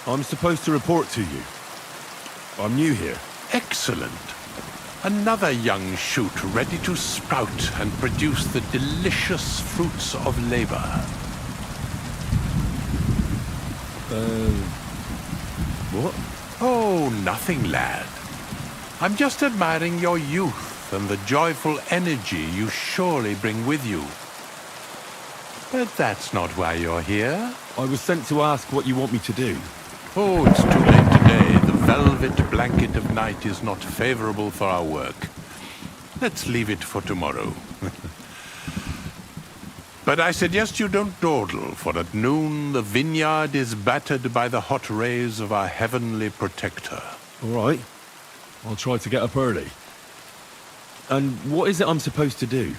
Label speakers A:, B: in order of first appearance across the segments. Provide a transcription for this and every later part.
A: I'm supposed to report to you. I'm new here.
B: Excellent. Another young shoot ready to sprout and produce the delicious fruits of labor.
A: What?
B: Oh, nothing, lad. I'm just admiring your youth and the joyful energy you surely bring with you. But that's not why you're here.
A: I was sent to ask what you want me to do.
B: Oh, it's too late today. The velvet blanket of night is not favorable for our work. Let's leave it for tomorrow. But I suggest you don't dawdle, for at noon the vineyard is battered by the hot rays of our heavenly protector.
A: All right. I'll try to get up early. And what is it I'm supposed to do?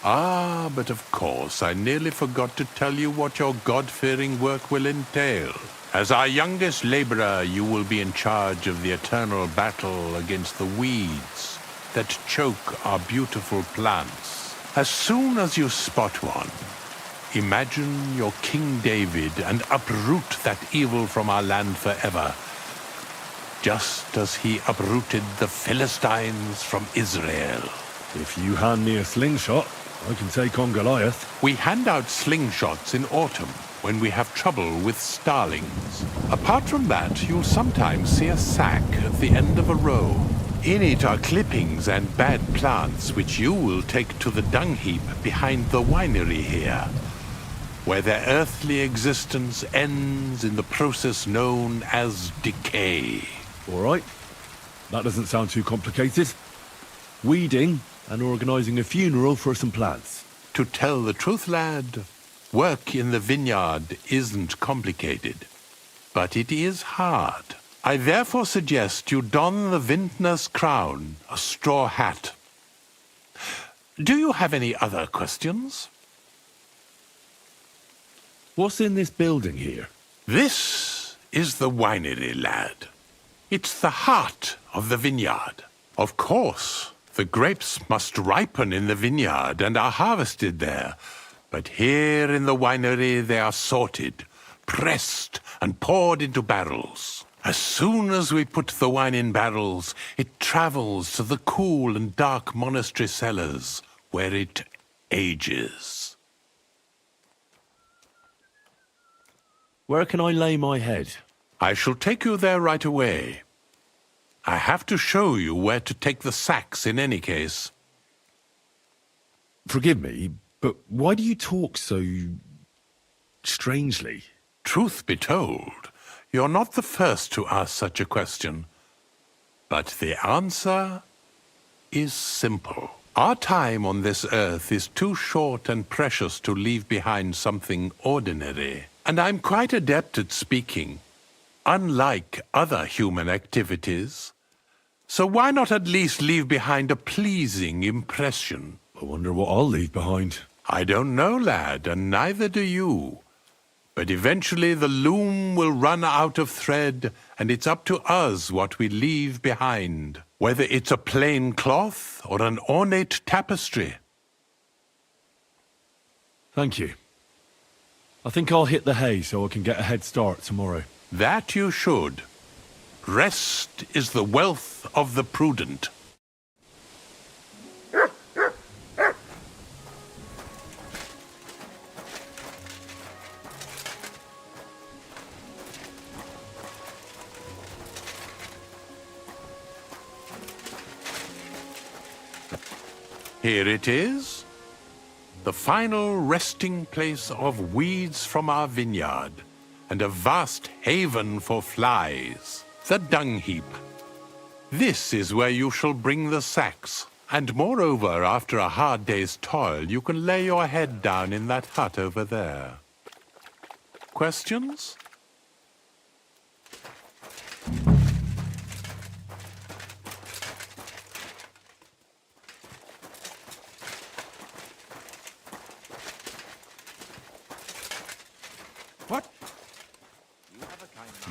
B: Ah, but of course, I nearly forgot to tell you what your God-fearing work will entail. As our youngest laborer, you will be in charge of the eternal battle against the weeds that choke our beautiful plants. As soon as you spot one, imagine you're King David and uproot that evil from our land forever, just as he uprooted the Philistines from Israel.
A: If you hand me a slingshot, I can take on Goliath.
B: We hand out slingshots in autumn when we have trouble with starlings. Apart from that, you'll sometimes see a sack at the end of a row. In it are clippings and bad plants which you will take to the dung heap behind the winery here, where their earthly existence ends in the process known as decay.
A: All right. That doesn't sound too complicated. Weeding and organising a funeral for some plants.
B: To tell the truth, lad, work in the vineyard isn't complicated, but it is hard. I therefore suggest you don the vintner's crown, a straw hat. Do you have any other questions?
A: What's in this building here?
B: This is the winery, lad. It's the heart of the vineyard. Of course, the grapes must ripen in the vineyard and are harvested there. But here in the winery they are sorted, pressed, and poured into barrels. As soon as we put the wine in barrels, it travels to the cool and dark monastery cellars, where it ages.
A: Where can I lay my head?
B: I shall take you there right away. I have to show you where to take the sacks in any case.
A: Forgive me, but why do you talk so strangely?
B: Truth be told, you're not the first to ask such a question. But the answer is simple. Our time on this earth is too short and precious to leave behind something ordinary. And I'm quite adept at speaking, unlike other human activities. So why not at least leave behind a pleasing impression?
A: I wonder what I'll leave behind.
B: I don't know, lad, and neither do you. But eventually the loom will run out of thread, and it's up to us what we leave behind, whether it's a plain cloth or an ornate tapestry.
A: Thank you. I think I'll hit the hay so I can get a head start tomorrow.
B: That you should. Rest is the wealth of the prudent. Here it is, the final resting place of weeds from our vineyard, and a vast haven for flies, the dung heap. This is where you shall bring the sacks, and moreover, after a hard day's toil, you can lay your head down in that hut over there. Questions? What? You have a kind of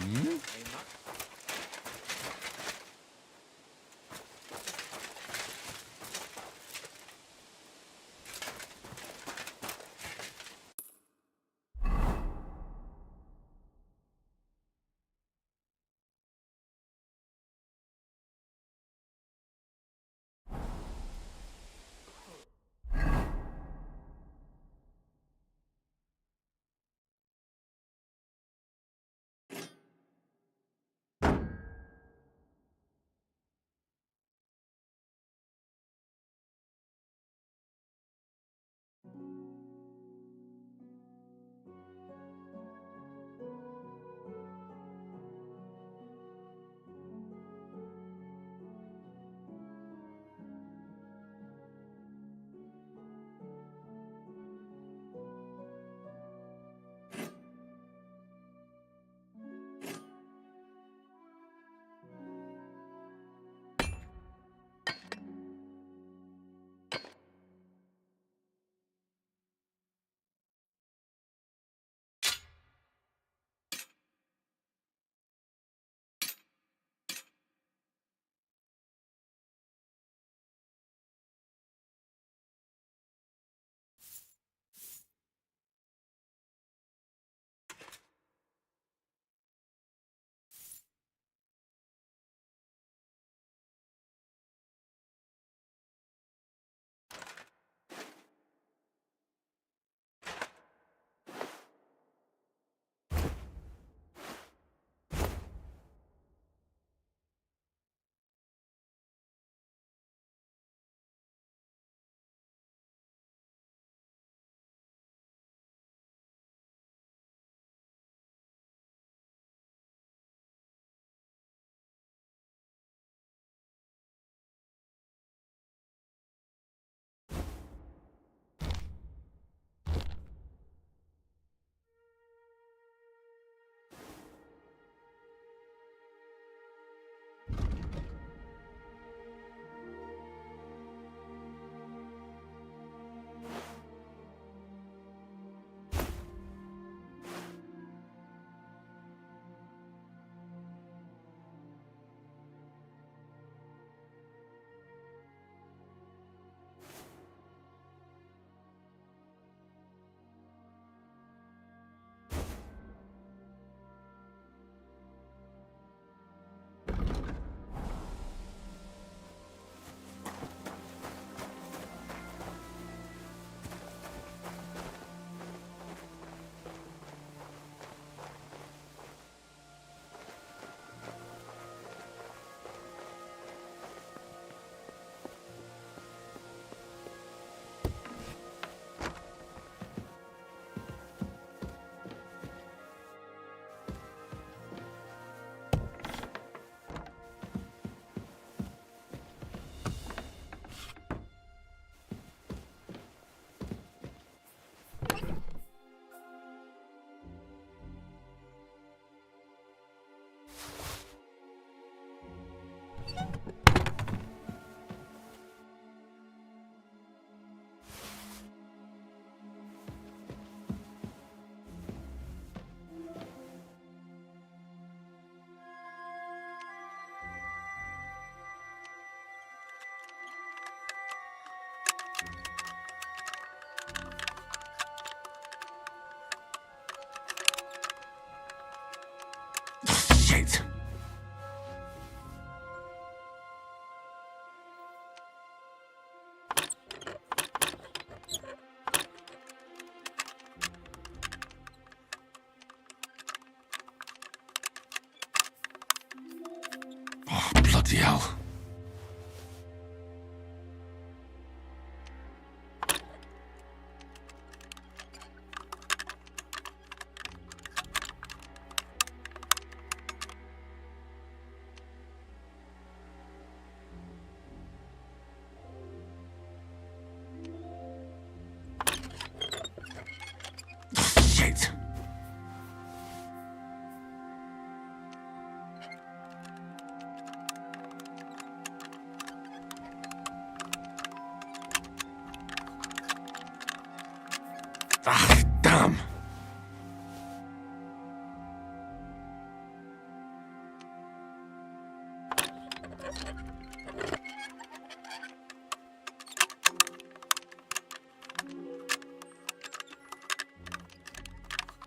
B: Ah, damn.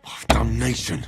B: Oh, damnation.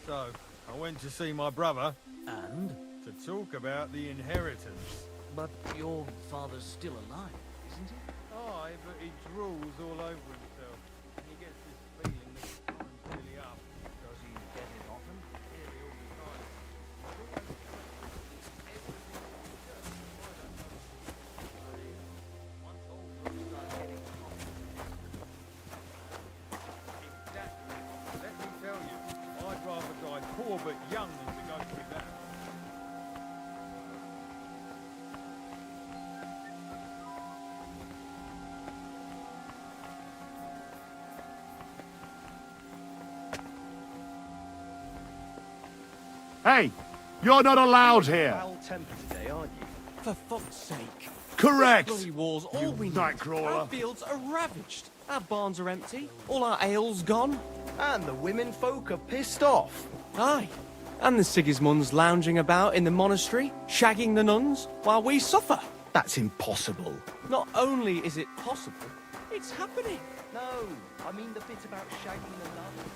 C: So, I went to see my brother
D: And?
C: to talk about the inheritance.
D: But your father's still alive, isn't he?
C: Aye, but he drools all over himself. And he gets this feeling that his time's nearly up.
D: Does he get it often?
C: Nearly all the time.
D: Once all groups start getting
C: Exactly. Let me tell you, I'd rather die poor but young than to go through that.
A: Hey, you're not allowed here.
E: Foul-tempered today, aren't you?
F: For fuck's sake.
A: Correct.
F: Bloody wars, all
A: You
F: we need.
A: nightcrawler.
F: Our fields are ravaged. Our barns are empty. All our ale's gone.
E: And the women folk are pissed off.
F: Aye. And the Sigismunds lounging about in the monastery, shagging the nuns, while we suffer.
E: That's impossible.
F: Not only is it possible, it's happening.
E: No, I mean the bit about shagging the nuns.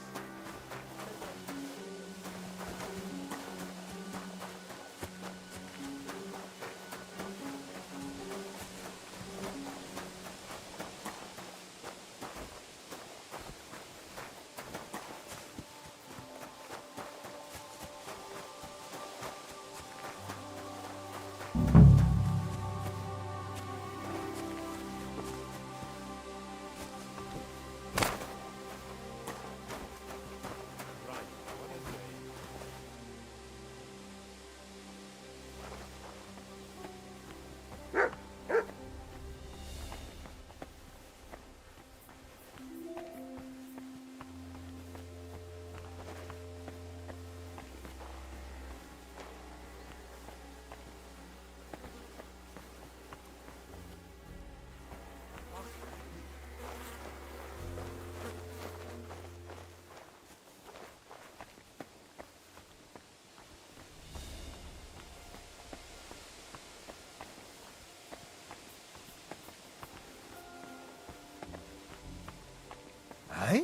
C: Eh?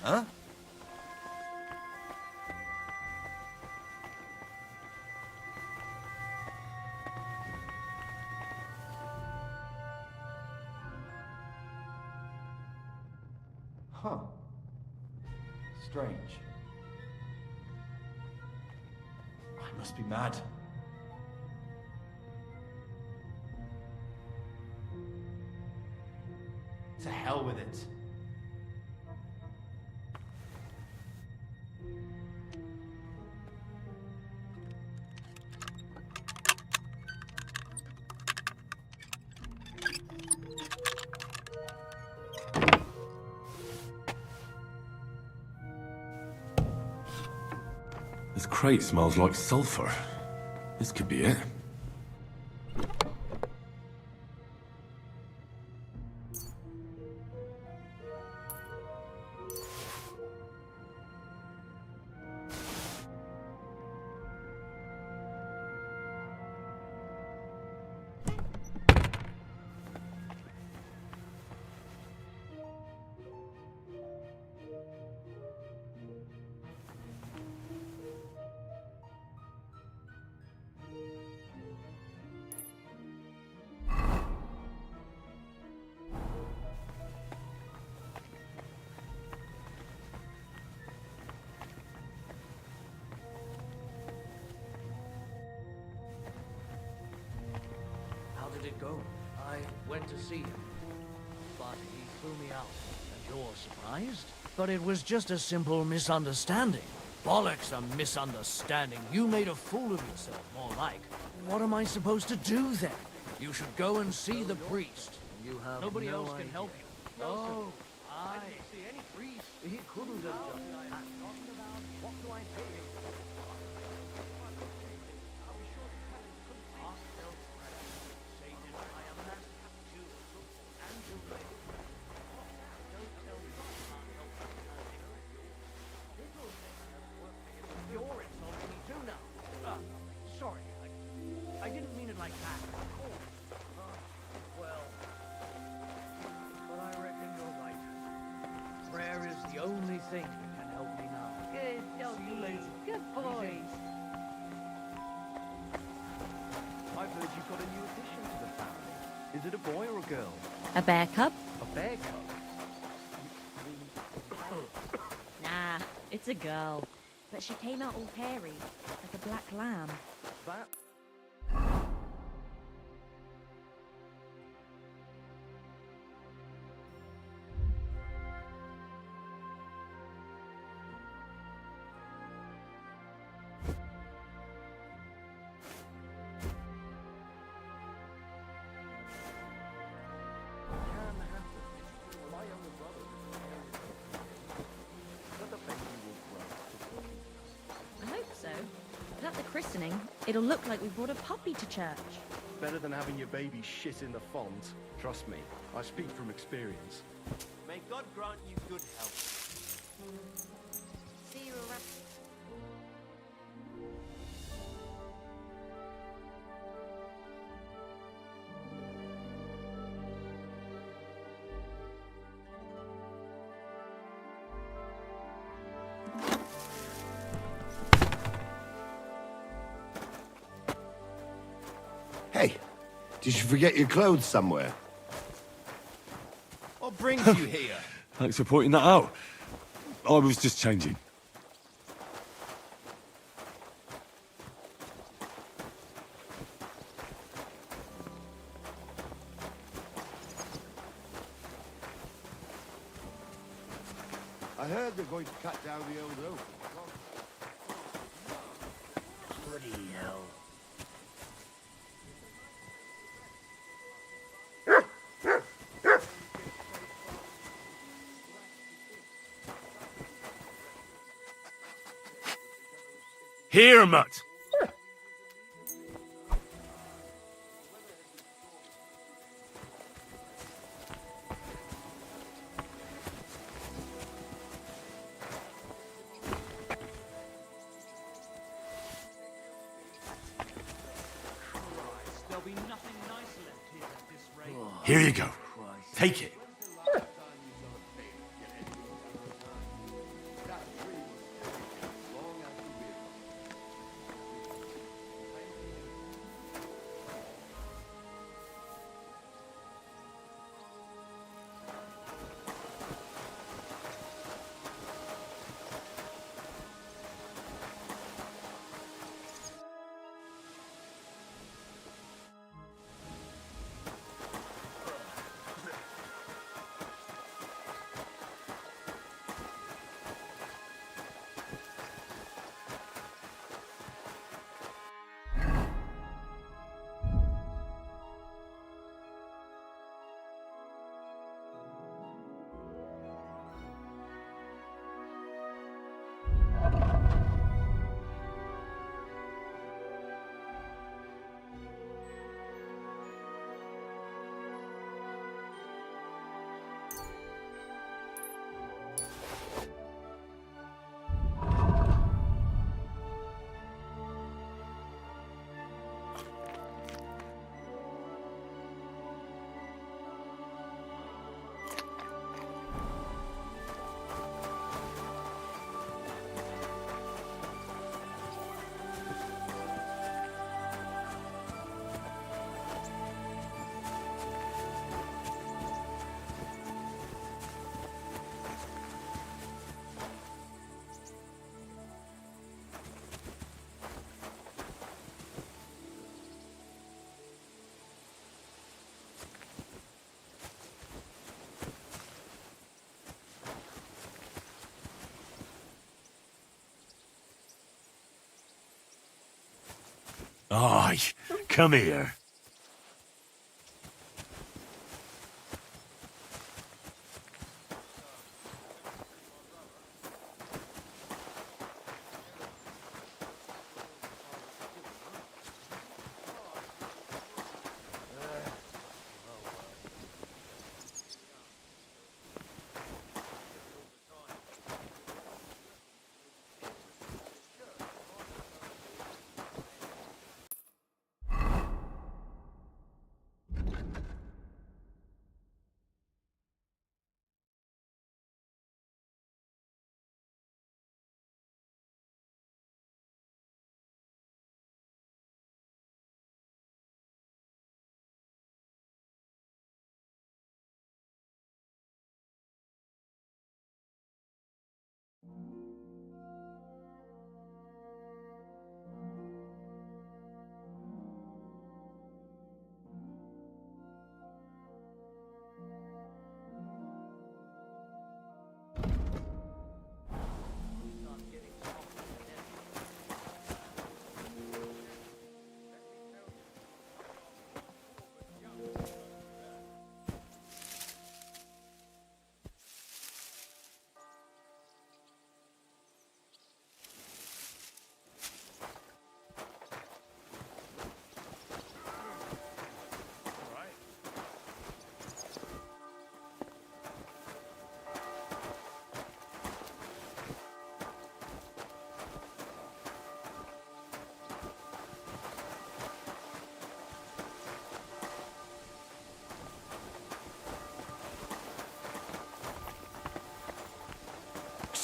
C: Huh?
G: Huh. Strange. I must be mad. To hell with it.
A: This crate smells like sulfur. This could be it.
D: go. I went to see him, but he threw me out. And you're surprised? But it was just a simple misunderstanding. Bollocks, a misunderstanding. You made a fool of yourself, more like. What am I supposed to do then? You should go and see the priest. You have nobody else can help you. No, I didn't see any priest. He couldn't have done that. What do I say? You're insulting me too now. Sorry, I didn't mean it like that. Well, but I reckon you're right. Prayer is the only thing that can help me now.
H: Good doggy. Good boy.
E: I've heard you've got a new addition to the family. Is it a boy or a girl?
H: A bear cub?
E: A bear cub?
H: Nah, it's a girl. But she came out all hairy, like a black lamb.
E: That...
H: I hope so. But at the christening, it'll look like we brought a puppy to church.
E: Better than having your baby shit in the font. Trust me, I speak from experience.
G: May God grant you good health.
H: See you around.
I: Hey, did you forget your clothes somewhere?
G: What brings you here?
A: Thanks for pointing that out. I was just changing.
I: I heard they're going to cut down the old oak.
D: Bloody hell.
A: Here, Mutt!
C: There'll be nothing nice left here at this rate.
A: Here you go. Take it. Aye, come here.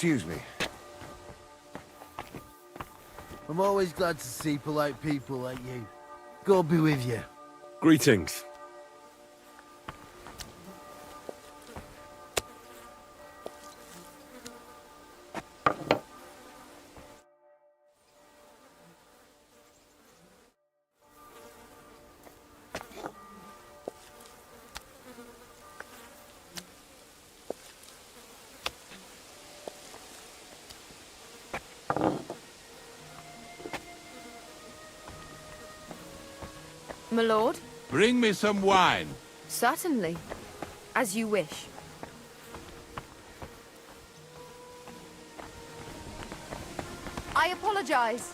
J: Excuse me. I'm always glad to see polite people like you. God be with you.
A: Greetings.
K: My lord?
B: Bring me some wine.
K: Certainly. As you wish. I apologize.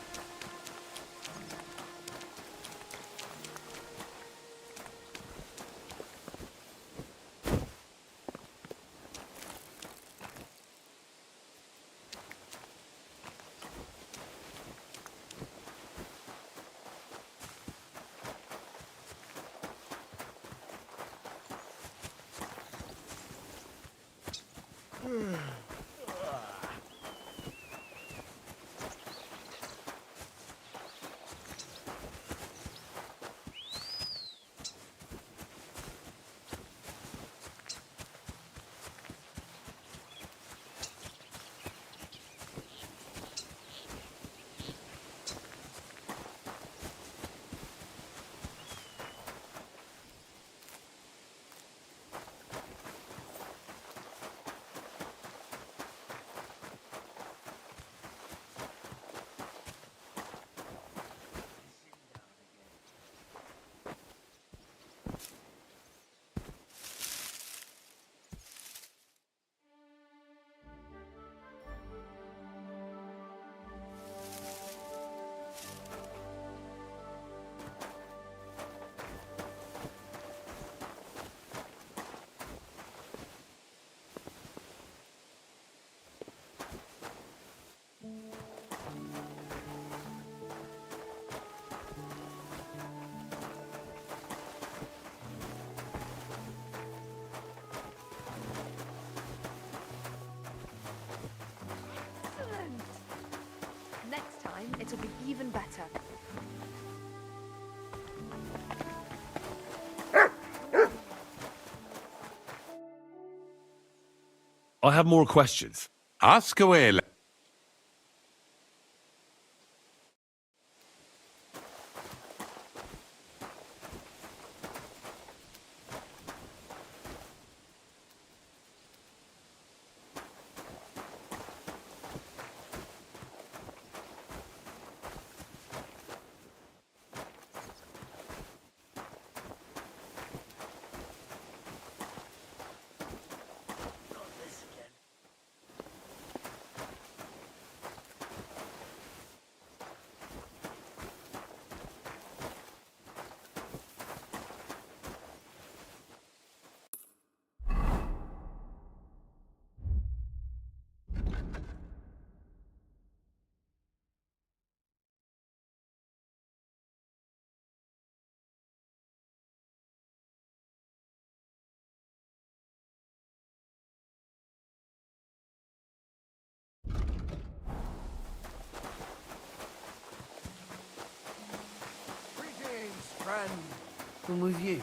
K: Excellent! Next time, it'll be even better.
A: I have more questions.
B: Ask away.
J: friend. Come with you.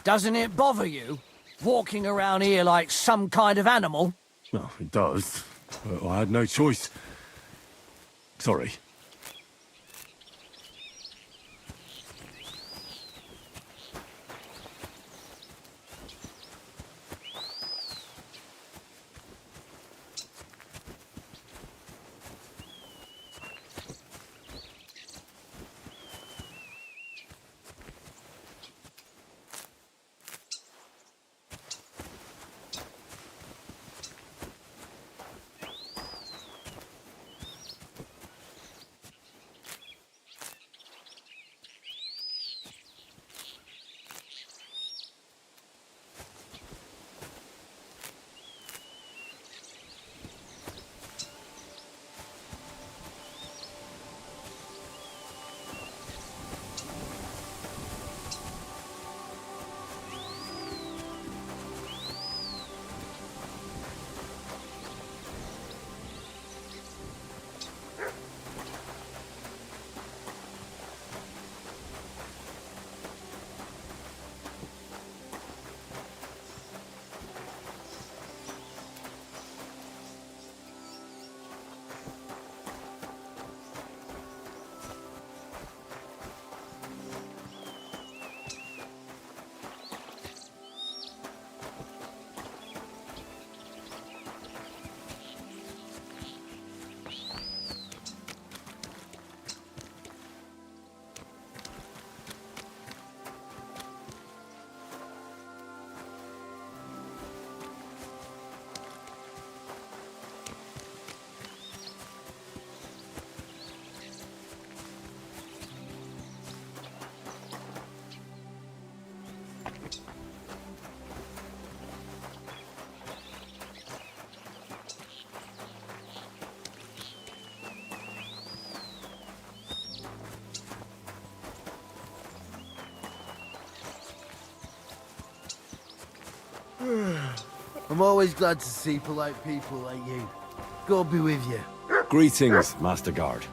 D: Doesn't it bother you, walking around here like some kind of animal?
A: Well, it does. But I had no choice. Sorry.
J: I'm always glad to see polite people like you. God be with you.
A: Greetings, Master Guard.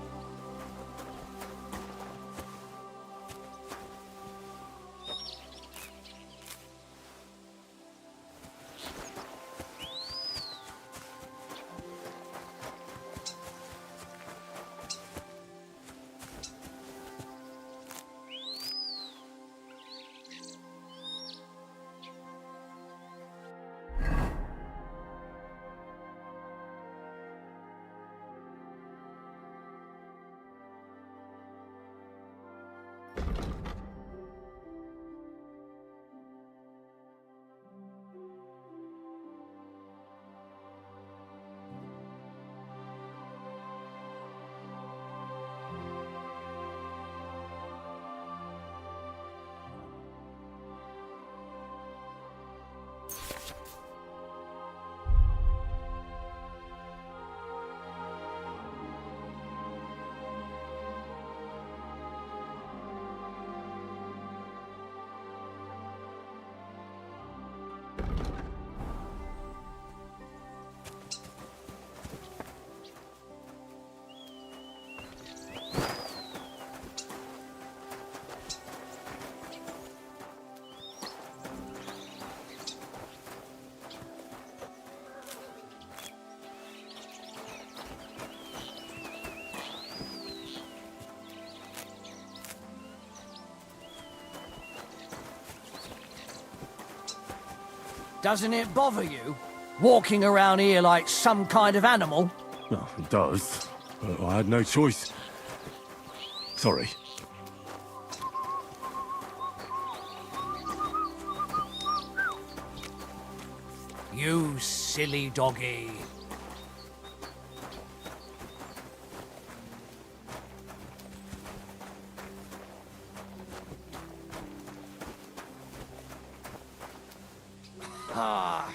D: Doesn't it bother you? Walking around here like some kind of animal?
A: No, it does, but I had no choice. Sorry.
D: You silly doggy. Ah.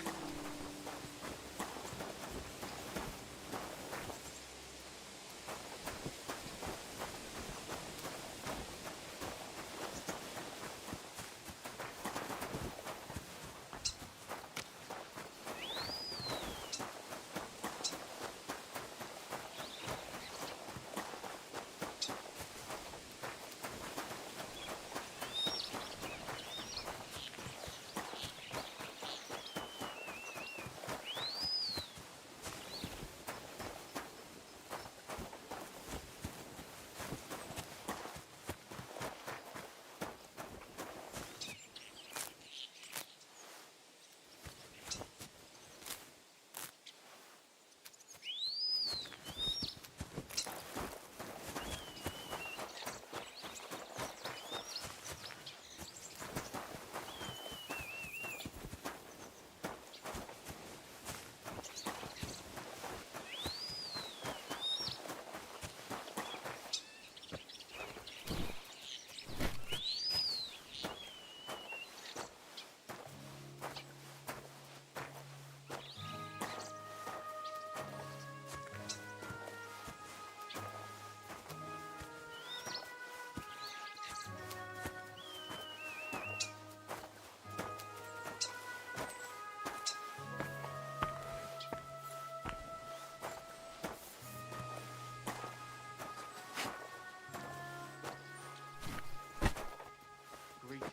E: Greetings.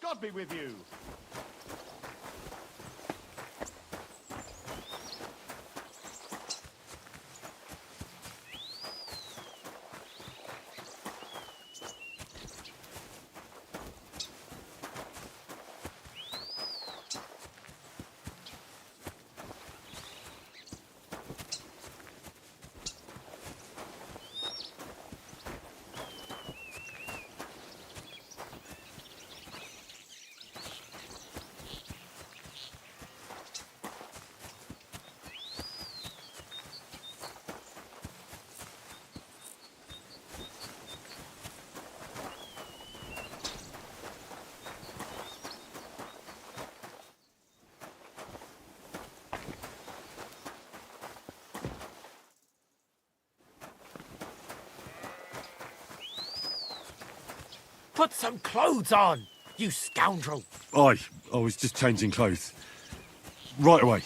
E: God be with you.
G: Put some clothes on, you scoundrel.
A: I was just changing clothes. Right away.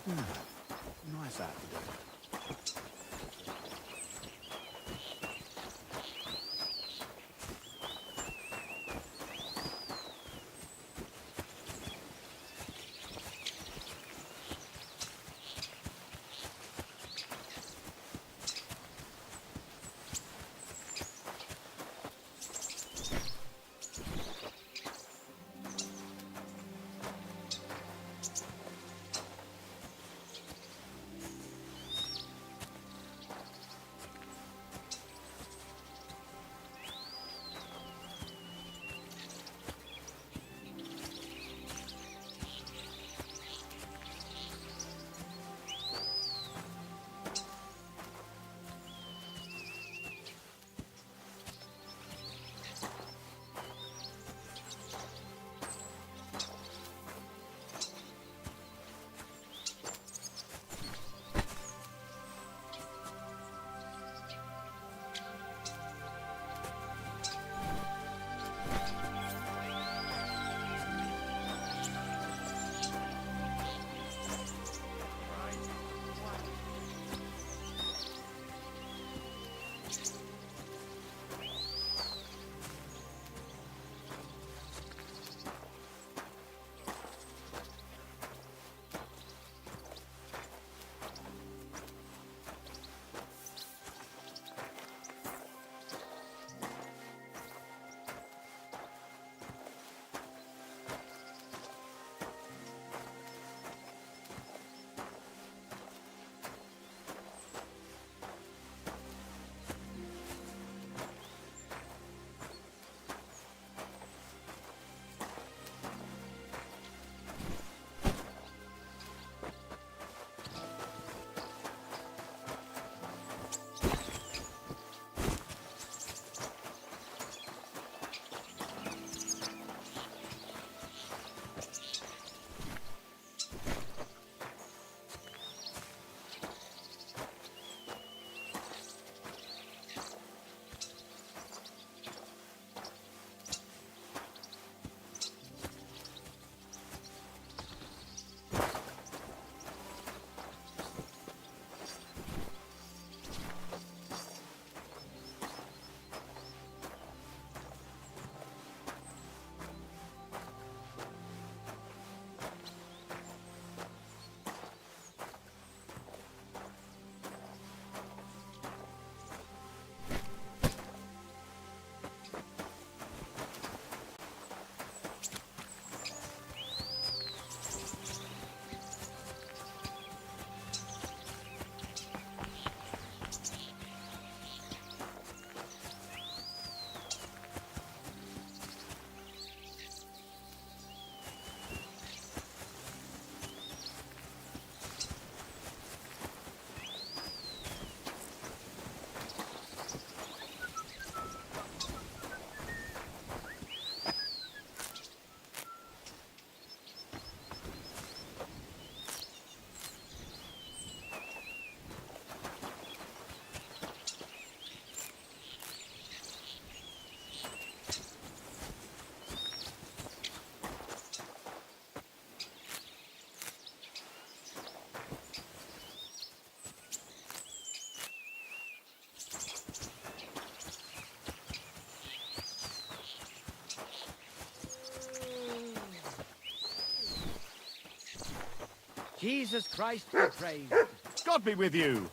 I: Nice out to do.
G: Jesus Christ be praised.
C: God be with you.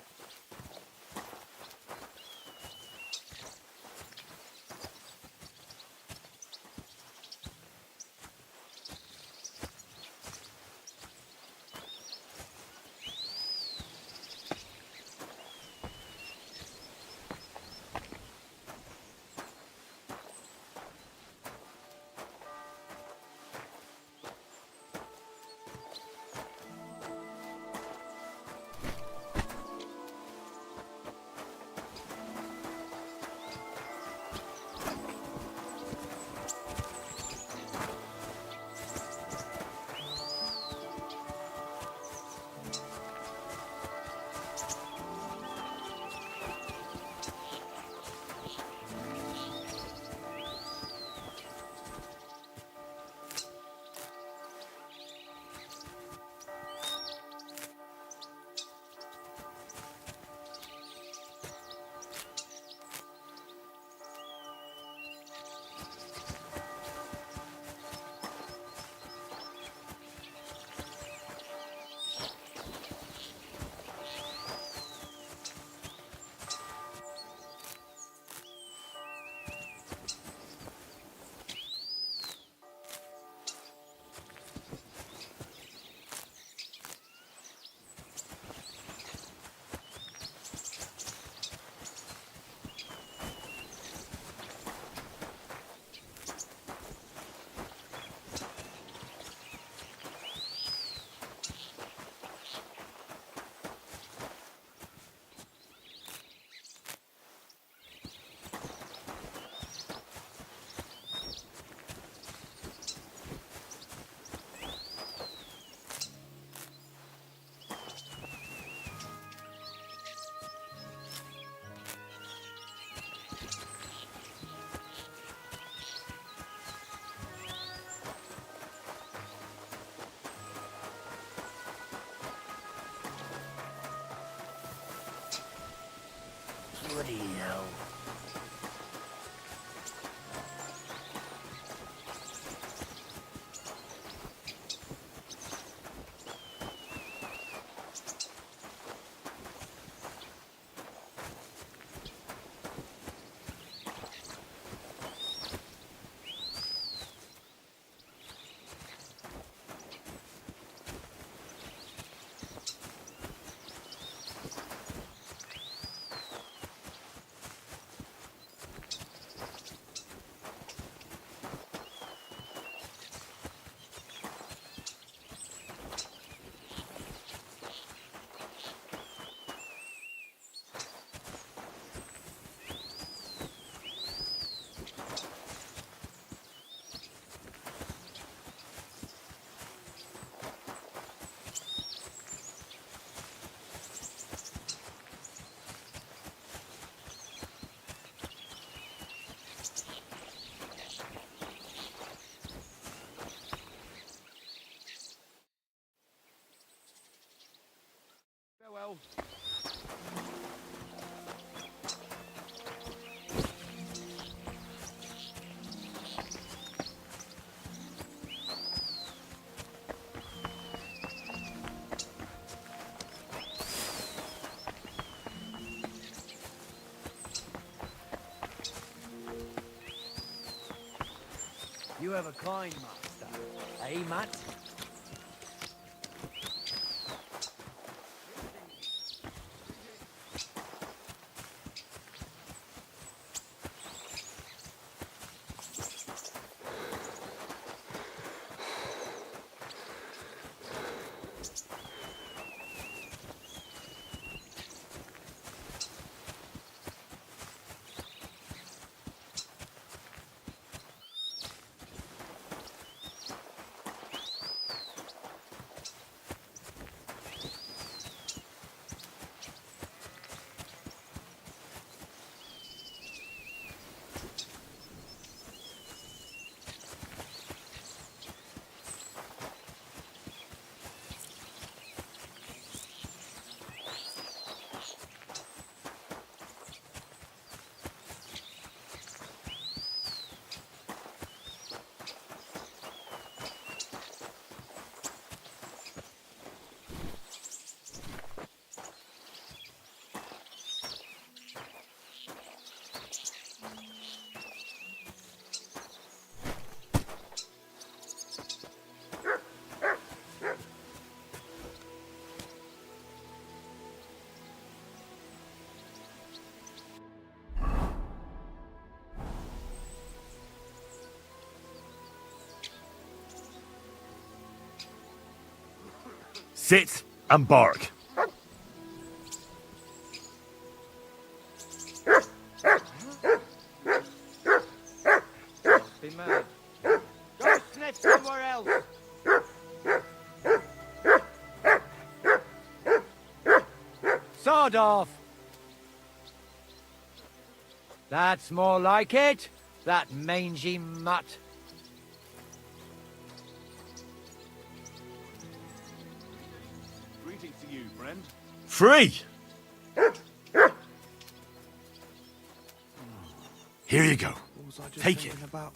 J: Bloody hell.
C: Farewell.
D: You have a kind master, eh, Matt?
A: Sit and bark.
G: Be mad. Go sniff somewhere else. Sod off. That's more like it. That mangy mutt.
C: Greetings to you, friend.
A: Free! Here you go.
E: What was I just
A: Take
E: thinking
A: it.
E: about?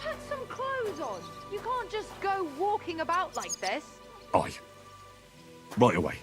K: Put some clothes on. You can't just go walking about like this.
A: Aye. Right away.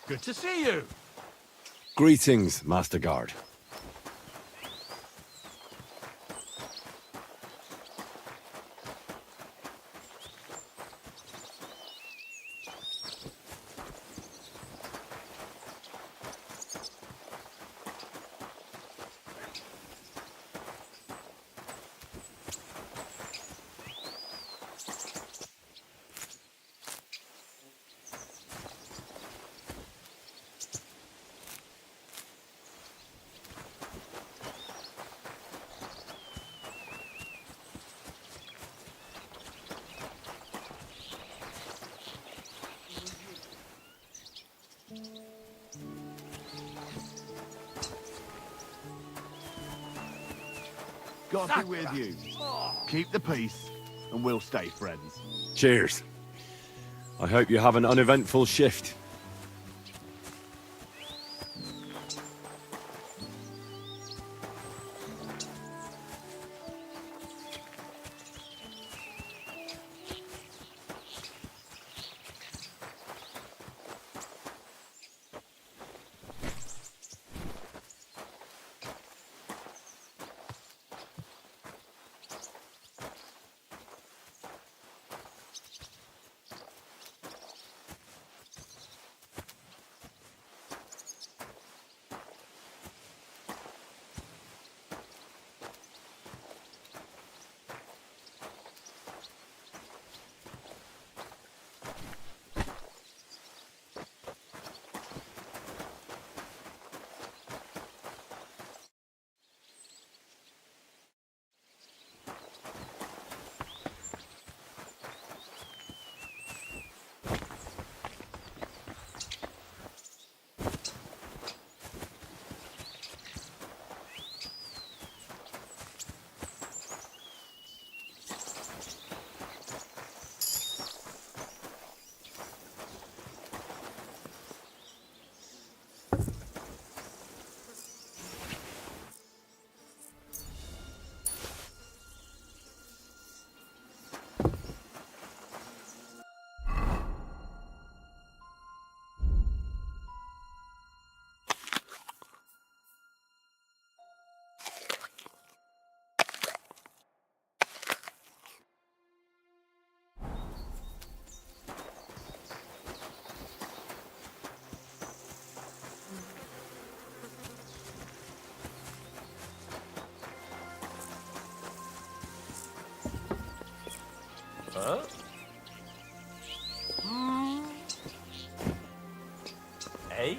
C: Good to see you.
A: Greetings, Master Guard.
I: God be with you. Keep the peace, and we'll stay friends.
A: Cheers. I hope you have an uneventful shift.
C: Huh? Hey?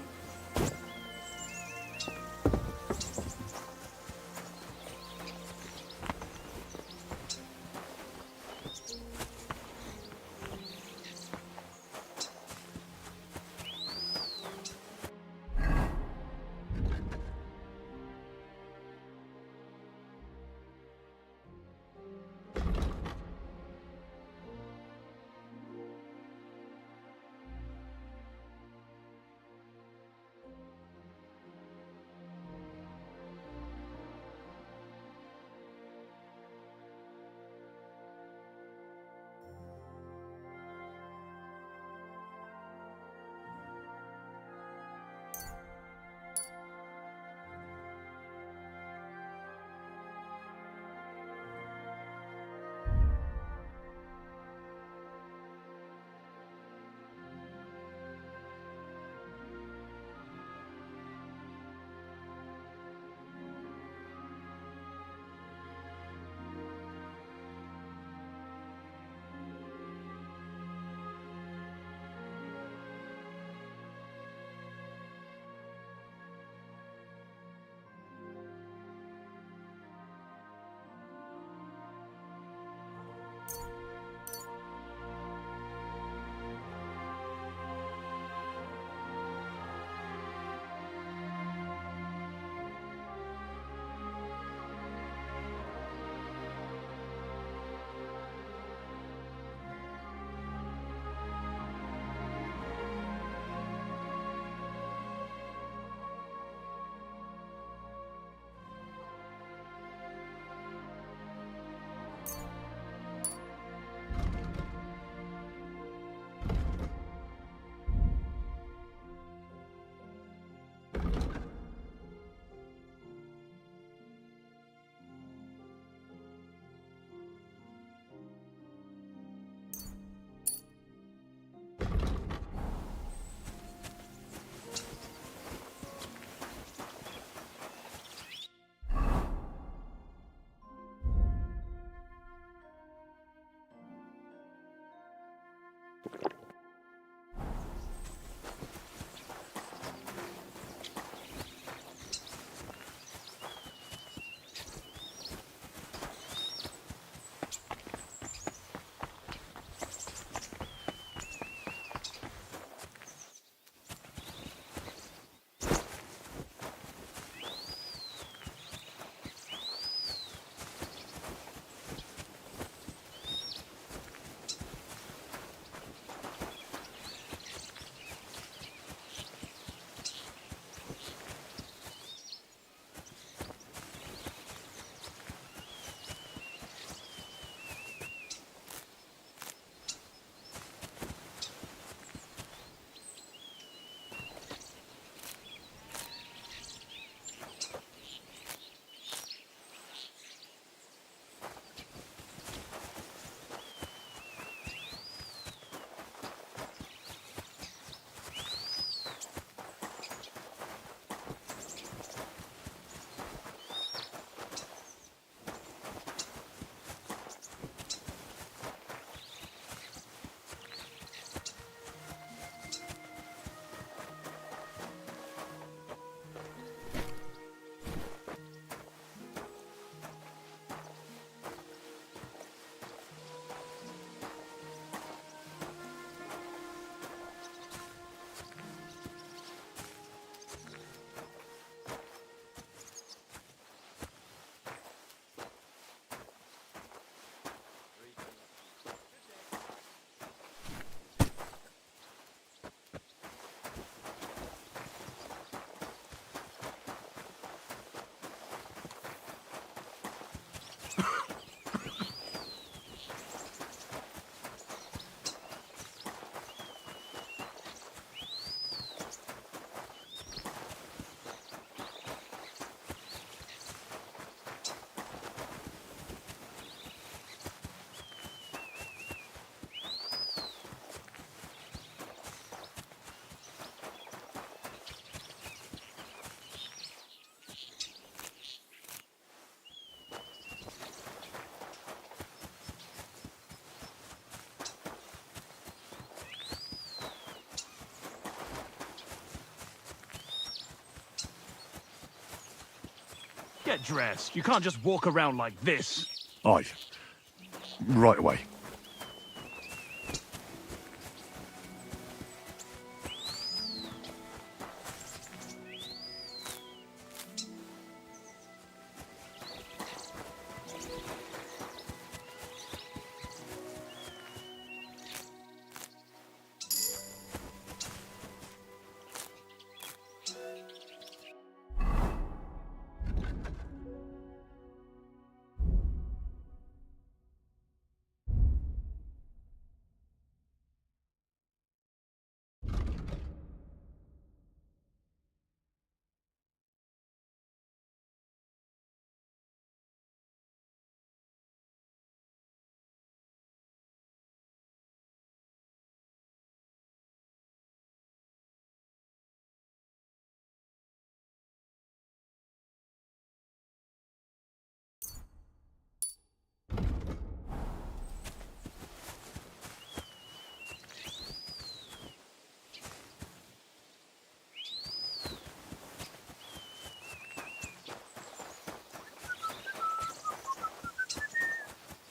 E: Get dressed. You can't just walk around like this.
A: Aye. Right away.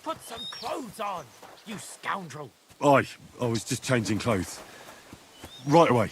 G: Put some clothes on, you scoundrel.
A: Aye. I was just changing clothes. Right away.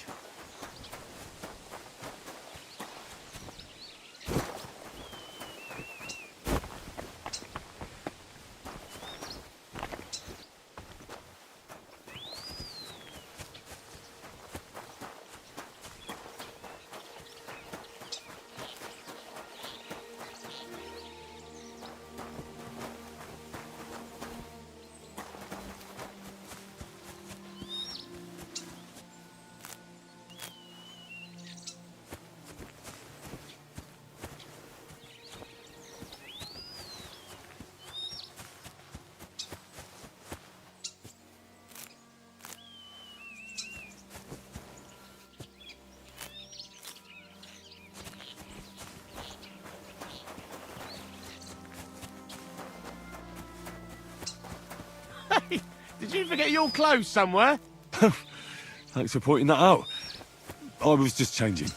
F: Did you forget your clothes somewhere?
A: Thanks for pointing that out. I was just changing.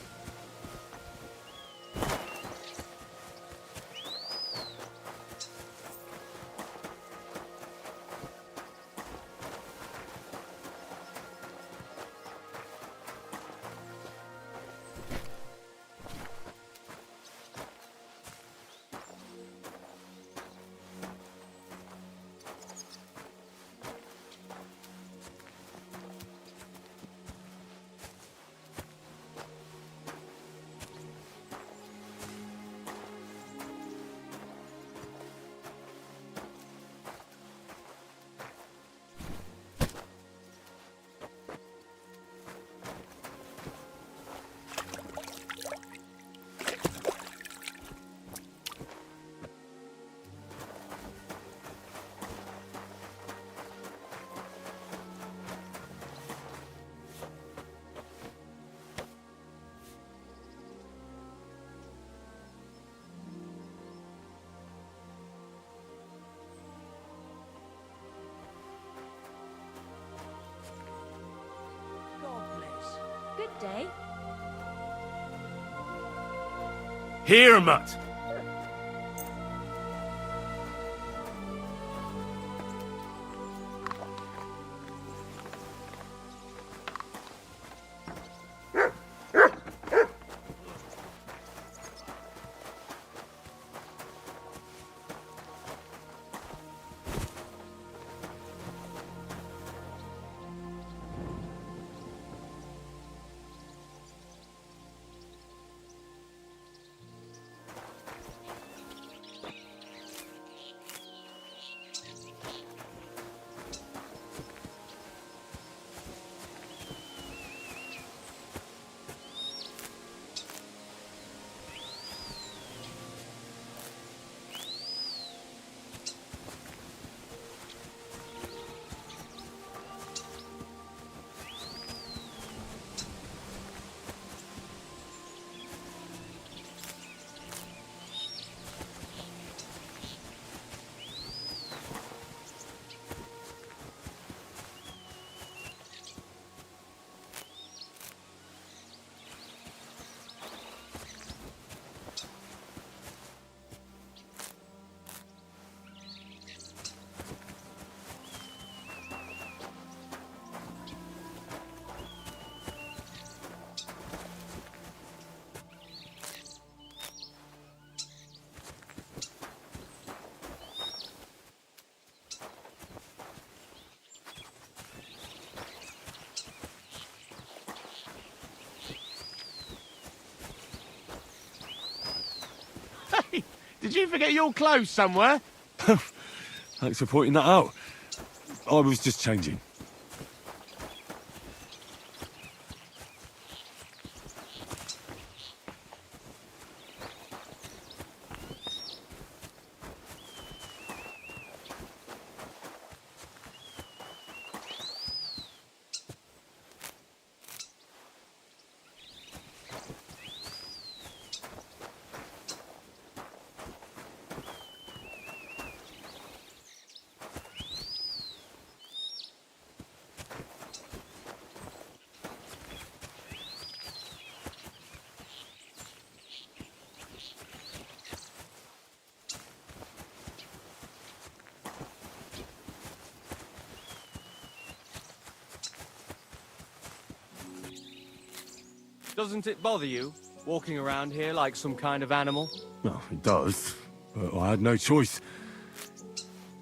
H: Good day.
A: Here, Matt.
F: Did you forget your clothes somewhere?
A: Thanks for pointing that out. I was just changing.
F: Doesn't it bother you, walking around here like some kind of animal?
A: Well, it does, but I had no choice.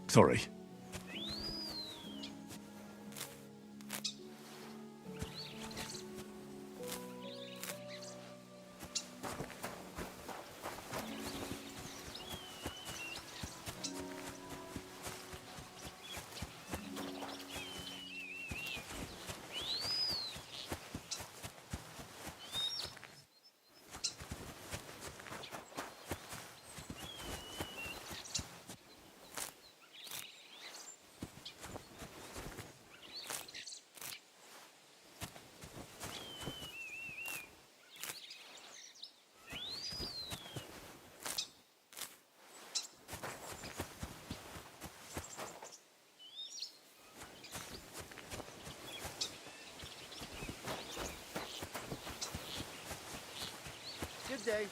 A: Sorry.
J: Good day.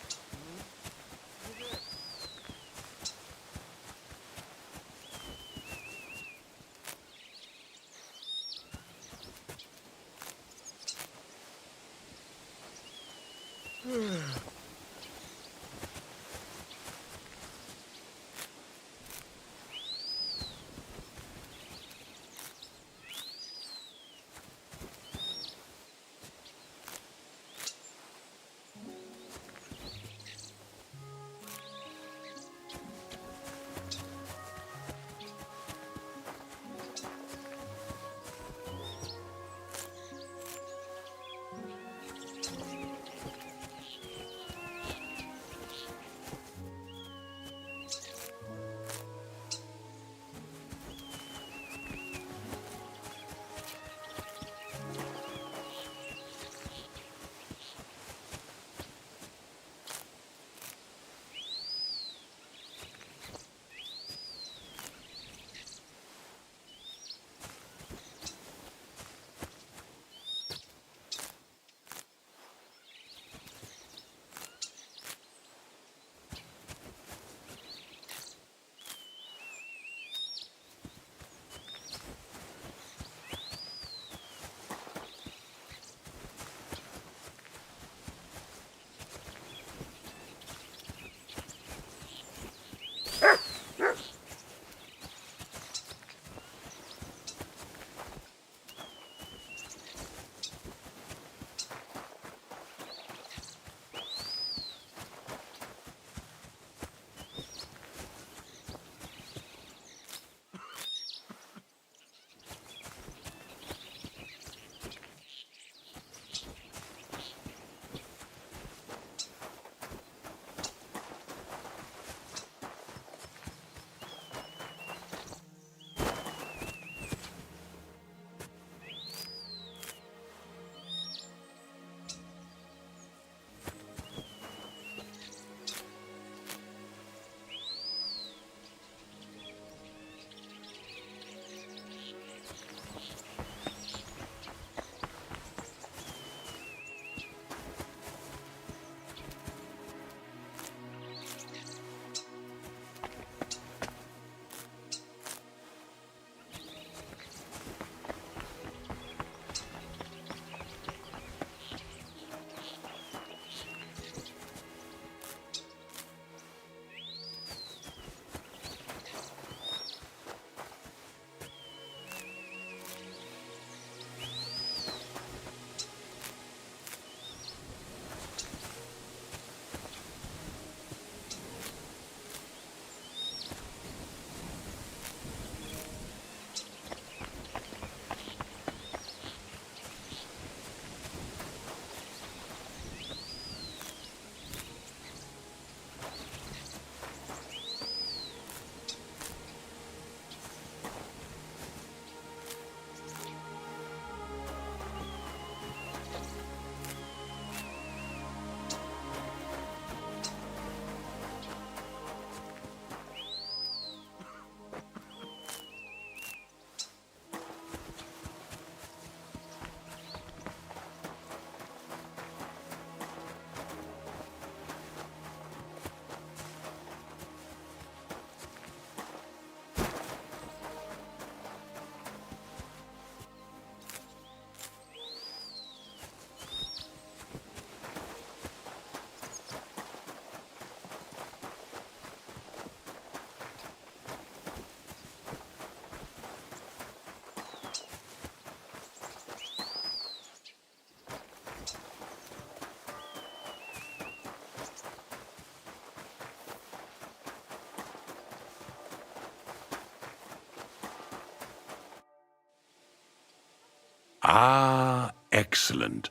B: Ah, excellent.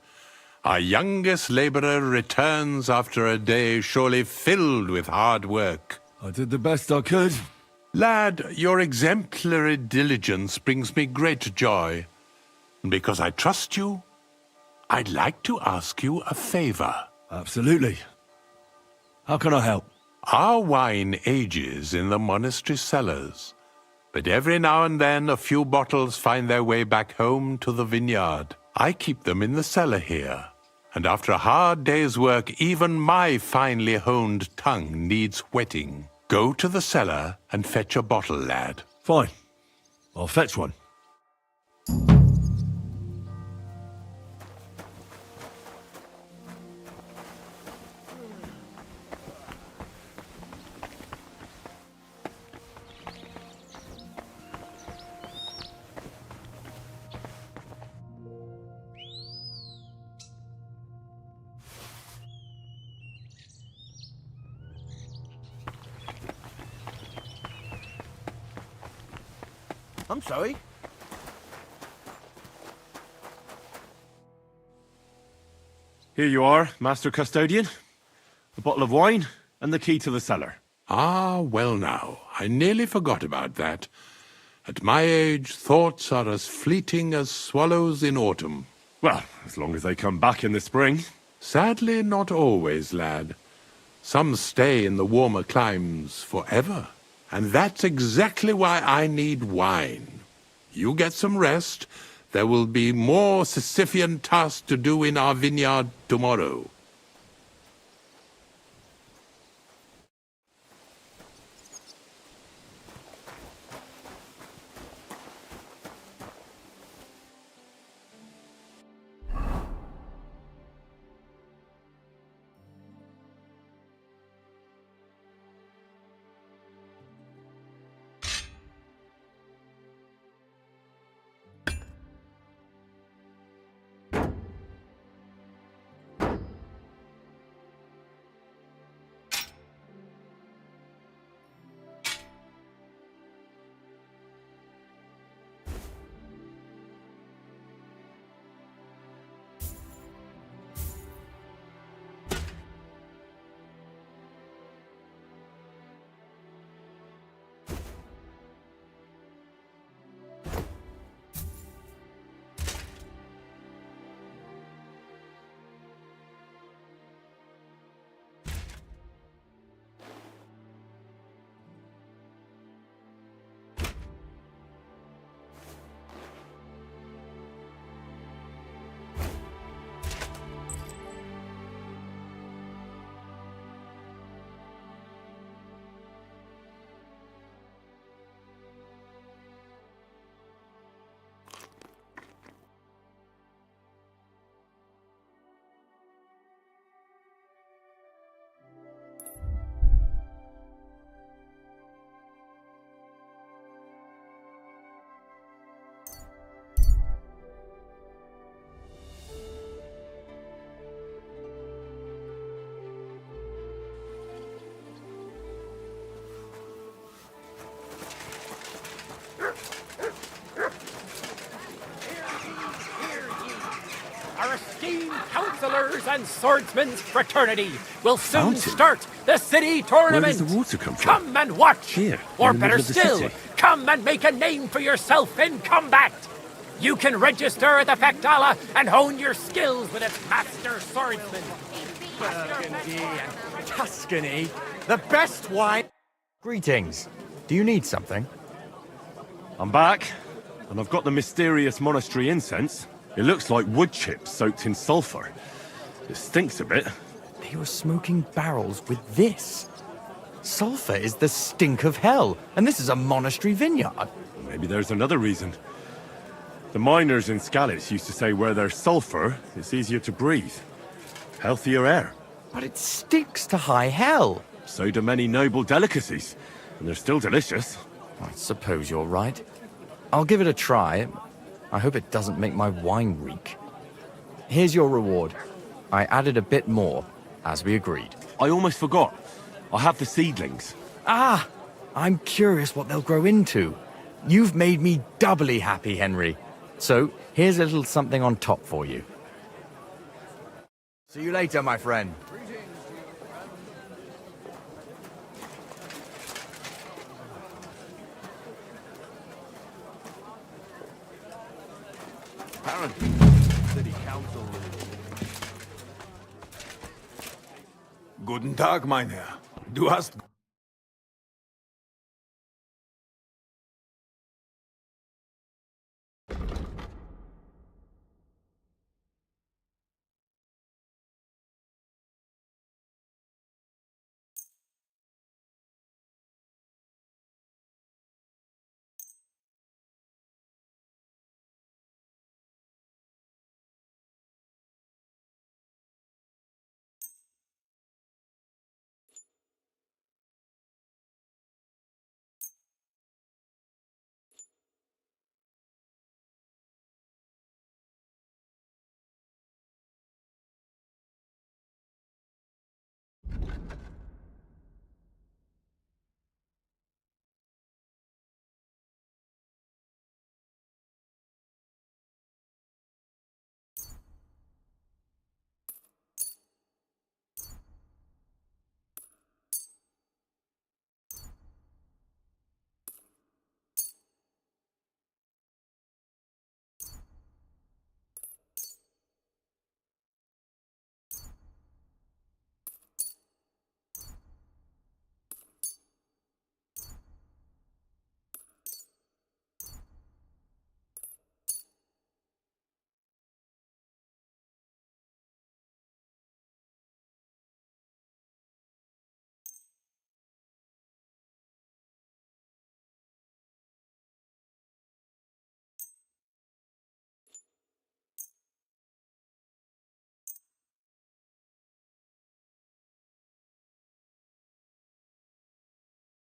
B: Our youngest laborer returns after a day surely filled with hard work.
A: I did the best I could.
B: Lad, your exemplary diligence brings me great joy. And because I trust you, I'd like to ask you a favor.
A: Absolutely. How can I help?
B: Our wine ages in the monastery cellars, but every now and then a few bottles find their way back home to the vineyard. I keep them in the cellar here, and after a hard day's work, even my finely honed tongue needs whetting. Go to the cellar and fetch a bottle, lad.
A: Fine. I'll fetch one.
J: I'm sorry.
A: Here you are, Master Custodian. A bottle of wine and the key to the cellar.
B: Ah, well now, I nearly forgot about that. At my age, thoughts are as fleeting as swallows in autumn.
A: Well, as long as they come back in the spring.
B: Sadly, not always, lad. Some stay in the warmer climes forever. And that's exactly why I need wine. You get some rest. There will be more Sisyphean tasks to do in our vineyard tomorrow.
L: Our esteemed counselors and swordsmen's fraternity will soon start the city tournament.
A: Where does the water come from?
L: Come and watch.
A: Here,
L: or
A: in the
L: better
A: middle of the
L: still,
A: city.
L: come and make a name for yourself in combat. You can register at the Factala and hone your skills with its master swordsman.
G: Burgundy and Tuscany, the best wine. Greetings. Do you need something?
A: I'm back, and I've got the mysterious monastery incense. It looks like wood chips soaked in sulfur. It stinks a bit.
G: They were smoking barrels with this. Sulfur is the stink of hell, and this is a monastery vineyard.
A: Maybe there's another reason. The miners in Skalitz used to say where there's sulfur, it's easier to breathe. Healthier air.
G: But it stinks to high hell.
A: So do many noble delicacies, and they're still delicious.
G: I suppose you're right. I'll give it a try. I hope it doesn't make my wine reek. Here's your reward. I added a bit more, as we agreed.
A: I almost forgot. I have the seedlings.
G: Ah! I'm curious what they'll grow into. You've made me doubly happy, Henry. So, here's a little something on top for you. See you later, my friend.
I: Apparently, city council.
C: Guten Tag, mein Herr. Du hast...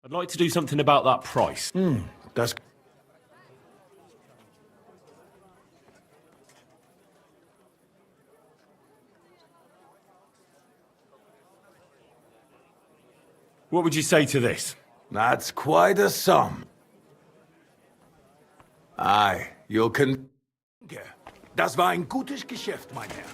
A: I'd like to do something about that price.
C: Das...
A: What would you say to this?
C: That's quite a sum. Aye, you can... Das war ein gutes Geschäft, mein Herr.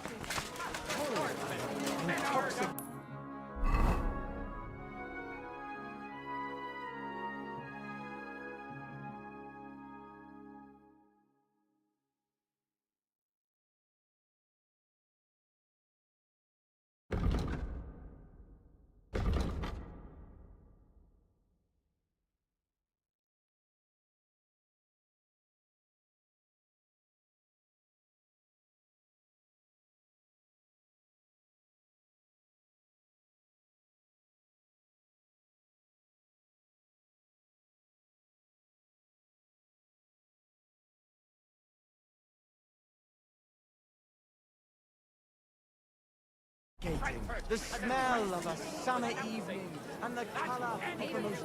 F: The smell of a summer evening and the colour of the most...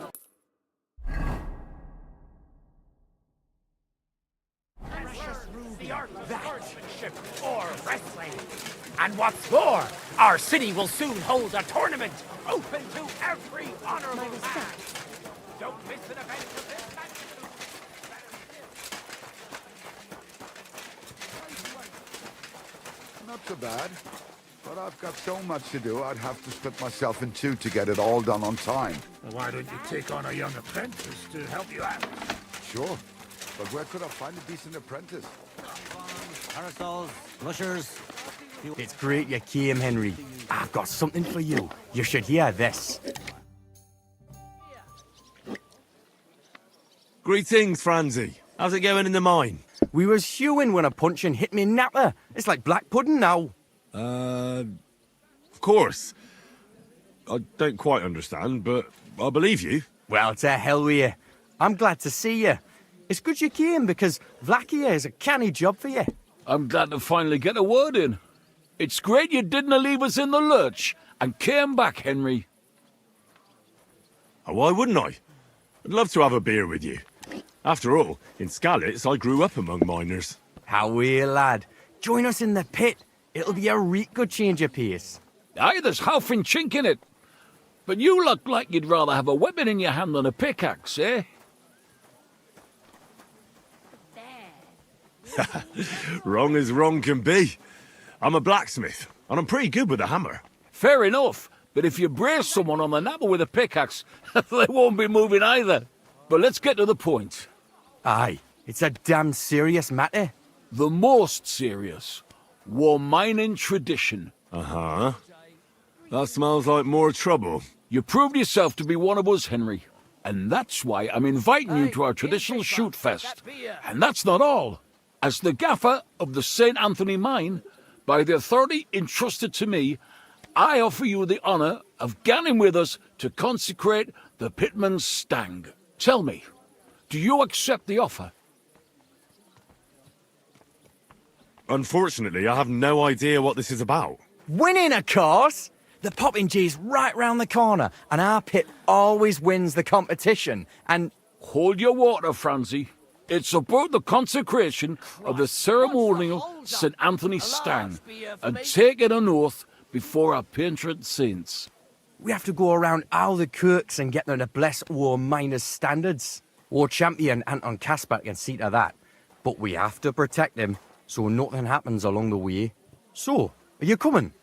L: The art of horsemanship or wrestling. And what's more, our city will soon hold a tournament open to every honorable man. Don't miss an event of this magnitude.
I: Not so bad. But I've got so much to do, I'd have to split myself in two to get it all done on time.
C: Well, why don't you take on a young apprentice to help you out?
I: Sure. But where could I find a decent apprentice?
F: Parasols, blushers...
G: It's great you came, Henry. I've got something for you. You should hear this.
A: Greetings, Franzi. How's it going in the mine?
G: We was hewing when a puncheon hit me napper. It's like black pudding now.
A: Of course. I don't quite understand, but I believe you.
G: Well, to hell with you. I'm glad to see you. It's good you came, because Vlachia is a canny job for you.
M: I'm glad to finally get a word in. It's great you didn't leave us in the lurch and came back, Henry.
A: Oh, why wouldn't I? I'd love to have a beer with you. After all, in Skalitz, I grew up among miners.
G: How are you, lad? Join us in the pit. It'll be a reet good change of pace.
M: Aye, there's half and chink in it. But you look like you'd rather have a weapon in your hand than a pickaxe, eh?
A: Wrong as wrong can be. I'm a blacksmith, and I'm pretty good with a hammer.
M: Fair enough, but if you brace someone on the napper with a pickaxe, they won't be moving either. But let's get to the point.
G: Aye, it's a damn serious matter.
M: The most serious. War mining tradition.
A: Uh-huh. That smells like more trouble.
M: You proved yourself to be one of us, Henry. And that's why I'm inviting you to our traditional shoot fest. And that's not all. As the gaffer of the St. Anthony mine, by the authority entrusted to me, I offer you the honour of ganning with us to consecrate the Pitman's Stang. Tell me, do you accept the offer?
A: Unfortunately, I have no idea what this is about.
G: Winning, of course! The Poppingee's right round the corner, and our pit always wins the competition, and...
M: Hold your water, Francie. It's about the consecration of the ceremonial St. Anthony Stang, and taking an oath before our patron saints.
G: We have to go around all the kirks and get them to bless war miners' standards. War champion Anton Kaspar can see to that, but we have to protect him so nothing happens along the way. So, are you coming?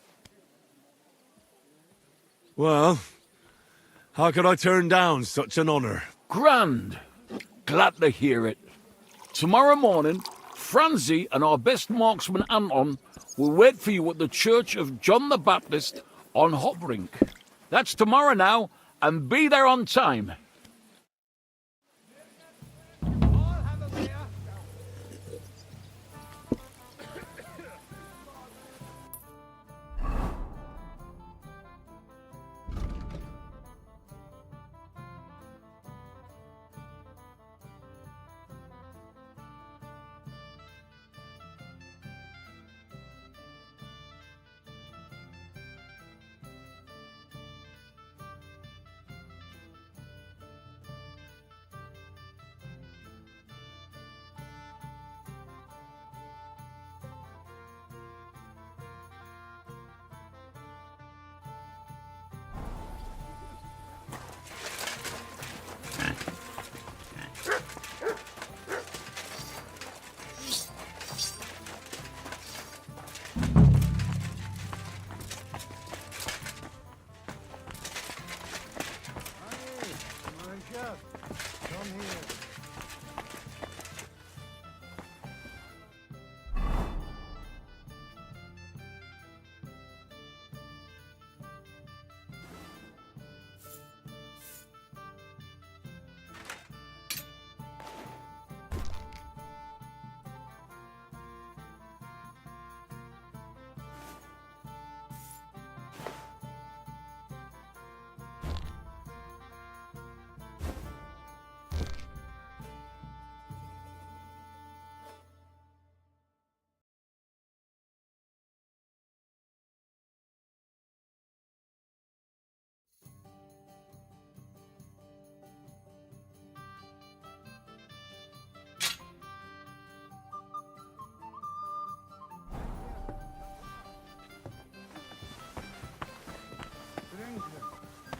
A: Well, how could I turn down such an honour?
M: Grand. Glad to hear it. Tomorrow morning, Francie and our best marksman Anton will wait for you at the Church of John the Baptist on Hoprink. That's tomorrow now, and be there on time.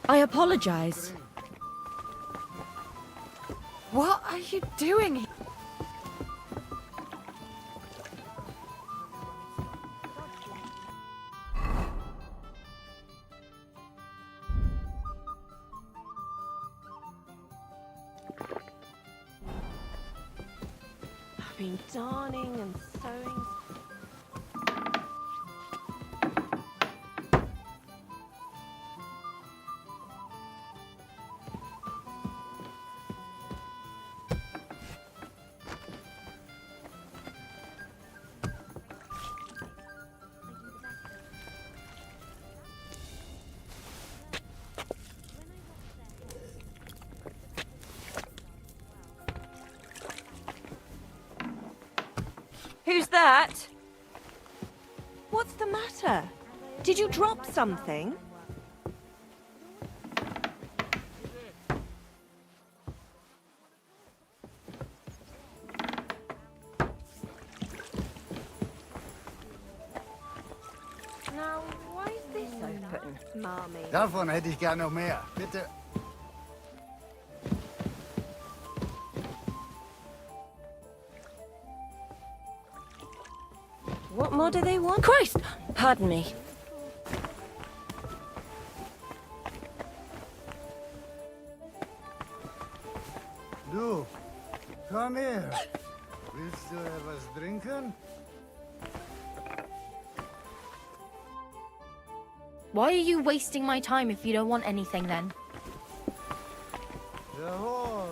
H: I apologize.
K: What are you doing?
H: I've been darning and sewing.
N: Who's that? What's the matter? Did you drop something?
H: Now, why is this open? Mommy.
J: Davon hätte ich gern noch mehr. Bitte.
N: more do they want? Christ! Pardon me.
J: Du, come here. Willst du etwas trinken?
K: Why are you wasting my time if you don't want anything then?
J: Geforce.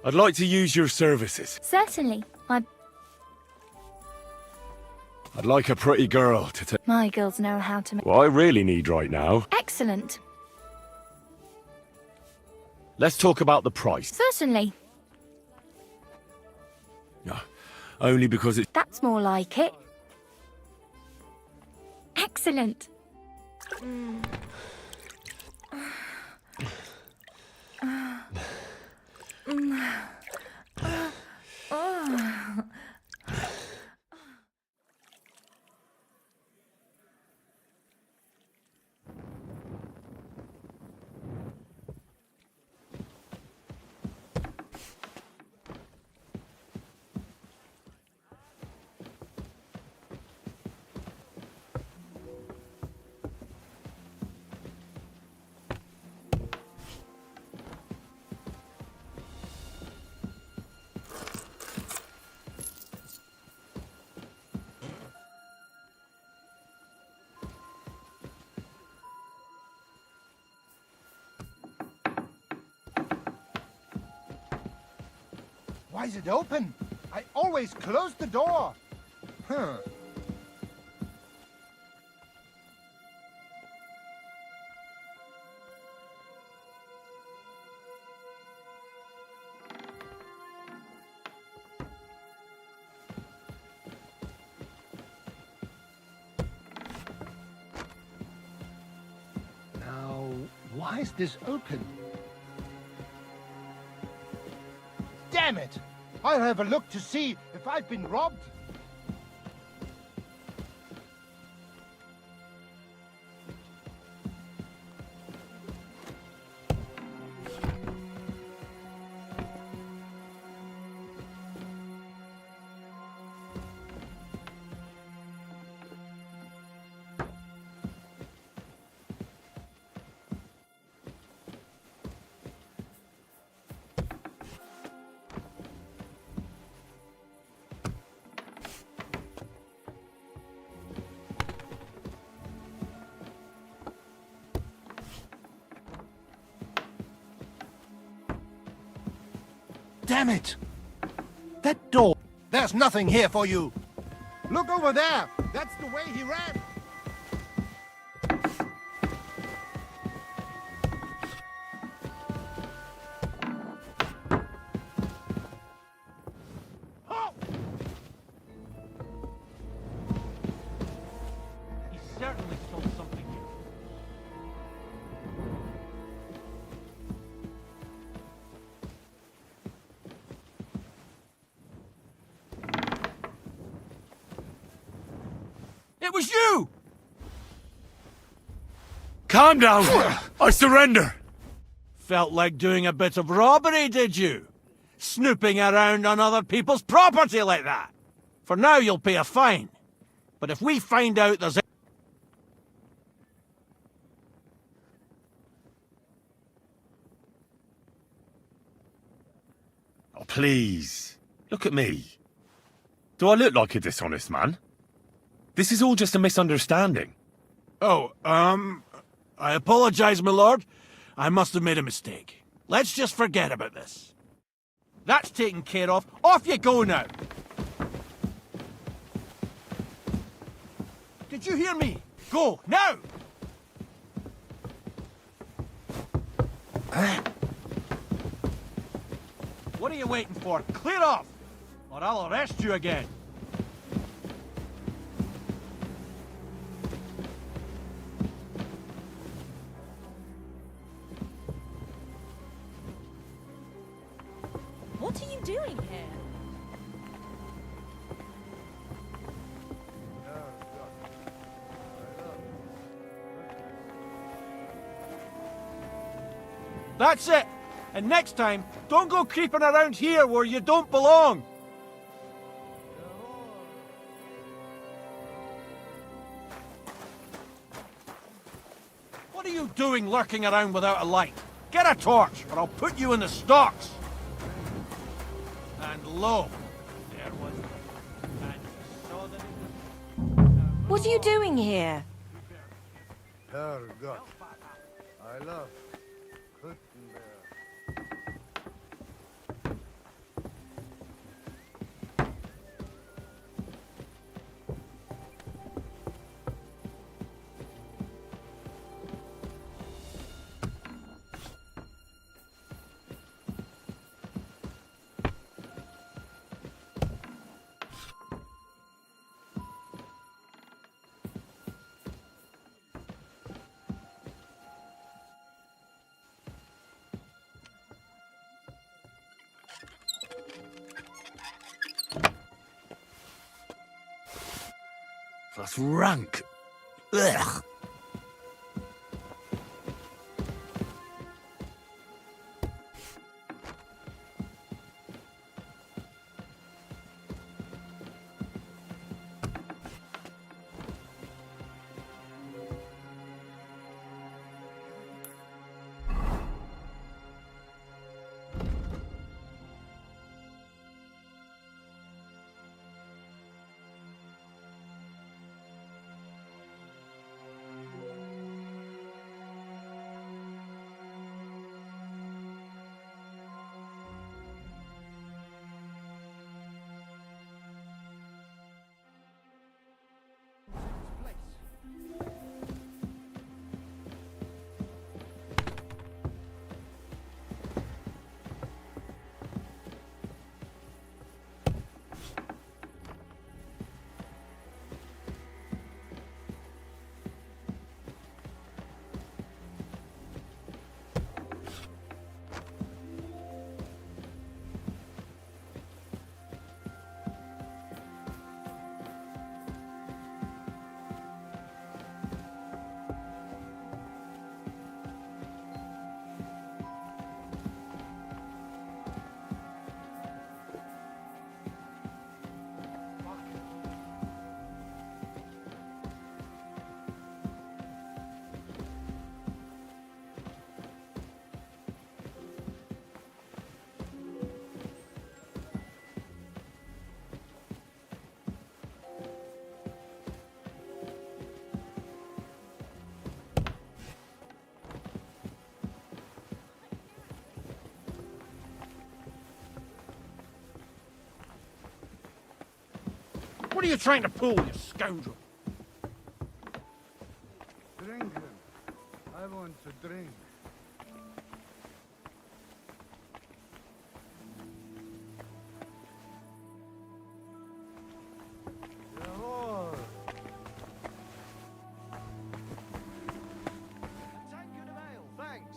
A: I'd like to use your services.
K: Certainly.
A: I'd like a pretty girl to take...
K: My girls know how to make...
A: What I really need right now...
K: Excellent.
A: Let's talk about the price.
K: Certainly.
A: No, only because it's...
K: That's more like it. Excellent.
C: Why is it open? I always close the door. Huh. Now, why is this open? Damn it! I'll have a look to see if I've been robbed. Damn it! That door! There's nothing here for you! Look over there! That's the way he ran! Oh! He certainly stole something here. It was you!
A: Calm down! I surrender!
C: Felt like doing a bit of robbery, did you? Snooping around on other people's property like that. For now, you'll pay a fine. But if we find out there's...
A: Oh, please. Look at me. Do I look like a dishonest man? This is all just a misunderstanding.
C: Oh, I apologize, my lord. I must have made a mistake. Let's just forget about this. That's taken care of. Off you go now. Did you hear me? Go, now! What are you waiting for? Clear off, or I'll arrest you again.
N: What are you doing here?
C: That's it! And next time, don't go creeping around here where you don't belong! are you doing lurking around without a light? Get a torch, or I'll put you in the stocks! And lo, there was... And saw that it
N: What are you doing here?
J: Herrgott. I love Kuttenberg.
A: That's rank. Ugh.
C: What are you trying to pull, you scoundrel?
J: Drinking. I want to drink. Jawohl.
E: Tankard of ale, thanks.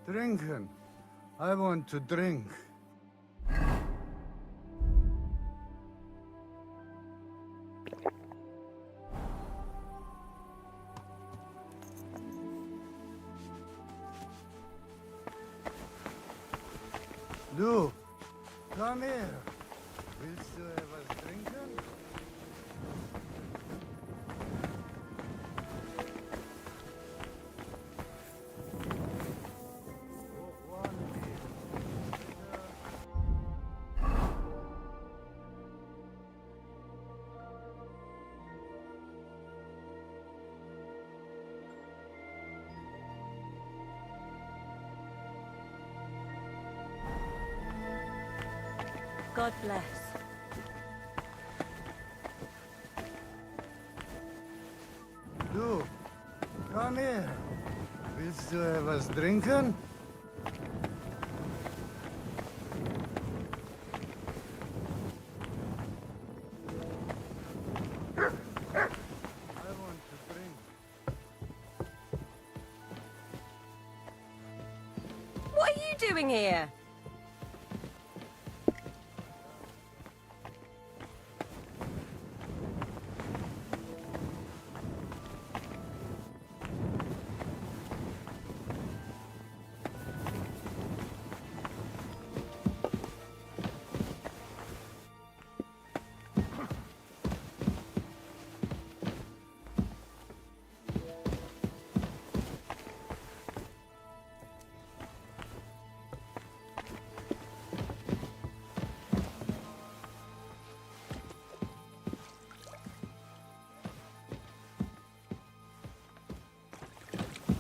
J: Drinking. I want to drink. Du, komm her. Willst du etwas trinken?
N: God bless.
J: Du, komm her. Willst du etwas trinken? I want to drink.
N: What are you doing here?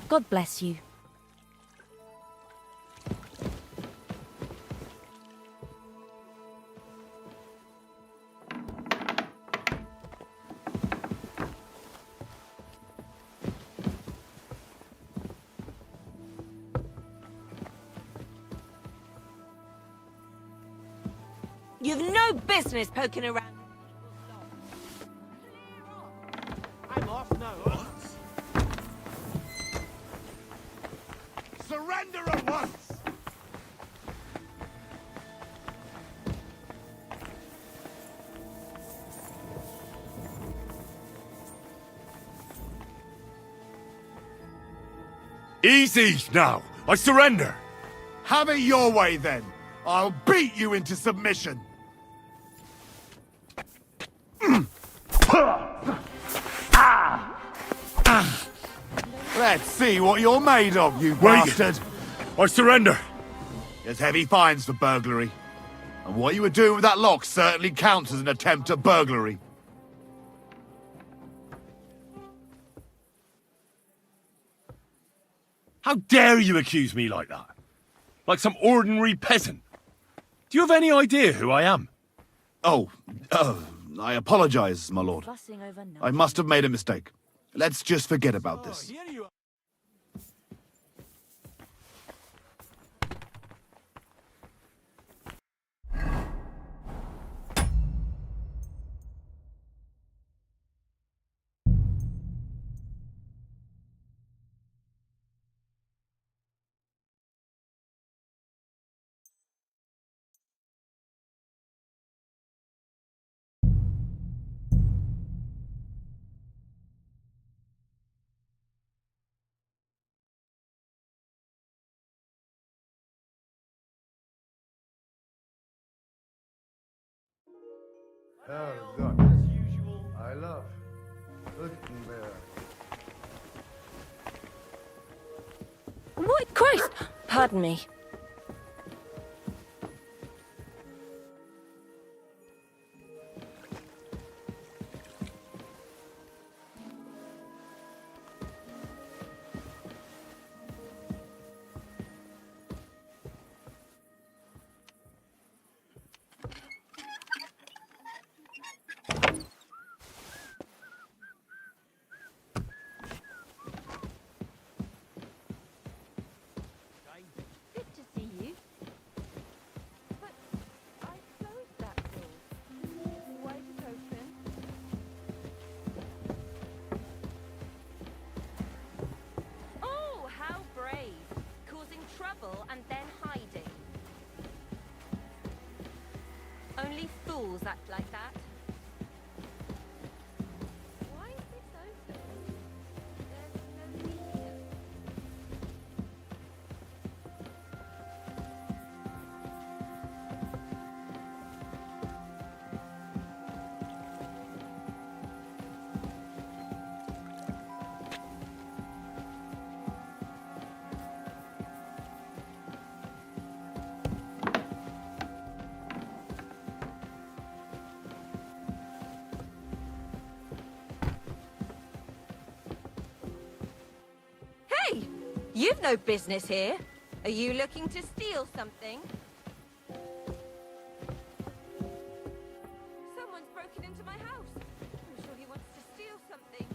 H: God bless you.
N: You've no business poking around.
C: I'm off now.
I: Surrender at once!
A: Easy now! I surrender!
I: Have it your way then! I'll beat you into submission! Let's see what you're made of, you bastard!
A: I surrender!
I: There's heavy fines for burglary. And what you were doing with that lock certainly counts as an attempt at burglary.
A: How dare you accuse me like that? Like some ordinary peasant? Do you have any idea who I am?
I: Oh, I apologize, my lord. I must have made a mistake. Let's just forget about this.
J: Oh, God, as usual. I love. Looking there.
N: What? Christ! Pardon me.
K: Good to see you. But I closed that door. Why is it open?
N: Oh, how brave. Causing trouble and then hiding. Only fools act like that.
K: Why is this open? There's nobody here.
N: Hey! You've no business here. Are you looking to steal something? Someone's broken into my house. I'm sure he wants to steal something.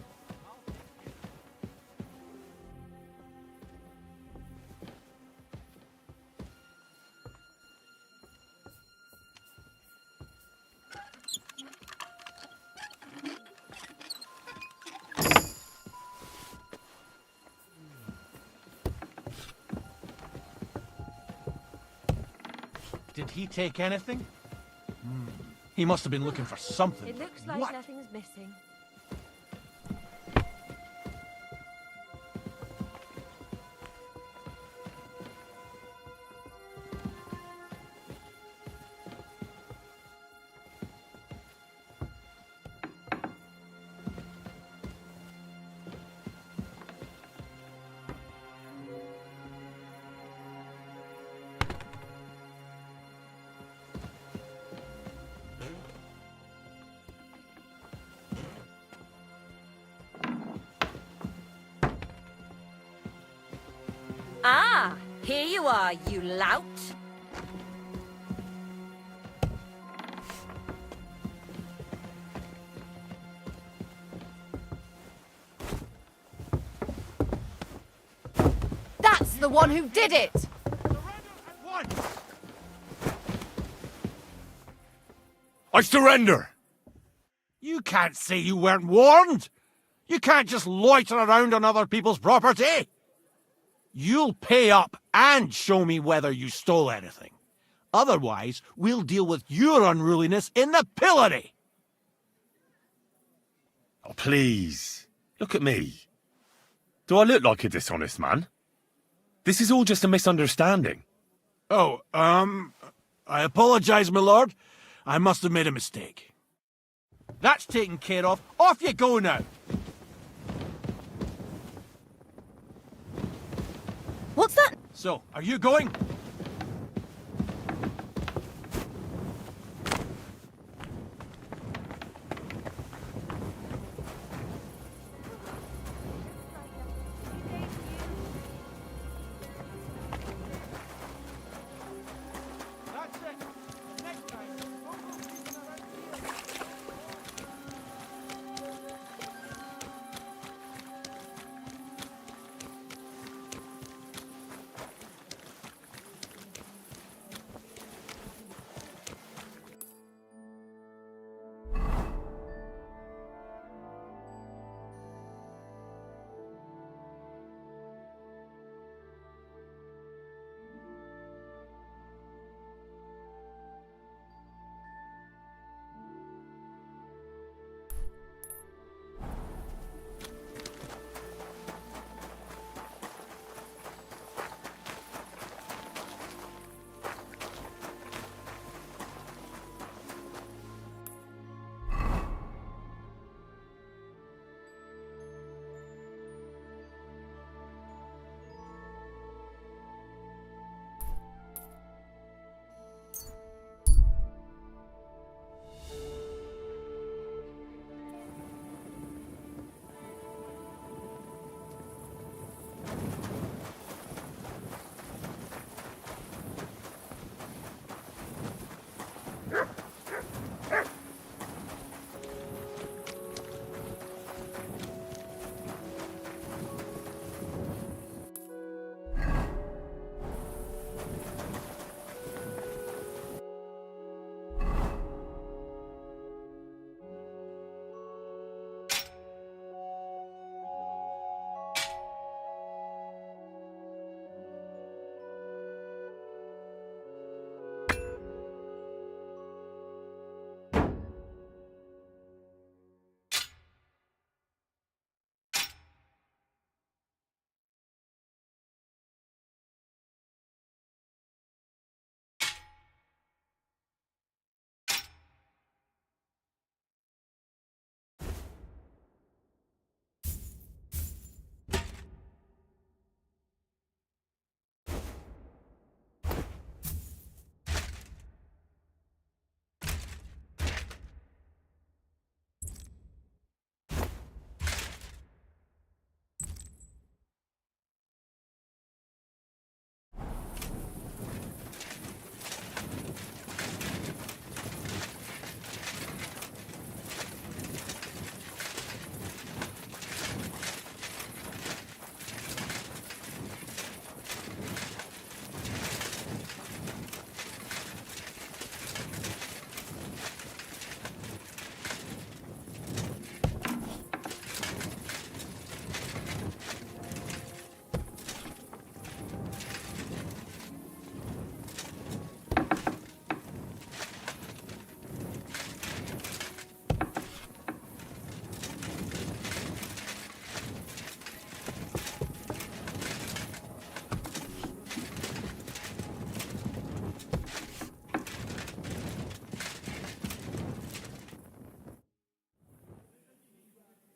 C: Did he take anything? He must have been looking for something.
K: It looks like
C: What?
K: nothing's missing.
N: Ah, here you are, you lout.
O: That's the one who did it!
A: I surrender!
C: You can't say you weren't warned! You can't just loiter around on other people's property! You'll pay up and show me whether you stole anything. Otherwise, we'll deal with your unruliness in the pillory!
A: Oh, please. Look at me. Do I look like a dishonest man? This is all just a misunderstanding.
C: Oh, I apologize, my lord. I must have made a mistake. That's taken care of. Off you go now!
O: What's that?
C: So, are you going?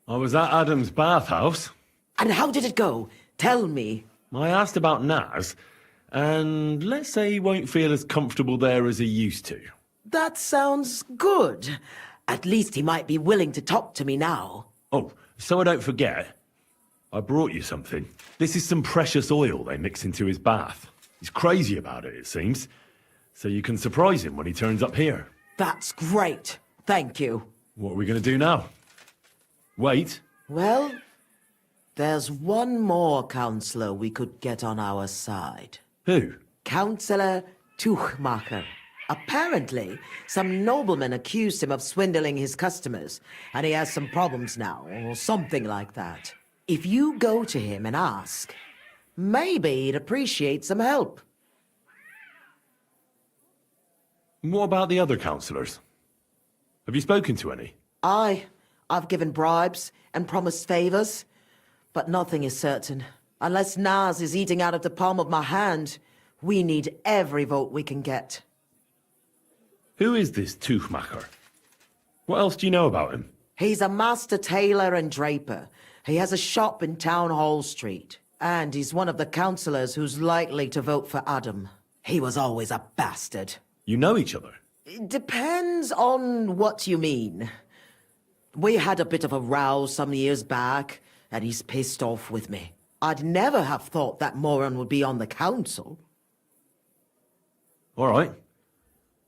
A: I was at Adam's bathhouse.
P: And how did it go? Tell me.
A: I asked about Naz, and let's say he won't feel as comfortable there as he used to.
P: That sounds good. At least he might be willing to talk to me now.
A: Oh, so I don't forget, I brought you something. This is some precious oil they mix into his bath. He's crazy about it, it seems. So you can surprise him when he turns up here.
P: That's great. Thank you.
A: What are we going to do now? Wait?
P: Well, there's one more counselor we could get on our side.
A: Who?
P: Councillor Tuchmacher. Apparently, some nobleman accused him of swindling his customers, and he has some problems now, or something like that. If you go to him and ask, maybe he'd appreciate some help.
A: What about the other councillors? Have you spoken to any?
P: I've given bribes and promised favors, but nothing is certain. Unless Naz is eating out of the palm of my hand, we need every vote we can get.
A: Who is this Tuchmacher? What else do you know about him?
P: He's a master tailor and draper. He has a shop in Town Hall Street. And he's one of the councillors who's likely to vote for Adam. He was always a bastard.
A: You know each other?
P: It depends on what you mean. We had a bit of a row some years back, and he's pissed off with me. I'd never have thought that moron would be on the council.
A: All right.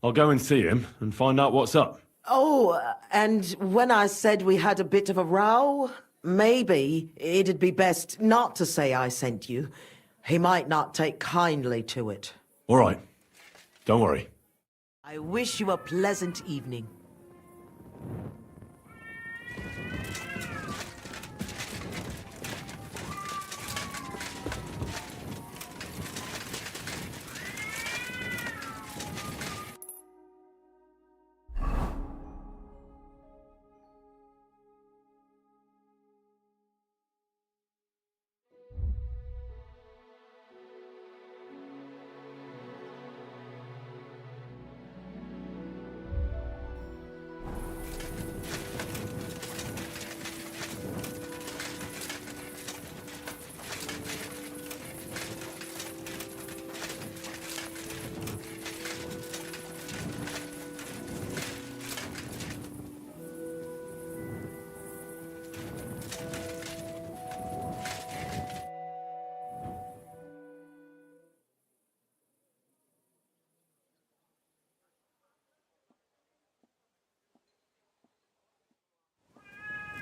A: I'll go and see him and find out what's up.
P: Oh, and when I said we had a bit of a row, maybe it'd be best not to say I sent you. He might not take kindly to it.
A: All right. Don't worry.
P: I wish you a pleasant evening.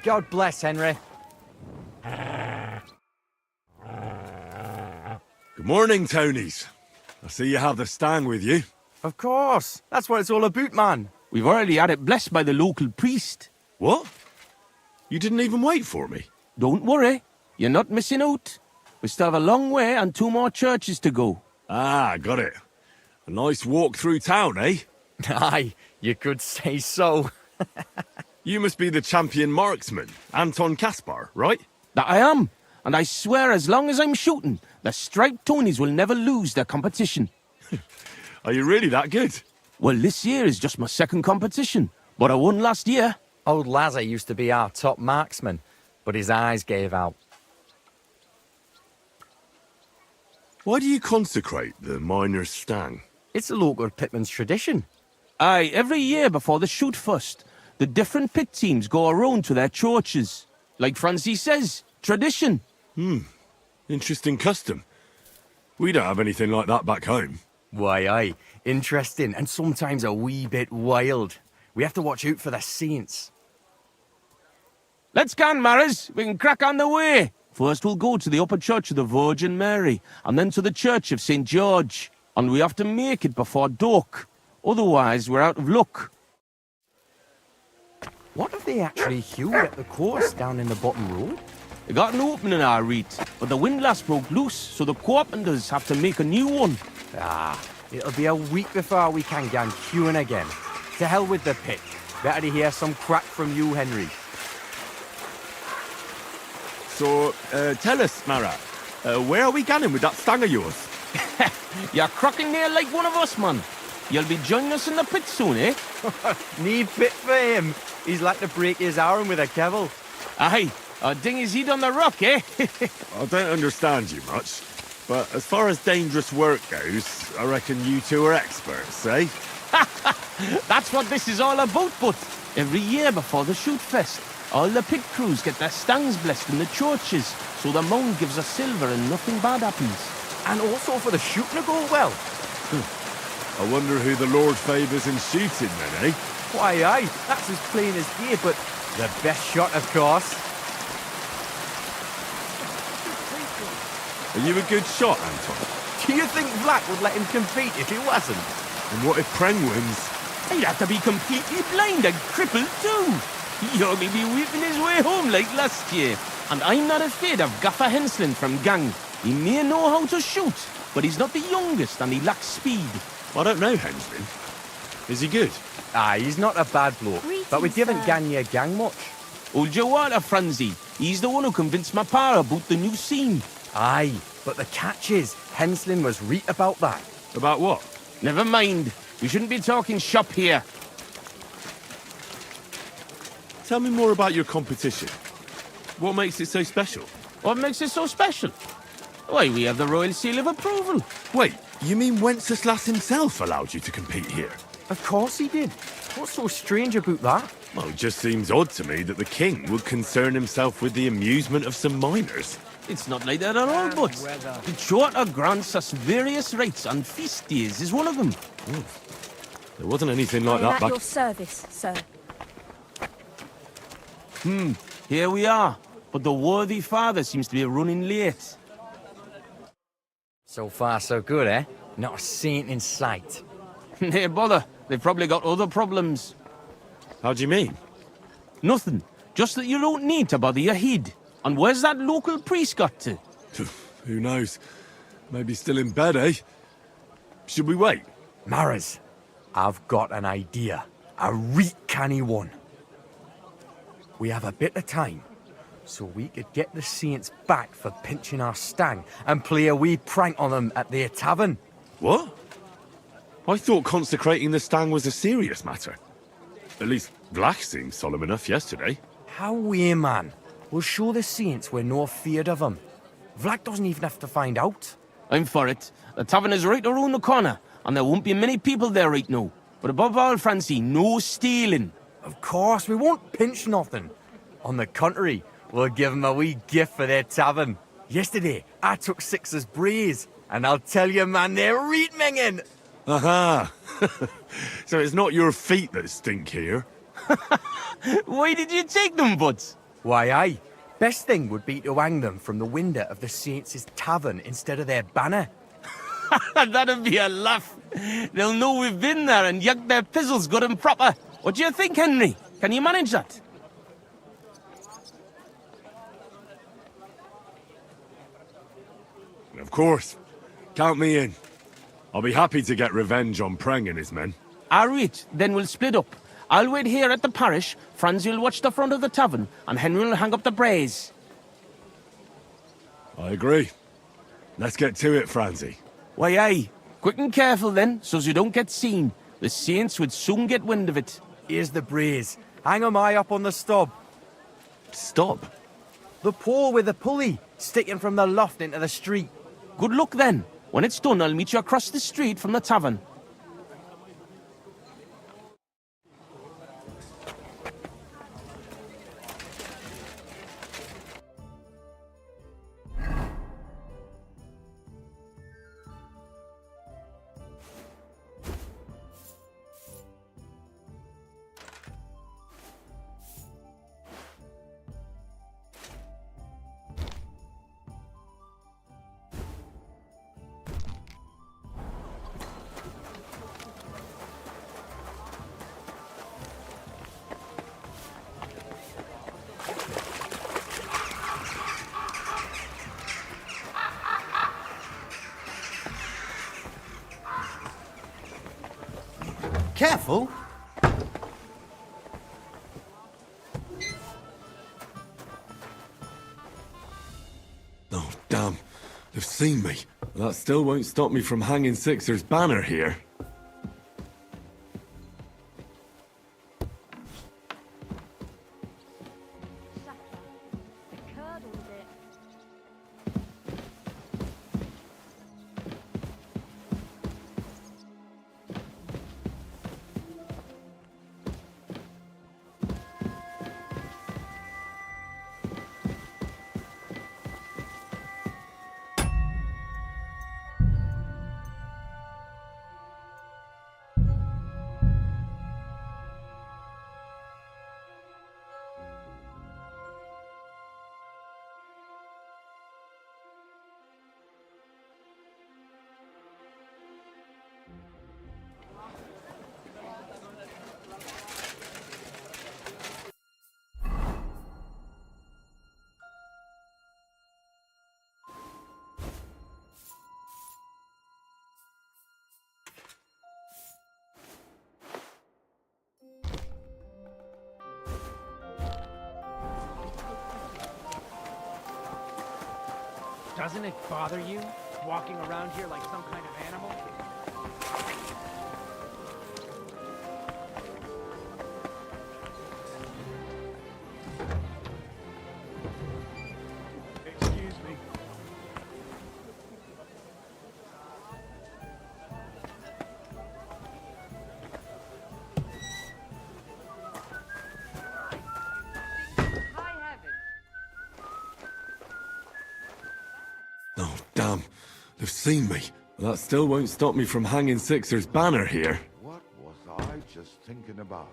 G: God bless, Henry.
A: Good morning, Tonys. I see you have the stand with you.
G: Of course. That's what it's all about, man.
Q: We've already had it blessed by the local priest.
A: What? You didn't even wait for me?
Q: Don't worry. You're not missing out. We still have a long way and 2 more churches to go.
A: Ah, got it. A nice walk through town, eh?
G: Aye, you could say so.
A: You must be the champion marksman, Anton Kaspar, right?
Q: That I am. And I swear as long as I'm shooting, the striped Tonys will never lose their competition.
A: Are you really that good?
Q: Well, this year is just my 2nd competition, but I won last year.
G: Old Lazar used to be our top marksman, but his eyes gave out.
A: Why do you consecrate the miner's stang?
G: It's a local pitman's tradition.
Q: Aye, every year before the shoot first, the different pit teams go around to their churches. Like Francis says, tradition.
A: Interesting custom. We don't have anything like that back home.
G: Why, aye. Interesting, and sometimes a wee bit wild. We have to watch out for the saints.
Q: Let's go, Maris. We can crack on the way. First we'll go to the upper church of the Virgin Mary, and then to the church of St. George. And we have to make it before dark. Otherwise, we're out of luck.
G: What have they actually hewed at the course down in the bottom road?
Q: They got an opening, our reed, but the windlass broke loose, so the carpenters have to make a new one.
G: Ah, it'll be a week before we can gang hewing again. To hell with the pit. Better to hear some crack from you, Henry.
A: So, tell us, Mara, where are we going with that stang of yours?
Q: You're crocking there like one of us, man. You'll be joining us in the pit soon, eh?
G: Need pit for him. He's like to break his arm with a kevil.
Q: Aye, I'll ding his head on the rock, eh?
A: I don't understand you much, but as far as dangerous work goes, I reckon you two are experts, eh?
Q: That's what this is all about, but every year before the shoot fest, all the pit crews get their stangs blessed in the churches, so the mound gives us silver and nothing bad happens.
G: And also for the shooting to go well.
A: I wonder who the Lord favours in shooting then, eh?
G: Why, aye, that's as plain as day, but the best shot, of course.
A: Are you a good shot, Anton?
G: Do you think Vlad would let him compete if he wasn't?
A: And what if Preng wins?
Q: He'd have to be completely blind and crippled too. He'd only be weeping his way home like last year. And I'm not afraid of Gaffer Henslin from Gang. He may know how to shoot, but he's not the youngest and he lacks speed.
A: I don't know Henslin. Is he good?
G: Aye, he's not a bad bloke, but we haven't gang near Gang much.
Q: Hold your water, Franzi. He's the one who convinced my pa about the new scene.
G: Aye, but the catch is, Henslin was right about that.
A: About what?
Q: Never mind. We shouldn't be talking shop here.
A: Tell me more about your competition. What makes it so special?
Q: What makes it so special? Why, we have the royal seal of approval.
A: Wait, you mean Wenceslas himself allowed you to compete here?
G: Of course he did. What's so strange about that?
A: Well, it just seems odd to me that the king would concern himself with the amusement of some minors.
Q: It's not like that at all, but the charter grants us various rights, and feast days is one of them.
A: There wasn't anything like that
O: At
A: back...
O: your service, sir.
Q: Here we are. But the worthy father seems to be running late.
G: So far, so good, eh? Not a saint in sight.
Q: Hey, bother. They've probably got other problems.
A: How do you mean?
Q: Nothing. Just that you don't need to bother your head. And where's that local priest got to?
A: Who knows? Maybe still in bed, eh? Should we wait?
G: Maras, I've got an idea. A reet canny one. We have a bit of time, so we could get the saints back for pinching our stang and play a wee prank on them at their tavern.
A: What? I thought consecrating the stang was a serious matter. At least Vlach seemed solemn enough yesterday.
G: How we, man? We'll show the saints we're no feared of them. Vlach doesn't even have to find out.
Q: I'm for it. The tavern is right around the corner, and there won't be many people there right now. But above all, Francie, no stealing.
G: Of course, we won't pinch nothing. On the contrary, we'll give them a wee gift for their tavern. Yesterday, I took 6's braes, and I'll tell you, man, they're reet minging.
A: Aha! So it's not your feet that stink here?
Q: Why did you take them, Buds?
G: Why, aye. Best thing would be to hang them from the window of the Saints' tavern instead of their banner.
Q: That'd be a laugh. They'll know we've been there and yucked their pizzles good and proper. What do you think, Henry? Can you manage that?
A: Of course. Count me in. I'll be happy to get revenge on Preng and his men.
Q: All right, then we'll split up. I'll wait here at the parish, Franzi will watch the front of the tavern, and Henry will hang up the braes.
A: I agree. Let's get to it, Franzi.
Q: Why, aye. Quick and careful then, so's you don't get seen. The saints would soon get wind of it.
G: Here's the braes. Hang 'em high up on the stub.
A: Stub?
G: The pole with the pulley, sticking from the loft into the street.
Q: Good luck then. When it's done, I'll meet you across the street from the tavern.
J: Careful.
A: Oh, damn. They've seen me. That still won't stop me from hanging Sixer's banner here.
L: Doesn't it bother you, walking around here like some kind of animal?
C: Excuse me.
A: Oh, damn. They've seen me. That still won't stop me from hanging Sixer's banner here.
R: What was I just thinking about?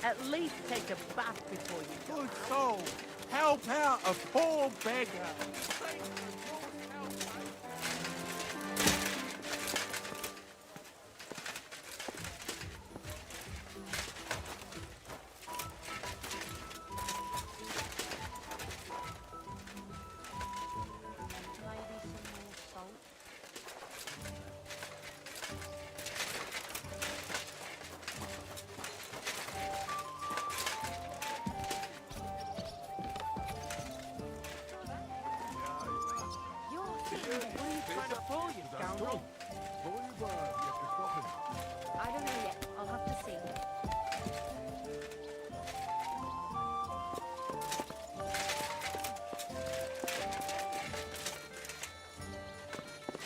L: At least take a bath before you go.
C: Good soul, help out a poor beggar.
H: I don't know yet. I'll have to see.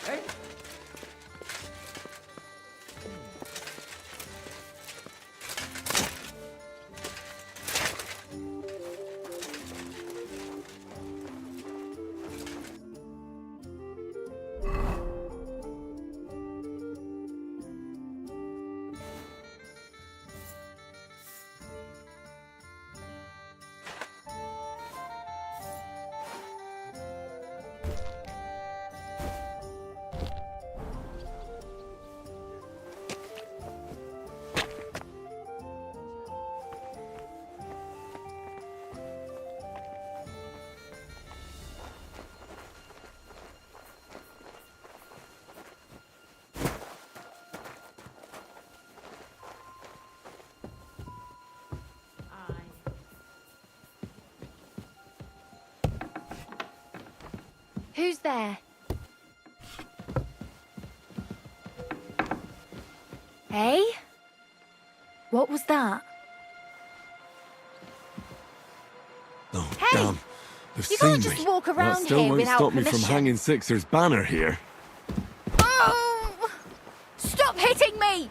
L: Hey!
H: Who's there? Hey? What was that?
A: Oh,
H: Hey!
A: damn. They've
H: You
A: seen
H: can't
A: me.
H: just walk
A: That
H: around
A: still
H: here
A: won't
H: without
A: stop me from
H: permission.
A: hanging Sixer's banner here.
H: Oh! Stop hitting me!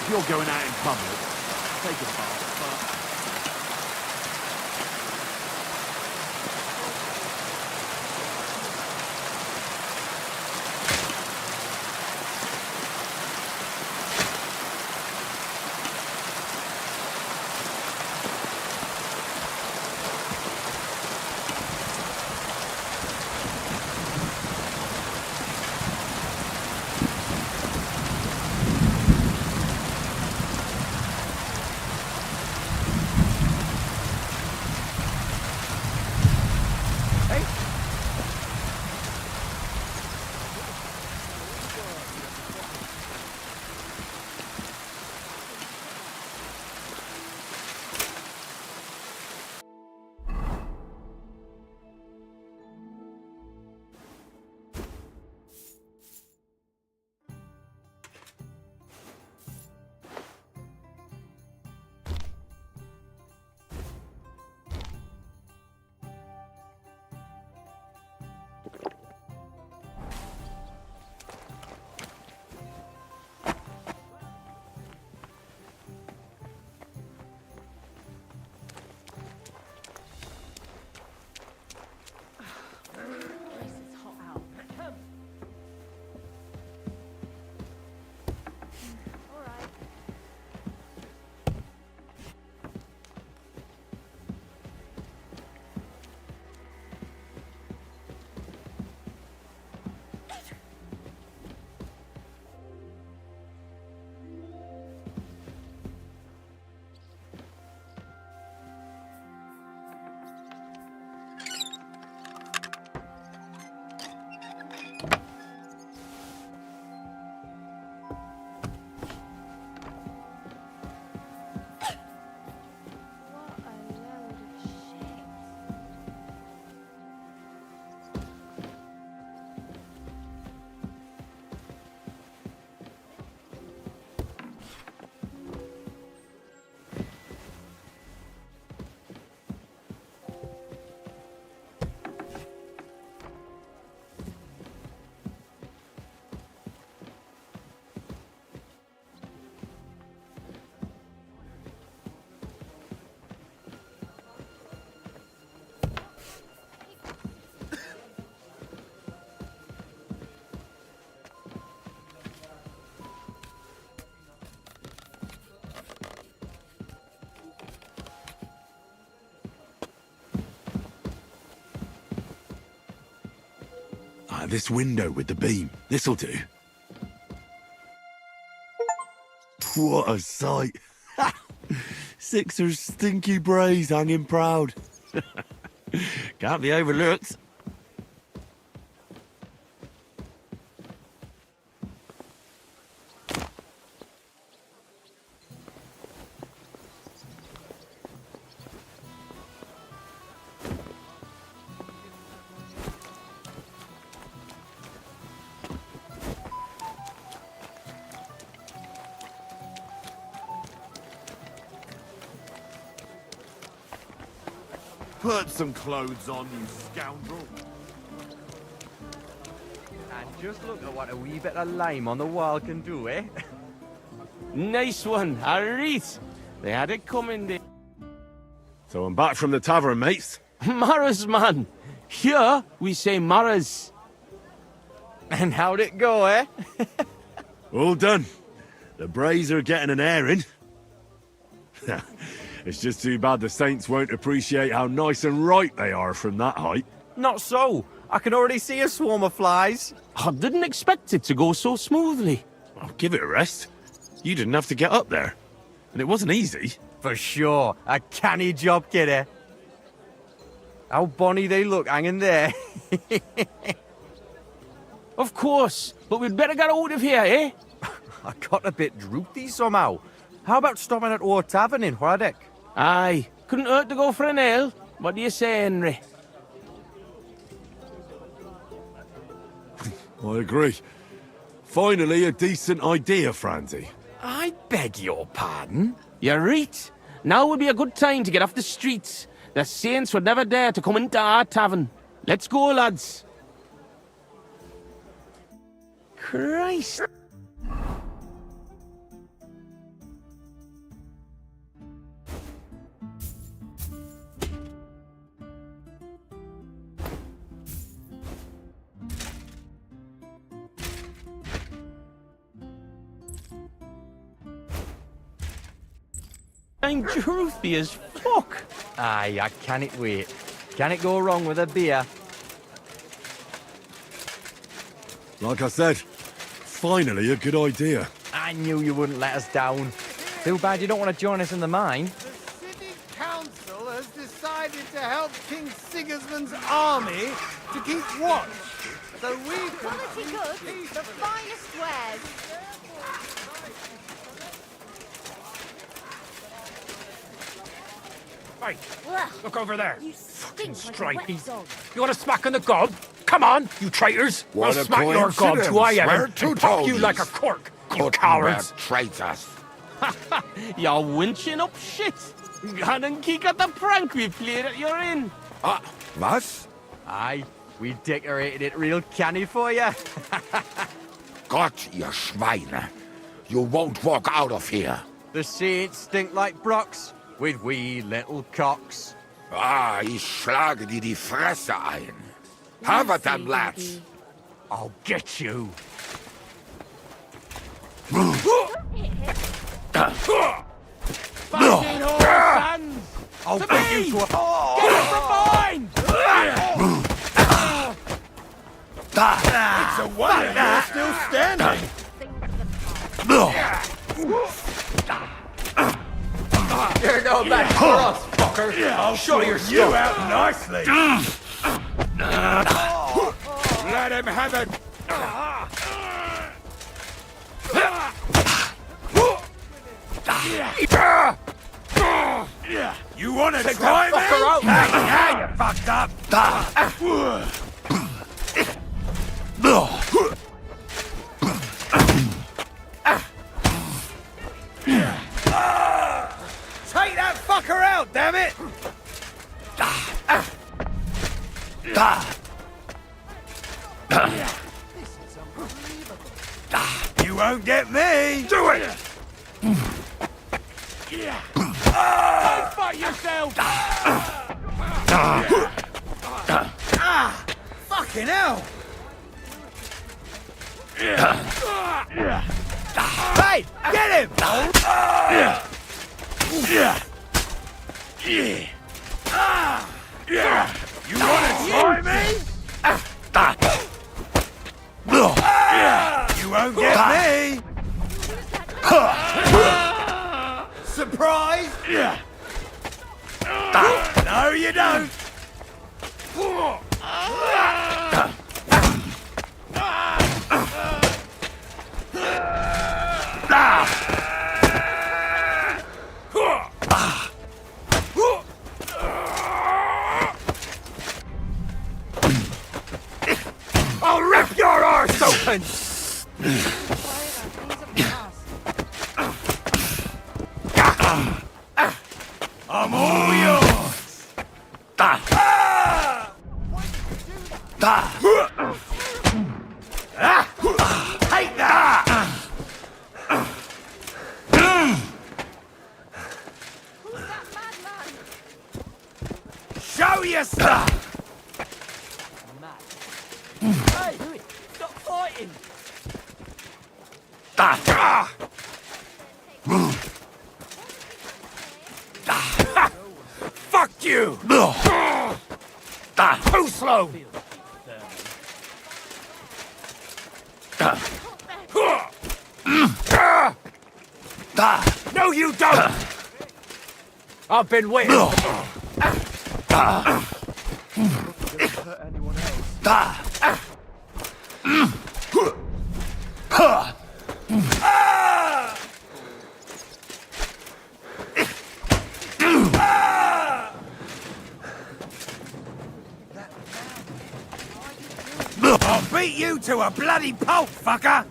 I: If you're going out in public, take a bath,
A: this window with the beam. This'll do. What a sight. 6's stinky brays hanging proud. Can't be overlooked.
I: Put some clothes on, you scoundrel.
G: And just look at what a wee bit of lime on the wall can do, eh?
Q: Nice one, alright. They had it coming, they...
A: So I'm back from the tavern, mates.
Q: Maras, man. Here, we say Maras.
G: And how'd it go, eh?
A: All done. The brays are getting an airing. It's just too bad the Saints won't appreciate how nice and right they are from that height.
G: Not so. I can already see a swarm of flies.
Q: I didn't expect it to go so smoothly.
A: Well, give it a rest. You didn't have to get up there. And it wasn't easy.
G: For sure. A canny job, kidder. How bonny they look hanging there.
Q: Of course, but we'd better get out of here, eh?
G: I got a bit droopy somehow. How about stopping at our tavern in Warwick?
Q: Aye, couldn't hurt to go for an ale. What do you say, Henry?
A: I agree. Finally, a decent idea, Franzi.
G: I beg your pardon?
Q: You're right. Now would be a good time to get off the streets. The Saints would never dare to come into our tavern. Let's go, lads. Christ. I'm droopy as fuck.
G: Aye, I can't wait. Can it go wrong with a beer?
A: Like I said, finally a good idea.
G: I knew you wouldn't let us down. Too bad you don't want to join us in the mine.
C: The city council has decided to help King Sigismund's army to keep watch. So we can...
O: Quality goods, the finest wares.
L: Hey, look over there.
O: You
L: Fucking
O: stink like a
L: stripey.
O: wet dog.
L: You want a smack on the gob? Come on, you traitors.
R: What
L: I'll
R: a
L: smack your gob
R: coincidence.
L: to I
R: We're
L: ever
R: two
L: and pop you
R: toadies.
L: like a cork, you
R: Kuttenberg
L: cowards.
R: traitors.
Q: You're winching up shit. Go and kick at the prank we played at your inn.
R: Was?
G: Aye, we decorated it real canny for you.
R: Gott, ihr Schweine. You won't walk out of here.
G: The Saints stink like Brocks, with wee little cocks.
R: Ah, ich schlage dir die Fresse ein. Have it then, lads.
L: I'll get you.
Q: Fucking whole sons.
G: I'll
Q: To
G: beat
Q: me!
G: you to a...
Q: Get it from behind!
C: It's a wonder you're still standing.
F: You're no match for us, fucker.
C: I'll
F: Show
C: sort
F: your
C: you
F: stuff.
C: out nicely.
R: Let him have it.
C: You want to
F: Take
C: try
F: that fucker out.
C: me? Now you fucked up. Take that fucker out, damn it! You won't get me!
R: Do it!
Q: Don't fight yourself!
C: Fucking hell! Hey, get him! You wanna try me? won't get me! Surprise! No, you don't! I'll rip your arse open! I'm all yours! Take that! Show your stuff!
F: Hey, stop fighting!
C: Fuck you! Too slow! No, you don't! I've been waiting. I'll beat you to a bloody pulp, fucker!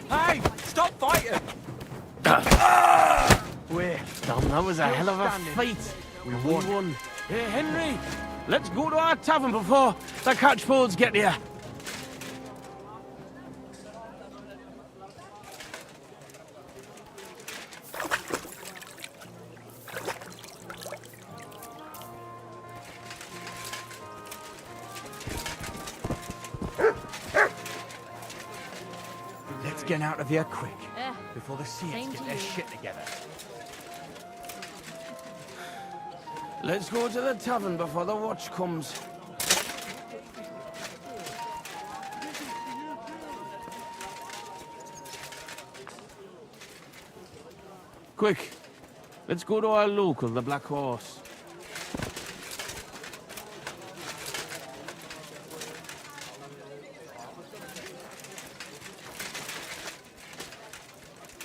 F: Hey, stop fighting!
Q: Wait, damn, that was a hell of a fight. We won. Hey, Henry, let's go to our tavern before the catchpoles get here.
G: Let's get out of here quick, before the Seeds
H: same
G: get
H: to
G: their
H: you.
G: shit together.
Q: Let's go to the tavern before the watch comes. Quick, let's go to our local, the Black Horse.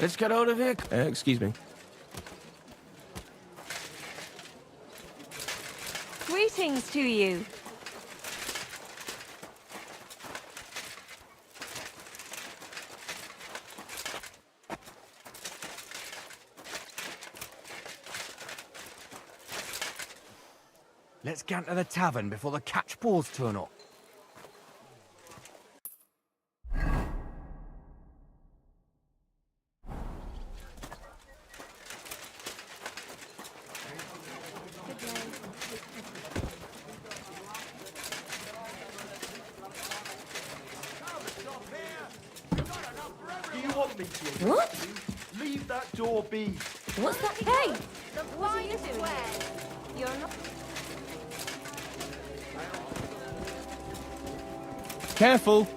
Q: Let's get out of here. Excuse me.
H: Greetings to you.
G: Let's get to the tavern before the catchpoles turn up.
E: Do you want me to?
H: What?
E: Leave that door be.
H: What's that? Hey!
O: What are you doing? You're not.
Q: Careful.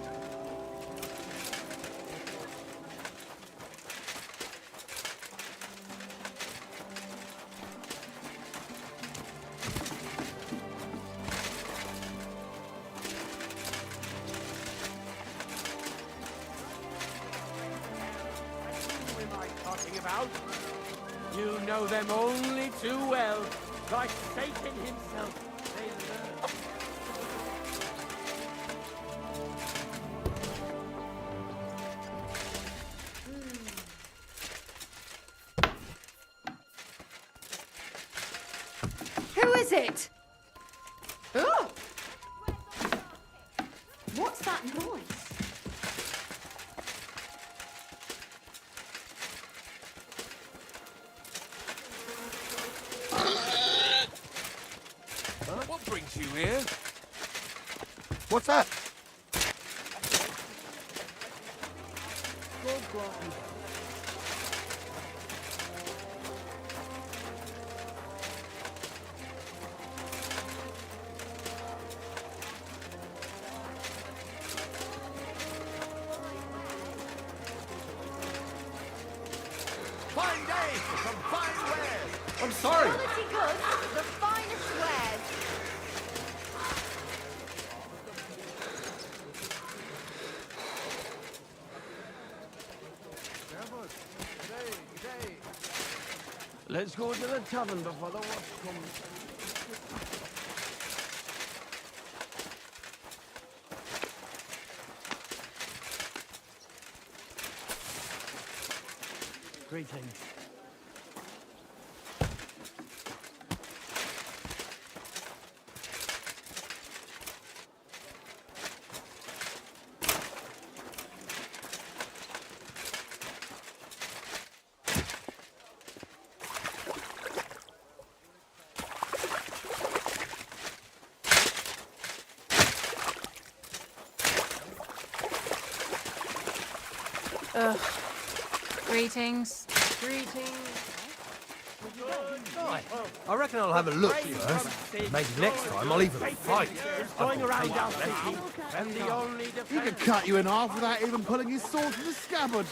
C: You know them only too well. Like Satan himself. They learn.
O: Who is it? Oh! What's that noise?
C: What brings you here?
I: What's that?
J: for some fine wares.
F: I'm sorry.
O: Quality goods, the finest wares.
Q: Let's go to the tavern before the watch comes.
F: Greetings.
O: Ugh. Greetings.
F: I reckon I'll have a look first. Maybe next time I'll even fight.
C: Going around Alcety, and the only
I: He
C: defense...
I: could cut you in half without even pulling his sword from the scabbard.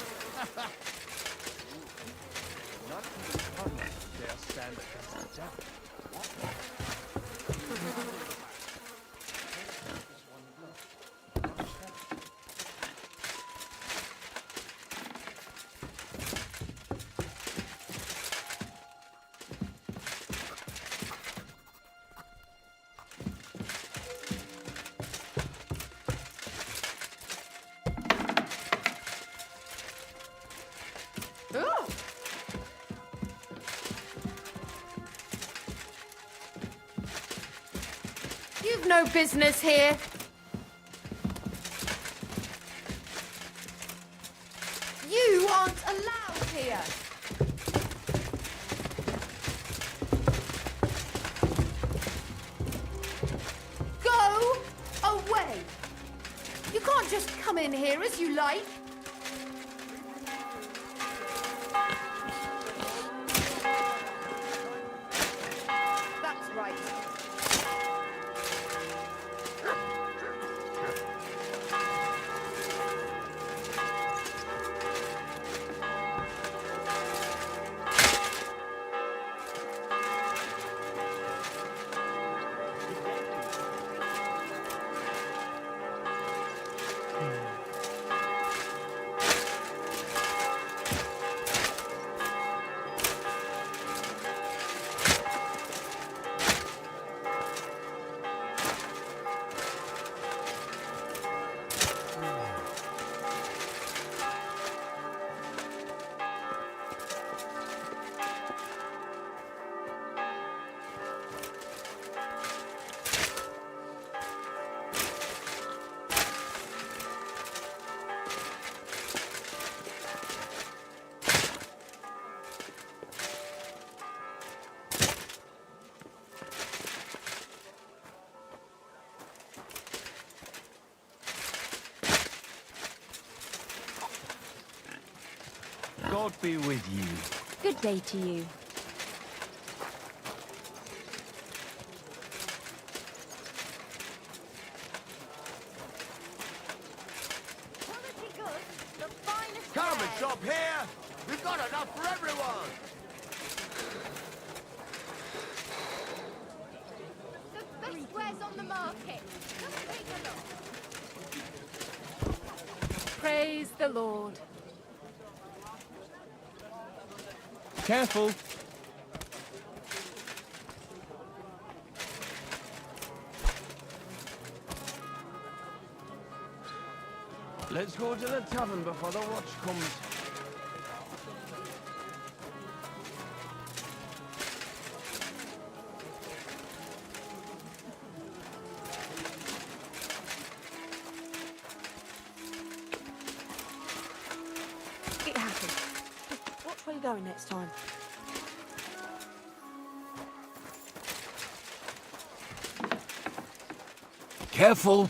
O: Ugh. You've no business here. You aren't allowed here. Go away. You can't just come in here as you like. That's right.
F: God be with you.
H: Good day to you.
O: Quality goods, the finest
J: Come and
O: wares.
J: shop here. We've got enough for everyone.
O: The best wares on the market. Just take a look. Praise the Lord.
F: Careful.
Q: Let's go to the tavern before the watch comes.
O: It happened. Watch where you're going next time.
M: Careful.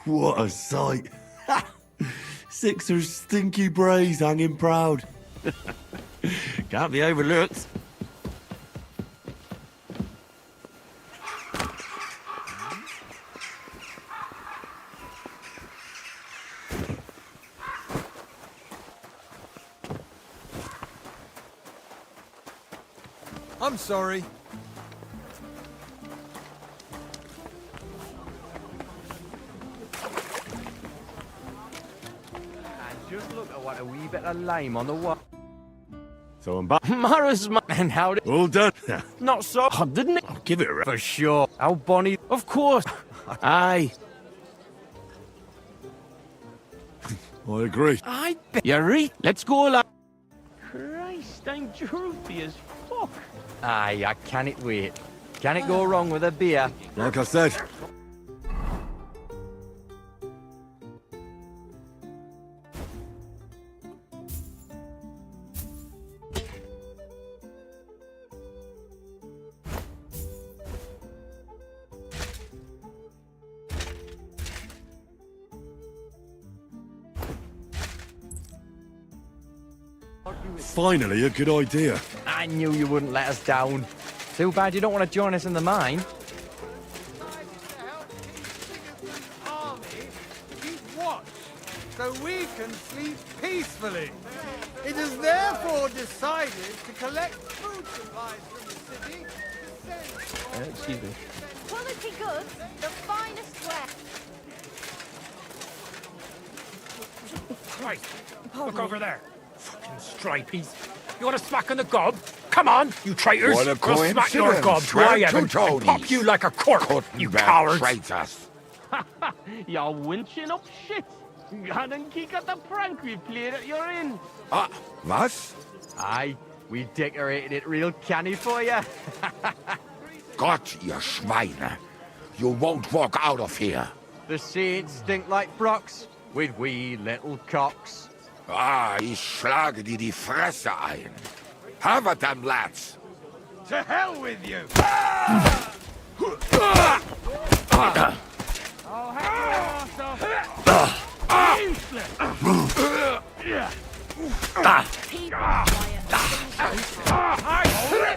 S: What a sight. Sixer's stinky brays hanging proud. Can't be overlooked.
T: I'm sorry.
G: Just look at what a wee bit of lime on the wall.
A: So I'm back.
G: Mara's and how did...
A: All done.
G: Not so hard, didn't it?
A: I'll give it a
G: For sure. How bonny. Of course. Aye.
A: I agree.
Q: I bet. You're right. Let's go, lad. Christ, I'm droopy as fuck.
G: Aye, I can't wait. Can it go wrong with a beer?
A: Like I said. Finally, a good idea.
G: I knew you wouldn't let us down. Too bad you don't want to join us in the mine.
T: Keep watch, so we can sleep peacefully. It is therefore decided to collect food supplies from the city to send...
Q: Excuse me.
K: Quality goods, the finest wear.
L: Christ, look over there. Fucking stripies. You want to smack on the gob? Come on, you traitors.
R: What a
L: We'll smack your gob.
R: Swear
L: Why,
R: to
L: Evan?
R: Tony's.
L: Pop you like a cork, you cowards.
R: Traitors.
Q: You're winching up shit. Hadn't kick at the prank we played at your inn.
R: Was?
G: Aye, we decorated it real canny for you.
R: Gott, ihr Schweine. You won't walk out of here.
G: The saints stink like brocks with wee little cocks.
R: Ich schlage dir die Fresse ein. Have at them, lads.
T: To hell with you!
Q: Oh, hang on, useless.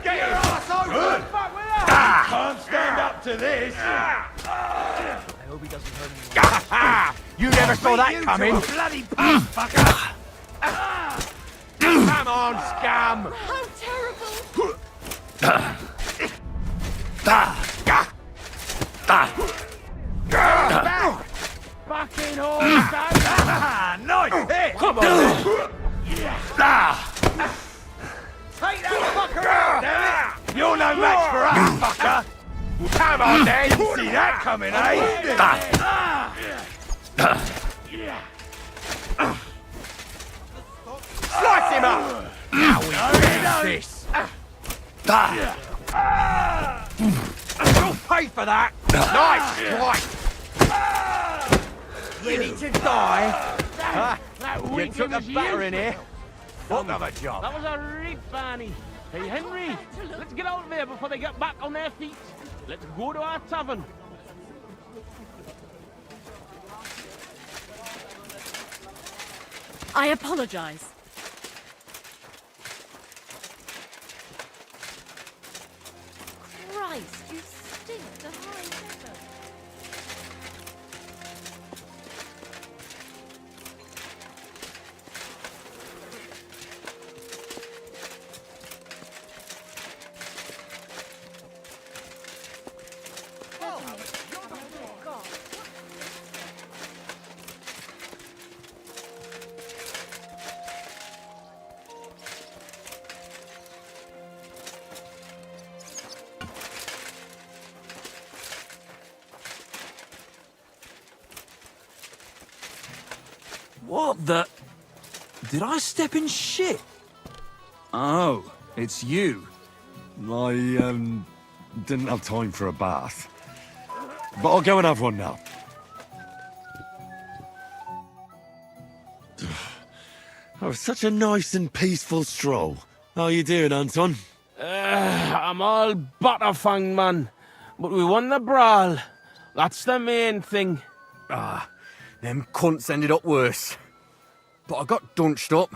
T: Get your ass over! Can't stand up to this!
D: I hope he doesn't hurt anyone.
L: You never saw that coming.
T: Bloody fucker!
L: Come on, scum.
K: How terrible!
L: Fucking horse,
T: Nice hit!
L: Come on.
T: Take that fucker out, damn it! You're no match for us, fucker!
L: Come on, then.
T: Didn't see that coming,
L: Slice him up. Now we do this. You'll pay for that. Nice strike.
G: Ready to die?
Q: That
G: You
Q: winking
G: took a
Q: was
G: battering
Q: useless.
G: here. Fuck of a job.
Q: That was a real Barney. Hey, Henry, let's get out of there before they get back on their feet. Let's go to our tavern.
H: I apologize. Christ, you stink to high heaven.
U: What the... Did I step in shit? Oh, it's you.
A: I, didn't have time for a bath. But I'll go and have one now. Oh, such a nice and peaceful stroll. How you doing, Anton?
Q: I'm all butterfang, man. But we won the brawl. That's the main thing.
A: Ah,
G: Them cunts ended up worse. But I got dunched up.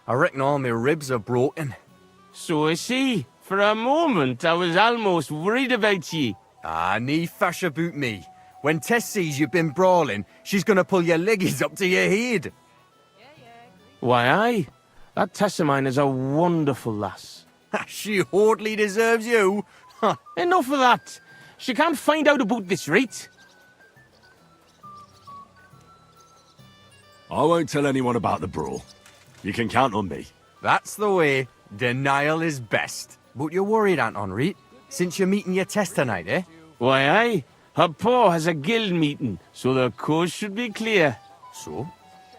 G: I reckon all my ribs are broken.
Q: So I see. For a moment, I was almost worried about ye.
G: Ah, nee fash about me. When Tess sees you've been brawling, she's gonna pull your leggies up to your head.
Q: Why, aye. That Tess of mine is a wonderful lass.
G: She hardly deserves you.
Q: Enough of that. She can't find out about this, right?
A: I won't tell anyone about the brawl. You can count on me.
G: That's the way. Denial is best. But you're worried, Anton, right? Since you're meeting your Tess tonight, eh?
Q: Why, aye. Her pa has a guild meeting, so the coast should be clear.
G: So?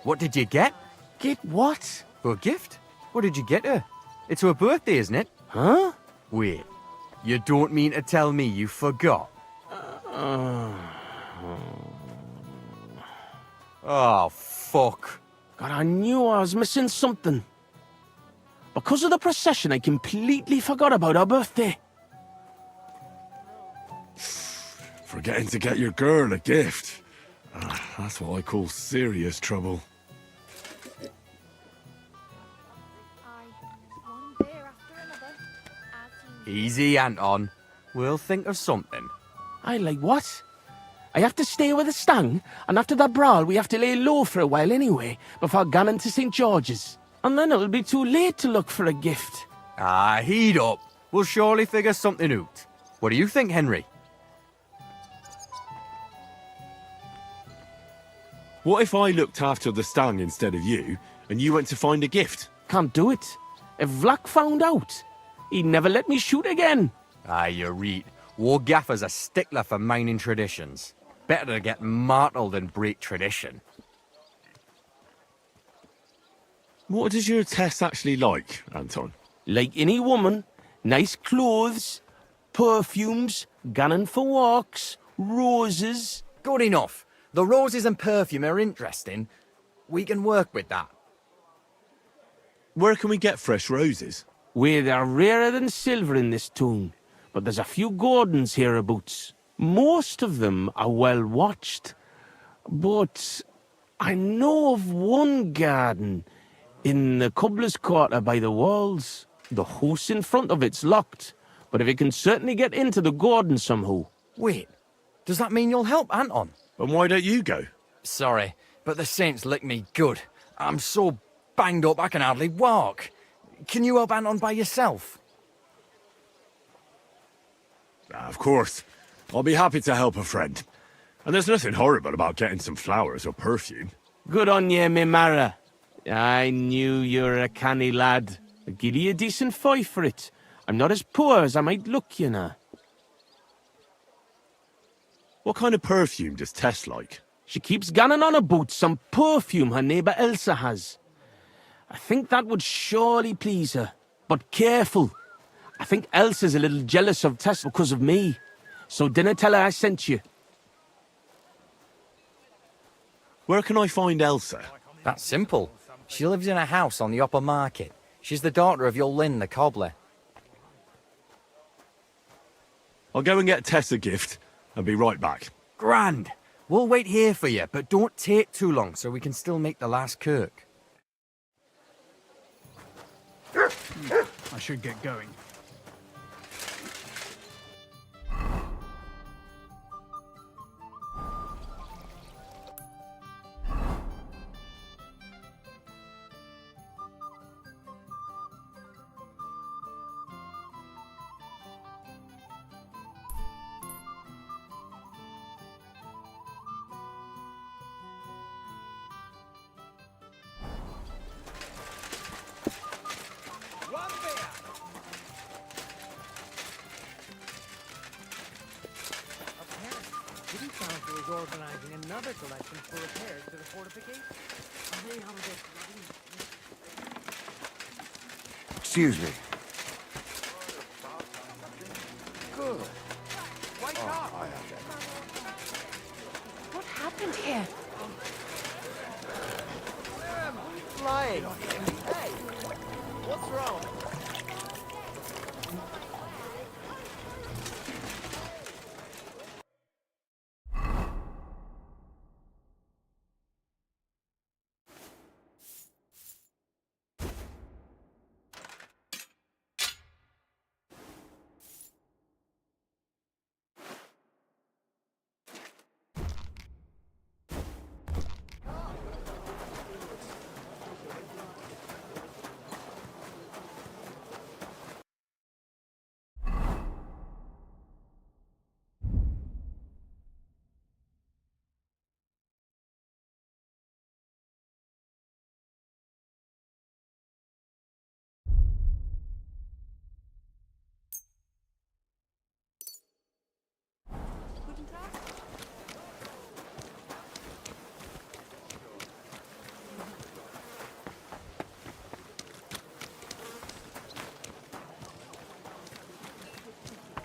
G: What did you get?
Q: Get what?
G: A gift? What did you get her? It's her birthday, isn't it?
Q: Huh?
G: Wait. You don't mean to tell me you forgot? Oh, fuck.
Q: God, I knew I was missing something. Because of the procession, I completely forgot about her birthday.
A: Forgetting to get your girl a gift. That's what I call serious trouble.
G: Easy, Anton. We'll think of something.
Q: I like what? I have to stay with the stang, and after that brawl we have to lay low for a while anyway, before going to St. George's. And then it'll be too late to look for a gift.
G: Ah, heat up. We'll surely figure something out. What do you think, Henry?
A: What if I looked after the stang instead of you, and you went to find a gift?
Q: Can't do it. If Vlack found out, he'd never let me shoot again.
G: Ah, you're right. War Gaffer's a stickler for mining traditions. Better to get martled than break tradition.
A: What does your Tess actually like, Anton?
Q: Like any woman, nice clothes, perfumes, gunning for walks, roses.
G: Good enough. The roses and perfume are interesting. We can work with that.
A: Where can we get fresh roses?
Q: Well, they're rarer than silver in this town, but there's a few gardens hereabouts. Most of them are well watched. But I know of one garden in the cobbler's quarter by the walls. The house in front of it's locked, but if you can certainly get into the garden somehow.
G: Wait, does that mean you'll help Anton?
A: And why don't you go?
G: Sorry, but the saints licked me good. I'm so banged up I can hardly walk. Can you help Anton by yourself?
A: Of course. I'll be happy to help a friend. And there's nothing horrible about getting some flowers or perfume.
Q: Good on ye, me Mara. I knew you were a canny lad. I'll give you a decent five for it. I'm not as poor as I might look, you know.
A: What kind of perfume does Tess like?
Q: She keeps gunning on about some perfume her neighbour Elsa has. I think that would surely please her. But careful. I think Elsa's a little jealous of Tess because of me. So dinna tell her I sent you.
A: Where can I find Elsa?
G: That's simple. She lives in a house on the upper market. She's the daughter of your Lynn, the cobbler.
A: I'll go and get Tess a gift and be right back.
G: Grand. We'll wait here for you, but don't take too long so we can still make the last kirk.
T: I should get going.
D: Organizing another collection for repairs to the fortification.
J: Excuse me.
T: Good. Wake up!
O: What happened here?
F: Flying. Hey, what's wrong?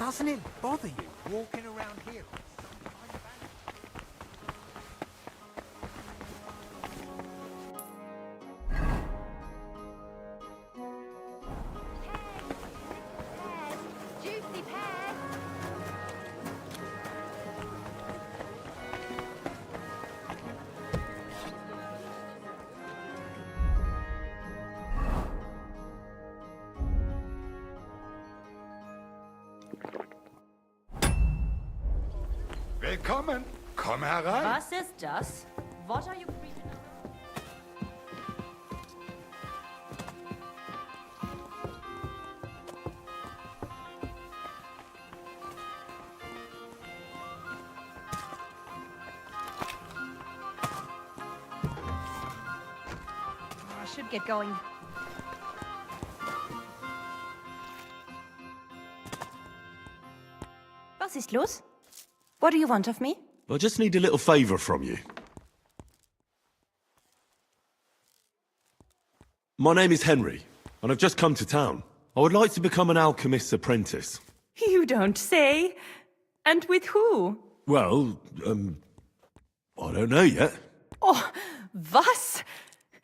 L: Doesn't it bother you walking around here?
K: Juicy pears.
R: Willkommen. Komm herein.
H: Was ist das? What are you creeping around? I should get going.
B: Was ist los? What do you want of me?
A: I just need a little favor from you. My name is Henry, and I've just come to town. I would like to become an alchemist's apprentice.
B: You don't say. And with who?
A: Well, I don't know yet.
B: Oh, was?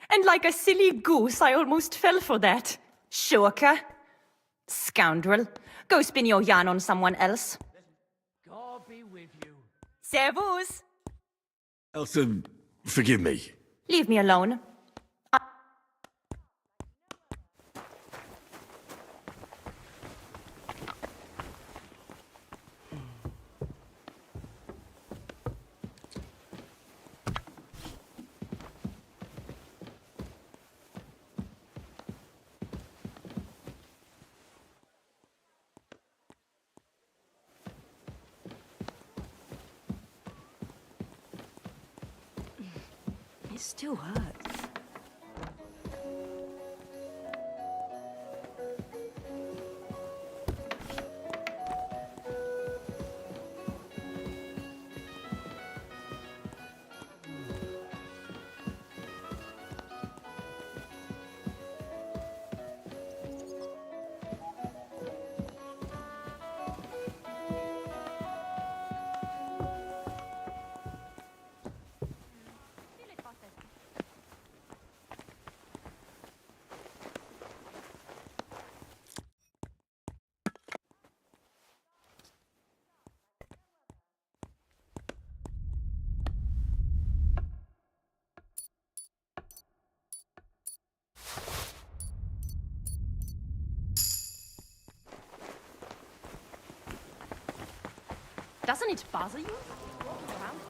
B: And like a silly goose, I almost fell for that. Schurke. Scoundrel. Go spin your yarn on someone else.
D: God be with you.
B: Servus.
A: Elsa, forgive me.
B: Leave me alone.
H: It still hurts. Doesn't it bother you? Walking around?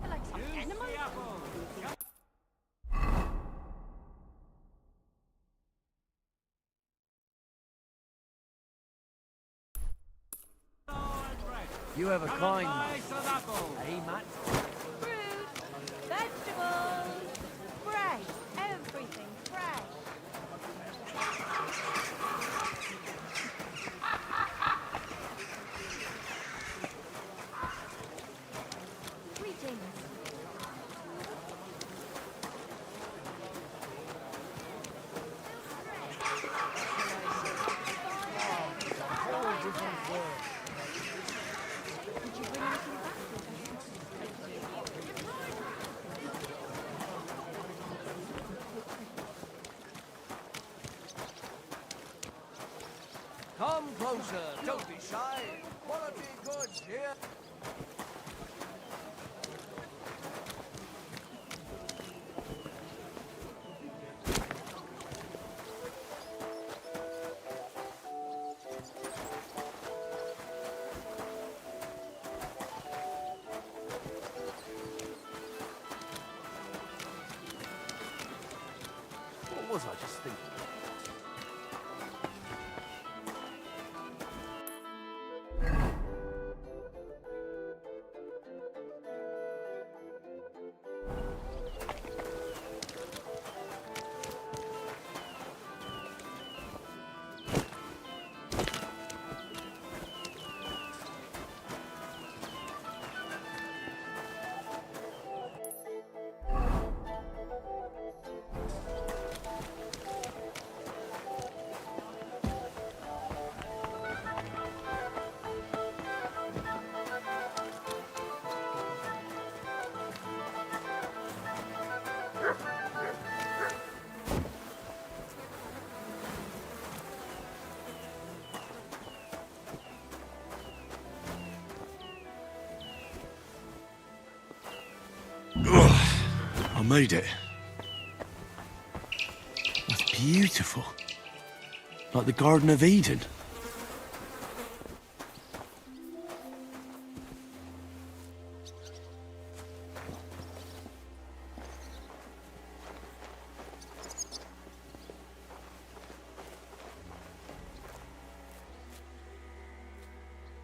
H: Like some animal?
D: You have a kind mouth. Hey, Matt?
K: Fruit, vegetables, fresh, everything fresh. Greetings. Did you bring anything back?
D: Come closer, don't be shy. Quality goods here.
J: What was I just thinking?
A: I made it. That's beautiful. Like the Garden of Eden.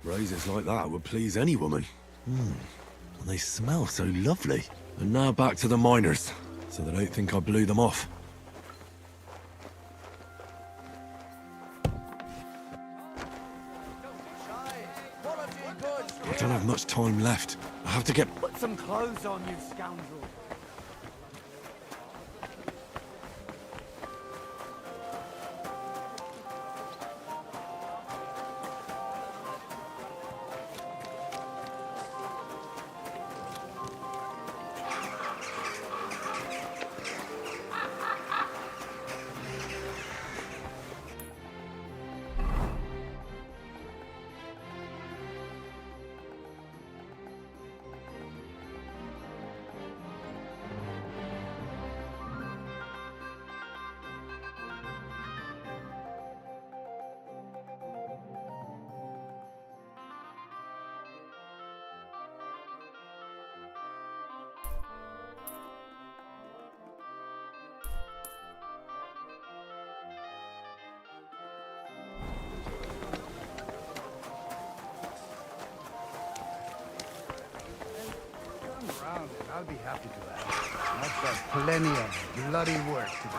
A: Razors like that would please any woman. And they smell so lovely. And now back to the miners, so they don't think I blew them off. I don't have much time left. I have to get...
J: Put some clothes on, you scoundrel.
T: Around it, I'll be happy to help. I've got plenty of bloody work to do.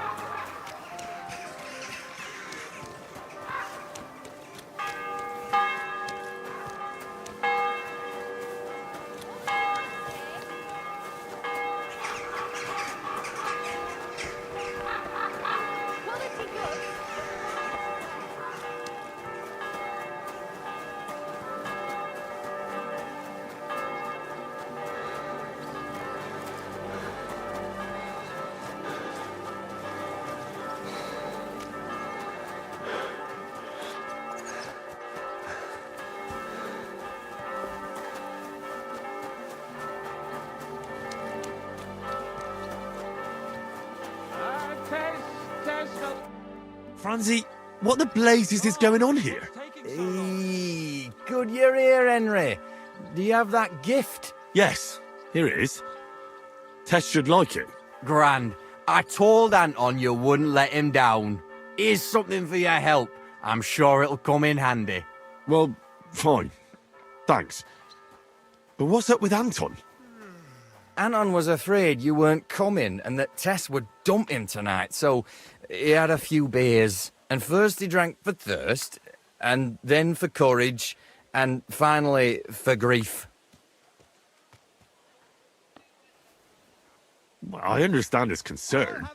A: Franzi, what the blazes is going on here?
G: Eee, good you're here, Henry. Do you have that gift?
A: Yes, here it is. Tess should like it.
G: Grand. I told Anton you wouldn't let him down. Here's something for your help. I'm sure it'll come in handy.
A: Well, fine. Thanks. But what's up with Anton?
G: Anton was afraid you weren't coming and that Tess would dump him tonight, so he had a few beers. And first he drank for thirst, and then for courage, and finally for grief.
A: Well, I understand his concern,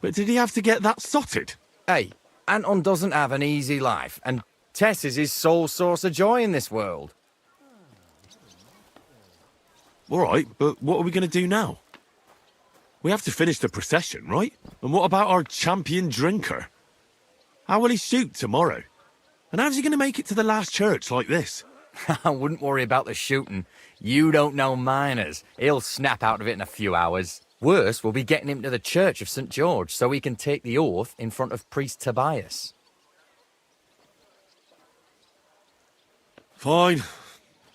A: but did he have to get that sotted?
G: Hey, Anton doesn't have an easy life, and Tess is his sole source of joy in this world.
A: All right, but what are we going to do now? We have to finish the procession, right? And what about our champion drinker? How will he shoot tomorrow? And how's he going to make it to the last church like this?
G: I wouldn't worry about the shooting. You don't know miners. He'll snap out of it in a few hours. Worse, we'll be getting him to the Church of St. George so he can take the oath in front of Priest Tobias.
A: Fine.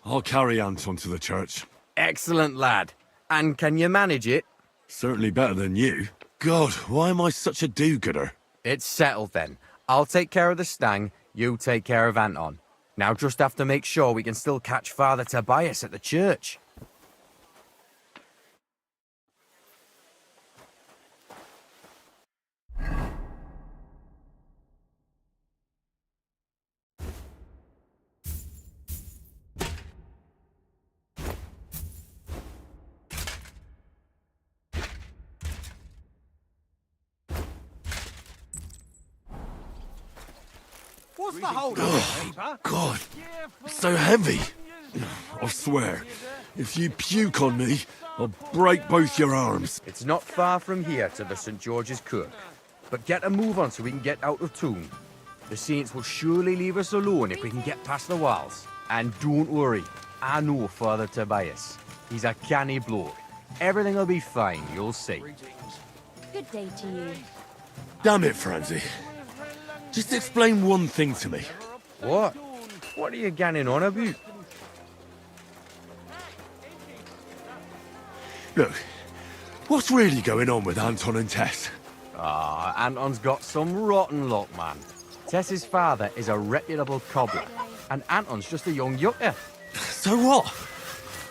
A: I'll carry Anton to the church.
G: Excellent, lad. And can you manage it?
A: Certainly better than you. God, why am I such a do-gooder?
G: It's settled then. I'll take care of the stang, you take care of Anton. Now just have to make sure we can still catch Father Tobias at the church.
T: What's the hold of it, Reaper?
A: God, so heavy. I swear, if you puke on me, I'll break both your arms.
G: It's not far from here to the St. George's Kirk. But get a move on so we can get out of town. The Saints will surely leave us alone if we can get past the walls. And don't worry, I know Father Tobias. He's a canny bloke. Everything will be fine, you'll see.
H: Good day to you.
A: Damn it, Francie. Just explain one thing to me.
G: What? What are you ganning on about?
A: Look, what's really going on with Anton and Tess?
G: Ah, Anton's got some rotten luck, man. Tess's father is a reputable cobbler, and Anton's just a young yucker.
A: So what?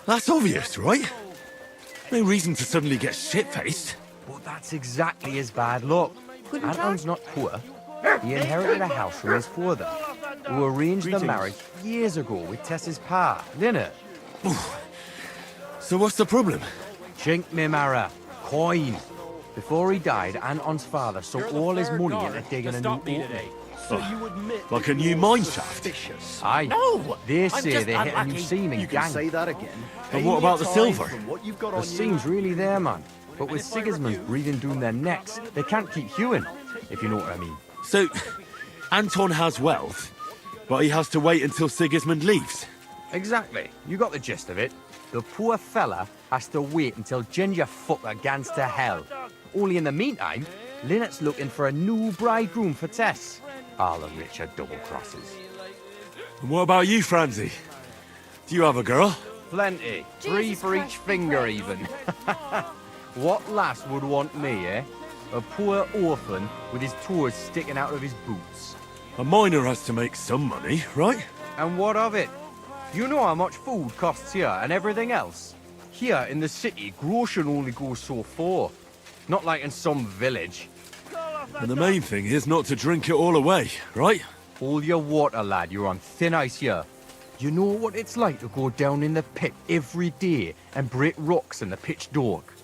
A: That's obvious, right? No reason to suddenly get shit-faced.
G: But that's exactly his bad luck. Anton's not poor. He inherited a house from his father, who arranged the marriage years ago with Tess's pa, Lynette.
A: So what's the problem?
G: Chink me marrow. Coin. Before he died, Anton's father sunk all his money into digging a new opening.
A: Like a new mine shaft?
G: Aye.
L: No!
G: They
L: I'm
G: say
L: just
G: they hit a new
L: unlucky.
G: seam in
E: You can
G: gang.
E: say that again.
A: And what about the silver?
G: The seam's really there, man. But with Sigismund breathing down their necks, they can't keep hewing, if you know what I mean.
A: So, Anton has wealth, but he has to wait until Sigismund leaves.
G: Exactly. You got the gist of it. The poor fella has to wait until Ginger fucker gans to hell. Only in the meantime, Lynette's looking for a new bridegroom for Tess. All the rich are double crosses.
A: And what about you, Francie? Do you have a girl?
G: Plenty. 3 for each finger, even. What lass would want me, eh? A poor orphan with his toes sticking out of his boots.
A: A miner has to make some money, right?
G: And what of it? You know how much food costs here and everything else? Here in the city, grocery only goes so far. Not like in some village.
A: And the main thing is not to drink it all away, right?
G: Hold your water, lad. You're on thin ice here. You know what it's like to go down in the pit every day and break rocks in the pitch dark?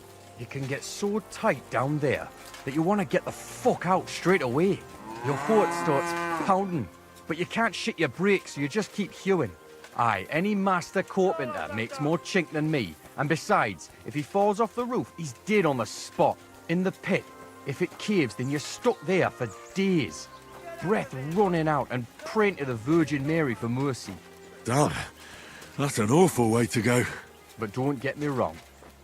G: You can get so tight down there that you want to get the fuck out straight away. Your heart starts pounding, but you can't shit your brakes, so you just keep hewing. Aye, any master carpenter makes more chink than me, and besides, if he falls off the roof, he's dead on the spot. In the pit, if it caves, then you're stuck there for days. Breath running out and praying to the Virgin Mary for mercy.
A: Damn, that's an awful way to go.
G: But don't get me wrong,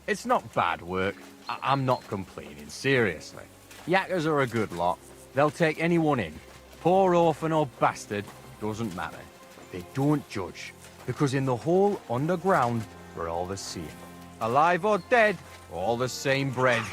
G: it's not bad work. I'm not complaining, seriously. Yakkers are a good lot. They'll take anyone in. Poor orphan or bastard, doesn't matter. They don't judge, because in the whole underground, we're all the same. Alive or dead, all the same bread.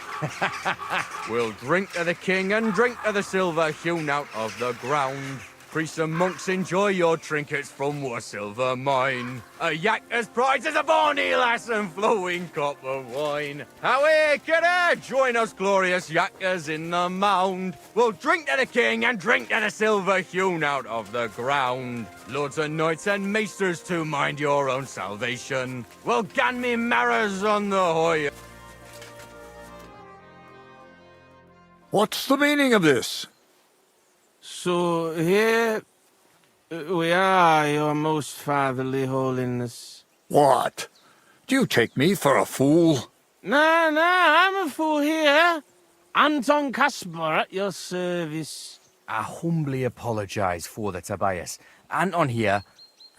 G: We'll drink to the king and drink to the silver hewn out of the ground. Priests and monks, enjoy your trinkets from our silver mine. A yakker's prize is a bonny lass and flowing cup of wine. Away, kidder, join us glorious yakkers in the mound. We'll drink to the king and drink to the silver hewn out of the ground. Lords and knights and maesters, to mind your own salvation. Well, gan me marrows on the hoy.
M: What's the meaning of this?
Q: So here we are, your most fatherly holiness.
M: What? Do you take me for a fool?
Q: Nah, I'm a fool here. Anton Caspar at your service.
G: I humbly apologise, Father Tobias. Anton here.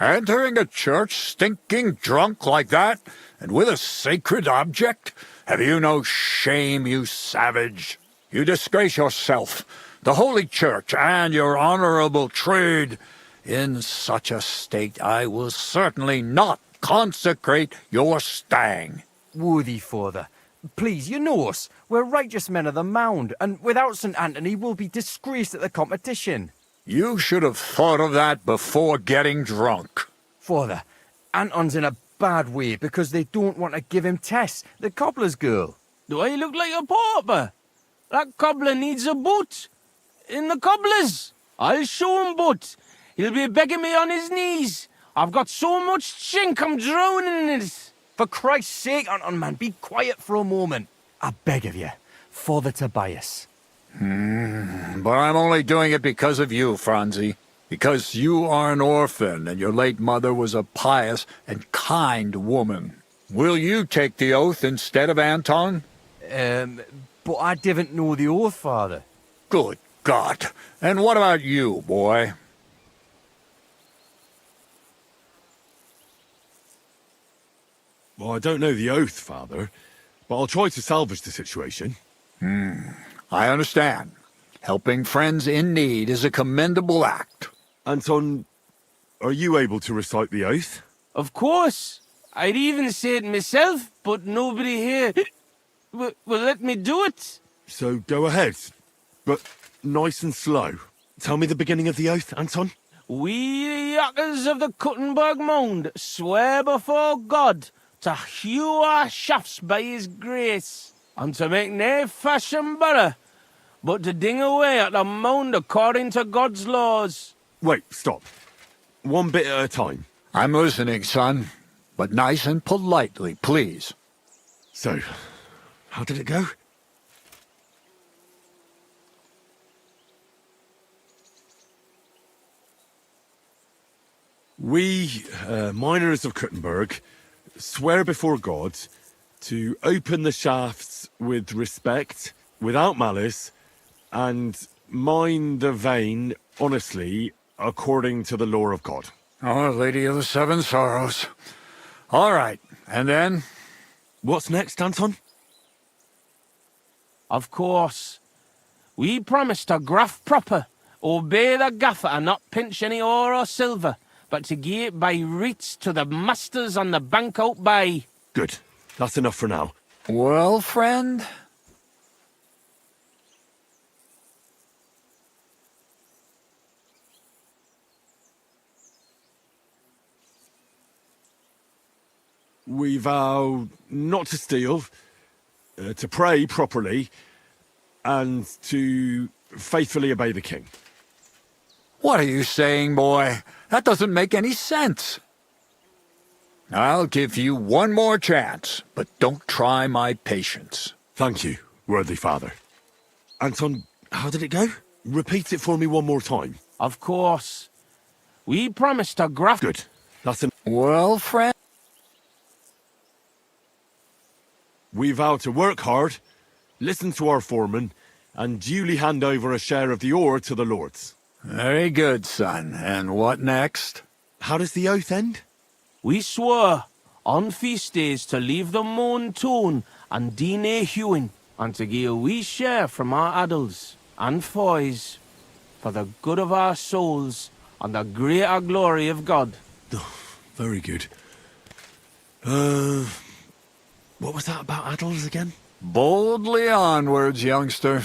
R: Entering a church stinking drunk like that, and with a sacred object? Have you no shame, you savage? You disgrace yourself, the holy church, and your honorable trade. In such a state, I will certainly not consecrate your stang.
G: Worthy father, please, you know us. We're righteous men of the mound, and without St. Anthony, we'll be disgraced at the competition.
R: You should have thought of that before getting drunk.
G: Father, Anton's in a bad way because they don't want to give him Tess, the cobbler's girl.
Q: Do I look like a pauper? That cobbler needs a boot. In the cobbler's. I'll show him boot. He'll be begging me on his knees. I've got so much chink I'm drowning in it.
G: For Christ's sake, Anton, man, be quiet for a moment. I beg of you, Father Tobias.
R: But I'm only doing it because of you, Franzi. Because you are an orphan, and your late mother was a pious and kind woman. Will you take the oath instead of Anton?
G: But I didn't know the oath, Father.
R: Good God. And what about you, boy?
A: Well, I don't know the oath, Father, but I'll try to salvage the situation.
R: I understand. Helping friends in need is a commendable act.
A: Anton, are you able to recite the oath?
Q: Of course. I'd even say it myself, but nobody here will let me do it.
A: So go ahead, but nice and slow. Tell me the beginning of the oath, Anton.
Q: We, the yakkers of the Kuttenberg Mound, swear before God to hew our shafts by his grace, and to make nae fashion better, but to ding away at the mound according to God's laws.
A: Wait, stop. One bit at a time.
R: I'm listening, son, but nice and politely, please.
A: So, how did it go? We, miners of Kuttenberg, swear before God to open the shafts with respect, without malice, and mine the vein honestly, according to the law of God.
R: Our Lady of the Seven Sorrows. All right, and then?
A: What's next, Anton?
Q: Of course. We promise to graft proper, obey the gaffer and not pinch any ore or silver, but to gie it by reets to the masters on the bank out by.
A: Good. That's enough for now.
R: Well, friend?
A: We vow not to steal, to pray properly, and to faithfully obey the king.
R: What are you saying, boy? That doesn't make any sense. I'll give you one more chance, but don't try my patience.
A: Thank you, worthy father. Anton, how did it go? Repeat it for me one more time.
Q: Of course. We promise to graft...
A: Good. That's an...
R: Well, friend...
A: We vow to work hard, listen to our foreman, and duly hand over a share of the ore to the lords.
R: Very good, son. And what next?
A: How does the oath end?
Q: We swore on feast days to leave the moan tone and do nae hewing, and to gie a wee share from our addles and foys for the good of our souls and the greater glory of God.
A: Oh, very good. What was that about addles again?
R: Boldly onwards, youngster.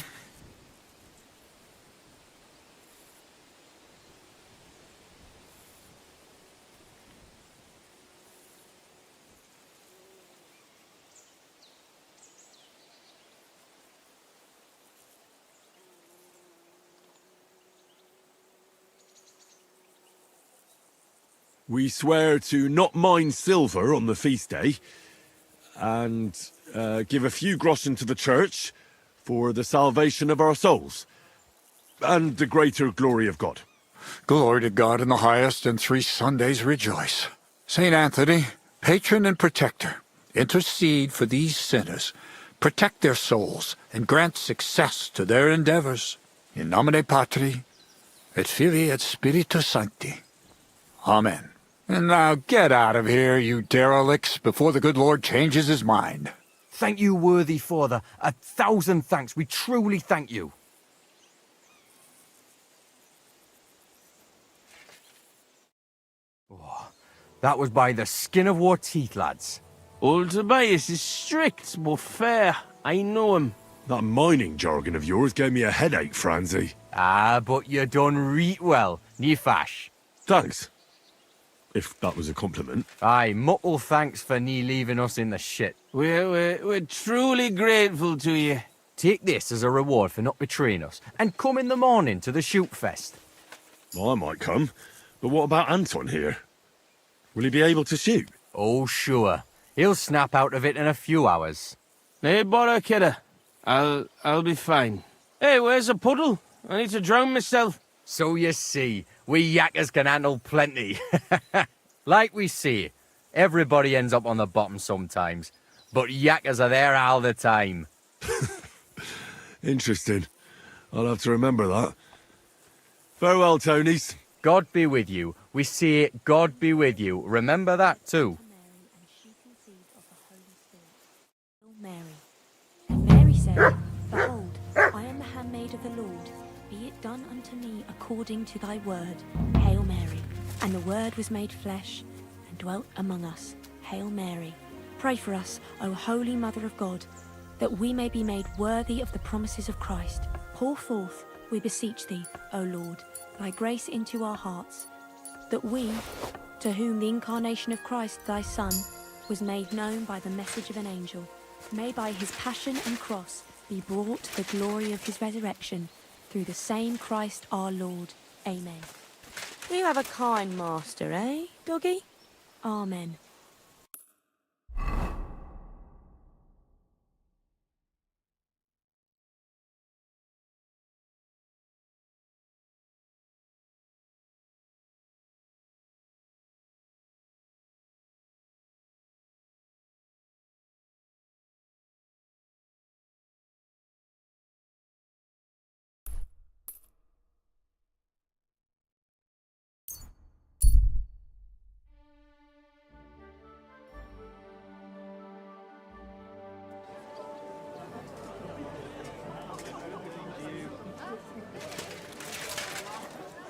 A: We swear to not mine silver on the feast day, and give a few groschen to the church for the salvation of our souls, and the greater glory of God.
R: Glory to God in the highest, and 3 Sundays rejoice. Saint Anthony, patron and protector, intercede for these sinners, protect their souls, and grant success to their endeavors. In nomine Patri, et Filii et Spiritus Sancti. Amen. And now get out of here, you derelicts, before the good Lord changes his mind.
G: Thank you, worthy father. 1,000 thanks. We truly thank you. Oh, that was by the skin of our teeth, lads.
Q: Old Tobias is strict but fair. I know him.
A: That mining jargon of yours gave me a headache, Franzi.
G: Ah, but you done reet well, nie fash.
A: Thanks. If that was a compliment.
G: Aye, muckle thanks for nie leaving us in the shit.
Q: We're truly grateful to you.
G: Take this as a reward for not betraying us, and come in the morning to the shoot fest.
A: Well, I might come, but what about Anton here? Will he be able to shoot?
G: Oh, sure. He'll snap out of it in a few hours.
Q: Hey, bother, kidder. I'll be fine. Hey, where's the puddle? I need to drown myself.
G: So you see, we yakkers can handle plenty. Like we say, everybody ends up on the bottom sometimes, but yakkers are there all the time.
A: Interesting. I'll have to remember that. Farewell, Tonys.
G: God be with you. We say God be with you. Remember that too.
H: Mary. And Mary said, Behold, I am the handmaid of the Lord. Be it done unto me according to thy word. Hail Mary. And the word was made flesh and dwelt among us. Hail Mary. Pray for us, O Holy Mother of God, that we may be made worthy of the promises of Christ. Pour forth, we beseech thee, O Lord, thy grace into our hearts, that we, to whom the incarnation of Christ thy Son was made known by the message of an angel, may by his passion and cross be brought to the glory of his resurrection, through the same Christ our Lord. Amen. You have a kind master, eh, doggy? Amen.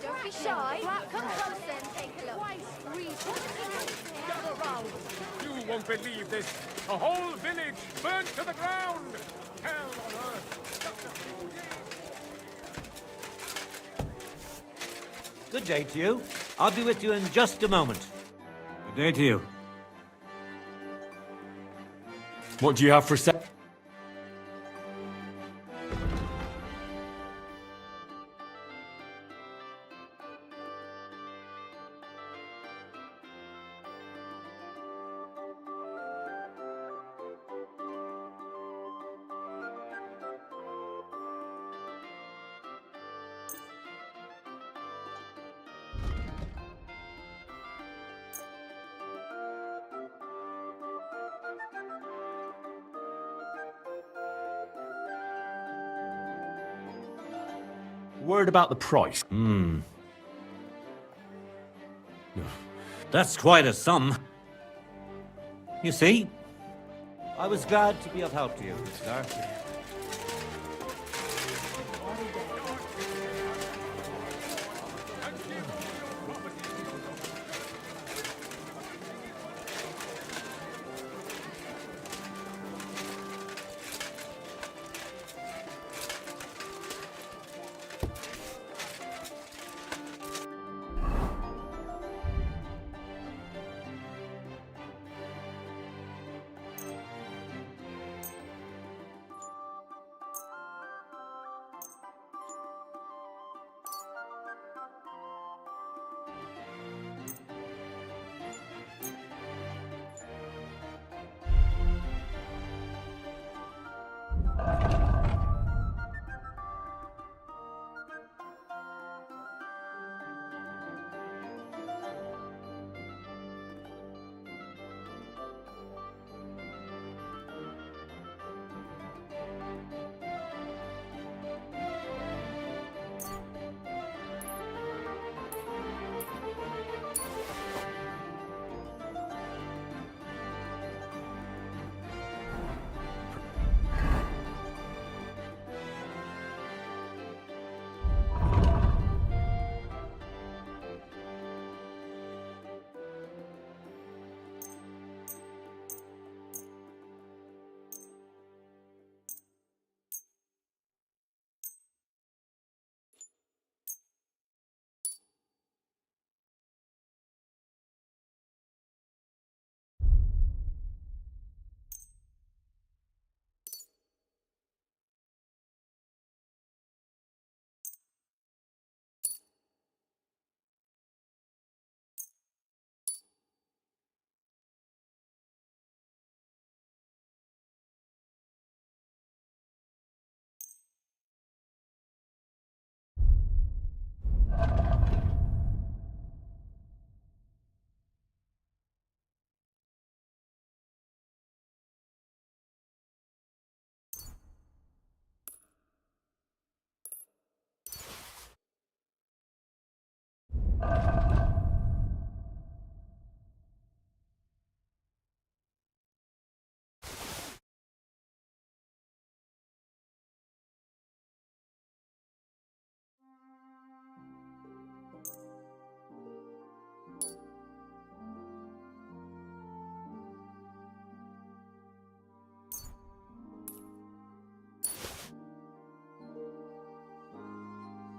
K: Don't be shy. Come closer and take a look.
L: Gather round. You won't believe this. A whole village burnt to the ground. Hell on earth.
N: Good day to you. I'll be with you in just a moment. Good day to you.
A: What do you have for
V: Word about the price.
N: That's quite a sum. You see, I was glad to be of help to you, sir.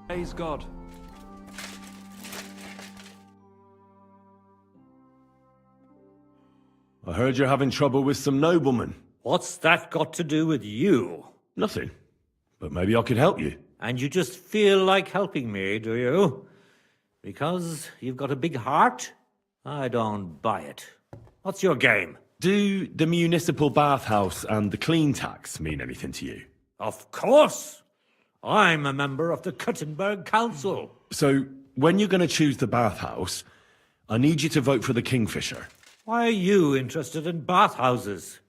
U: Praise God.
A: I heard you're having trouble with some noblemen.
L: What's that got to do with you?
A: Nothing. But maybe I could help you.
L: And you just feel like helping me, do you? Because you've got a big heart? I don't buy it. What's your game?
A: Do the municipal bathhouse and the clean tax mean anything to you?
L: Of course! I'm a member of the Kuttenberg Council.
A: So, when you're going to choose the bathhouse, I need you to vote for the Kingfisher.
L: Why are you interested in bathhouses?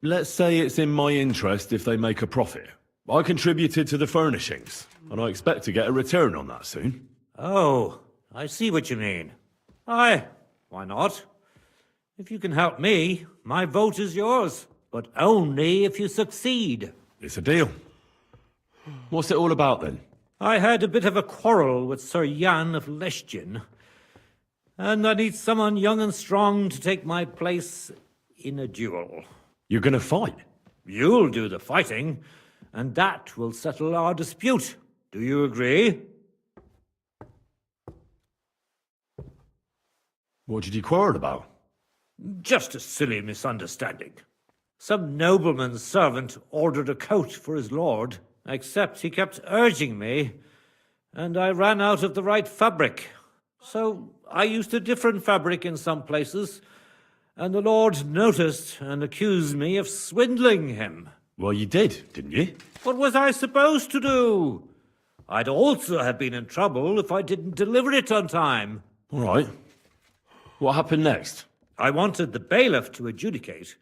A: Let's say it's in my interest if they make a profit. I contributed to the furnishings, and I expect to get a return on that soon.
L: Oh, I see what you mean. Aye, why not? If you can help me, my vote is yours. But only if you succeed.
A: It's a deal. What's it all about then?
L: I had a bit of a quarrel with Sir Jan of Leschin, and I need someone young and strong to take my place in a duel.
A: You're gonna fight?
L: You'll do the fighting, and that will settle our dispute. Do you agree?
A: What did you quarrel about?
L: Just a silly misunderstanding. Some nobleman's servant ordered a coat for his lord, except he kept urging me, and I ran out of the right fabric. So I used a different fabric in some places, and the lord noticed and accused me of swindling him.
A: Well, you did, didn't you?
L: What was I supposed to do? I'd also have been in trouble if I didn't deliver it on time.
A: All right. What happened next?
L: I wanted the bailiff to adjudicate,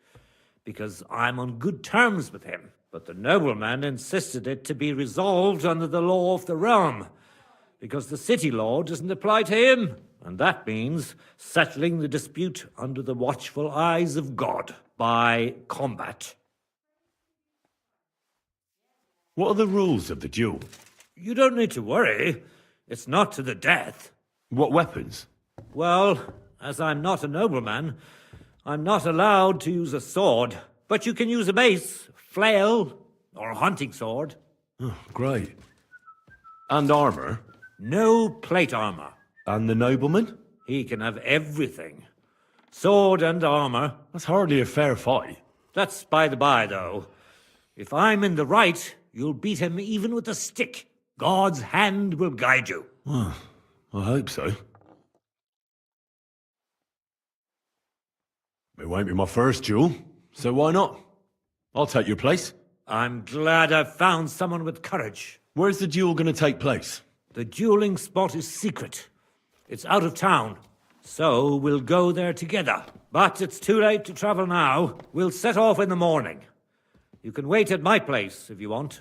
L: because I'm on good terms with him. But the nobleman insisted it to be resolved under the law of the realm, because the city law doesn't apply to him. And that means settling the dispute under the watchful eyes of God, by combat.
A: What are the rules of the duel?
L: You don't need to worry. It's not to the death.
A: What weapons?
L: Well, as I'm not a nobleman, I'm not allowed to use a sword, but you can use a mace, flail, or a hunting sword.
A: Oh, great. And armor?
L: No plate armor.
A: And the nobleman?
L: He can have everything. Sword and armor.
A: That's hardly a fair fight.
L: That's by the by, though. If I'm in the right, you'll beat him even with a stick. God's hand will guide you.
A: Well, I hope so. It won't be my first duel, so why not? I'll take your place.
L: I'm glad I've found someone with courage.
A: Where's the duel going to take place?
L: The dueling spot is secret. It's out of town, so we'll go there together. But it's too late to travel now. We'll set off in the morning. You can wait at my place if you want.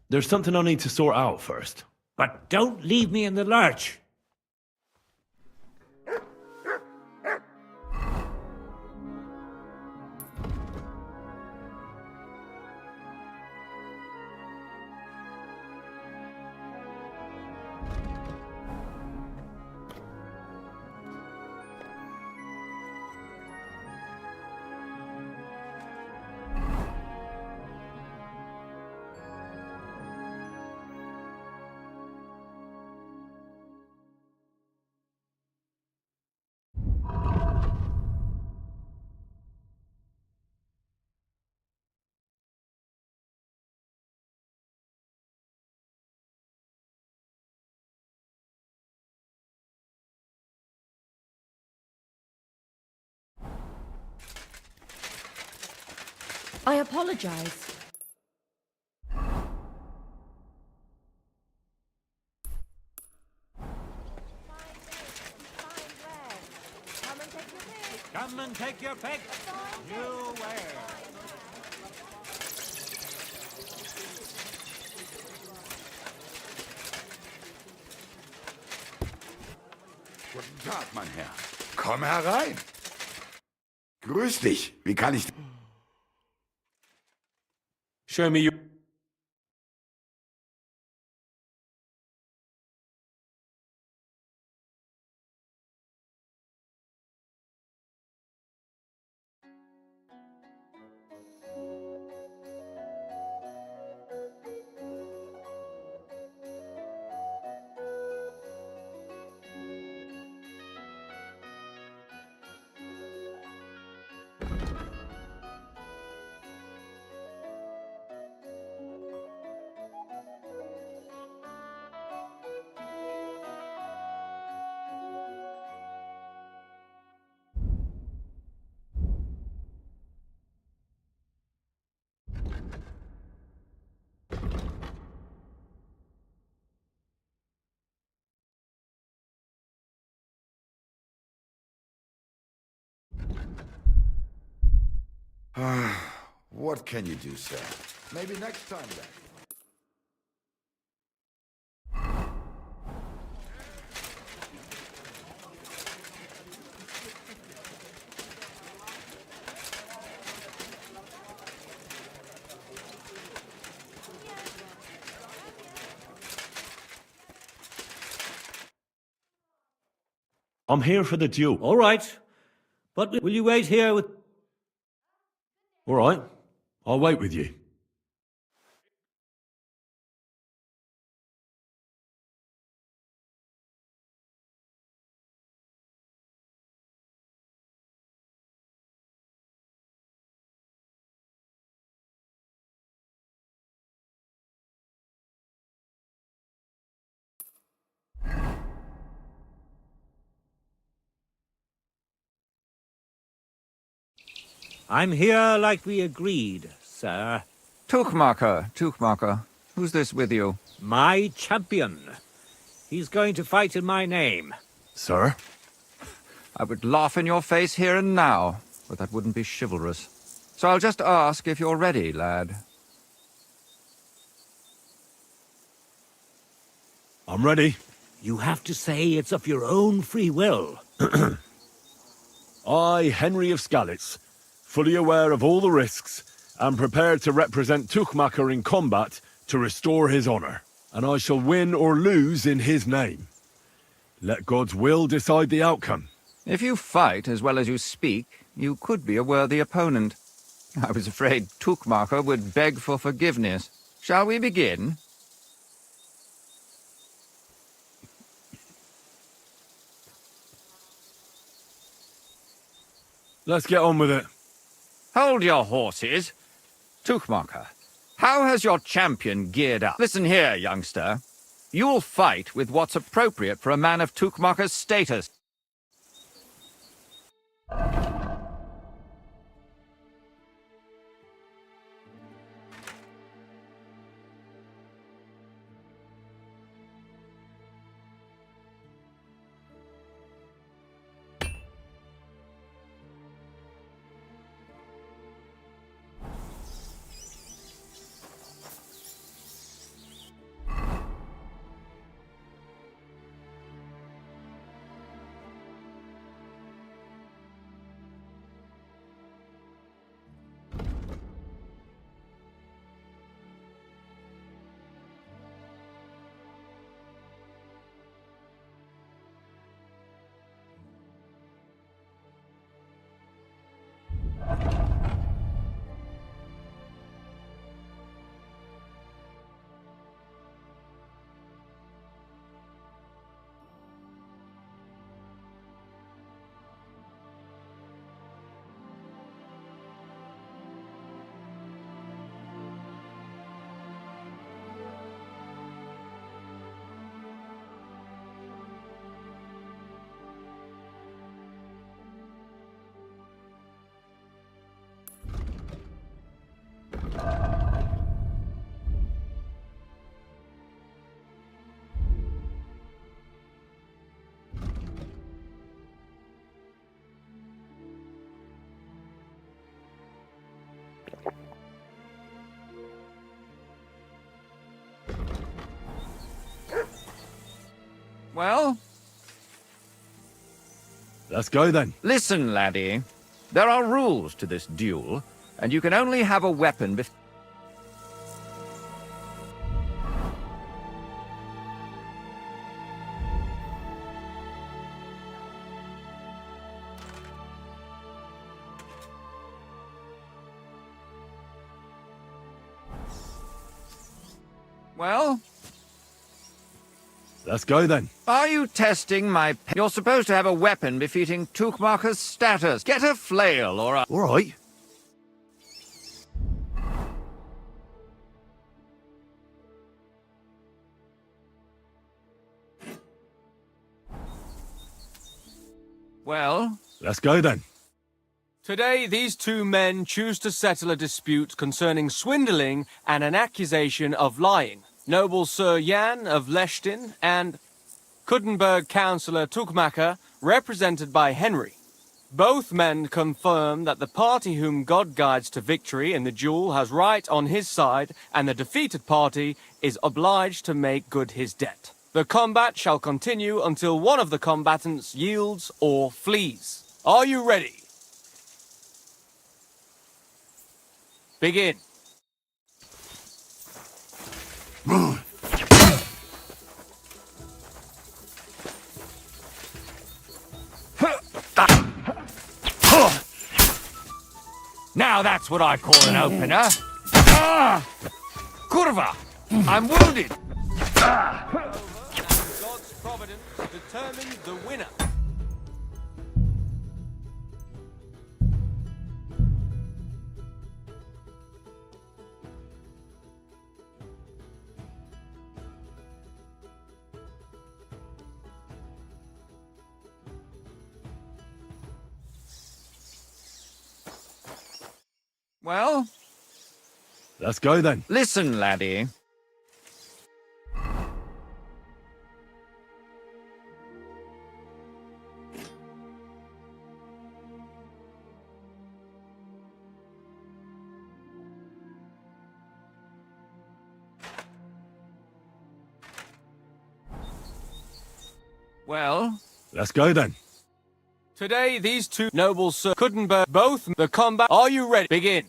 A: There's something I need to sort out first.
L: But don't leave me in the lurch.
B: I apologize.
L: Come and take your pick. You wear.
C: Guten Tag, mein Herr. Komm herein. Grüß dich. Wie kann ich...
A: Show me your...
C: What can you do, sir? Maybe next time then.
S: I'm here for the duel.
N: All right. But will you wait here with...
A: All right. I'll wait with you.
N: I'm here like we agreed, sir.
I: Tuchmacher. Who's this with you?
N: My champion. He's going to fight in my name.
I: Sir? I would laugh in your face here and now, but that wouldn't be chivalrous. So I'll just ask if you're ready, lad.
A: I'm ready.
N: You have to say it's of your own free will.
A: I, Henry of Skalitz, fully aware of all the risks, am prepared to represent Tuchmacher in combat to restore his honor, and I shall win or lose in his name. Let God's will decide the outcome.
I: If you fight as well as you speak, you could be a worthy opponent. I was afraid Tuchmacher would beg for forgiveness. Shall we begin?
A: Let's get on with it.
I: Hold your horses. Tuchmacher, how has your champion geared up? Listen here, youngster. You'll fight with what's appropriate for a man of Tuchmacher's status. Well?
A: Let's go then.
I: Listen, laddie. There are rules to this duel, and you can only have a weapon before... Well?
A: Let's go then.
I: Are you testing my... You're supposed to have a weapon befitting Tuchmacher's status. Get a flail or a...
J: All right.
I: Well?
A: Let's go then.
F: Today, these two men choose to settle a dispute concerning swindling and an accusation of lying. Noble Sir Jan of Lechtin and Kuttenberg Councillor Tuchmacher, represented by Henry. Both men confirm that the party whom God guides to victory in the duel has right on his side, and the defeated party is obliged to make good his debt. The combat shall continue until one of the combatants yields or flees. Are you ready? Begin.
I: Now that's what I call an opener. Kurva! I'm wounded!
F: God's providence determines the winner.
I: Well?
A: Let's go then.
I: Listen, laddie. Well?
A: Let's go then.
F: Today, these two nobles couldn't bear both the combat. Are you ready? Begin.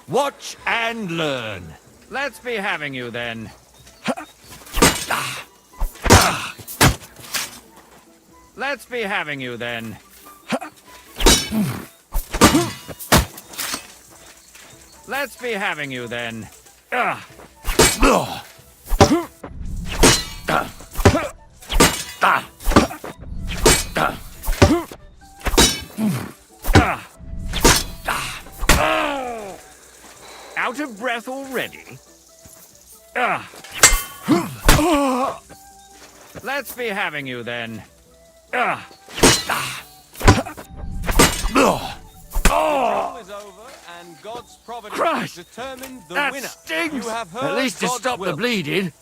I: Watch and learn. Let's be having you then. Let's be having you then. Let's be having you then. Out of breath already? Let's be having you then.
F: Battle is over, and God's providence
I: Christ!
F: determined the
I: That
F: winner.
I: stings!
F: You have heard
I: At least to
F: God's
I: stop
F: will.
I: the bleeding.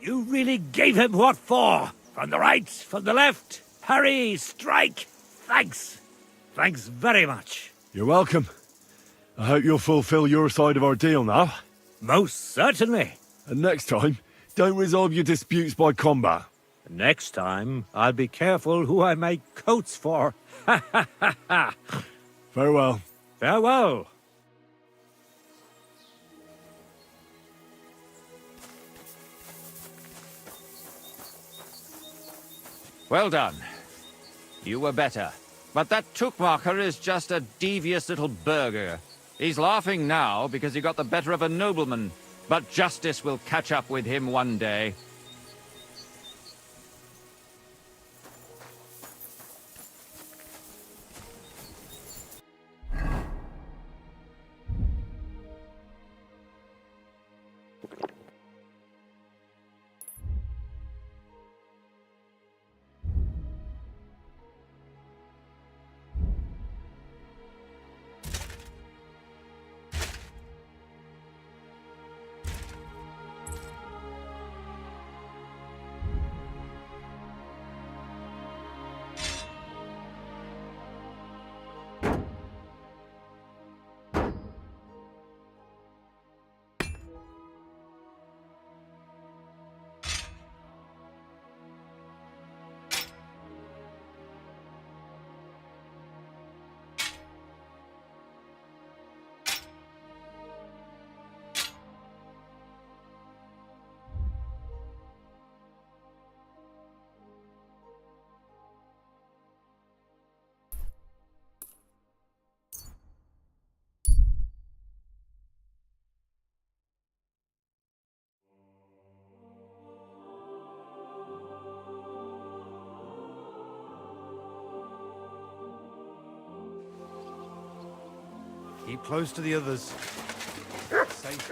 L: You really gave him what for? From the right, from the left, parry, strike. Thanks. Thanks very much.
A: You're welcome. I hope you'll fulfill your side of our deal now.
L: Most certainly.
A: And next time, don't resolve your disputes by combat.
L: Next time, I'll be careful who I make coats for. Ha ha ha ha.
A: Farewell.
L: Farewell.
I: Well done. You were better. But that Tukmarker is just a devious little burger. He's laughing now because he got the better of a nobleman. But justice will catch up with him one day.
E: Keep close to the others. Safe.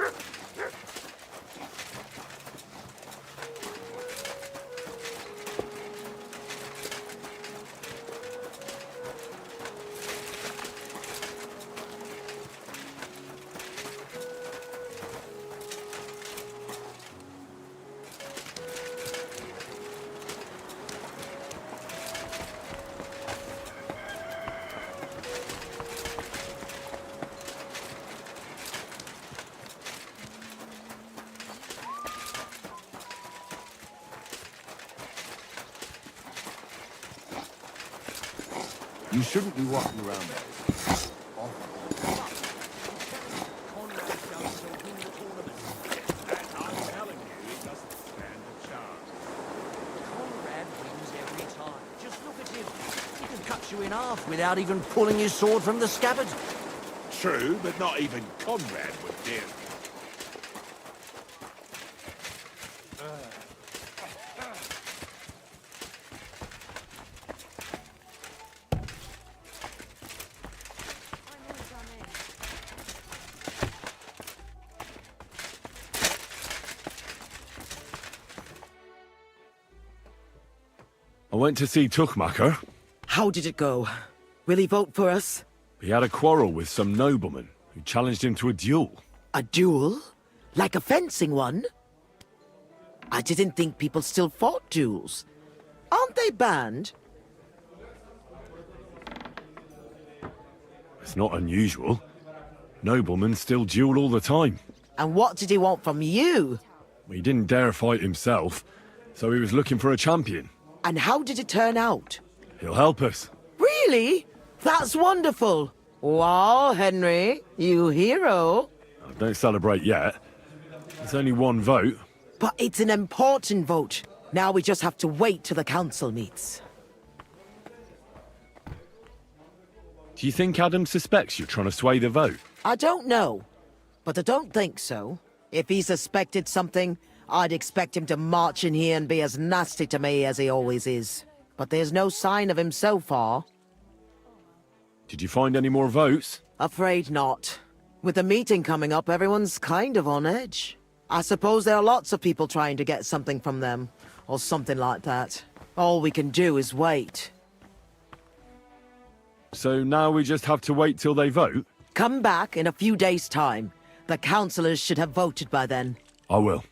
Q: You shouldn't be walking around there.
D: You in half without even pulling his sword from the scabbard.
S: True, but not even Conrad would dare.
A: I went to see Tuchmacher.
O: How did it go? Will he vote for us?
A: He had a quarrel with some nobleman who challenged him to a duel.
O: A duel? Like a fencing one? I didn't think people still fought duels. Aren't they banned?
A: It's not unusual. Noblemen still duel all the time.
O: And what did he want from you?
A: He didn't dare fight himself, so he was looking for a champion.
O: And how did it turn out?
A: He'll help us.
O: Really? That's wonderful. Wow, Henry, you hero.
A: Don't celebrate yet. There's only one vote.
O: But it's an important vote. Now we just have to wait till the council meets.
A: Do you think Adam suspects you're trying to sway the vote?
O: I don't know, but I don't think so. If he suspected something, I'd expect him to march in here and be as nasty to me as he always is. But there's no sign of him so far.
A: Did you find any more votes?
O: Afraid not. With the meeting coming up, everyone's kind of on edge. I suppose there are lots of people trying to get something from them, or something like that. All we can do is wait.
A: So now we just have to wait till they vote?
O: Come back in a few days' time. The councillors should have voted by then.
A: I will.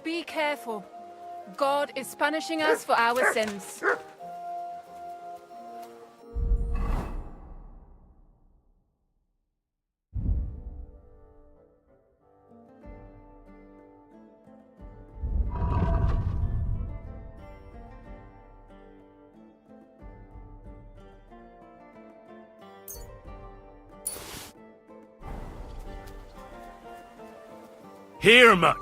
K: Be careful. God is punishing us for our sins.
A: Here, Mutt!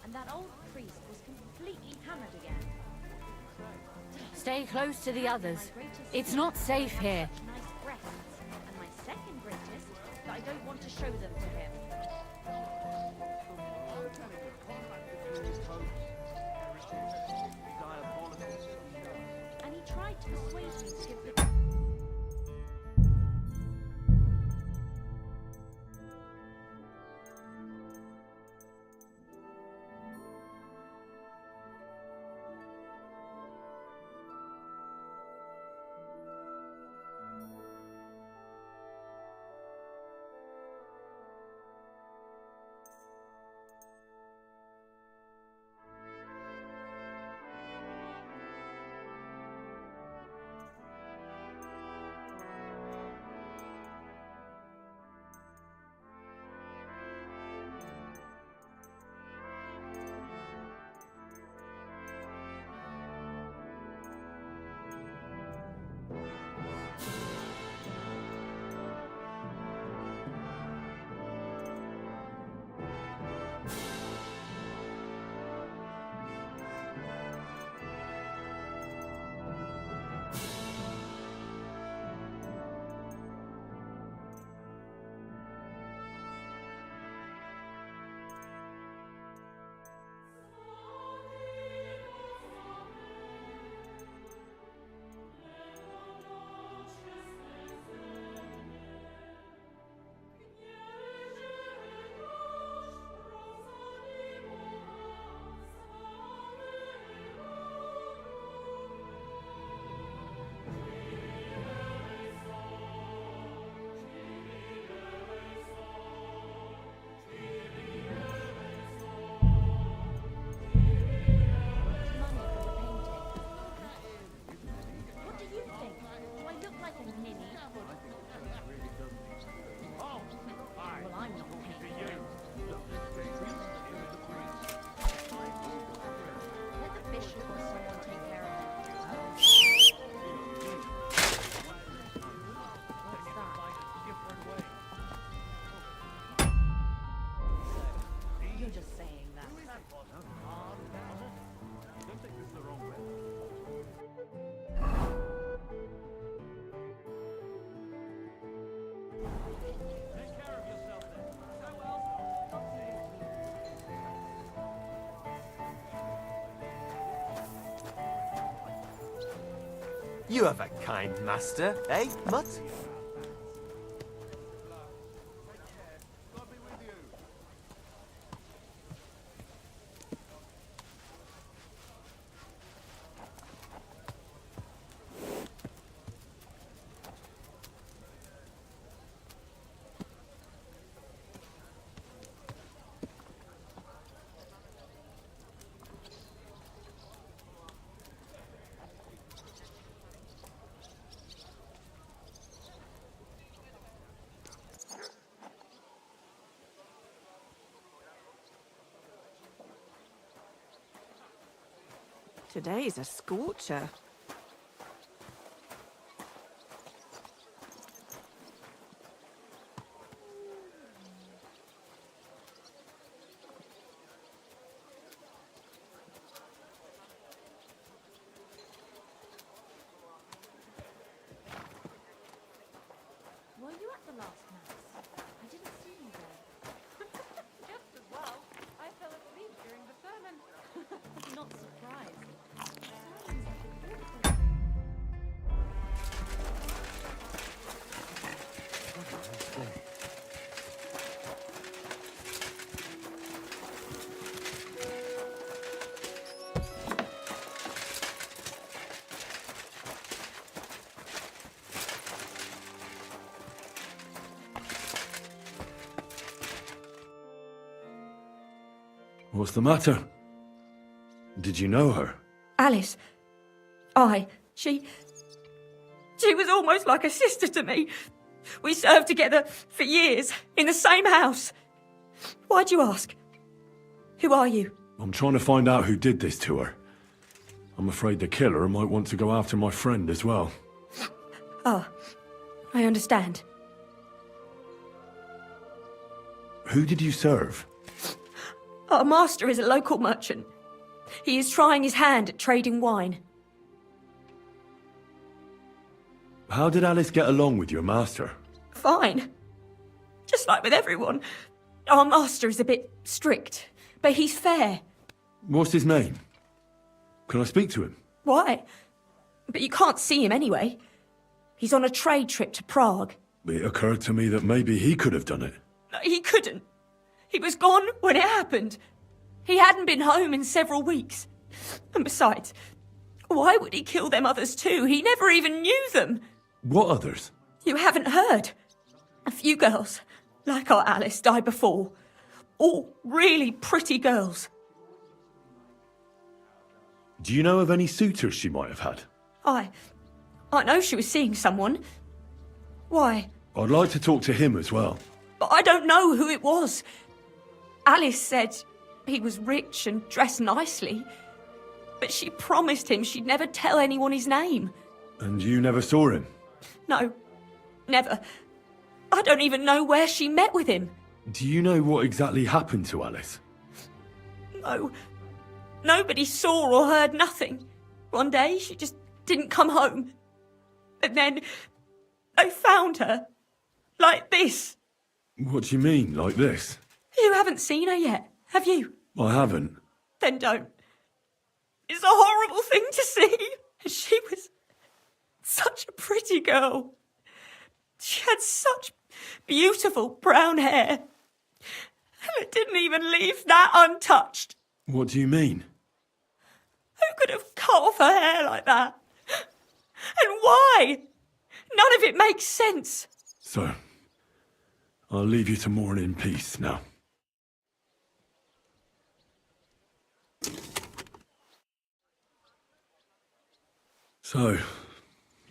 K: and that old priest was completely hammered again.
P: Stay close to the others. It's not safe here.
K: Nice breasts, and my second greatest, that I don't want to show them to him. And he tried to persuade me to give the...
F: You have a kind master, eh, Mutt?
T: Today's a scorcher.
K: Were you at the last mass? I didn't see you there. Just as well. I fell asleep during the sermon. Not surprised. Sounds like a beautiful...
A: What's the matter? Did you know her?
W: Alice. She was almost like a sister to me. We served together for years, in the same house. Why'd you ask? Who are you?
A: I'm trying to find out who did this to her. I'm afraid the killer might want to go after my friend as well.
W: Ah, I understand.
A: Who did you serve?
W: Our master is a local merchant. He is trying his hand at trading wine.
A: How did Alice get along with your master?
W: Fine. Just like with everyone. Our master is a bit strict, but he's fair.
A: What's his name? Can I speak to him?
W: Why? But you can't see him anyway. He's on a trade trip to Prague.
A: It occurred to me that maybe he could have done it.
W: No, he couldn't. He was gone when it happened. He hadn't been home in several weeks. And besides, why would he kill them others too? He never even knew them.
A: What others?
W: You haven't heard. A few girls, like our Alice, died before. All really pretty girls.
A: Do you know of any suitors she might have had?
W: I know she was seeing someone. Why?
A: I'd like to talk to him as well.
W: But I don't know who it was. Alice said he was rich and dressed nicely. But she promised him she'd never tell anyone his name.
A: And you never saw him?
W: No, never. I don't even know where she met with him.
A: Do you know what exactly happened to Alice?
W: No. Nobody saw or heard nothing. One day, she just didn't come home. And then, they found her. Like this.
A: What do you mean, like this?
W: You haven't seen her yet, have you?
A: I haven't.
W: Then don't. It's a horrible thing to see. She was such a pretty girl. She had such beautiful brown hair. And it didn't even leave that untouched.
A: What do you mean?
W: Who could have cut off her hair like that? And why? None of it makes sense.
A: So, I'll leave you to mourn in peace now. So,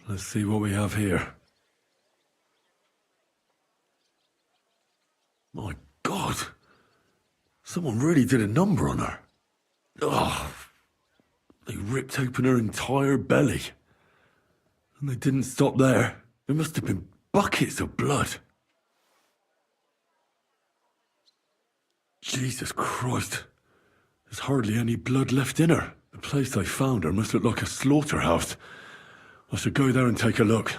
A: let's see what we have here. My God! Someone really did a number on her. Oh, they ripped open her entire belly. And they didn't stop there. There must have been buckets of blood. Jesus Christ. There's hardly any blood left in her. The place they found her must look like a slaughterhouse. I should go there and take a look.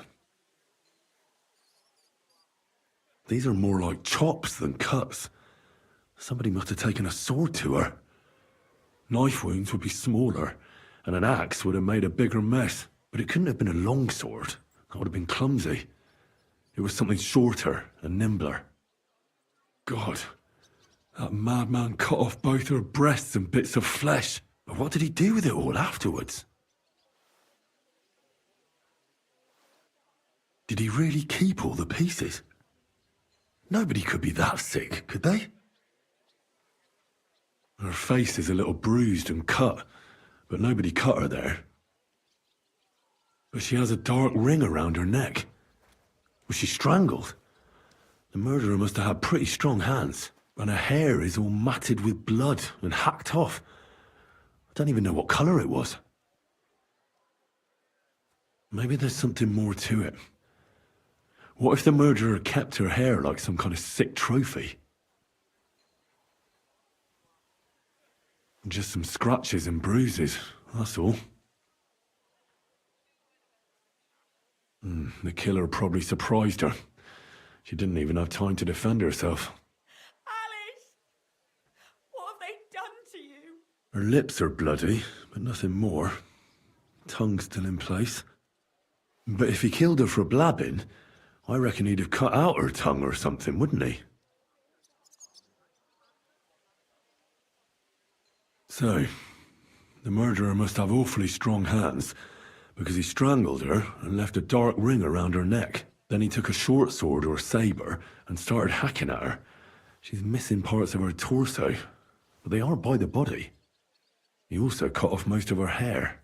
A: These are more like chops than cuts. Somebody must have taken a sword to her. Knife wounds would be smaller, and an axe would have made a bigger mess. But it couldn't have been a long sword. That would have been clumsy. It was something shorter and nimbler. God, that madman cut off both her breasts and bits of flesh. But what did he do with it all afterwards? Did he really keep all the pieces? Nobody could be that sick, could they? Her face is a little bruised and cut, but nobody cut her there. But she has a dark ring around her neck. Was she strangled? The murderer must have had pretty strong hands, and her hair is all matted with blood and hacked off. I don't even know what colour it was. Maybe there's something more to it. What if the murderer kept her hair like some kind of sick trophy? Just some scratches and bruises, that's all. The killer probably surprised her. She didn't even have time to defend herself.
W: Alice! What have they done to you?
A: Her lips are bloody, but nothing more. Tongue still in place. But if he killed her for blabbing, I reckon he'd have cut out her tongue or something, wouldn't he? So, the murderer must have awfully strong hands, because he strangled her and left a dark ring around her neck. Then he took a short sword or saber and started hacking at her. She's missing parts of her torso, but they aren't by the body. He also cut off most of her hair.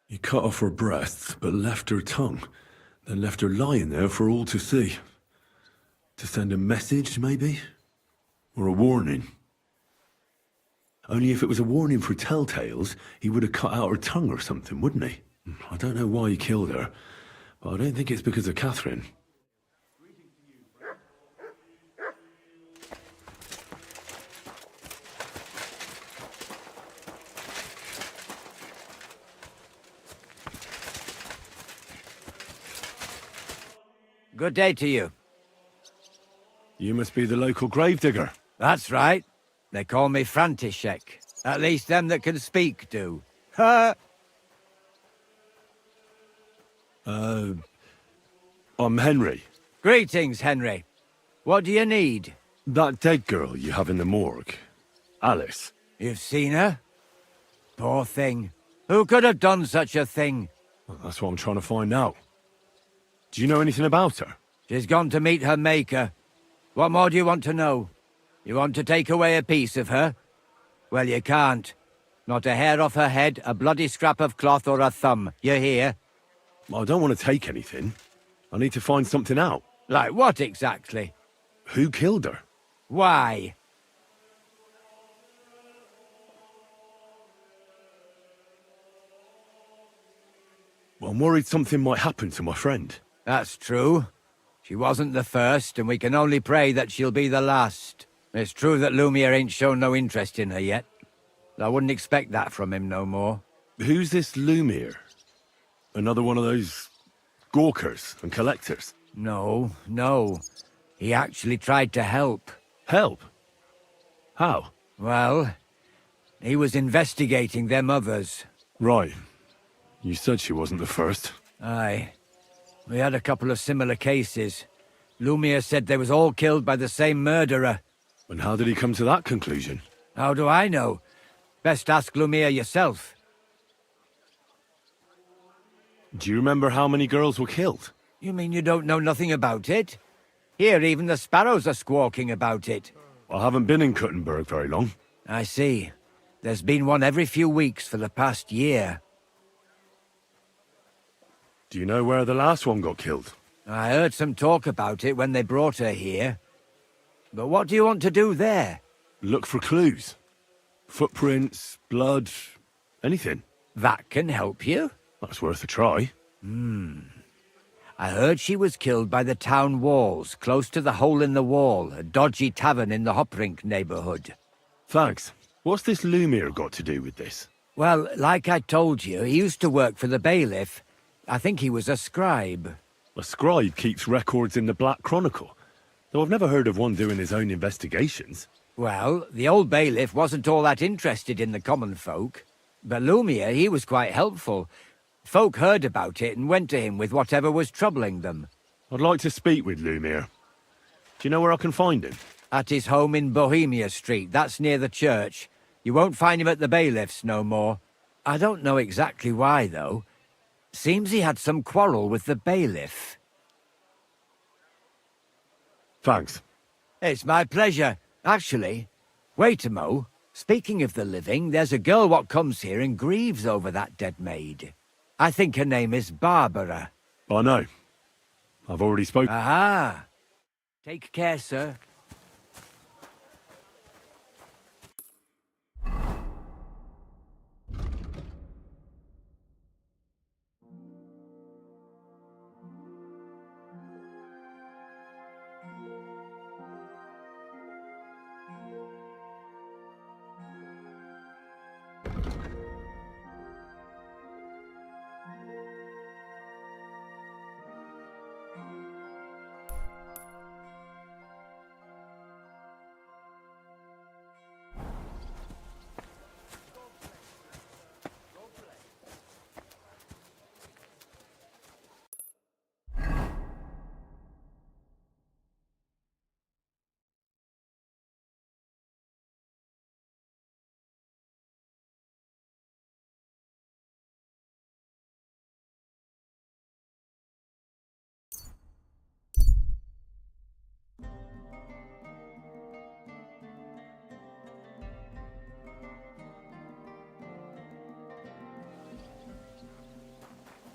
A: He cut off her breasts, but left her tongue, then left her lying there for all to see. To send a message, maybe? Or a warning? Only if it was a warning for telltales, he would have cut out her tongue or something, wouldn't he? I don't know why he killed her, but I don't think it's because of Catherine.
G: Good day to you.
A: You must be the local gravedigger.
G: That's right. They call me František. At least them that can speak do. Ha!
A: I'm Henry.
G: Greetings, Henry. What do you need?
A: That dead girl you have in the morgue. Alice.
G: You've seen her? Poor thing. Who could have done such a thing?
A: Well, that's what I'm trying to find out. Do you know anything about her?
G: She's gone to meet her maker. What more do you want to know? You want to take away a piece of her? Well, you can't. Not a hair off her head, a bloody scrap of cloth or a thumb. You hear?
A: I don't want to take anything. I need to find something out.
G: Like what exactly?
A: Who killed her?
G: Why?
A: Well, I'm worried something might happen to my friend.
G: That's true. She wasn't the first, and we can only pray that she'll be the last. It's true that Lumiere ain't shown no interest in her yet. I wouldn't expect that from him no more.
A: Who's this Lumiere? Another one of those gawkers and collectors?
G: No. He actually tried to help.
A: Help? How?
G: Well, he was investigating them others.
A: Right. You said she wasn't the first.
G: Aye. We had a couple of similar cases. Lumiere said they was all killed by the same murderer.
A: And how did he come to that conclusion?
G: How do I know? Best ask Lumiere yourself.
A: Do you remember how many girls were killed?
G: You mean you don't know nothing about it? Here, even the sparrows are squawking about it.
A: I haven't been in Kuttenberg very long.
G: I see. There's been one every few weeks for the past year.
A: Do you know where the last one got killed?
G: I heard some talk about it when they brought her here. But what do you want to do there?
A: Look for clues. Footprints, blood, anything.
G: That can help you?
A: That's worth a try.
G: I heard she was killed by the town walls, close to the hole in the wall, a dodgy tavern in the Hoprink neighborhood.
A: Thanks. What's this Lumiere got to do with this?
G: Well, like I told you, he used to work for the bailiff. I think he was a scribe.
A: A scribe keeps records in the Black Chronicle, though I've never heard of one doing his own investigations.
G: Well, the old bailiff wasn't all that interested in the common folk. But Lumiere, he was quite helpful. Folk heard about it and went to him with whatever was troubling them.
A: I'd like to speak with Lumiere. Do you know where I can find him?
G: At his home in Bohemia Street, that's near the church. You won't find him at the bailiff's no more. I don't know exactly why, though. Seems he had some quarrel with the bailiff.
A: Thanks.
G: It's my pleasure. Actually, wait a mo. Speaking of the living, there's a girl what comes here and grieves over that dead maid. I think her name is Barbara.
A: I know. I've already spoken.
G: Aha. Take care, sir.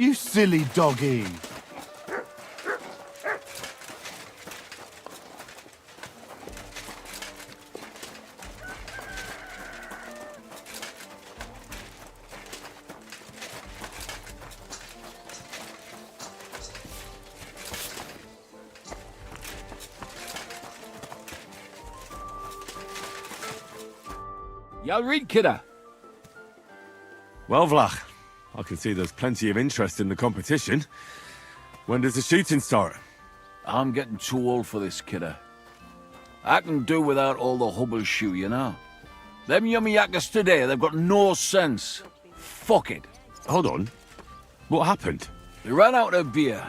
J: You silly doggy.
U: Ja, Riedkidder.
A: Well, Vlach, I can see there's plenty of interest in the competition. When does the shooting start?
H: I'm getting too old for this, kidder. I can do without all the hubble shoe, you know. Them yummy yakkers today, they've got no sense. Fuck it.
A: Hold on. What happened?
H: They ran out of beer,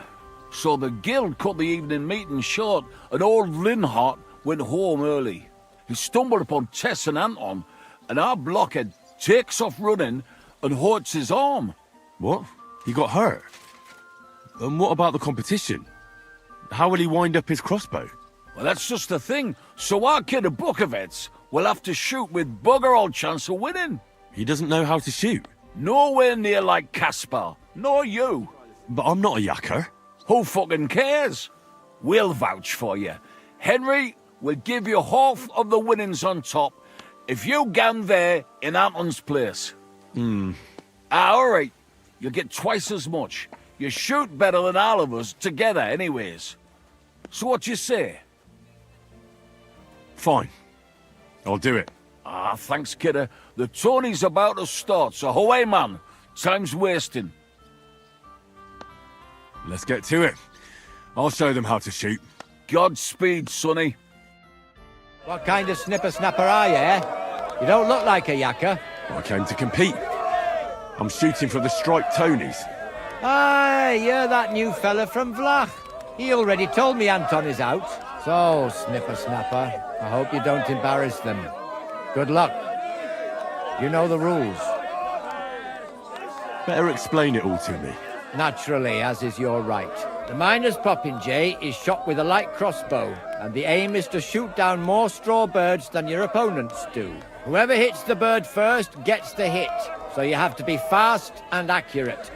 H: so the guild cut the evening meeting short, and old Linhart went home early. He stumbled upon Tess and Anton, and our blockhead takes off running and hurts his arm.
A: What? He got hurt? And what about the competition? How will he wind up his crossbow?
H: Well, that's just the thing. So our kid of Bukovets will have to shoot with bugger all chance of winning.
A: He doesn't know how to shoot.
H: Nowhere near like Caspar, nor you.
A: But I'm not a yakker.
H: Who fucking cares? We'll vouch for you. Henry will give you half of the winnings on top if you gang there in Anton's place. All right. You'll get twice as much. You shoot better than all of us together anyways. So what you say?
A: Fine. I'll do it.
H: Ah, thanks, kidder. The tourney's about to start, so away, man. Time's wasting.
A: Let's get to it. I'll show them how to shoot.
H: Godspeed, sonny.
G: What kind of snipper-snapper are you, eh? You don't look like a yakker.
A: I came to compete. I'm shooting for the striped Tonys.
G: Aye, you're that new fella from Vlach. He already told me Anton is out. So, snipper-snapper, I hope you don't embarrass them. Good luck. You know the rules.
A: Better explain it all to me.
G: Naturally, as is your right. The miner's popinjay is shot with a light crossbow, and the aim is to shoot down more straw birds than your opponents do. Whoever hits the bird first gets the hit, so you have to be fast and accurate.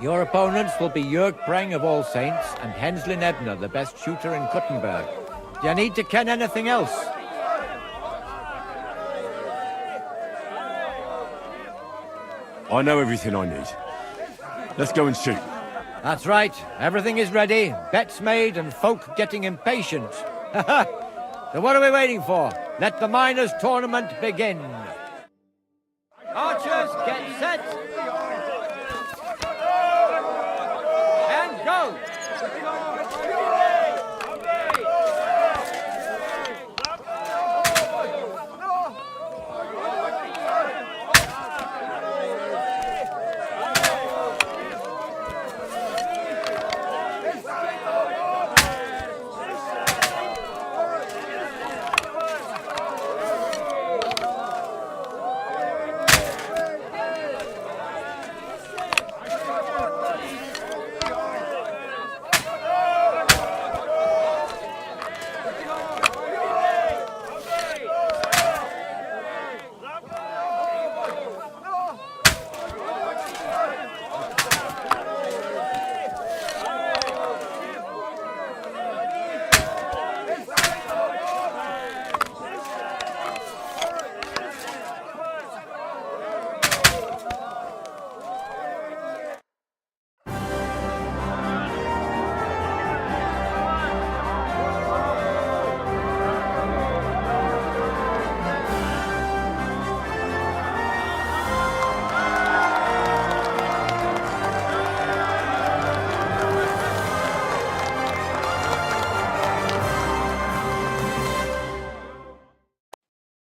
G: Your opponents will be Jörg Preng of All Saints and Henslin Ebner, the best shooter in Kuttenberg. Do you need to ken anything else?
A: I know everything I need. Let's go and shoot.
G: That's right. Everything is ready, bets made, and folk getting impatient. So what are we waiting for? Let the miners' tournament begin. Archers, get set. And go!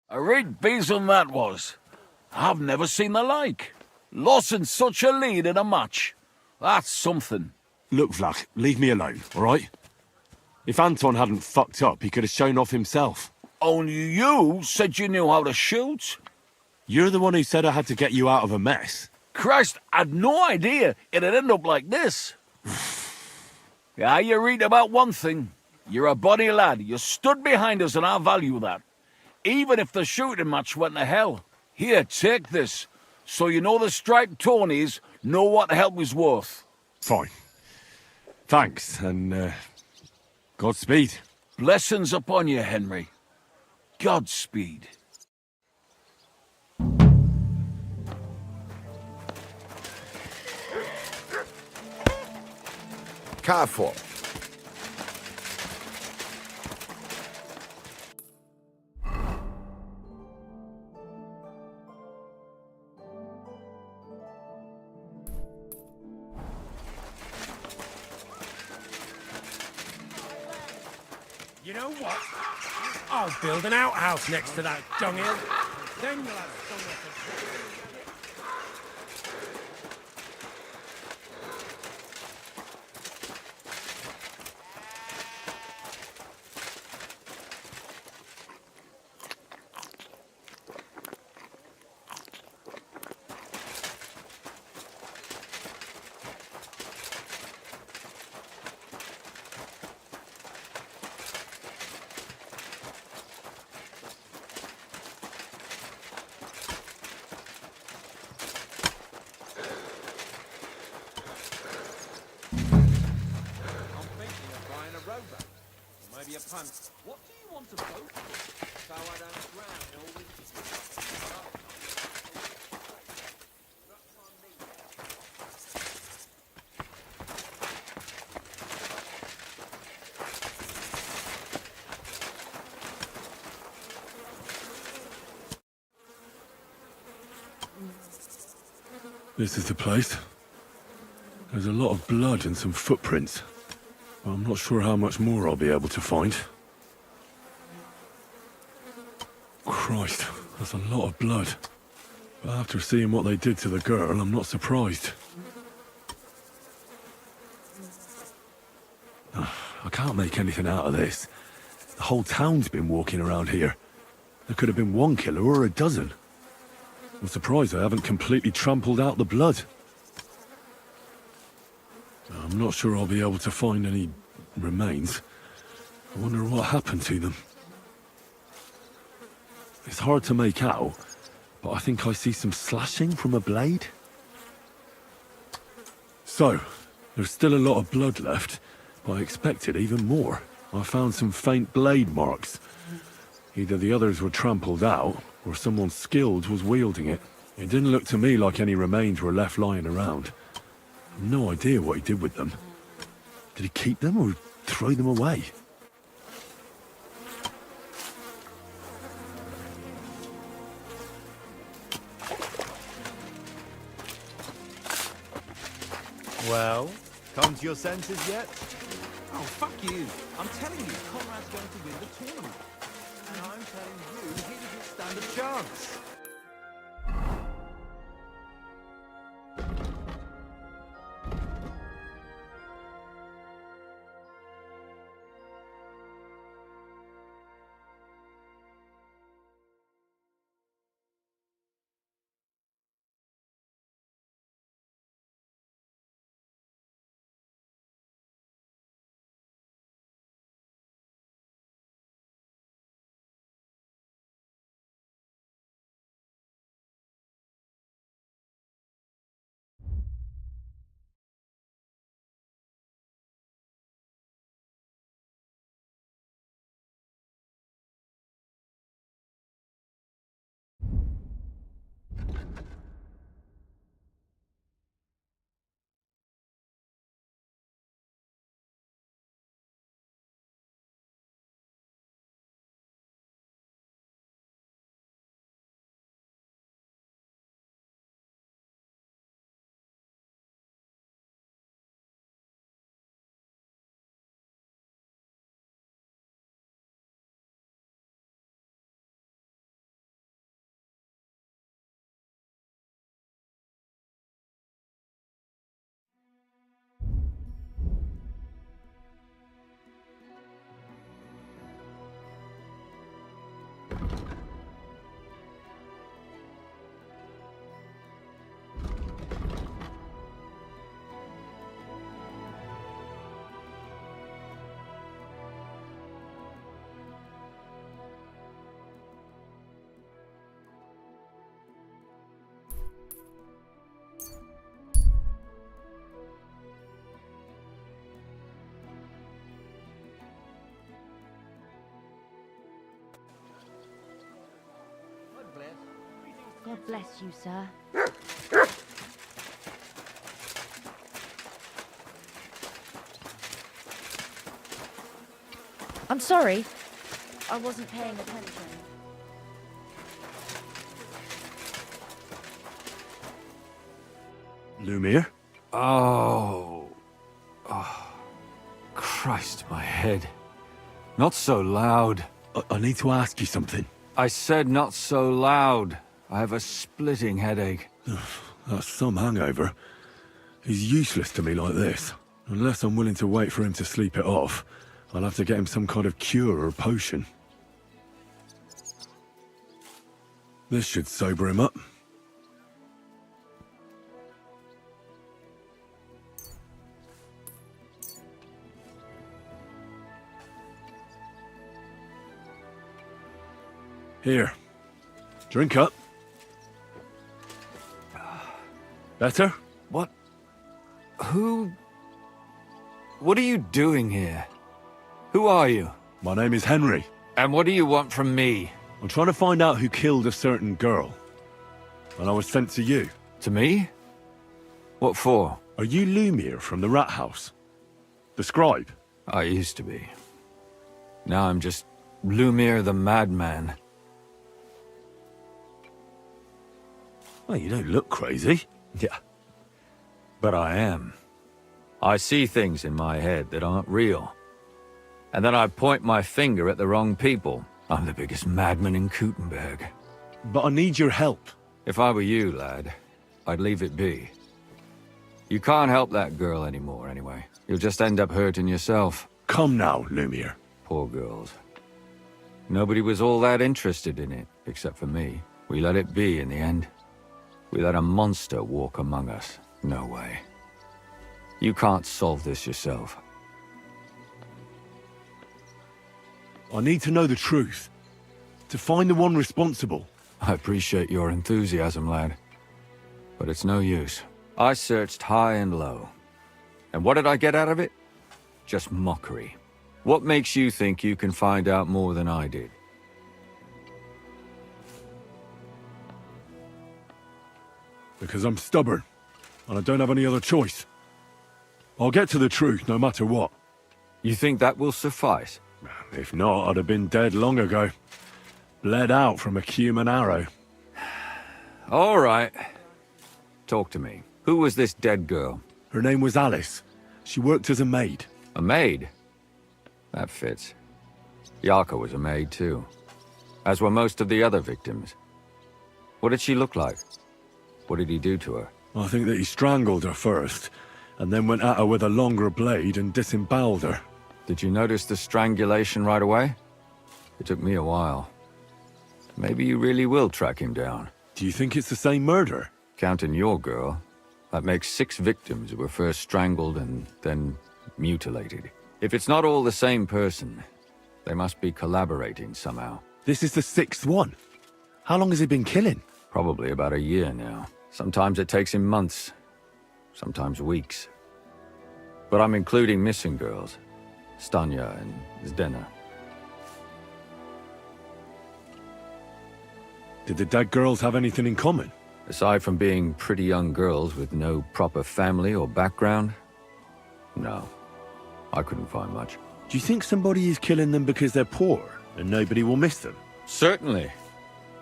H: A right besom that was. I've never seen the like. Losing such a lead in a match. That's something.
A: Look, Vlach, leave me alone, all right? If Anton hadn't fucked up, he could have shown off himself.
H: Only you said you knew how to shoot.
A: You're the one who said I had to get you out of a mess.
H: Christ, I'd no idea it'd end up like this. Yeah, you read about one thing. You're a bonny lad. You stood behind us and I value that. Even if the shooting match went to hell. Here, take this. So you know the striped Tonys know what the help is worth.
A: Fine. Thanks, and Godspeed.
H: Blessings upon you, Henry. Godspeed.
C: Careful.
L: You know what? I'll build an outhouse next to that dunghill. Then you'll have somewhere to...
F: Maybe a punt. What do you want to boat for? So I don't drown all this.
A: This is the place. There's a lot of blood and some footprints. Well, I'm not sure how much more I'll be able to find. Christ, that's a lot of blood. But after seeing what they did to the girl, I'm not surprised. I can't make anything out of this. The whole town's been walking around here. There could have been one killer or a dozen. I'm surprised I haven't completely trampled out the blood. I'm not sure I'll be able to find any remains. I wonder what happened to them. It's hard to make out, but I think I see some slashing from a blade. So, there's still a lot of blood left, but I expected even more. I found some faint blade marks. Either the others were trampled out, or someone skilled was wielding it. It didn't look to me like any remains were left lying around. I've no idea what he did with them. Did he keep them or throw them away?
M: Well, come to your senses yet?
U: Oh, fuck you. I'm telling you, Conrad's going to win the tournament.
M: And I'm telling you, he doesn't stand a chance.
P: God bless you, sir. I'm sorry. I wasn't paying attention.
A: Lumiere?
U: Oh. Oh. Christ, my head.
H: Not so loud.
A: I need to ask you something.
H: I said not so loud. I have a splitting headache.
A: That's some hangover. He's useless to me like this. Unless I'm willing to wait for him to sleep it off, I'll have to get him some kind of cure or potion. This should sober him up. Here. Drink up. Better?
H: What? Who? What are you doing here? Who are you?
A: My name is Henry.
H: And what do you want from me?
A: I'm trying to find out who killed a certain girl. And I was sent to you.
H: To me? What for?
A: Are you Lumiere from the Rat House? The scribe?
H: I used to be. Now I'm just Lumiere the Madman.
A: Well, you don't look crazy.
H: Yeah. But I am. I see things in my head that aren't real. And then I point my finger at the wrong people. I'm the biggest madman in Kuttenberg.
A: But I need your help.
H: If I were you, lad, I'd leave it be. You can't help that girl anymore, anyway. You'll just end up hurting yourself.
A: Come now, Lumiere.
H: Poor girls. Nobody was all that interested in it, except for me. We let it be in the end. We let a monster walk among us. No way. You can't solve this yourself.
A: I need to know the truth. To find the one responsible.
H: I appreciate your enthusiasm, lad. But it's no use. I searched high and low. And what did I get out of it? Just mockery. What makes you think you can find out more than I did?
A: Because I'm stubborn. And I don't have any other choice. I'll get to the truth no matter what.
H: You think that will suffice?
A: If not, I'd have been dead long ago. Bled out from a human arrow.
H: All right. Talk to me. Who was this dead girl?
A: Her name was Alice. She worked as a maid.
H: A maid? That fits. Yarka was a maid too. As were most of the other victims. What did she look like? What did he do to her?
A: I think that he strangled her first, and then went at her with a longer blade and disemboweled her.
H: Did you notice the strangulation right away? It took me a while. Maybe you really will track him down.
A: Do you think it's the same murder?
H: Counting your girl, that makes 6 victims who were first strangled and then mutilated. If it's not all the same person, they must be collaborating somehow.
A: This is the 6th one. How long has he been killing?
H: Probably about a year now. Sometimes it takes him months, sometimes weeks. But I'm including missing girls. Stanya and Zdena.
A: Did the dead girls have anything in common?
H: Aside from being pretty young girls with no proper family or background? No. I couldn't find much.
A: Do you think somebody is killing them because they're poor and nobody will miss them?
H: Certainly.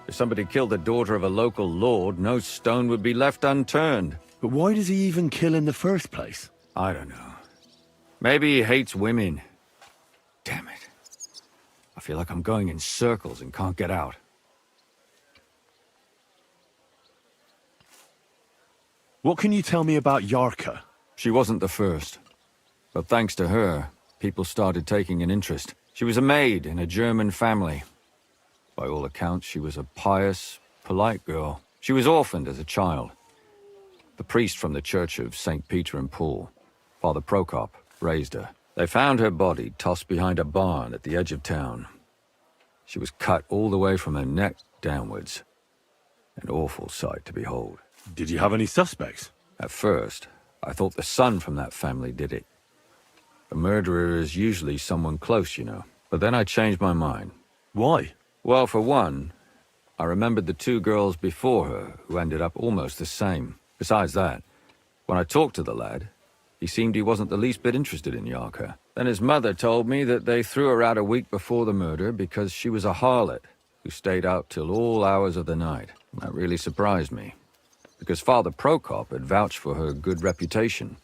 H: If somebody killed the daughter of a local lord, no stone would be left unturned.
A: But why does he even kill in the first place?
H: I don't know. Maybe he hates women. Damn it. I feel like I'm going in circles and can't get out.
A: What can you tell me about Yarka?
H: She wasn't the first. But thanks to her, people started taking an interest. She was a maid in a German family. By all accounts, she was a pious, polite girl. She was orphaned as a child. The priest from the Church of St. Peter and Paul, Father Prokop, raised her. They found her body tossed behind a barn at the edge of town. She was cut all the way from her neck downwards. An awful sight to behold.
A: Did you have any suspects?
H: At first, I thought the son from that family did it. A murderer is usually someone close, you know. But then I changed my mind.
A: Why?
H: Well, for one, I remembered the 2 girls before her who ended up almost the same. Besides that, when I talked to the lad, he seemed he wasn't the least bit interested in Yarka. Then his mother told me that they threw her out a week before the murder because she was a harlot who stayed out till all hours of the night. That really surprised me, because Father Prokop had vouched for her good reputation.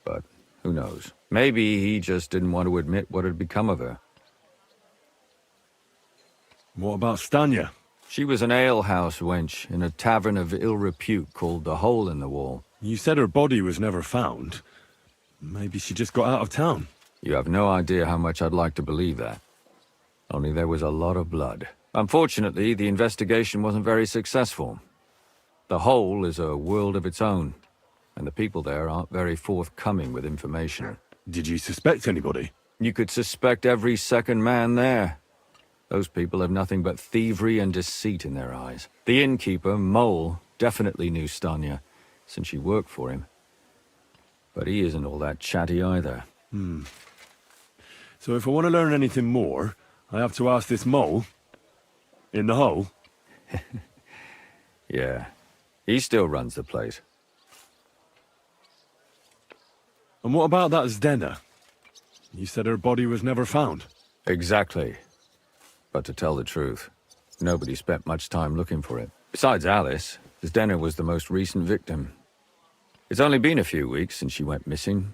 H: But who knows? Maybe he just didn't want to admit what had become of her.
A: What about Stanya?
I: She was an alehouse wench in a tavern of ill repute called the Hole in the Wall.
A: You said her body was never found. Maybe she just got out of town.
I: You have no idea how much I'd like to believe that. Only there was a lot of blood. Unfortunately, the investigation wasn't very successful. The Hole is a world of its own, and the people there aren't very forthcoming with information.
A: Did you suspect anybody?
I: You could suspect every second man there. Those people have nothing but thievery and deceit in their eyes. The innkeeper, Mole, definitely knew Stanya, since she worked for him. But he isn't all that chatty either.
A: So if I want to learn anything more, I have to ask this Mole? In the hole?
I: Yeah. He still runs the place.
A: And what about that Zdena? You said her body was never found.
I: Exactly. But to tell the truth, nobody spent much time looking for it. Besides Alice, Zdena was the most recent victim. It's only been a few weeks since she went missing,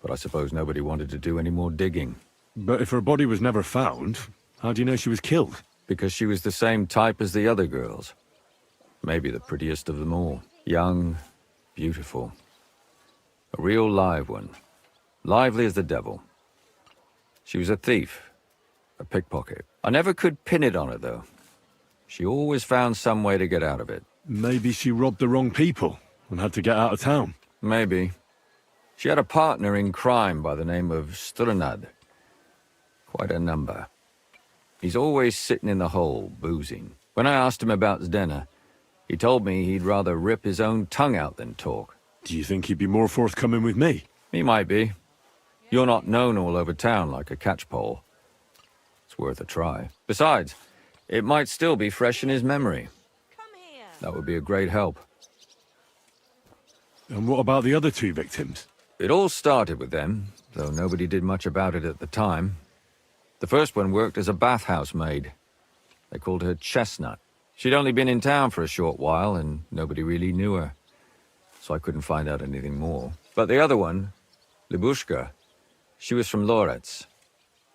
I: but I suppose nobody wanted to do any more digging.
A: But if her body was never found, how do you know she was killed?
I: Because she was the same type as the other girls. Maybe the prettiest of them all. Young, beautiful. A real live one. Lively as the devil. She was a thief. A pickpocket. I never could pin it on her, though. She always found some way to get out of it.
A: Maybe she robbed the wrong people and had to get out of town.
I: Maybe. She had a partner in crime by the name of Strunad. Quite a number. He's always sitting in the hole, boozing. When I asked him about Zdena, he told me he'd rather rip his own tongue out than talk.
A: Do you think he'd be more forthcoming with me?
I: He might be. You're not known all over town like a catchpole. It's worth a try. Besides, it might still be fresh in his memory. That would be a great help.
A: And what about the other two victims?
I: It all started with them, though nobody did much about it at the time. The first one worked as a bathhouse maid. They called her Chestnut. She'd only been in town for a short while, and nobody really knew her. So I couldn't find out anything more. But the other one, Libushka, she was from Loretz.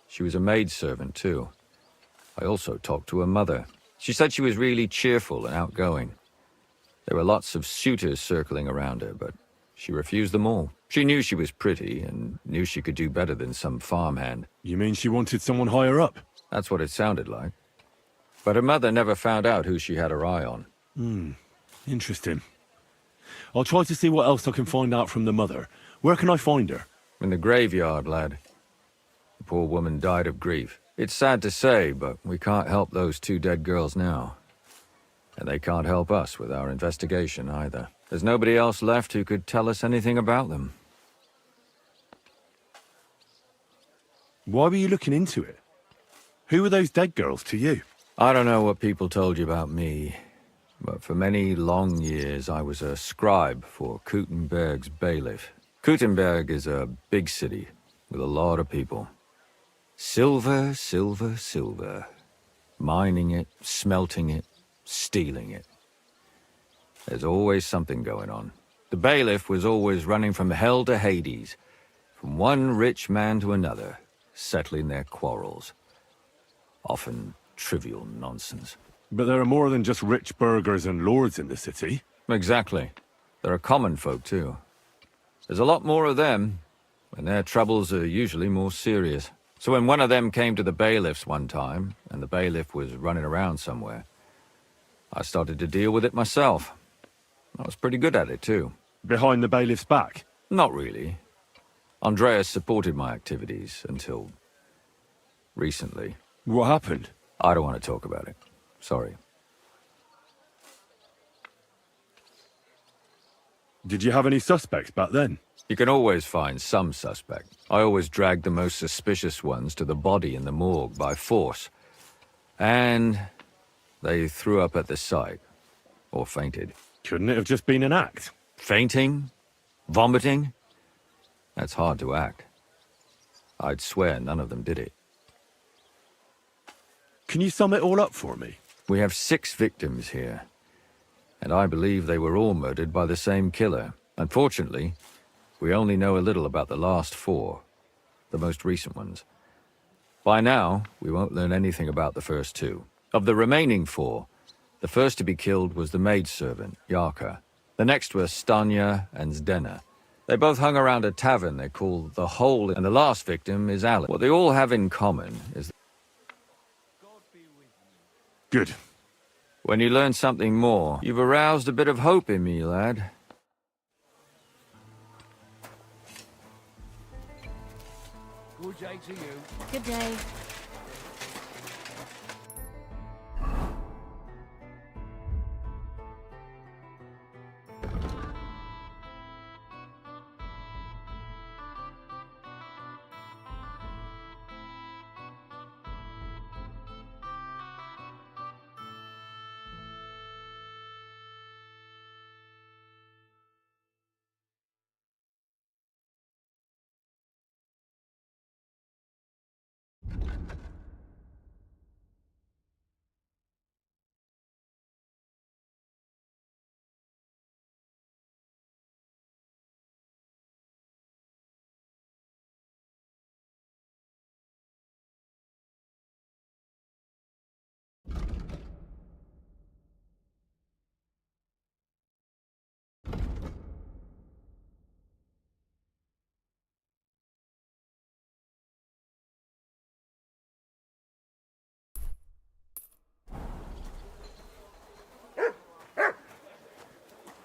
I: She was a maidservant, too. I also talked to her mother. She said she was really cheerful and outgoing. There were lots of suitors circling around her, but she refused them all. She knew she was pretty and knew she could do better than some farmhand.
A: You mean she wanted someone higher up?
I: That's what it sounded like. But her mother never found out who she had her eye on.
A: Interesting. I'll try to see what else I can find out from the mother. Where can I find her?
I: In the graveyard, lad. The poor woman died of grief. It's sad to say, but we can't help those two dead girls now. And they can't help us with our investigation either. There's nobody else left who could tell us anything about them.
A: Why were you looking into it? Who were those dead girls to you?
I: I don't know what people told you about me, but for many long years I was a scribe for Kuttenberg's bailiff. Kuttenberg is a big city with a lot of people. Silver, silver, silver. Mining it, smelting it, stealing it. There's always something going on. The bailiff was always running from hell to Hades, from one rich man to another, settling their quarrels. Often trivial nonsense.
A: But there are more than just rich burghers and lords in the city.
I: Exactly. There are common folk, too. There's a lot more of them, and their troubles are usually more serious. So when one of them came to the bailiff's one time, and the bailiff was running around somewhere, I started to deal with it myself. I was pretty good at it, too.
A: Behind the bailiff's back?
I: Not really. Andreas supported my activities until recently.
A: What happened?
I: I don't want to talk about it. Sorry.
A: Did you have any suspects back then?
I: You can always find some suspect. I always dragged the most suspicious ones to the body in the morgue by force. And they threw up at the sight. Or fainted.
A: Couldn't it have just been an act?
I: Fainting? Vomiting? That's hard to act. I'd swear none of them did it.
A: Can you sum it all up for me?
I: We have 6 victims here. And I believe they were all murdered by the same killer. Unfortunately, we only know a little about the last 4, the most recent ones. By now, we won't learn anything about the first 2. Of the remaining 4, the first to be killed was the maidservant, Yarka. The next were Stanya and Zdena. They both hung around a tavern they call the Hole, and the last victim is Alan. What they all have in common is...
A: Good.
I: When you learn something more, you've aroused a bit of hope in me, lad.
D: Good day to you.
P: Good day.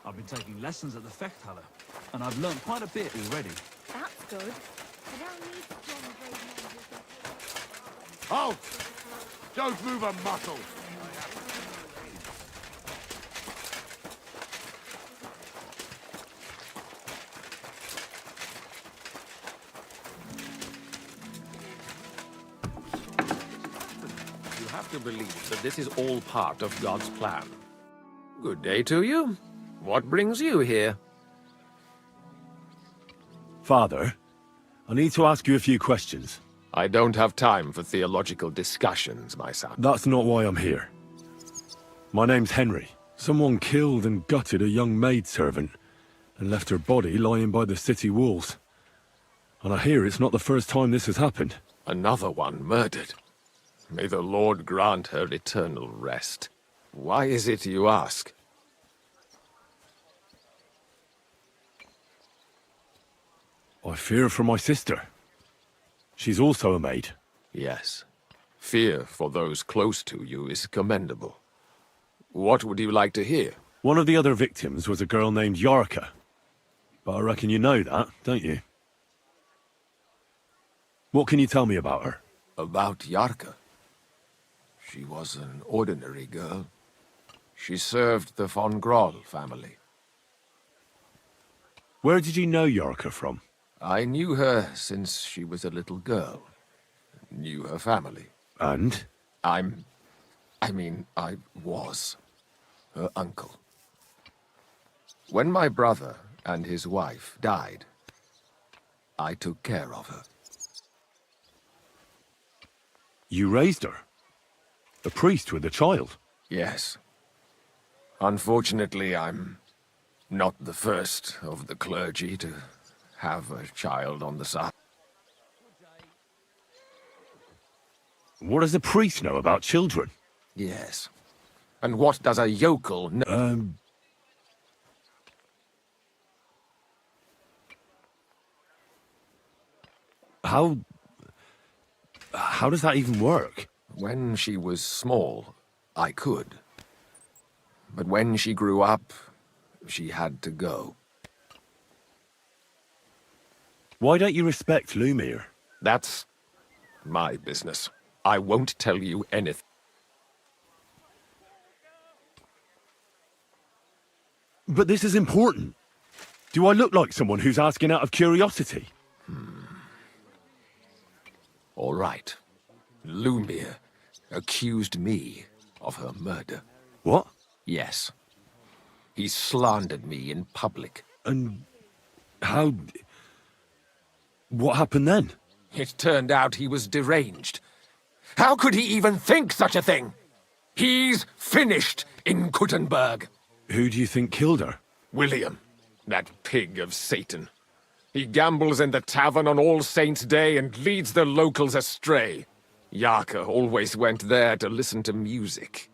U: I've been taking lessons at the Fechthalle, and I've learned quite a bit already.
P: That's good. I now need to join the brave men who
C: Halt! Don't move a muscle!
B: You have to believe that this is all part of God's plan. Good day to you. What brings you here?
A: Father, I need to ask you a few questions.
B: I don't have time for theological discussions, my son.
A: That's not why I'm here. My name's Henry. Someone killed and gutted a young maidservant and left her body lying by the city walls. And I hear it's not the first time this has happened.
B: Another one murdered. May the Lord grant her eternal rest. Why is it you ask?
A: I fear for my sister. She's also a maid.
B: Yes. Fear for those close to you is commendable. What would you like to hear?
A: One of the other victims was a girl named Yarka. But I reckon you know that, don't you? What can you tell me about her?
B: About Yarka? She was an ordinary girl. She served the von Groll family.
A: Where did you know Yarka from?
B: I knew her since she was a little girl. Knew her family.
A: And?
B: I was her uncle. When my brother and his wife died, I took care of her.
A: You raised her? A priest with a child?
B: Yes. Unfortunately, I'm not the first of the clergy to have a child on the side.
A: What does a priest know about children?
B: Yes. And what does a yokel know?
A: How does that even work?
B: When she was small, I could. But when she grew up, she had to go.
A: Why don't you respect Lumir?
B: That's my business. I won't tell you anything.
A: But this is important. Do I look like someone who's asking out of curiosity?
B: All right. Lumir accused me of her murder.
A: What?
B: Yes. He slandered me in public.
A: And how... What happened then?
B: It turned out he was deranged. How could he even think such a thing? He's finished in Kuttenberg.
A: Who do you think killed her?
B: William, that pig of Satan. He gambles in the tavern on All Saints' Day and leads the locals astray. Yaka always went there to listen to music.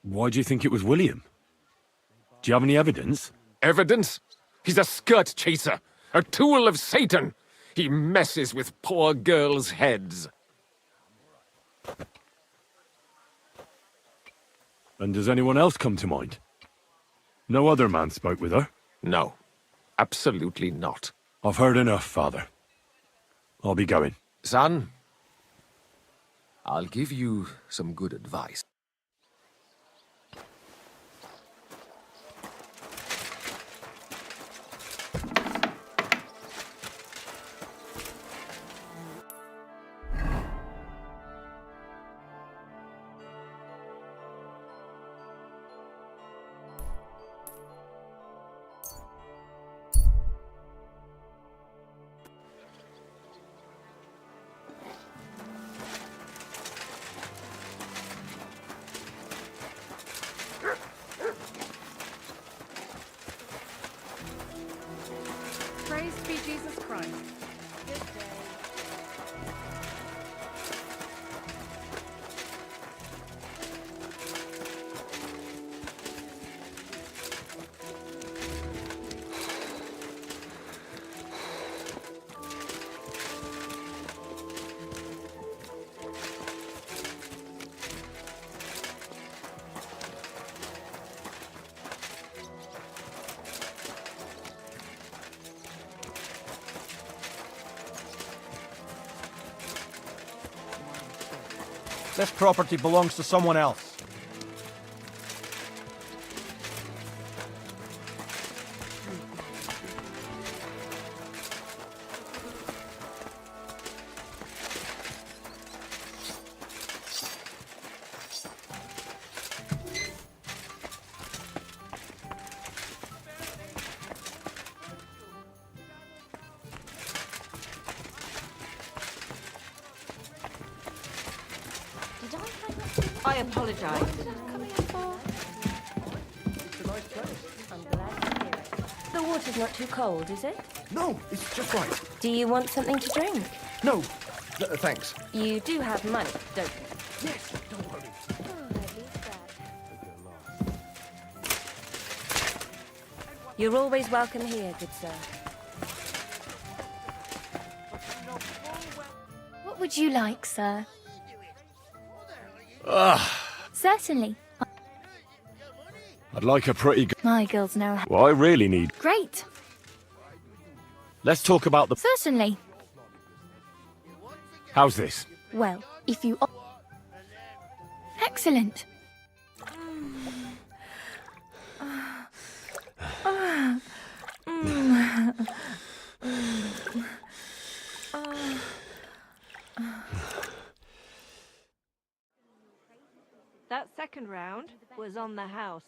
A: Why do you think it was William? Do you have any evidence?
B: Evidence? He's a skirt chaser, a tool of Satan. He messes with poor girls' heads.
A: And does anyone else come to mind? No other man spoke with her?
B: No, absolutely not.
A: I've heard enough, Father. I'll be going.
B: Son, I'll give you some good advice.
K: Praise be Jesus Christ. Good day.
N: This property belongs to someone else.
T: I apologize.
K: The water's not too cold, is it?
E: No, it's just right.
K: Do you want something to drink?
E: No, thanks.
K: You do have money, don't you?
E: Yes, don't worry.
K: You're always welcome here, good sir.
R: What would you like, sir? Certainly.
A: I'd like a pretty
R: My girls know how.
A: Well, I really need...
R: Great.
A: Let's talk about the...
R: Certainly.
A: How's this?
R: Well, if you... Excellent.
T: That second round was on the house.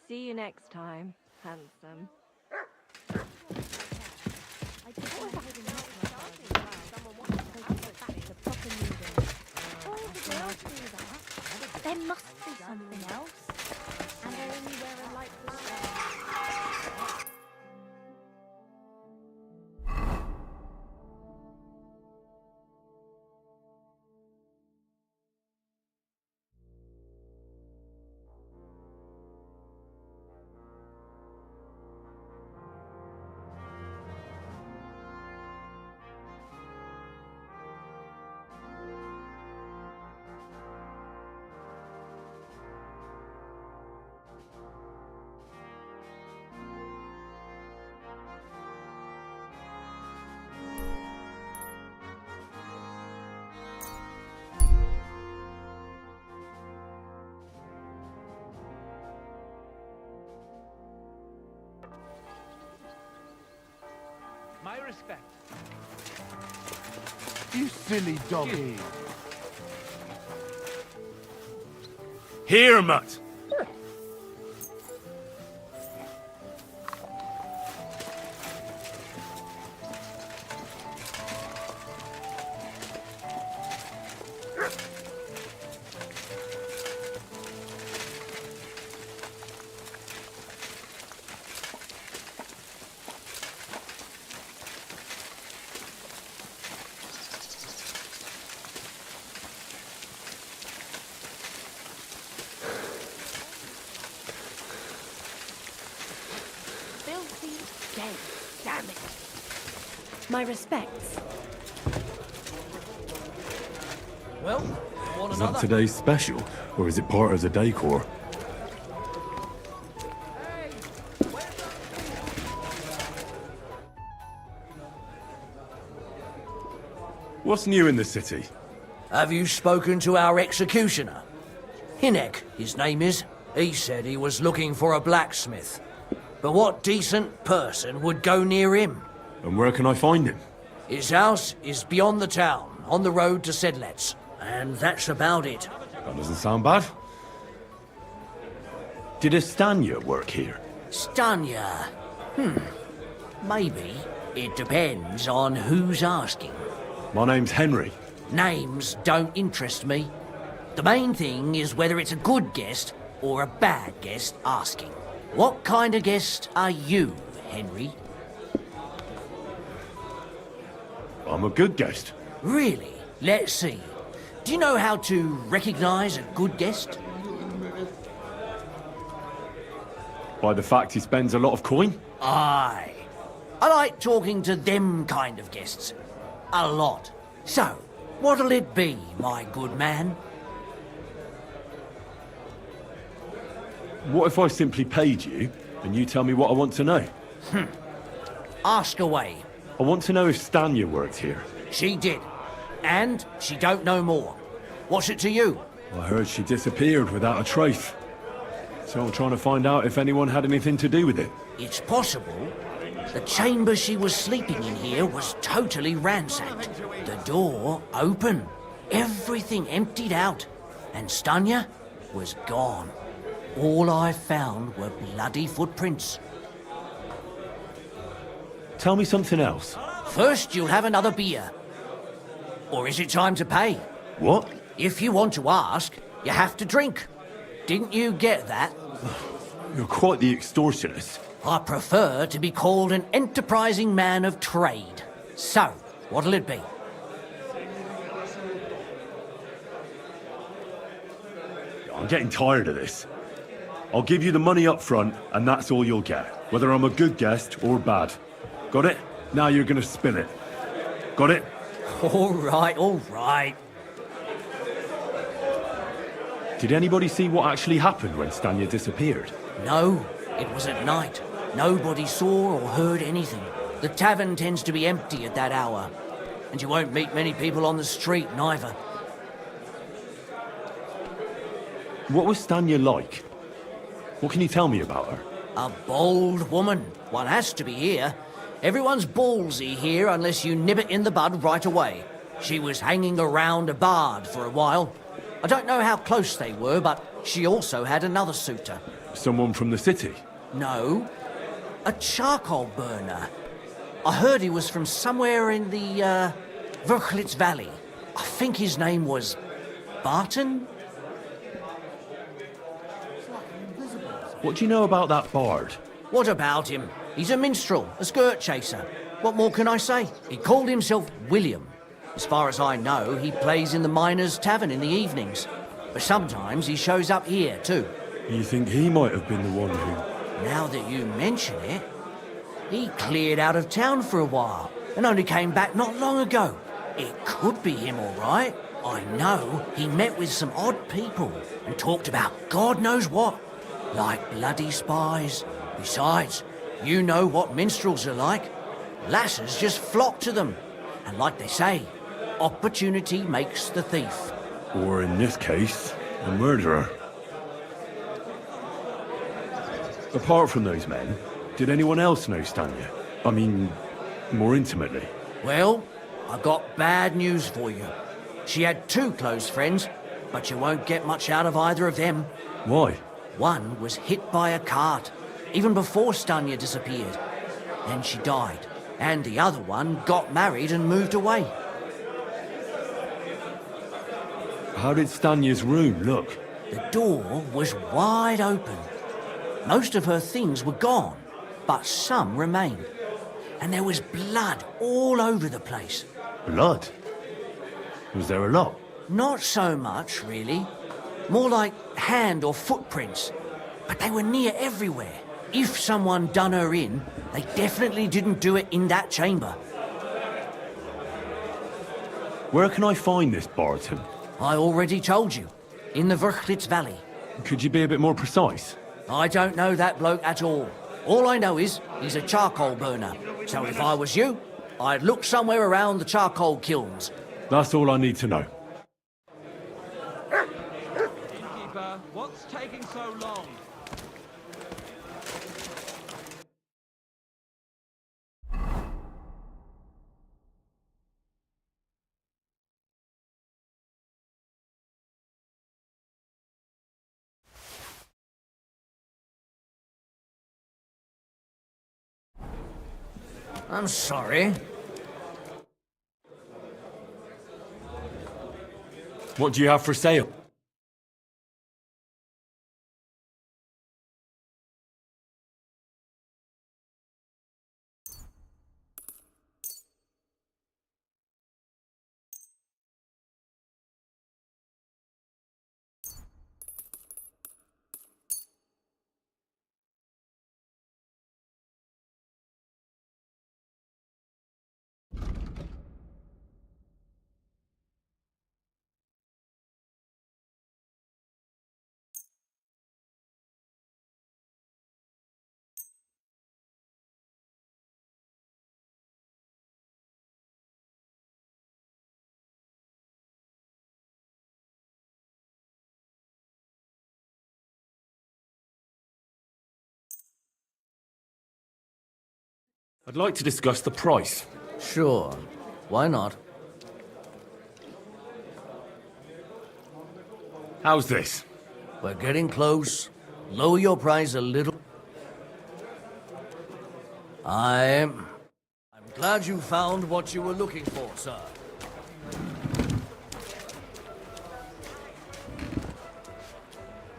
T: See you next time, handsome.
R: There must be something else. And I only wear a light blue.
L: My respect.
J: You silly doggy.
A: Here, Mutt.
R: My respects.
D: Well, one
A: Is that
D: another.
A: today's special, or is it part of the decor? What's new in the city?
D: Have you spoken to our executioner? Hinek, his name is. He said he was looking for a blacksmith. But what decent person would go near him?
A: And where can I find him?
D: His house is beyond the town, on the road to Sedlets. And that's about it.
A: That doesn't sound bad. Did Estanya work here?
D: Stanya? Maybe. It depends on who's asking.
A: My name's Henry.
D: Names don't interest me. The main thing is whether it's a good guest or a bad guest asking. What kind of guest are you, Henry?
A: I'm a good guest.
D: Really? Let's see. Do you know how to recognize a good guest?
A: By the fact he spends a lot of coin?
D: Aye. I like talking to them kind of guests. A lot. So, what'll it be, my good man?
A: What if I simply paid you, and you tell me what I want to know?
D: Ask away.
A: I want to know if Stanya worked here.
D: She did. And she don't know more. What's it to you?
A: I heard she disappeared without a trace. So I'm trying to find out if anyone had anything to do with it.
D: It's possible. The chamber she was sleeping in here was totally ransacked. The door open. Everything emptied out. And Stanya was gone. All I found were bloody footprints.
A: Tell me something else.
D: First, you'll have another beer. Or is it time to pay?
A: What?
D: If you want to ask, you have to drink. Didn't you get that?
A: You're quite the extortionist.
D: I prefer to be called an enterprising man of trade. So, what'll it be?
A: I'm getting tired of this. I'll give you the money up front, and that's all you'll get. Whether I'm a good guest or bad. Got it? Now you're gonna spill it. Got it?
D: All right, all right.
A: Did anybody see what actually happened when Stanya disappeared?
D: No, it was at night. Nobody saw or heard anything. The tavern tends to be empty at that hour. And you won't meet many people on the street, neither.
A: What was Stanya like? What can you tell me about her?
D: A bold woman. One has to be here. Everyone's ballsy here unless you nib it in the bud right away. She was hanging around a bard for a while. I don't know how close they were, but she also had another suitor.
A: Someone from the city?
D: No, a charcoal burner. I heard he was from somewhere in the, Verchlitz Valley. I think his name was Barton?
A: What do you know about that bard?
D: What about him? He's a minstrel, a skirt chaser. What more can I say? He called himself William. As far as I know, he plays in the Miners' Tavern in the evenings. But sometimes he shows up here, too.
A: You think he might have been the one who...
D: Now that you mention it, he cleared out of town for a while and only came back not long ago. It could be him, all right. I know he met with some odd people and talked about God knows what, like bloody spies. Besides, you know what minstrels are like. Lasses just flock to them. And like they say, opportunity makes the thief.
A: Or in this case, a murderer. Apart from those men, did anyone else know Stanya? I mean, more intimately.
D: Well, I got bad news for you. She had two close friends, but you won't get much out of either of them.
A: Why?
D: One was hit by a cart, even before Stanya disappeared. Then she died. And the other one got married and moved away.
A: How did Stanya's room look?
D: The door was wide open. Most of her things were gone, but some remained. And there was blood all over the place.
A: Blood? Was there a lot?
D: Not so much, really. More like hand or footprints. But they were near everywhere. If someone done her in, they definitely didn't do it in that chamber.
A: Where can I find this Barton?
D: I already told you. In the Verchlitz Valley.
A: Could you be a bit more precise?
D: I don't know that bloke at all. All I know is he's a charcoal burner. So if I was you, I'd look somewhere around the charcoal kilns.
A: That's all I need to know.
U: Keeper, what's taking so long?
D: I'm sorry.
A: What do you have for sale? I'd like to discuss the price.
D: Sure. Why not?
A: How's this?
D: We're getting close. Lower your price a little. I'm glad you found what you were looking for, sir.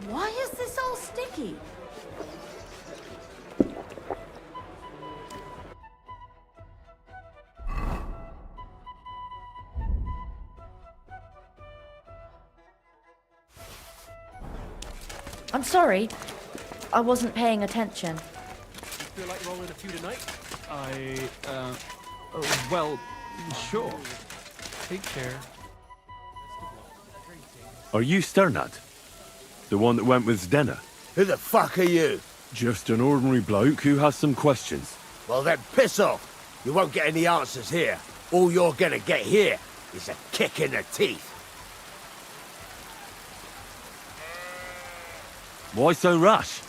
P: Why is this all sticky? I'm sorry. I wasn't paying attention.
N: Feel like rolling a few tonight?
U: Well, sure.
N: Take care.
A: Are you Sternad? The one that went with Zdenna?
J: Who the fuck are you?
A: Just an ordinary bloke who has some questions.
J: Well then, piss off. You won't get any answers here. All you're gonna get here is a kick in the teeth.
A: Why so rash?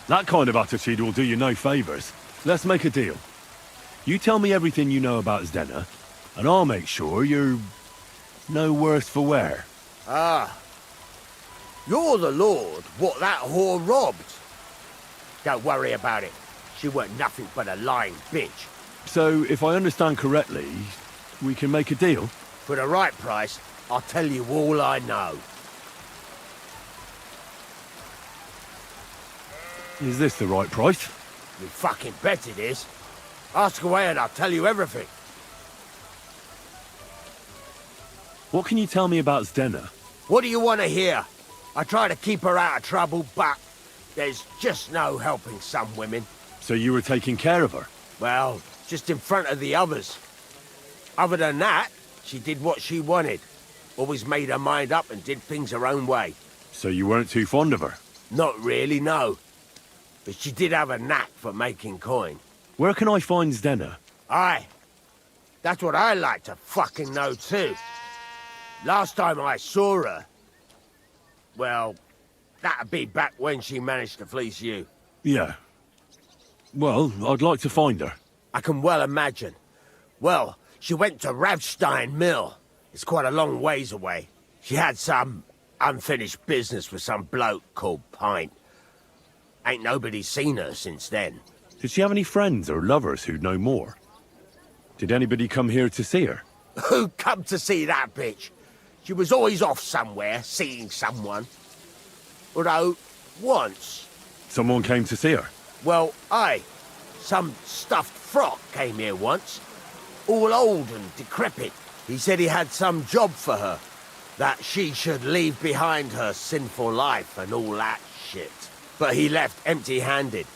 A: That kind of attitude will do you no favours. Let's make a deal. You tell me everything you know about Zdenna, and I'll make sure you're no worse for wear.
J: Ah. You're the lord what that whore robbed. Don't worry about it. She weren't nothing but a lying bitch.
A: So, if I understand correctly, we can make a deal?
J: For the right price, I'll tell you all I know.
A: Is this the right price?
J: You fucking bet it is. Ask away and I'll tell you everything.
A: What can you tell me about Zdenna?
J: What do you want to hear? I try to keep her out of trouble, but there's just no helping some women.
A: So you were taking care of her?
J: Well, just in front of the others. Other than that, she did what she wanted. Always made her mind up and did things her own way.
A: So you weren't too fond of her?
J: Not really, no. But she did have a knack for making coin.
A: Where can I find Zdenna?
J: Aye. That's what I like to fucking know too. Last time I saw her... Well, that'd be back when she managed to fleece you.
A: Yeah. Well, I'd like to find her.
J: I can well imagine. Well, she went to Ravstein Mill. It's quite a long ways away. She had some unfinished business with some bloke called Pint. Ain't nobody seen her since then.
A: Did she have any friends or lovers who'd know more? Did anybody come here to see her?
J: Who come to see that bitch? She was always off somewhere, seeing someone. Although, once...
A: Someone came to see her?
J: Well, aye. Some stuffed frock came here once. All old and decrepit. He said he had some job for her. That she should leave behind her sinful life and all that shit. But he left empty-handed.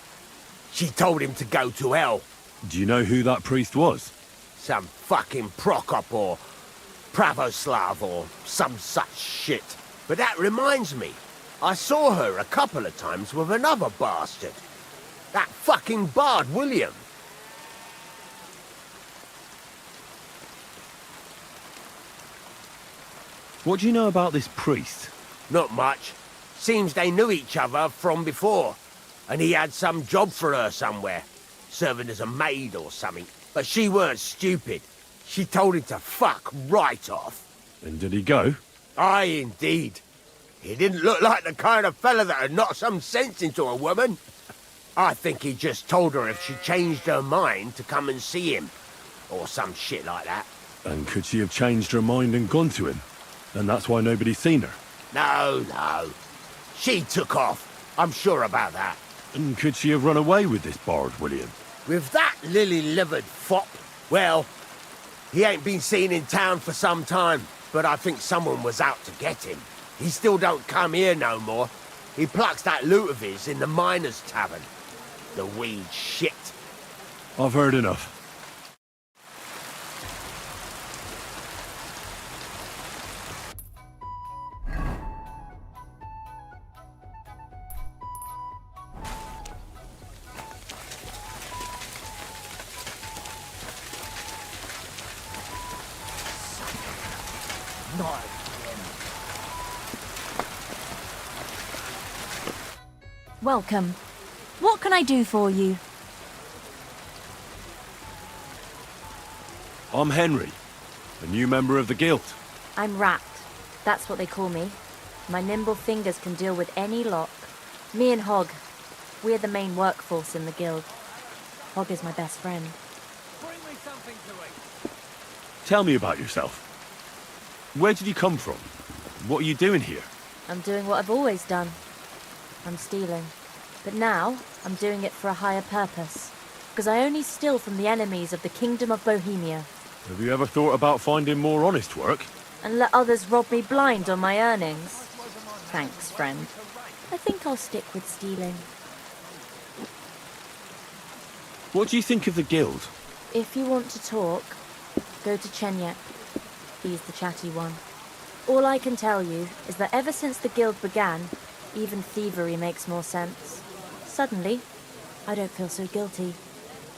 J: She told him to go to hell.
A: Do you know who that priest was?
J: Some fucking Prokop or Pravoslav or some such shit. But that reminds me, I saw her a couple of times with another bastard. That fucking bard William.
A: What do you know about this priest?
J: Not much. Seems they knew each other from before. And he had some job for her somewhere. Serving as a maid or something. But she weren't stupid. She told him to fuck right off.
A: And did he go?
J: Aye, indeed. He didn't look like the kind of fella that would knock some sense into a woman. I think he just told her if she changed her mind to come and see him. Or some shit like that.
A: And could she have changed her mind and gone to him? And that's why nobody's seen her?
J: No. She took off. I'm sure about that.
A: And could she have run away with this bard, William?
J: With that lily-livered fop? Well, he ain't been seen in town for some time, but I think someone was out to get him. He still don't come here no more. He plucks that loot of his in the miners' tavern. The weed shit.
A: I've heard enough.
D: Not
R: Welcome. What can I do for you?
A: I'm Henry, a new member of the guild.
P: I'm Rat. That's what they call me. My nimble fingers can deal with any lock. Me and Hog, we're the main workforce in the guild. Hog is my best friend.
F: Bring me something to eat.
A: Tell me about yourself. Where did you come from? What are you doing here?
P: I'm doing what I've always done. I'm stealing. But now, I'm doing it for a higher purpose. Because I only steal from the enemies of the Kingdom of Bohemia.
A: Have you ever thought about finding more honest work?
P: And let others rob me blind on my earnings? Thanks, friend. I think I'll stick with stealing.
A: What do you think of the guild?
P: If you want to talk, go to Chenyek. He's the chatty one. All I can tell you is that ever since the guild began, even thievery makes more sense. Suddenly, I don't feel so guilty.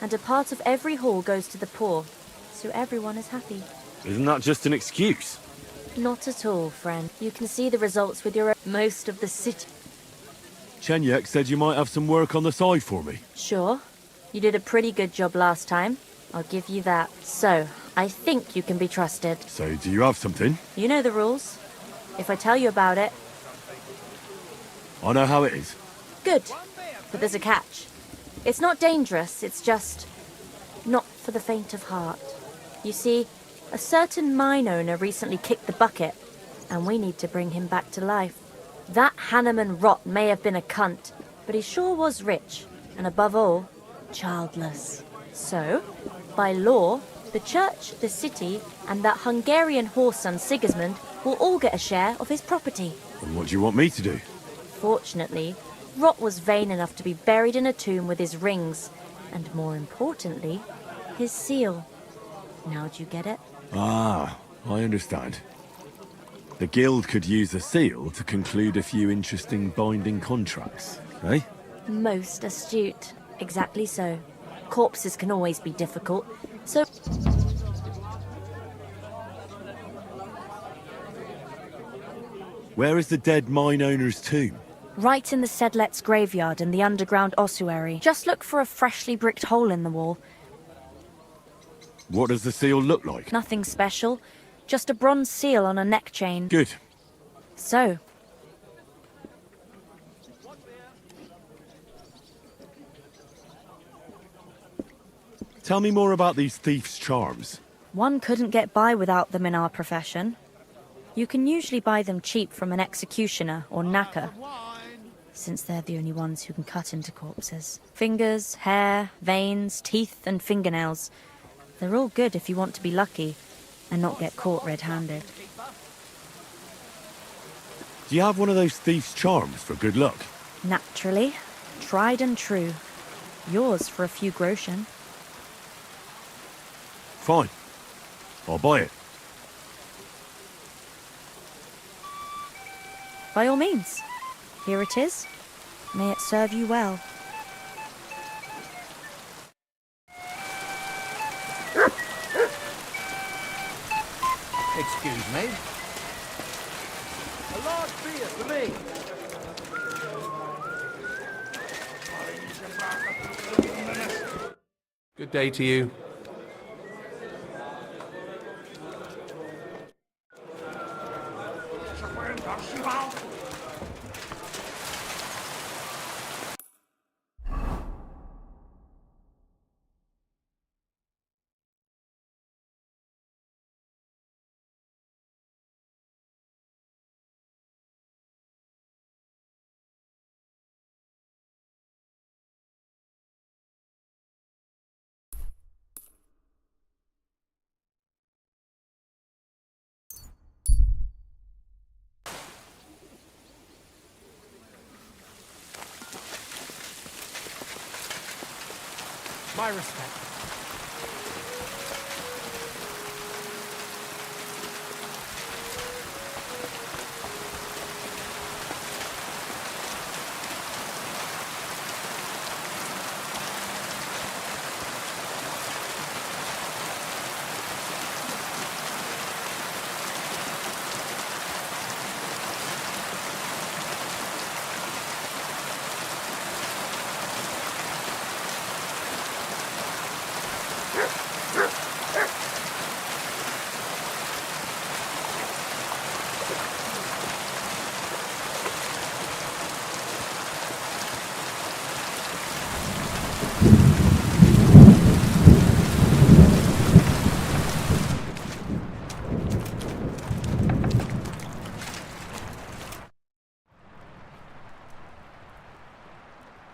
P: And a part of every haul goes to the poor, so everyone is happy.
A: Isn't that just an excuse?
P: Not at all, friend. You can see the results with your most of the city.
A: Chenyek said you might have some work on the side for me.
P: Sure. You did a pretty good job last time. I'll give you that. So, I think you can be trusted.
A: So, do you have something?
P: You know the rules. If I tell you about it...
A: I know how it is.
P: Good. But there's a catch. It's not dangerous, it's just... not for the faint of heart. You see, a certain mine owner recently kicked the bucket, and we need to bring him back to life. That Hanneman rot may have been a cunt, but he sure was rich, and above all, childless. So, by law, the church, the city, and that Hungarian horse son Sigismund will all get a share of his property.
A: And what do you want me to do?
P: Fortunately, Rot was vain enough to be buried in a tomb with his rings, and more importantly, his seal. Now do you get it?
A: Ah, I understand. The guild could use a seal to conclude a few interesting binding contracts, eh?
P: Most astute. Exactly so. Corpses can always be difficult, so...
A: Where is the dead mine owner's tomb?
P: Right in the Sedlet's graveyard in the underground ossuary. Just look for a freshly bricked hole in the wall.
A: What does the seal look like?
P: Nothing special. Just a bronze seal on a neck chain.
A: Good.
P: So...
A: Tell me more about these thieves' charms.
P: One couldn't get by without them in our profession. You can usually buy them cheap from an executioner or knacker, since they're the only ones who can cut into corpses. Fingers, hair, veins, teeth, and fingernails. They're all good if you want to be lucky and not get caught red-handed.
A: Do you have one of those thieves' charms for good luck?
P: Naturally. Tried and true. Yours for a few groschen.
A: Fine. I'll buy it.
P: By all means. Here it is. May it serve you well.
L: Excuse me.
M: A large beer for me.
Q: Good day to you.
N: My respect.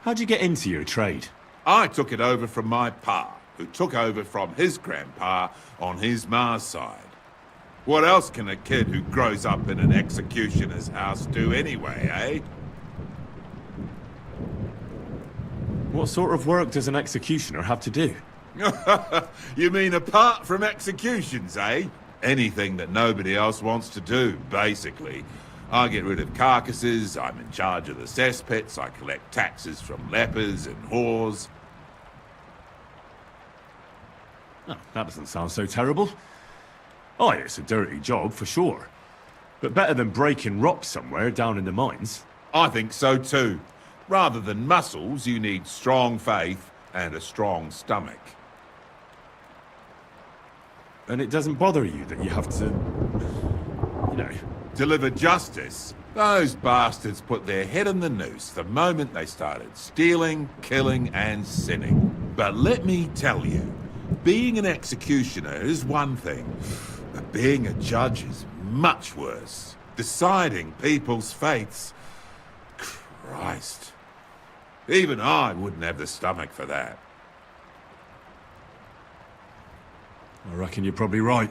A: How'd you get into your trade?
C: I took it over from my pa, who took over from his grandpa on his ma's side. What else can a kid who grows up in an executioner's house do anyway, eh?
A: What sort of work does an executioner have to do?
C: You mean apart from executions, eh? Anything that nobody else wants to do, basically. I get rid of carcasses, I'm in charge of the cesspits, I collect taxes from lepers and whores.
A: Oh, that doesn't sound so terrible. Oh, it's a dirty job, for sure. But better than breaking rocks somewhere down in the mines.
C: I think so too. Rather than muscles, you need strong faith and a strong stomach.
A: And it doesn't bother you that you have to, you know...
C: Deliver justice? Those bastards put their head in the noose the moment they started stealing, killing and sinning. But let me tell you, being an executioner is one thing, but being a judge is much worse. Deciding people's fates. Christ. Even I wouldn't have the stomach for that.
A: I reckon you're probably right.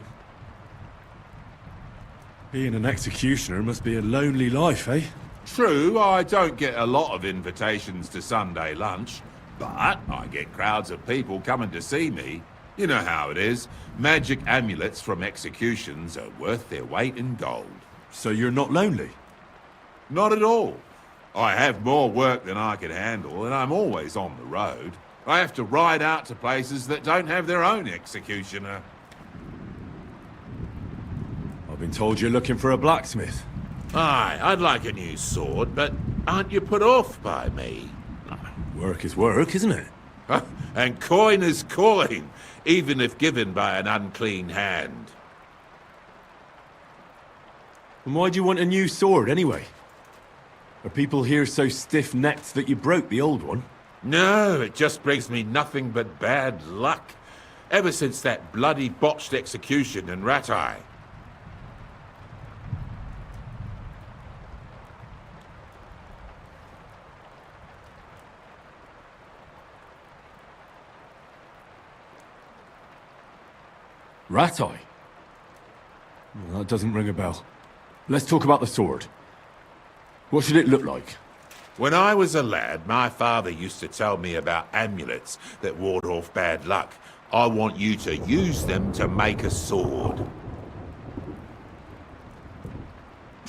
A: Being an executioner must be a lonely life, eh?
C: True, I don't get a lot of invitations to Sunday lunch, but I get crowds of people coming to see me. You know how it is. Magic amulets from executions are worth their weight in gold.
A: So you're not lonely?
C: Not at all. I have more work than I can handle, and I'm always on the road. I have to ride out to places that don't have their own executioner.
A: I've been told you're looking for a blacksmith.
C: Aye, I'd like a new sword, but aren't you put off by me?
A: Work is work, isn't it?
C: And coin is coin, even if given by an unclean hand.
A: And why do you want a new sword, anyway? Are people here so stiff-necked that you broke the old one?
C: No, it just brings me nothing but bad luck. Ever since that bloody botched execution in Ratai.
A: Ratai? Well, that doesn't ring a bell. Let's talk about the sword. What should it look like?
C: When I was a lad, my father used to tell me about amulets that ward off bad luck. I want you to use them to make a sword.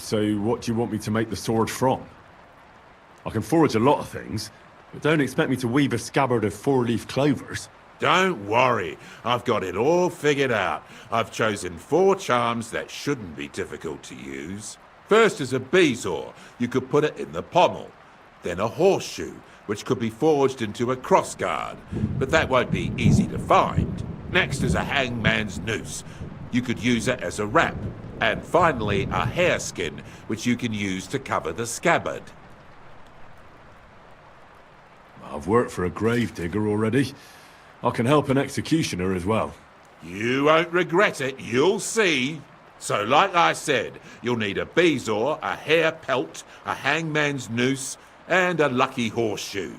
A: So what do you want me to make the sword from? I can forge a lot of things, but don't expect me to weave a scabbard of four-leaf clovers.
C: Don't worry, I've got it all figured out. I've chosen 4 charms that shouldn't be difficult to use. First is a bezoar. You could put it in the pommel. Then a horseshoe, which could be forged into a crossguard, but that won't be easy to find. Next is a hangman's noose. You could use it as a wrap. And finally, a hareskin, which you can use to cover the scabbard.
A: I've worked for a gravedigger already. I can help an executioner as well.
C: You won't regret it, you'll see. So like I said, you'll need a bezoar, a hair pelt, a hangman's noose, and a lucky horseshoe.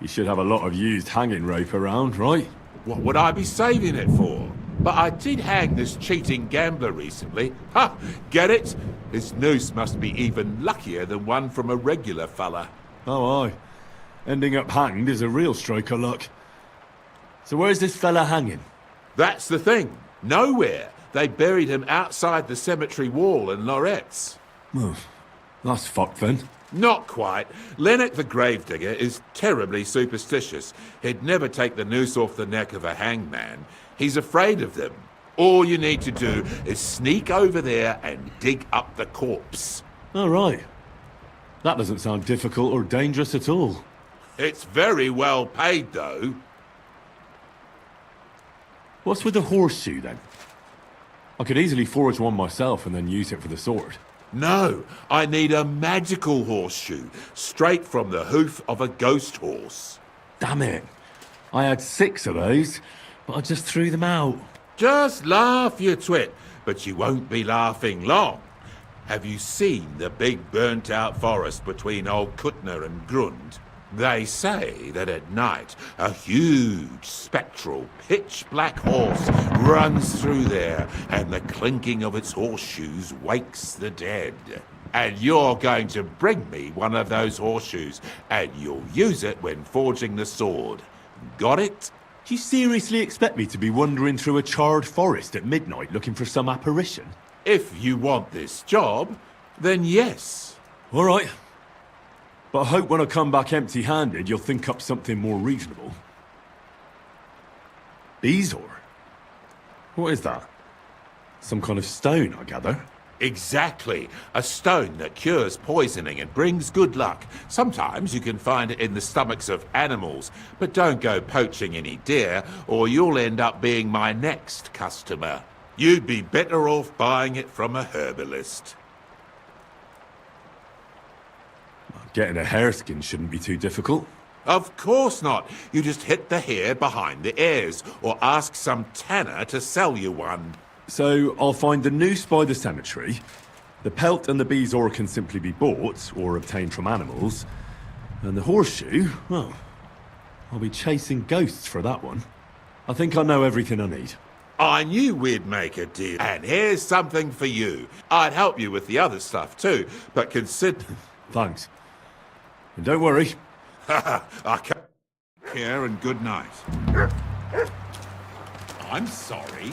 A: You should have a lot of used hanging rope around, right?
C: What would I be saving it for? But I did hang this cheating gambler recently. Ha! Get it? His noose must be even luckier than one from a regular fella.
A: Oh, aye. Ending up hanged is a real stroke of luck. So where's this fella hanging?
C: That's the thing. Nowhere. They buried him outside the cemetery wall in Loretz.
A: Oh, that's fucked then.
C: Not quite. Lennox the gravedigger is terribly superstitious. He'd never take the noose off the neck of a hangman. He's afraid of them. All you need to do is sneak over there and dig up the corpse.
A: All right. That doesn't sound difficult or dangerous at all.
C: It's very well paid, though.
A: What's with the horseshoe, then? I could easily forge one myself and then use it for the sword.
C: No, I need a magical horseshoe, straight from the hoof of a ghost horse.
A: Damn it. I had 6 of those, but I just threw them out.
C: Just laugh, you twit, but you won't be laughing long. Have you seen the big burnt-out forest between Old Kuttner and Grund? They say that at night, a huge, spectral, pitch-black horse runs through there, and the clinking of its horseshoes wakes the dead. And you're going to bring me one of those horseshoes, and you'll use it when forging the sword. Got it?
A: Do you seriously expect me to be wandering through a charred forest at midnight looking for some apparition?
C: If you want this job, then yes.
A: All right. But I hope when I come back empty-handed, you'll think up something more reasonable. Bezoar? What is that? Some kind of stone, I gather?
C: Exactly. A stone that cures poisoning and brings good luck. Sometimes you can find it in the stomachs of animals, but don't go poaching any deer, or you'll end up being my next customer. You'd be better off buying it from a herbalist.
A: Getting a hareskin shouldn't be too difficult.
C: Of course not. You just hit the hair behind the ears, or ask some tanner to sell you one.
A: So I'll find the noose by the cemetery. The pelt and the bezoar can simply be bought or obtained from animals. And the horseshoe, well, I'll be chasing ghosts for that one. I think I know everything I need.
C: I knew we'd make a deal. And here's something for you. I'd help you with the other stuff too, but consider...
A: Thanks. And don't worry.
C: I can't care and good night. I'm sorry.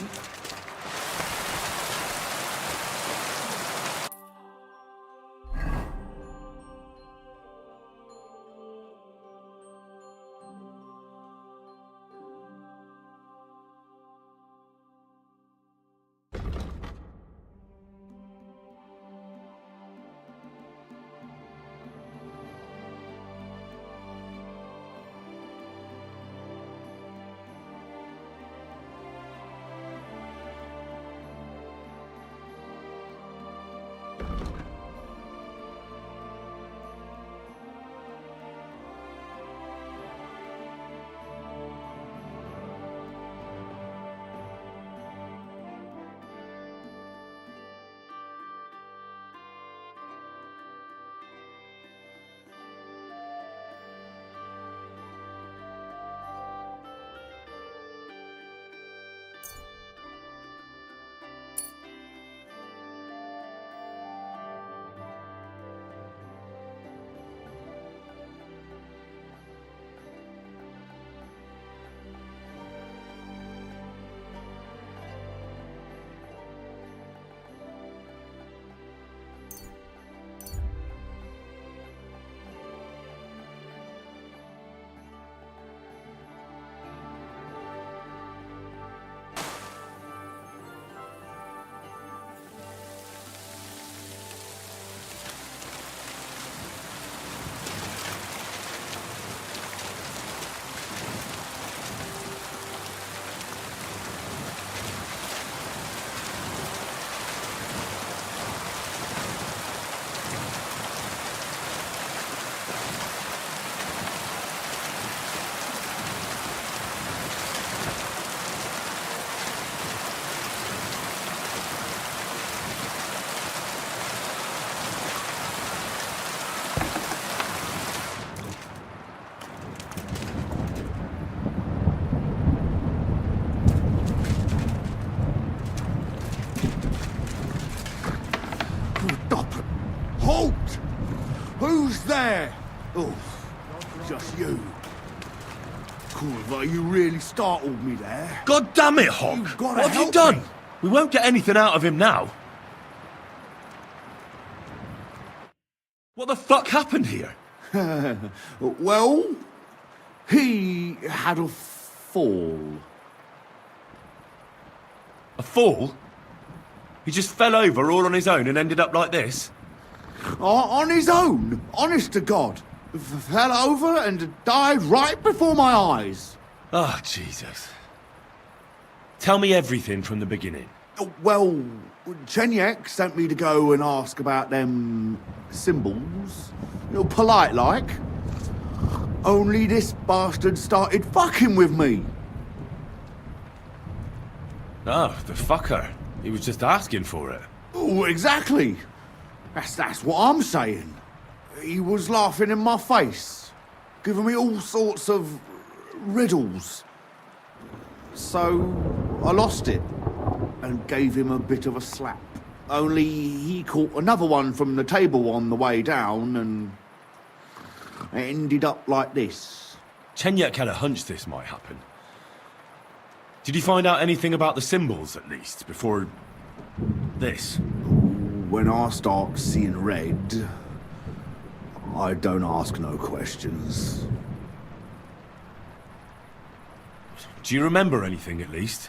Q: you really startled me there.
A: God damn it, Hog!
Q: You've gotta
A: What have you
Q: help
A: done?
Q: me.
A: We won't get anything out of him now. What the fuck happened here?
Q: Well, he had a fall.
A: A fall? He just fell over all on his own and ended up like this?
Q: On his own, honest to God. Fell over and died right before my eyes.
A: Oh, Jesus. Tell me everything from the beginning.
Q: Well, Chenyek sent me to go and ask about them symbols. Polite like. Only this bastard started fucking with me.
A: Oh, the fucker. He was just asking for it.
Q: Oh, exactly. That's what I'm saying. He was laughing in my face, giving me all sorts of riddles. So I lost it and gave him a bit of a slap. Only he caught another one from the table on the way down and it ended up like this.
A: Chenyek had a hunch this might happen. Did you find out anything about the symbols, at least, before this?
Q: When I start seeing red, I don't ask no questions.
A: Do you remember anything, at least?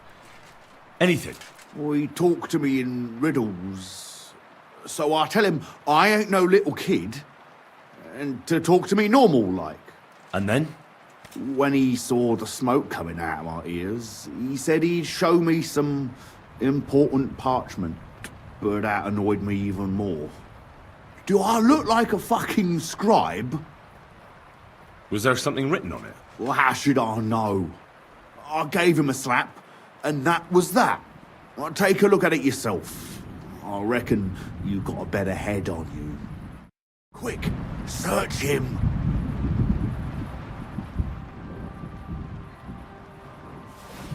A: Anything?
Q: Well, he talked to me in riddles. So I tell him I ain't no little kid, and to talk to me normal like.
A: And then?
Q: When he saw the smoke coming out of my ears, he said he'd show me some important parchment, but that annoyed me even more. Do I look like a fucking scribe?
A: Was there something written on it?
Q: Well, how should I know? I gave him a slap, and that was that. Well, take a look at it yourself. I reckon you got a better head on you. Quick, search him.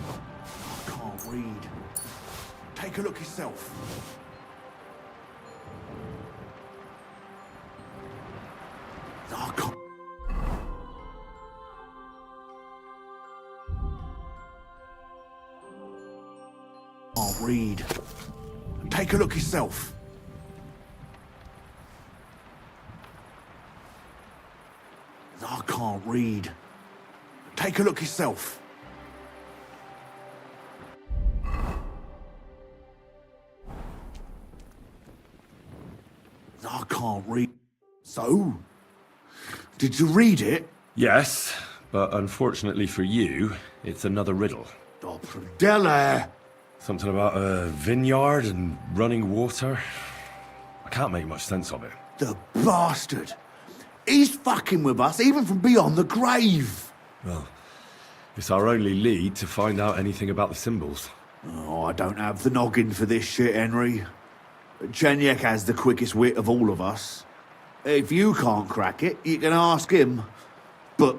Q: I can't read. Take a look yourself. I can't. Can't read. Take a look yourself. I can't read. Take a look yourself. I can't read. So? Did you read it?
A: Yes, but unfortunately for you, it's another riddle.
Q: Oh, Della!
A: Something about a vineyard and running water. I can't make much sense of it.
Q: The bastard! He's fucking with us, even from beyond the grave!
A: Well, it's our only lead to find out anything about the symbols.
Q: Oh, I don't have the noggin for this shit, Henry. Chenyek has the quickest wit of all of us. If you can't crack it, you can ask him. But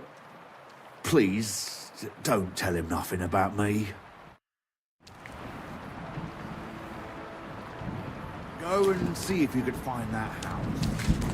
Q: please, don't tell him nothing about me. Go and see if you could find that house.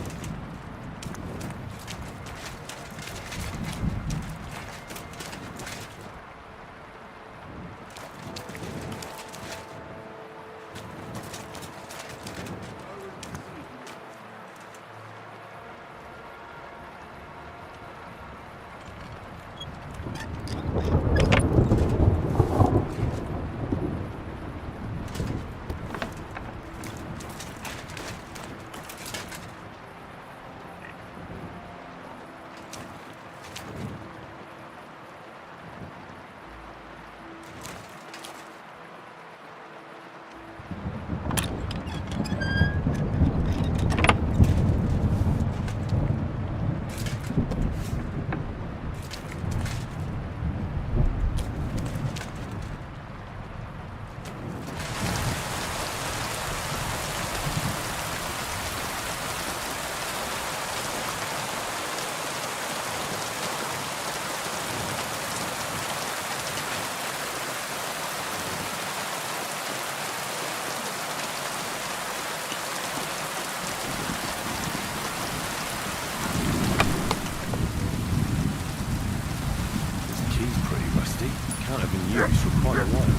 E: quite a while.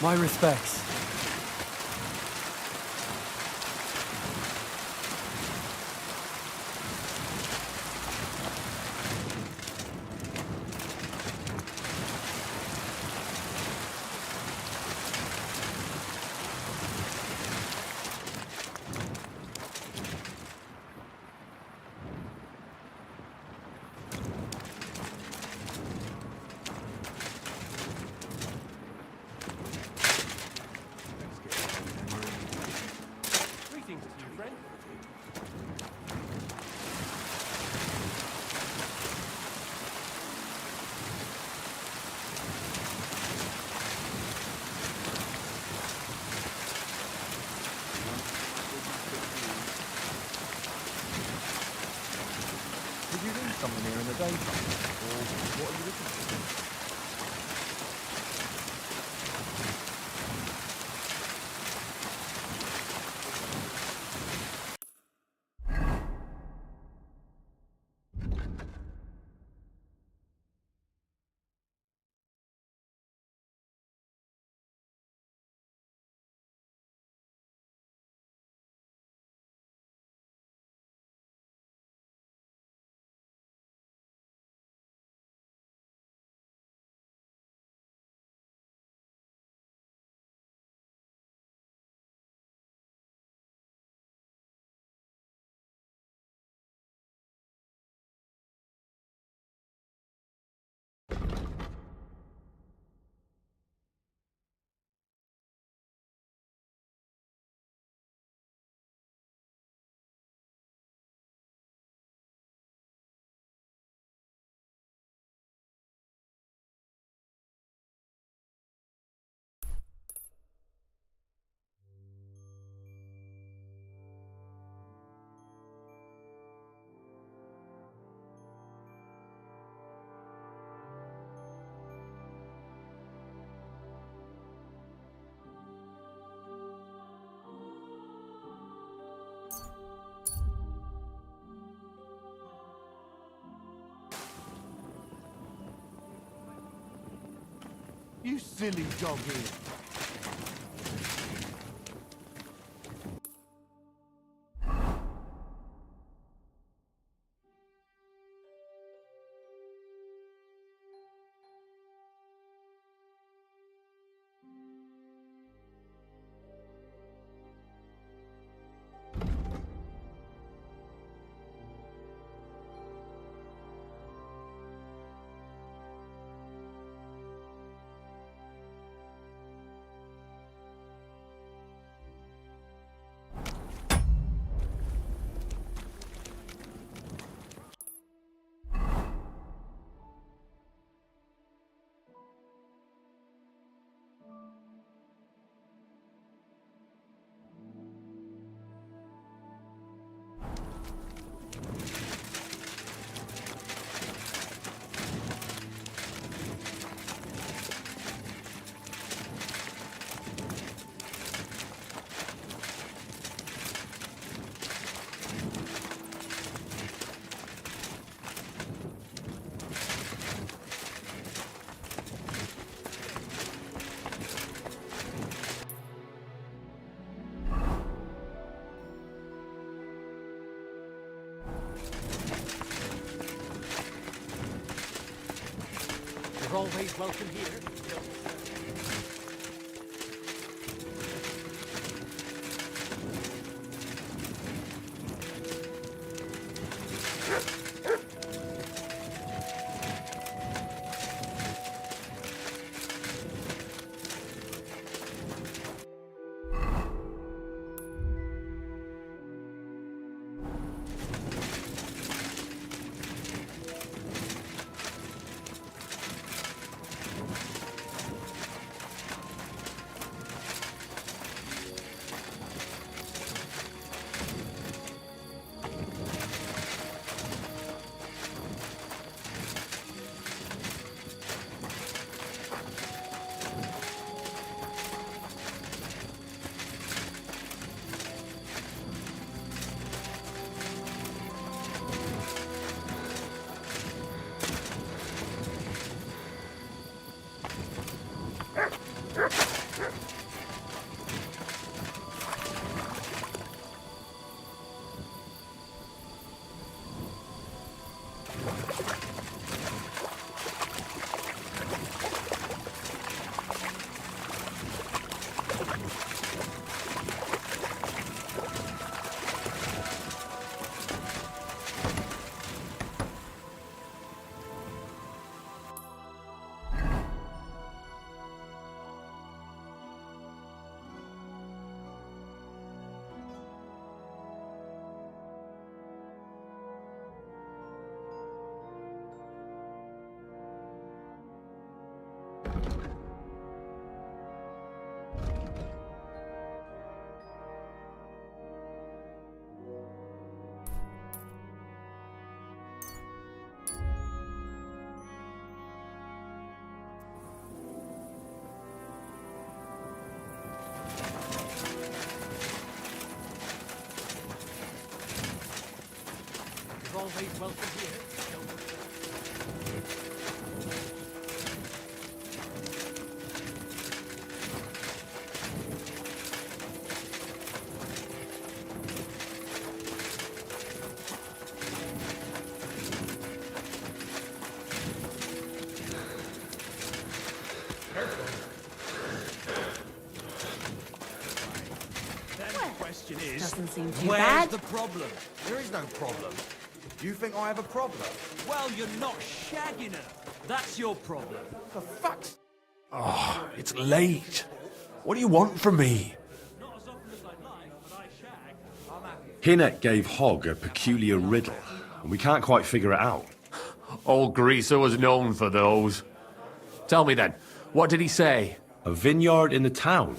N: My respects.
E: Did you leave something here in the daytime? Or what are you looking for? You silly doggy.
L: always welcome here. Always welcome here. Question is,
W: Doesn't seem too
L: where's
W: bad.
L: the problem? There is no problem. You think I have a problem? Well, you're not shagging her. That's your problem. For fuck's...
A: Oh, it's late. What do you want from me? Hinnet gave Hogg a peculiar riddle, and we can't quite figure it out.
O: Old Greaser was known for those. Tell me then, what did he say?
A: A vineyard in the town.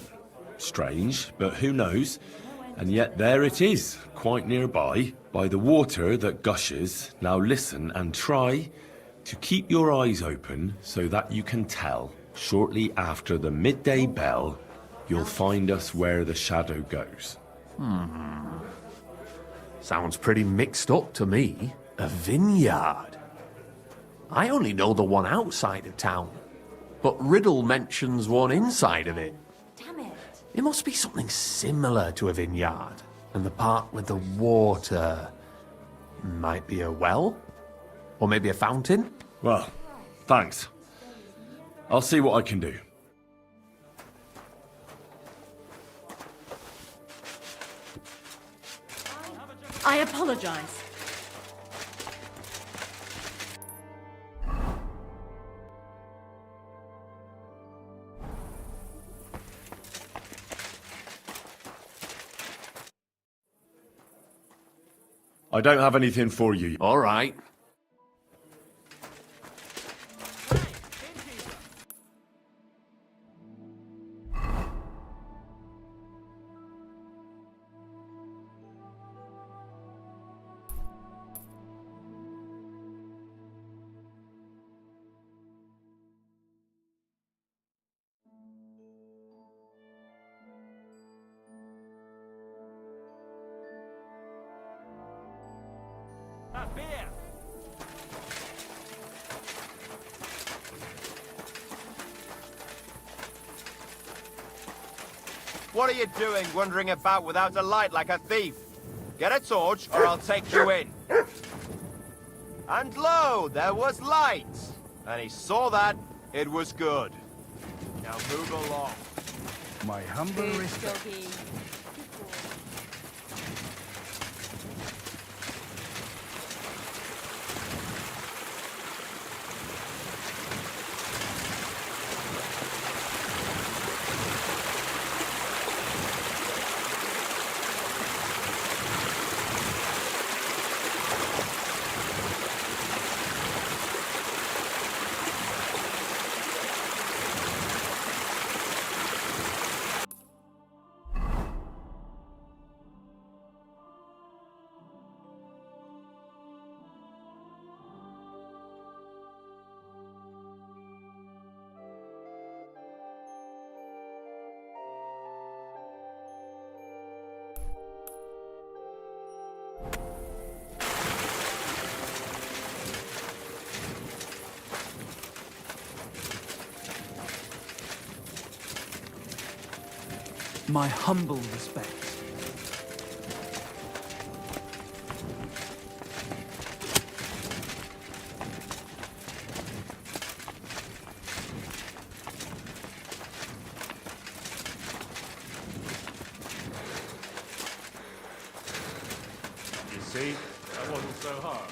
A: Strange, but who knows? And yet there it is, quite nearby, by the water that gushes. Now listen and try to keep your eyes open so that you can tell. Shortly after the midday bell, you'll find us where the shadow goes.
O: Sounds pretty mixed up to me. A vineyard. I only know the one outside of town, but Riddle mentions one inside of it.
W: Damn it.
O: It must be something similar to a vineyard. And the part with the water might be a well? Or maybe a fountain?
A: Well, thanks. I'll see what I can do.
W: I apologize.
A: I don't have anything for you.
O: All right.
S: What are you doing, wandering about without a light like a thief? Get a torch, or I'll take you in. And lo, there was light. And he saw that, It was good. Now move along.
M: My humble respect.
U: My humble respect.
A: You see, that wasn't so hard.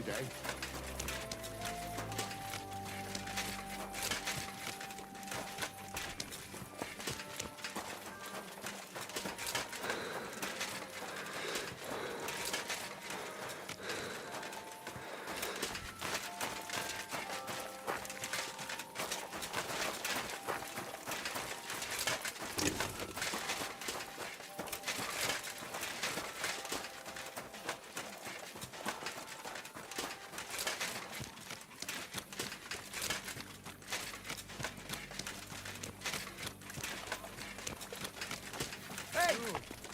B: G'day.
L: Hey!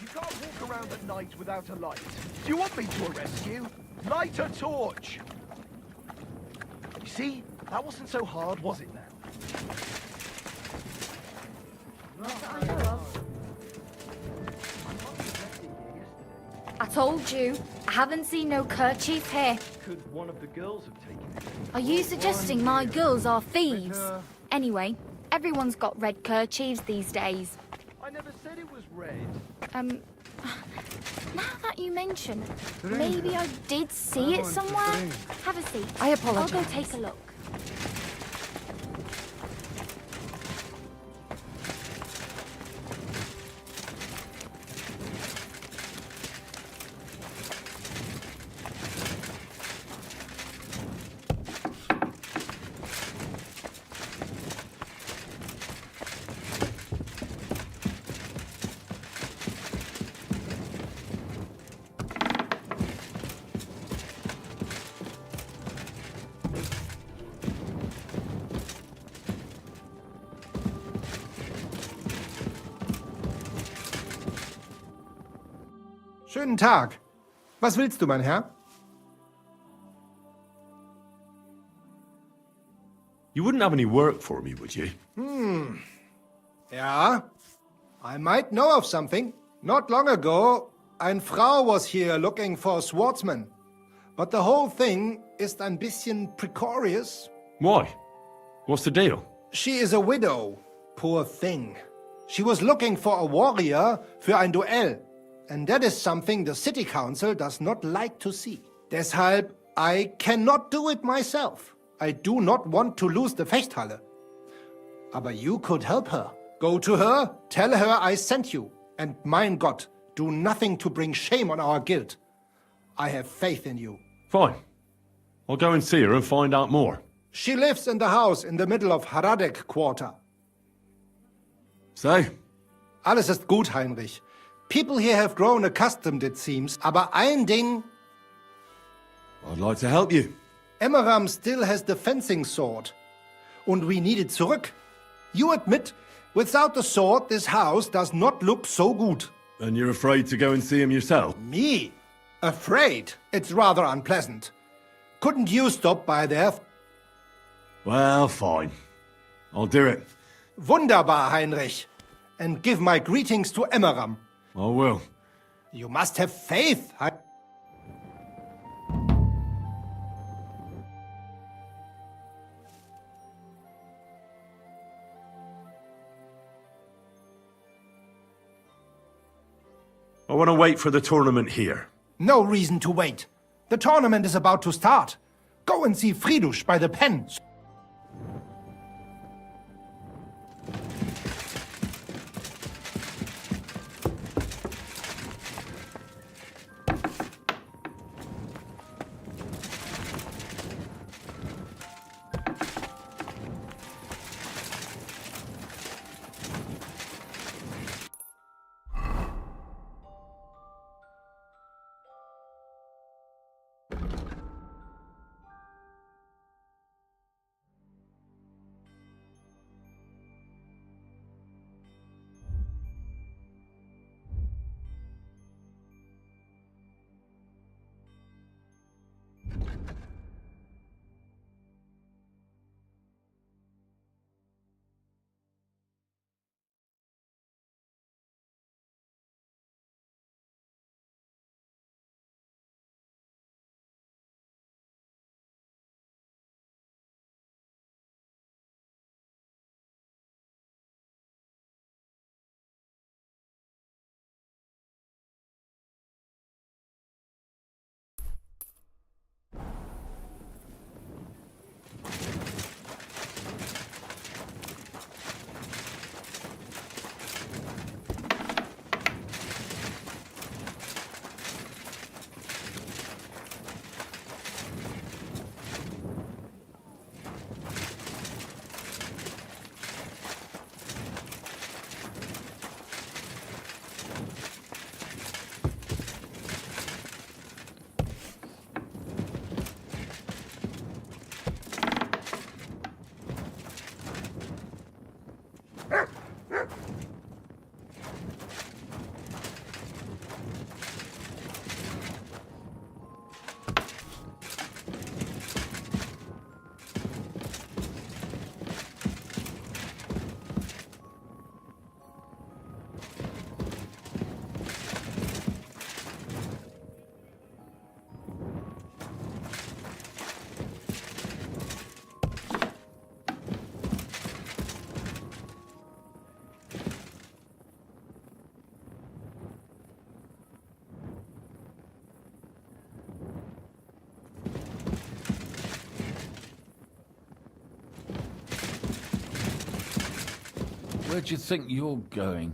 L: You can't walk around at night without a light. Do you want me to arrest you? Light a torch! You see? That wasn't so hard, was it now?
R: I told you, I haven't seen no kerchief here.
E: Could one of the girls have taken it?
R: Are you suggesting my girls are thieves? Anyway, everyone's got red kerchiefs these days.
E: I never said it was red.
R: Now that you mention, maybe I did see it somewhere. Have a seat.
P: I apologize.
R: I'll go take a look.
G: Schönen Tag. Was willst du, mein Herr?
A: You wouldn't have any work for me, would you?
G: Ja. I might know of something. Not long ago, ein Frau was here looking for a swordsman. But the whole thing ist ein bisschen precarious.
A: Why? What's the deal?
G: She is a widow. Poor thing. She was looking for a warrior für ein Duell. And that is something the city council does not like to see. Deshalb, I cannot do it myself. I do not want to lose the Fechthalle. Aber you could help her. Go to her, tell her I sent you. And mein Gott, do nothing to bring shame on our guild. I have faith in you.
A: Fine. I'll go and see her and find out more.
G: She lives in the house in the middle of Hradec Quarter.
A: So?
G: Alles ist gut, Heinrich. People here have grown accustomed, it seems. Aber ein Ding...
A: I'd like to help you.
G: Emmeram still has the fencing sword. Und we need it zurück. You admit, without the sword, this house does not look so good.
A: And you're afraid to go and see him yourself?
G: Me? Afraid? It's rather unpleasant. Couldn't you stop by there?
A: Well, fine. I'll do it.
G: Wunderbar, Heinrich. And give my greetings to Emmeram.
A: I will.
G: You must have faith.
A: I want to wait for the tournament here.
G: No reason to wait. The tournament is about to start. Go and see Fridush by the pen.
U: Where do you think you're going?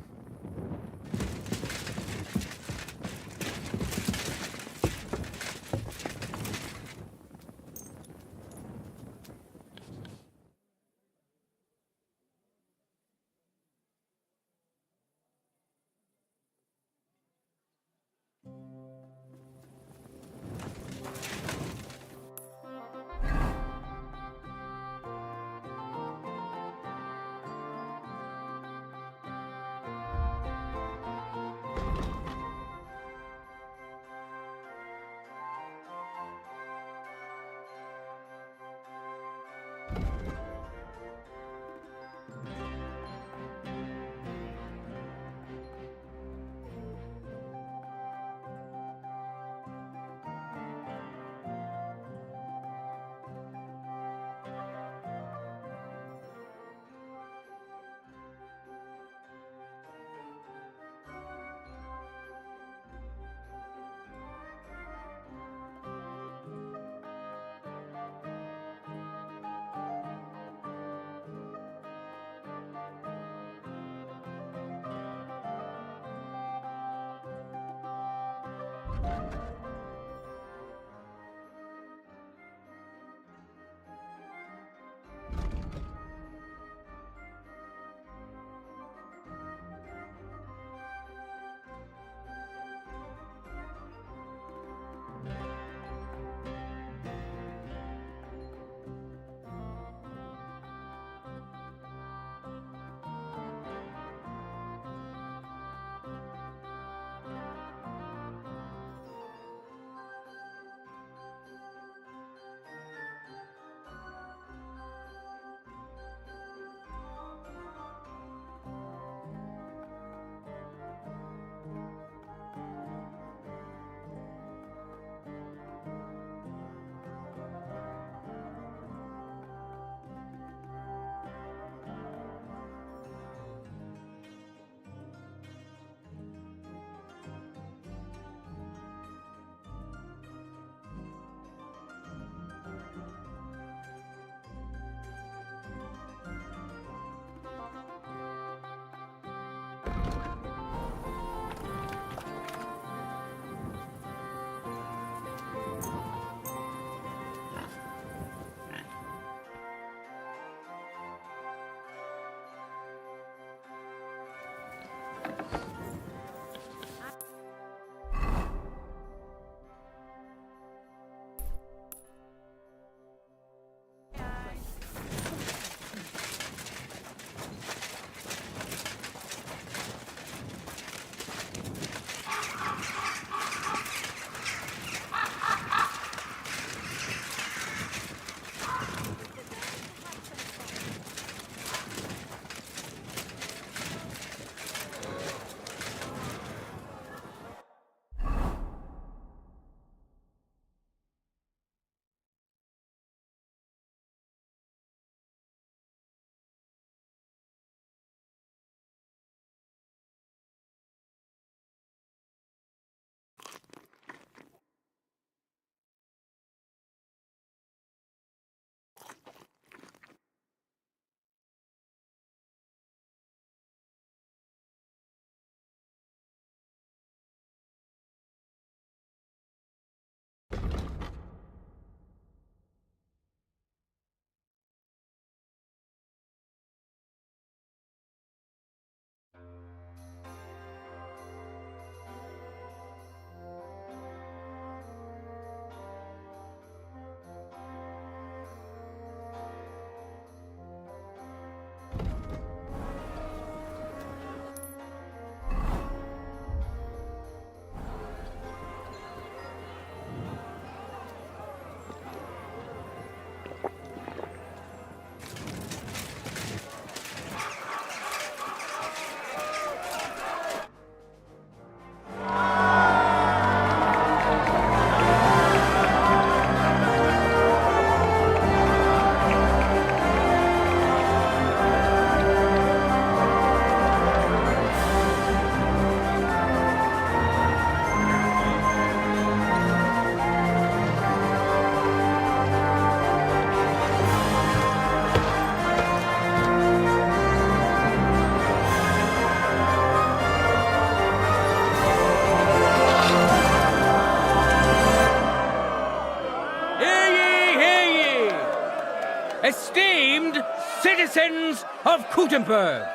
L: citizens of Gutenberg.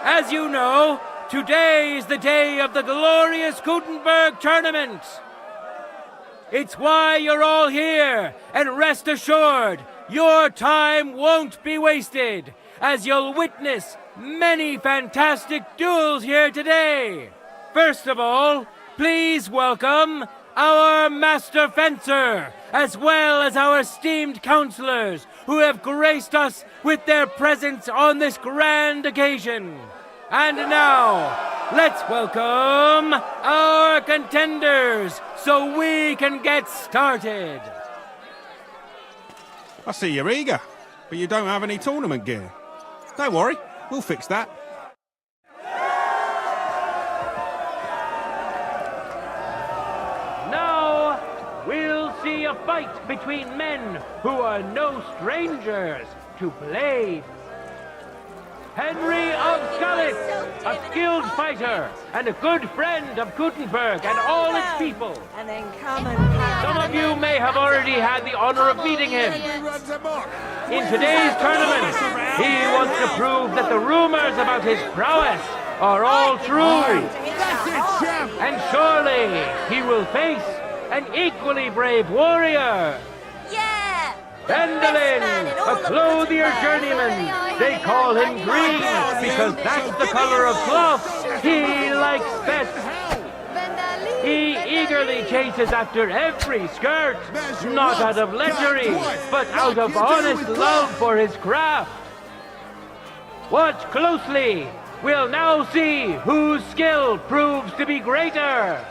L: As you know, today is the day of the glorious Gutenberg tournament. It's why you're all here, and rest assured, your time won't be wasted, as you'll witness many fantastic duels here today. First of all, please welcome our Master Fencer, as well as our esteemed counselors who have graced us with their presence on this grand occasion. And now, let's welcome our contenders so we can get started.
H: I see you're eager, but you don't have any tournament gear. Don't worry, we'll fix that.
L: Now, we'll see a fight between men who are no strangers to blade. Henry of Skalitz, a skilled fighter and a good friend of Gutenberg and all its people.
T: And then come and
L: Some of you may have already had the honor of meeting him. In today's tournament, he wants to prove that the rumors about his prowess are all true. And surely he will face an equally brave warrior.
P: Yeah!
L: Gandalin, a clothier journeyman. They call him Green because that's the color of cloth he likes best. He eagerly chases after every skirt, not out of lechery, but out of honest love for his craft. Watch closely. We'll now see whose skill proves to be greater.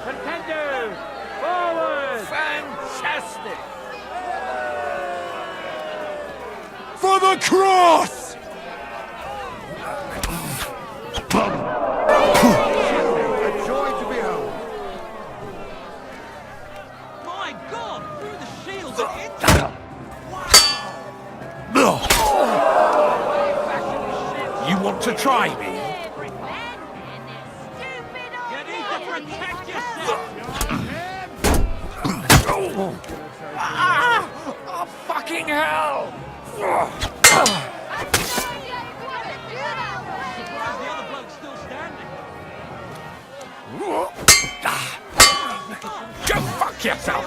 L: Contenders, forward! Fantastic!
A: For the cross!
Q: A joy to behold.
U: My God! Through the shields and into...
L: You want to try me? Oh, fucking hell! Go fuck yourself!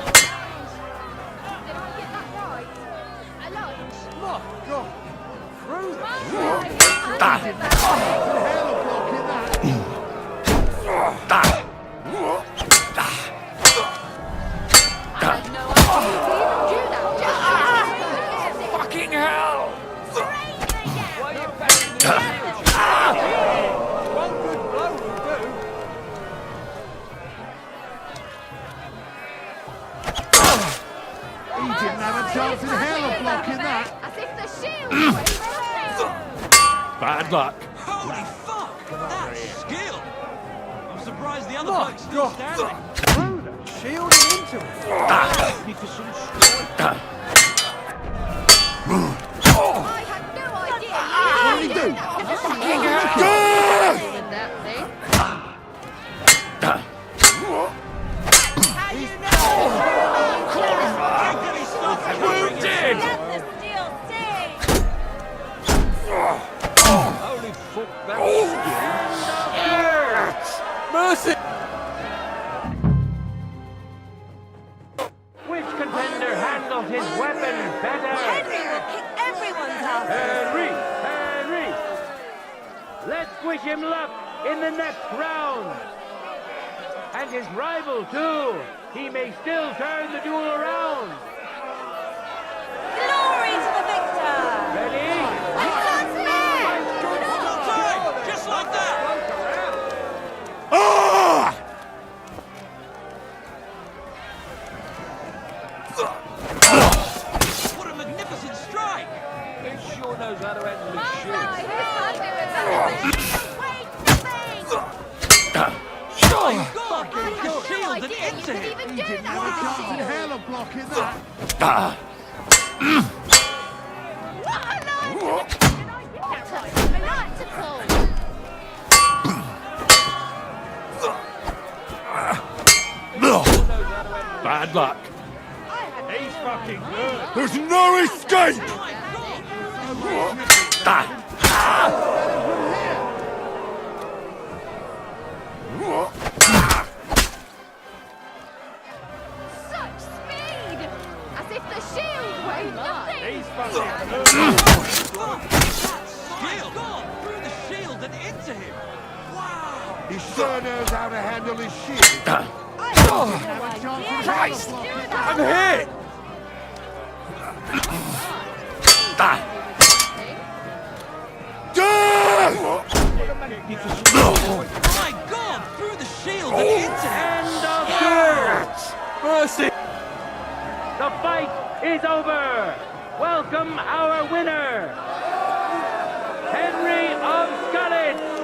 L: Fucking hell!
M: One good blow will do.
Q: He didn't have a chance in hell of blocking that.
R: As if the shield
A: Bad luck.
U: Holy fuck! That's skill! I'm surprised the other bloke's still standing.
M: Through the shield and into it. Magnificent strike.
Q: What did he do?
R: Fucking
L: Wounded!
U: Holy fuck, that's
L: Mercy! Which contender handles his weapon better?
T: Henry will kick everyone's ass.
L: Henry! Let's wish him luck in the next round. And his rival, too. He may still turn the duel around.
T: Glory to the victor!
L: Ready?
U: just like that!
A: Ah!
U: What a magnificent strike!
L: He sure knows how to handle his shit.
U: Oh, God! Through the shield and into him!
Q: He didn't have a chance in hell of blocking that.
A: bad luck.
E: He's fucking good.
A: There's no escape!
R: Such speed! As if the shield weighed nothing!
E: He's fucking good.
U: Skill! Through the shield and into him! Wow!
J: He sure knows how to handle his shield.
A: Christ! I'm hit!
U: My God! Through the shield and into him!
F: End of duel!
A: Mercy!
F: The fight is over! Welcome our winner, Henry of Skalitz!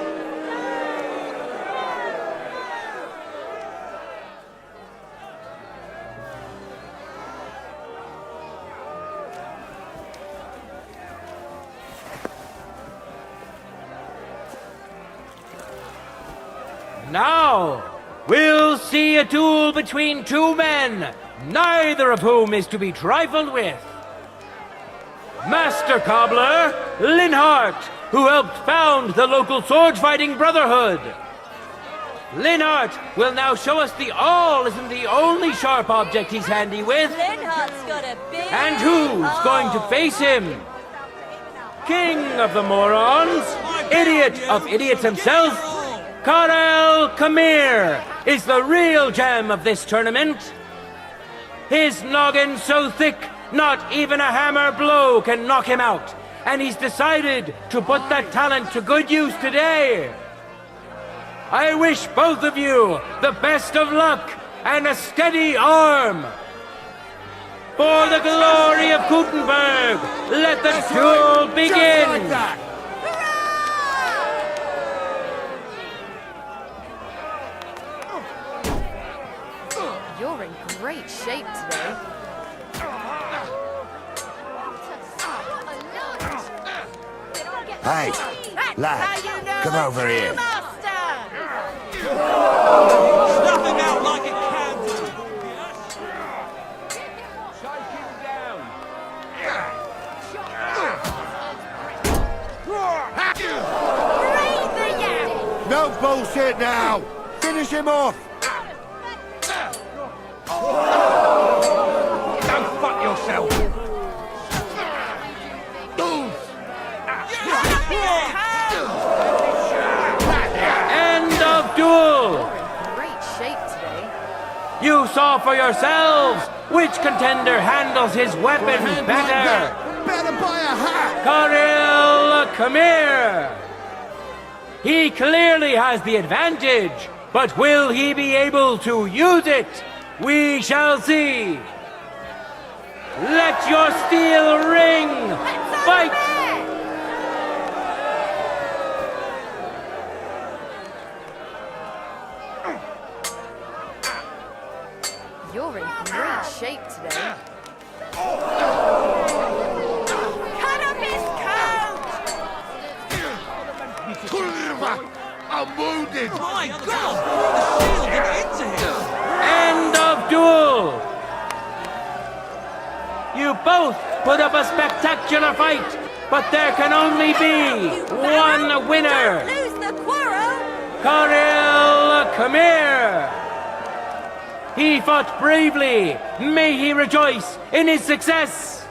F: Now, we'll see a duel between two men, neither of whom is to be trifled with. Master Cobbler, Linhart, who helped found the local sword-fighting brotherhood. Linhart will now show us the awl isn't the only sharp object he's handy with.
P: Linhart's got a big...
F: And who's going to face him? King of the morons, idiot of idiots himself, Karel Khmer is the real gem of this tournament. His noggin so thick, not even a hammer blow can knock him out. And he's decided to put that talent to good use today. I wish both of you the best of luck and a steady arm. For the glory of Gutenberg, let the duel begin!
R: You're in great shape today.
J: Hey, lad, come over here.
U: Nothing out like it can do!
J: No bullshit now! Finish him off!
E: Go fuck yourself.
F: End of duel!
R: Great shape today.
F: You saw for yourselves which contender handles his weapon better.
J: Better buy a hat!
F: Karel Khmer! He clearly has the advantage, but will he be able to use it? We shall see. Let your steel ring! Fight!
R: You're in great shape today.
L: Cut up his coat!
J: I'm wounded!
U: My God! Through the shield and into him!
F: End of duel! You both put up a spectacular fight, but there can only be one winner!
P: Lose the quarrel!
F: Karel Khmer! He fought bravely. May he rejoice in his success.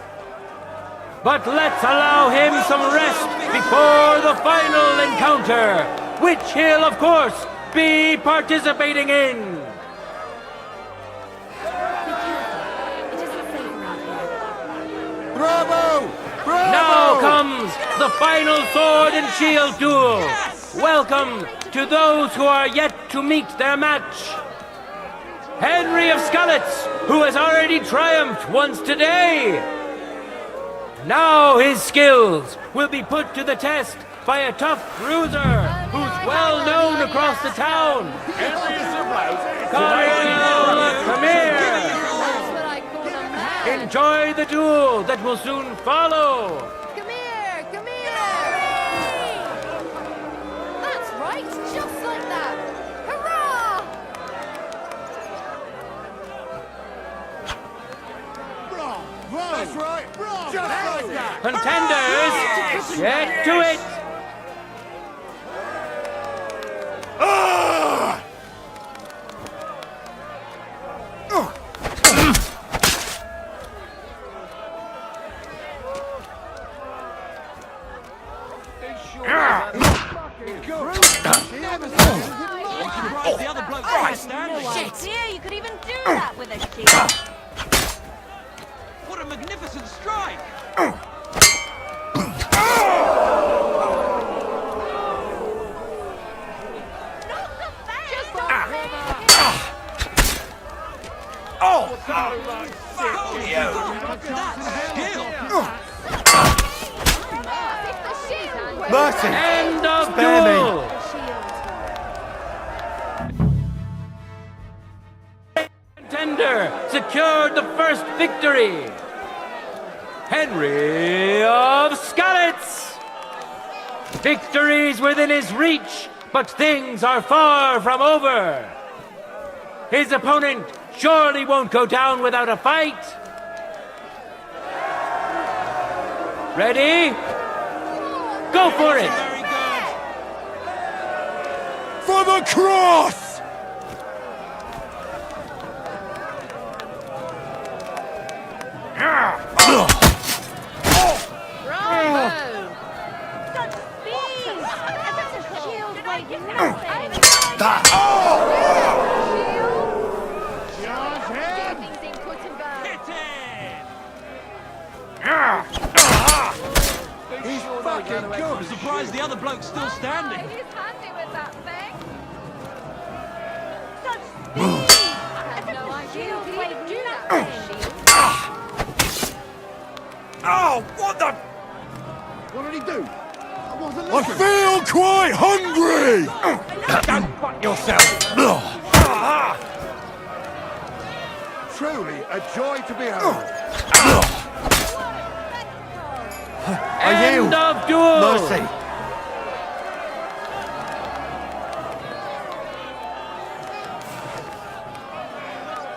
F: But let's allow him some rest before the final encounter, which he'll, of course, be participating in.
J: Bravo! Bravo!
F: Now comes the final sword and shield duel. Welcome to those who are yet to meet their match. Henry of Skalitz, who has already triumphed once today. Now his skills will be put to the test by a tough bruiser who's well known across the town. Karel Khmer. Enjoy the duel that will soon follow.
R: Come here! Come here! That's right, just like that! Hurrah!
J: That's right. Just like that.
F: Contenders, get to it!
W: The other bloke
T: I had no idea you could even do that with a shield.
U: What a magnificent strike!
J: Oh, so much Mercy!
F: End of
J: Spare me.
F: duel! Contender secured the first victory. Henry of Skalitz. Victory's within his reach, but things are far from over. His opponent surely won't go down without a fight. Ready? Go for it!
A: For the cross!
J: He's fucking good.
U: I'm surprised the other bloke's still standing.
T: He's handy with that thing.
J: Oh, what the? What did he do? I wasn't
A: I feel quite hungry!
J: Don't fuck yourself. Truly a joy to behold. I yield.
F: End of duel!
J: Mercy.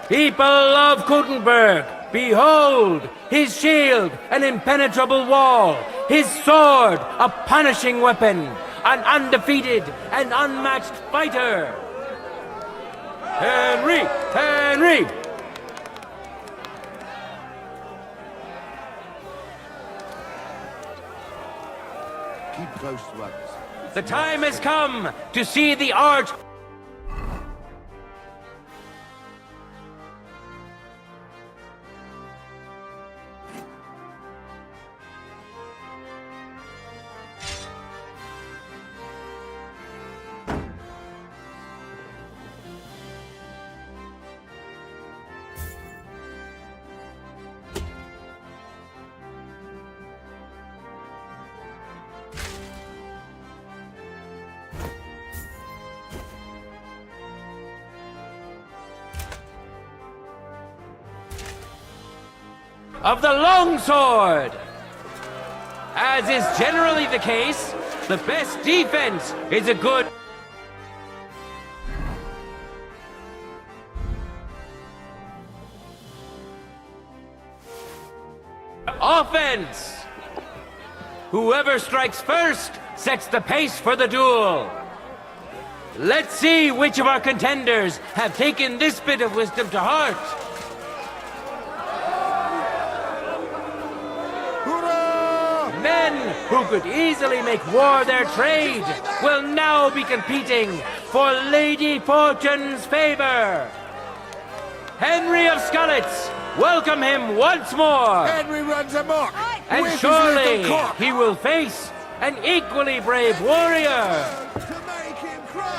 F: People of Kuttenberg, behold! His shield, an impenetrable wall. His sword, a punishing weapon. An undefeated and unmatched fighter. Henry! Henry!
J: Keep close to others.
F: The time has come to see the art of the longsword. As is generally the case, the best defense is a good offense. Whoever strikes first sets the pace for the duel. Let's see which of our contenders have taken this bit of wisdom to heart. Men who could easily make war their trade will now be competing for Lady Fortune's favor. Henry of Skalitz, welcome him once more.
J: Henry runs amok.
F: And
J: With his
F: surely
J: little cock.
F: he will face an equally brave warrior.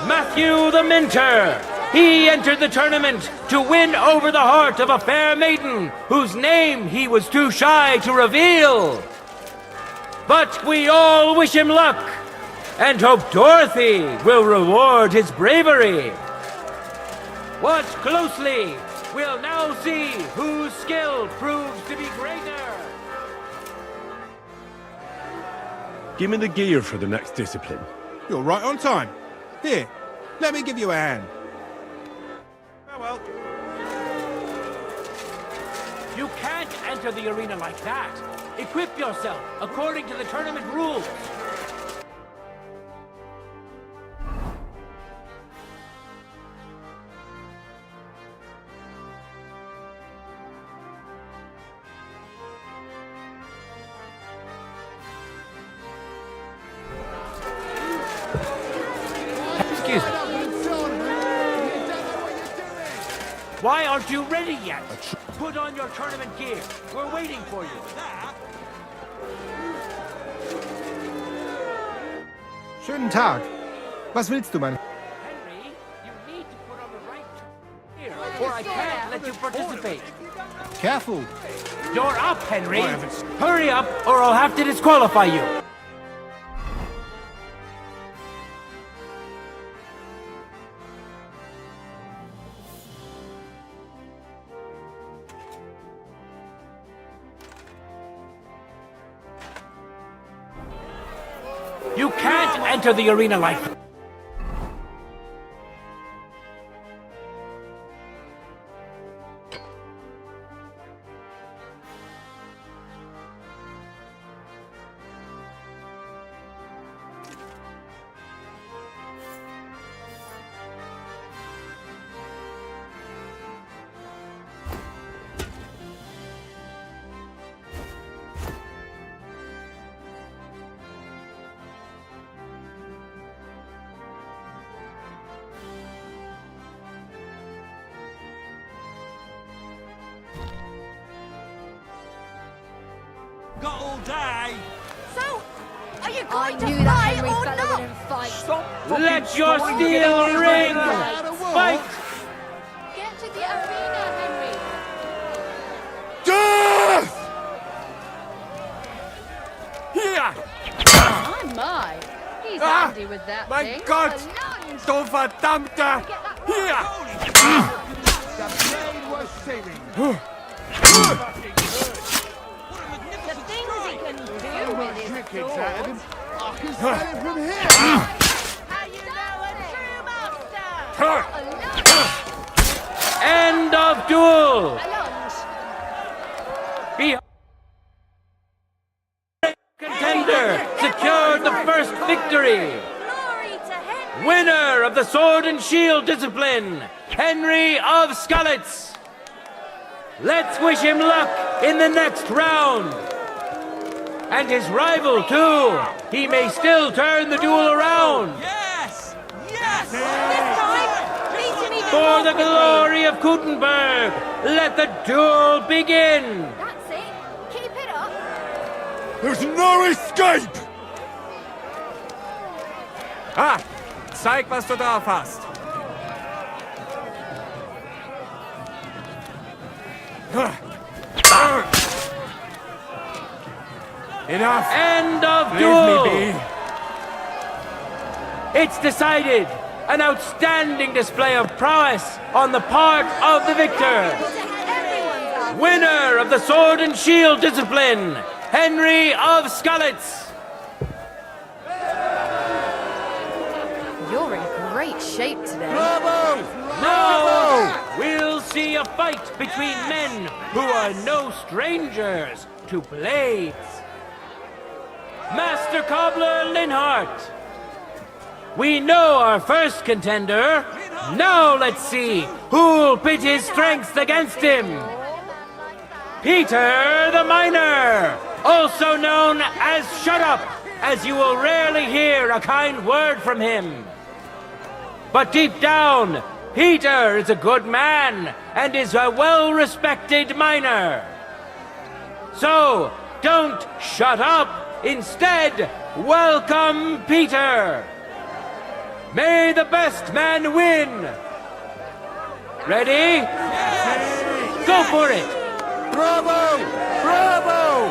F: Matthew the Minter. He entered the tournament to win over the heart of a fair maiden whose name he was too shy to reveal. But we all wish him luck and hope Dorothy will reward his bravery. Watch closely. We'll now see whose skill proves to be greater.
A: Give me the gear for the next discipline.
H: You're right on time. Here, let me give you a hand. Farewell.
L: You can't enter the arena like that. Equip yourself according to the tournament rules. Excuse me. Why aren't you ready yet? Put on your tournament gear. We're waiting for you.
G: Schönen Tag. Was willst du, mein...
L: Henry, you need to put on the right gear, or I can't let you participate.
G: Careful.
L: You're up, Henry. Hurry up, or I'll have to disqualify you. You can't enter the arena like that.
U: Got all day.
P: So, are you
R: I
P: going to
R: knew that
P: fight
R: Henry
P: or
R: fella
P: not?
R: wouldn't fight.
L: Let your steel ring fight.
R: Get to the arena, Henry.
A: Death!
U: Hier!
R: My, my. He's handy with that
U: Mein
R: thing.
U: Gott!
R: A lunge.
U: Du verdammter! Hier!
Q: The blade was singing.
T: The things he can do with his
Q: Trickets
T: sword.
Q: out of him. I can smell it from here.
T: How you know a true master?
L: End of duel.
R: A lunge.
L: Be contender secured the first victory.
T: Glory to Henry.
L: Winner of the sword and shield discipline, Henry of Skalitz. Let's wish him luck in the next round. And his rival, too. He may still turn the duel around.
U: Yes! Yes!
T: This time, beat him even
L: For
T: more
L: the
T: quickly.
L: glory of Gutenberg, let the duel begin.
R: That's it. Keep it up.
A: There's no escape!
U: Ah! Zeig, was du drauf hast. Enough!
L: End of
U: Leave
L: duel.
U: me be.
L: It's decided. An outstanding display of prowess on the part of the victor. Winner of the sword and shield discipline, Henry of Skalitz.
R: You're in great shape today.
L: Now we'll see a fight between men who are no strangers to blades. Master Cobbler Linhart. We know our first contender. Now let's see who'll pit his strength against him. Peter the Miner, also known as Shut Up, as you will rarely hear a kind word from him. But deep down, Peter is a good man and is a well-respected miner. So, don't shut up. Instead, welcome Peter. May the best man win. Ready? Yes. Go for it.
Q: Bravo! Bravo!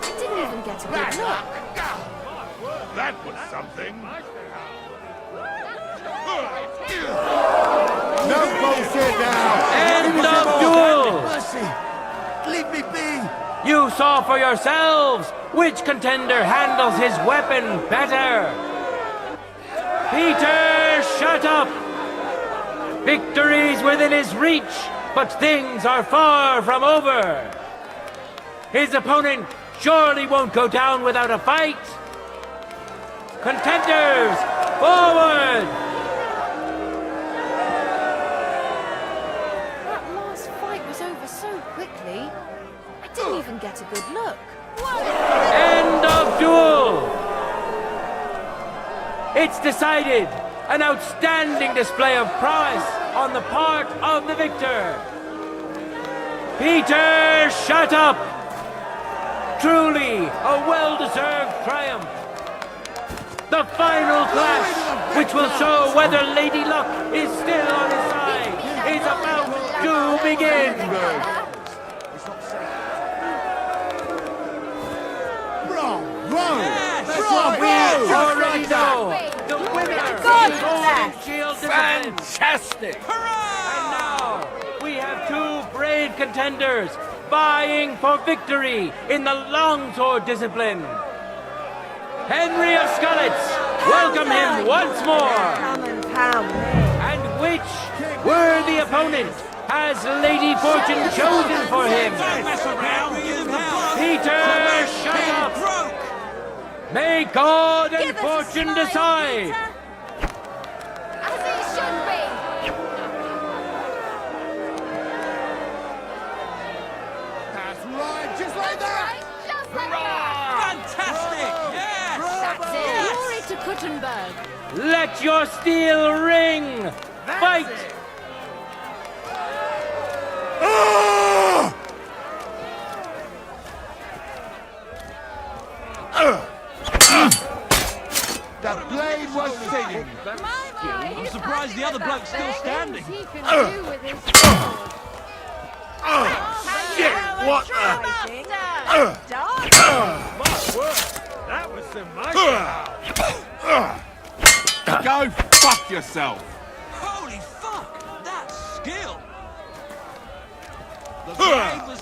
R: Didn't even get a good look.
C: That was something.
Q: No bullshit now!
L: End of duel.
Q: Mercy! Leave me be!
L: You saw for yourselves which contender handles his weapon better.
I: Peter, shut up! Victory's within his reach, but things are far from over. His opponent surely won't go down without a fight. Contenders, forward!
K: That last fight was over so quickly. I didn't even get a good look.
I: End of duel! It's decided. An outstanding display of prowess on the part of the victor. Peter, shut up! Truly a well-deserved triumph. The final clash, which will show whether Lady Luck is still on his side, is about to begin. We already know the winner is Shield Discipline.
J: Fantastic!
I: And now we have two brave contenders vying for victory in the longsword discipline. Henry of Scarlets, welcome him once more. And which worthy opponent has Lady Fortune chosen for him? Peter, shut up! May God and Fortune decide!
R: As it should be!
J: That's right, just like that!
R: Just like that!
U: Fantastic! Yes!
K: That's it! Glory to Kuttenberg!
I: Let your steel ring! Fight!
J: The blade was singing!
U: I'm surprised the other bloke's still standing.
J: Shit, what the?
L: My word, that was some mighty.
C: Go fuck yourself!
U: Holy fuck! That's skill! The blade was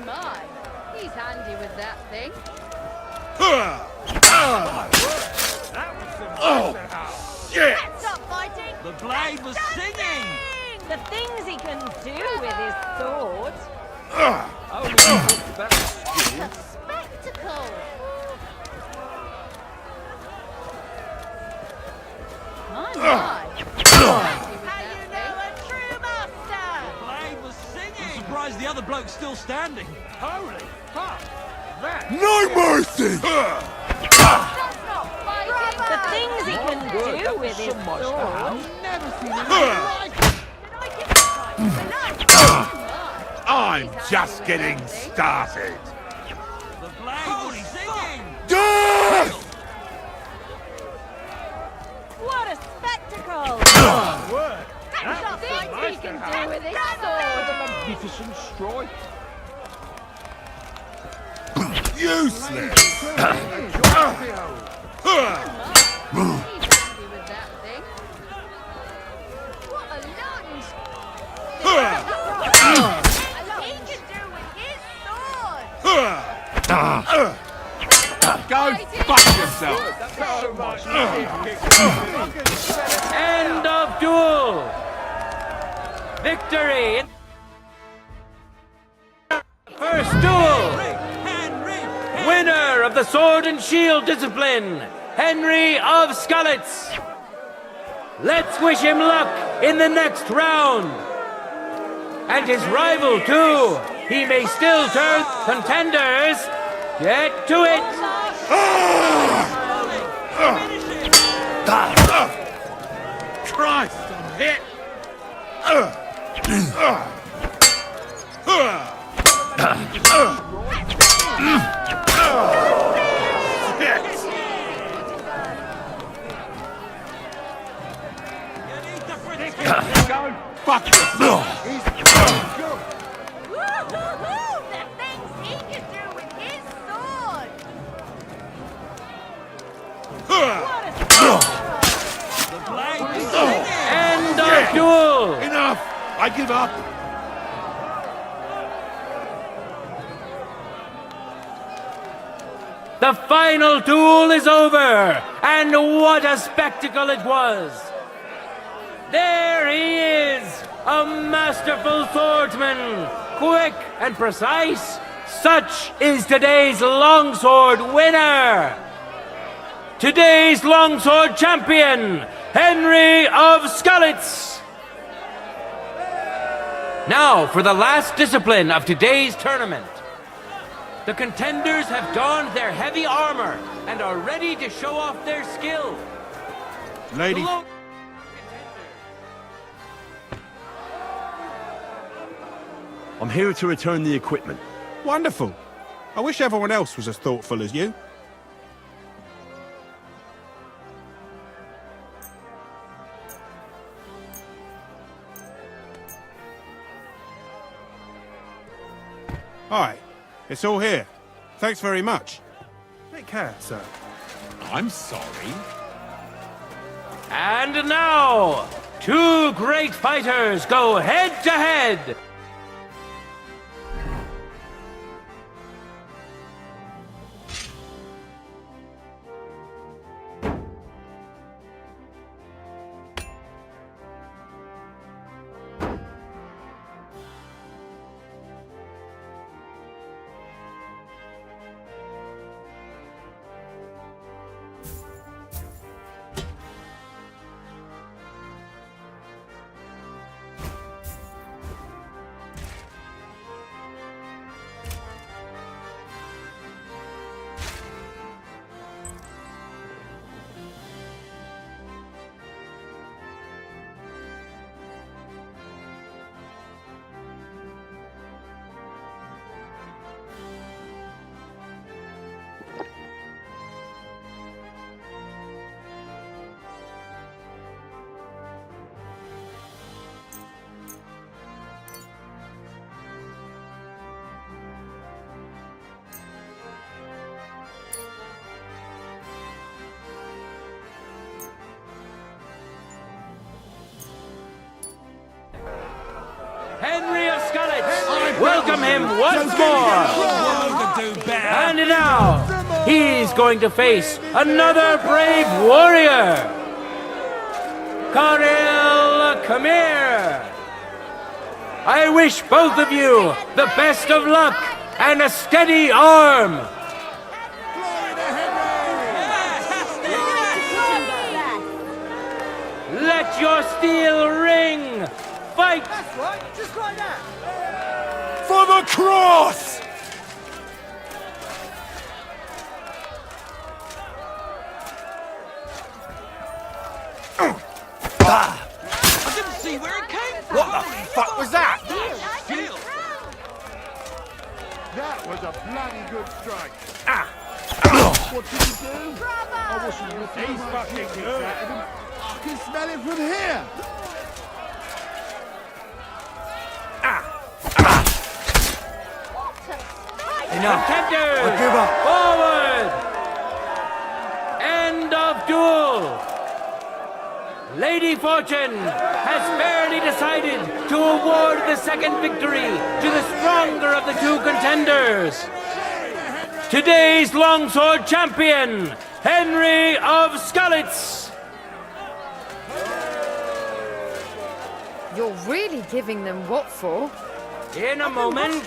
K: My, he's handy with that thing.
J: Shit!
T: Stop fighting!
U: The blade was singing!
T: The things he can do with his sword.
R: Spectacle!
K: My.
T: How you know a true master?
U: The blade was singing! I'm surprised the other bloke's still standing.
L: Holy fuck! That.
A: No mercy!
T: The things he can do with his sword.
L: Never seen anything like it.
C: I'm just getting started.
U: The blade was singing!
T: What a spectacle!
L: Word.
T: The things he can do with his sword.
L: Magnificent strike.
C: Useless!
K: He's handy with that thing.
R: What a lunge!
T: He can do with his sword.
C: Go fuck yourself!
L: So much.
I: End of duel! Victory! First duel! Winner of the sword and shield discipline, Henry of Scarlets. Let's wish him luck in the next round. And his rival too. He may still turn contenders. Get to it.
C: Christ, I'm hit! Go fuck yourself!
T: The things he can do with his sword.
I: End of duel.
C: Enough! I give up!
I: The final duel is over, and what a spectacle it was! There he is, a masterful swordsman, quick and precise. Such is today's longsword winner! Today's longsword champion, Henry of Skalitz! Now for the last discipline of today's tournament. The contenders have donned their heavy armor and are ready to show off their skill.
H: Lady.
A: I'm here to return the equipment.
H: Wonderful. I wish everyone else was as thoughtful as you. Hi, it's all here. Thanks very much. Take care, sir.
C: I'm sorry.
I: And now, two great fighters go head to head. Henry of Skalitz, welcome him once more. And now, he's going to face another brave warrior. Karel, come here. I wish both of you the best of luck and a steady arm. Let your steel ring. Fight!
M: That's right, just like that.
A: For the cross!
L: I didn't see where it came from.
J: What the fuck was that?
Q: That was a bloody good strike. What did you do? I wasn't looking. He's fucking good. I can smell it from here.
I: Enough. Contenders, I give up. Forward. End of duel. Lady Fortune has fairly decided to award the second victory to the stronger of the two contenders. Today's longsword champion, Henry of Skalitz.
K: You're really giving them what for?
I: In a moment,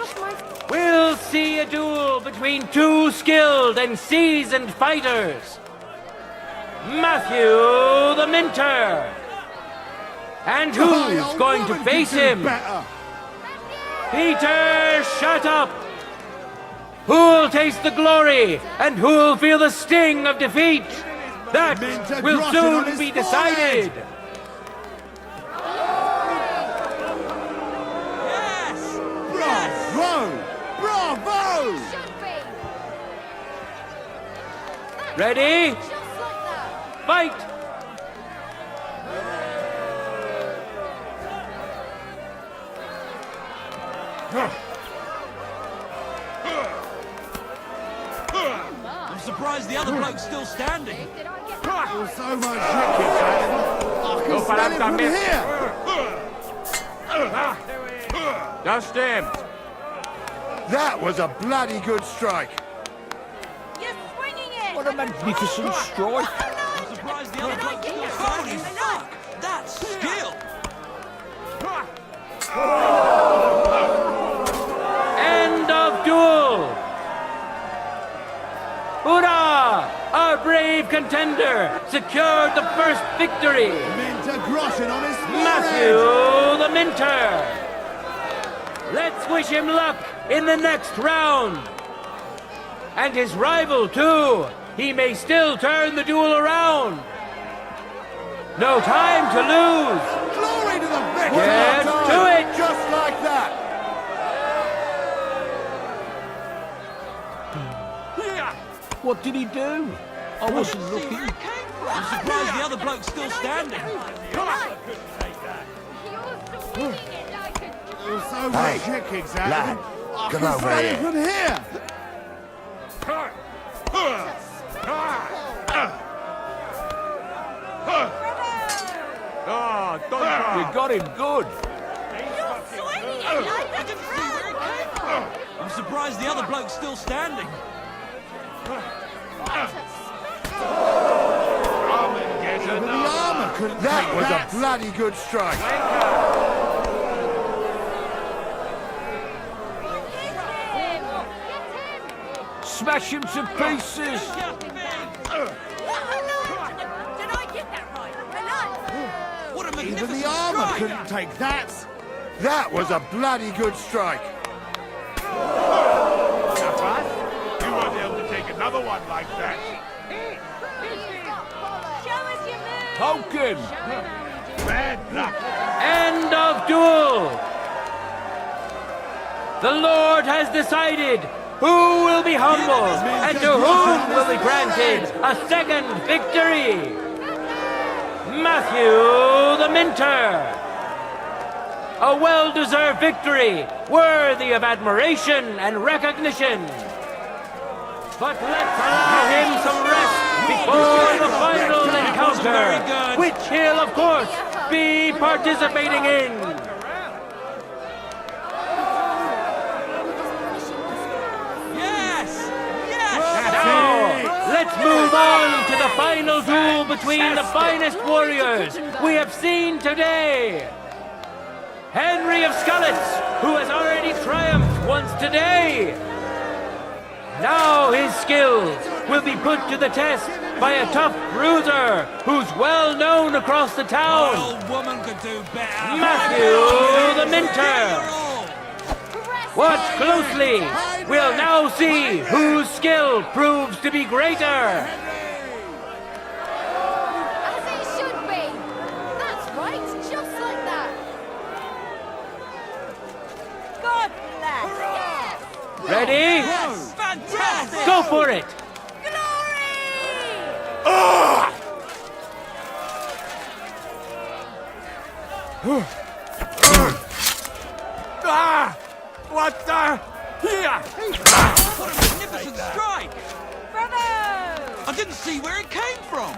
I: we'll see a duel between two skilled and seasoned fighters. Matthew the Minter. And who's going to face him? Peter Shattup. Who'll taste the glory and who'll feel the sting of defeat? That will soon be decided.
Q: Bravo!
I: Ready? Fight!
U: I'm surprised the other bloke's still standing.
Q: There's so much I can smell it from here.
I: Just him.
Q: That was a bloody good strike.
K: You swing
L: What a magnificent strike!
U: I'm surprised the other bloke still standing. Holy fuck! That's skill!
I: End of duel! Hurrah! Our brave contender secured the first victory!
Q: Minter groshing on his
I: Matthew the Minter! Let's wish him luck in the next round! And his rival, too! He may still turn the duel around! No time to lose!
Q: Glory to the victor!
I: Get to it!
Q: Just like that!
L: What did he do? I wasn't looking.
U: I'm surprised the other bloke's still standing.
Q: You're so
J: Hey,
Q: chick, exactly.
J: lad,
Q: I
J: come
Q: can
J: over
Q: smell it
J: here.
Q: from here.
L: You got him good.
U: I'm surprised the other bloke's still standing.
Q: The armour couldn't
J: That
Q: take
J: was
Q: that.
J: a bloody good strike.
L: Smash him to pieces.
U: What a
Q: Even
U: magnificent
Q: the armour
U: strike!
Q: couldn't take that.
J: That was a bloody good strike.
C: You won't be able to take another one like that.
L: Poke him.
C: Bad luck.
I: End of duel! The Lord has decided who will be humbled and to whom will be granted a second victory. Matthew the Minter. A well-deserved victory, worthy of admiration and recognition. But let's allow him some rest before the final encounter, which he'll, of course, be participating in.
U: Yes! Yes!
I: Now, let's move on to the final duel between the finest warriors we have seen today. Henry of Skalitz, who has already triumphed once today. Now his skills will be put to the test by a tough bruiser who's well known across the town.
U: My old woman could do better.
I: Matthew the Minter. Watch closely. We'll now see whose skill proves to be greater.
R: As it should be. That's right, just like that.
T: God bless!
I: Ready?
U: Yes! Fantastic!
I: Go for it!
U: What the? Here! What a magnificent strike!
T: Bravo!
U: I didn't see where it came from.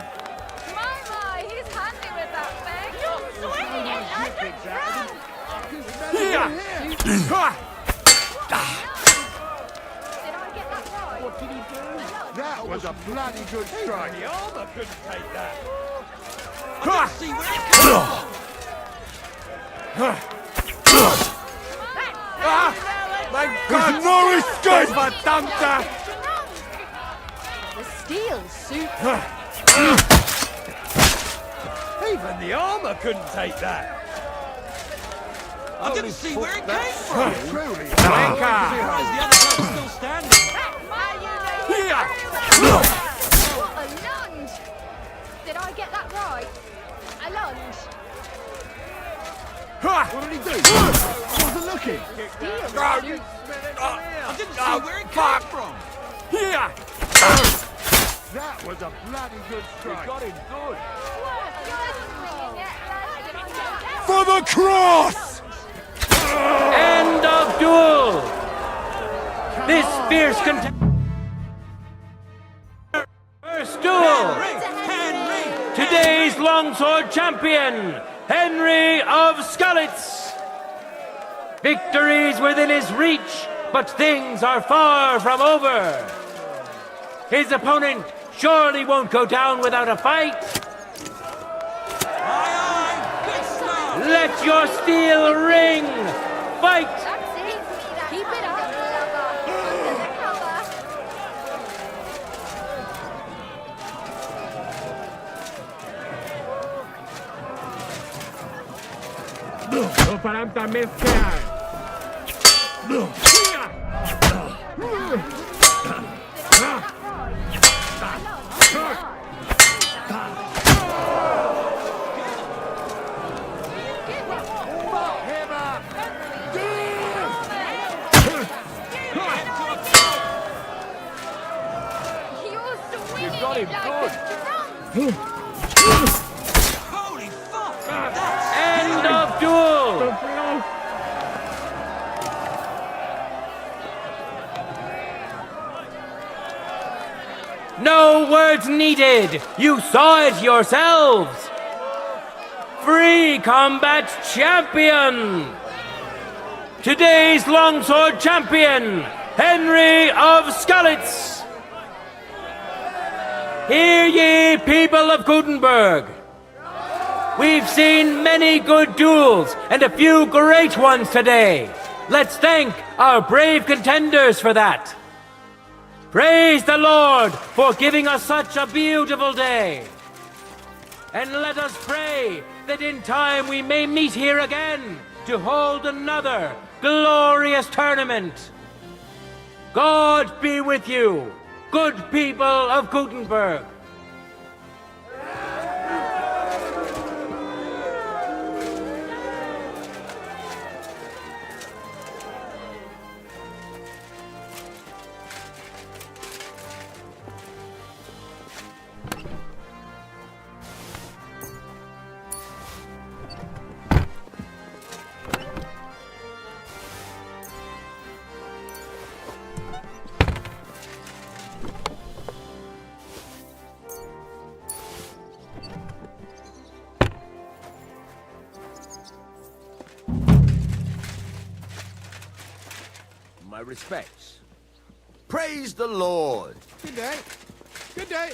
R: My, he's handy with that thing. You're swinging it like a drum.
U: Here!
R: Did I get that right?
L: What did he do?
J: That was a bloody good strike.
C: The armour couldn't take that.
U: I didn't see where it came from.
A: My God, no escape, Madame!
T: The steel suit.
C: Even the armour couldn't take that.
U: I didn't see where it came from.
J: Truly.
U: Surprised the other bloke's still standing.
R: Here! What a lunge! Did I get that right? A lunge.
Q: What did he do? I wasn't looking.
U: I didn't see where it came from.
A: Here!
J: That was a bloody good strike.
L: Got him good.
A: For the cross!
I: End of duel! This fierce contender. First duel! Today's longsword champion, Henry of Skalitz. Victory's within his reach, but things are far from over. His opponent surely won't go down without a fight. Let your steel ring! Fight!
R: That's it. Keep it up. Under the cover. You're swinging it like a drum.
L: Holy fuck!
I: End of duel! No words needed! You saw it yourselves! Free Combat Champion! Today's longsword champion, Henry of Skalitz! Hear ye, people of Gutenberg! We've seen many good duels and a few great ones today. Let's thank our brave contenders for that. Praise the Lord for giving us such a beautiful day. And let us pray that in time we may meet here again to hold another glorious tournament. God be with you, good people of Gutenberg.
J: My respects. Praise the Lord.
H: Good day. Good day.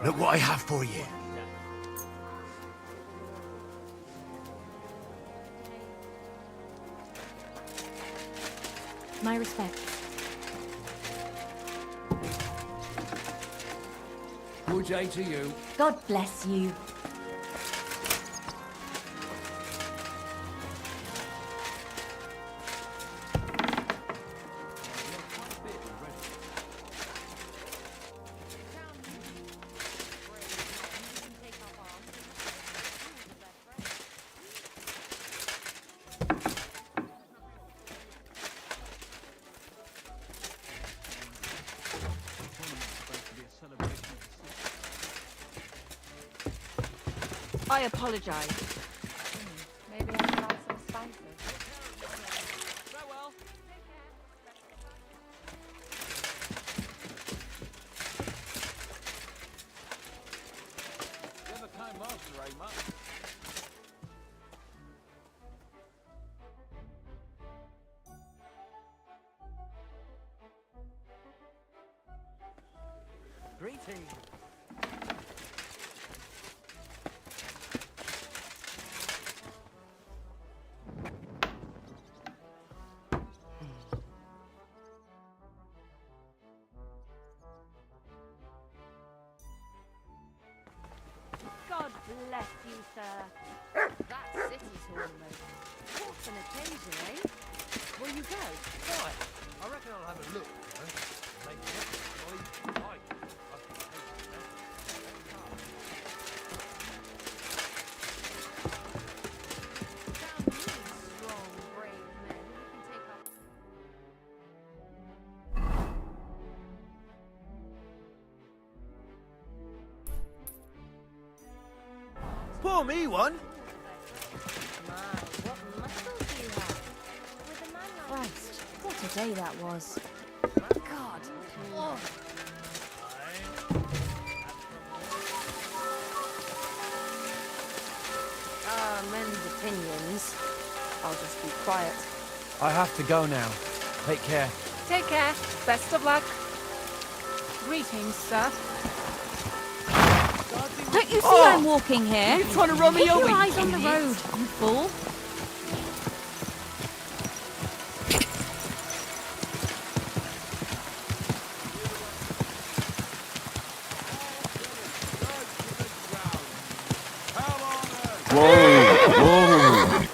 J: Look what I have for you.
P: My respect.
L: Good day to you.
P: God bless you.
T: I apologize.
K: Maybe I should add some spices.
F: Farewell.
C: You're the time master, eh, Matt?
I: Greetings.
T: God bless you, sir.
K: That city's almost. What an occasion, eh? Will you go?
L: Why? I reckon I'll have a look, you know. Maybe next time.
K: Strong, brave men who can take up.
J: Pour me one.
K: My, what muscles you have. With a man like
P: Christ, what a day that was.
K: God. Oh.
P: Men's opinions. I'll just be quiet.
I: I have to go now. Take care.
K: Take care. Best of luck. Greetings, sir.
P: Don't you see I'm walking here?
I: You're trying to run me
P: Keep
I: over,
P: your eyes
I: you
P: on the
I: idiot.
P: road, you fool.
A: Whoa, whoa.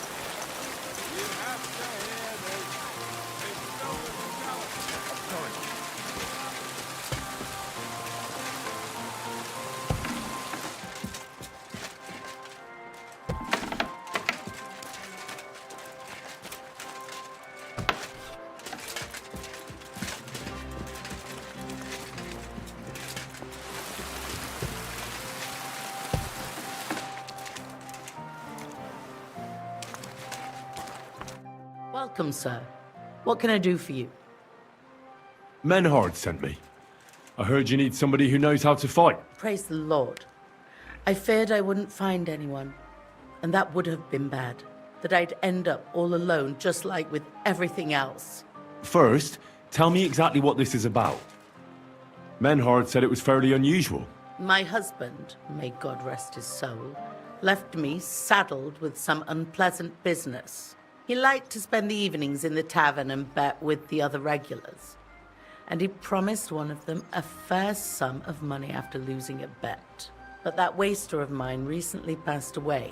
D: Welcome, sir. What can I do for you?
A: Menhard sent me. I heard you need somebody who knows how to fight.
D: Praise the Lord. I feared I wouldn't find anyone, and that would have been bad. That I'd end up all alone, just like with everything else.
A: First, tell me exactly what this is about. Menhard said it was fairly unusual.
D: My husband, may God rest his soul, left me saddled with some unpleasant business. He liked to spend the evenings in the tavern and bet with the other regulars. And he promised one of them a fair sum of money after losing a bet. But that waster of mine recently passed away,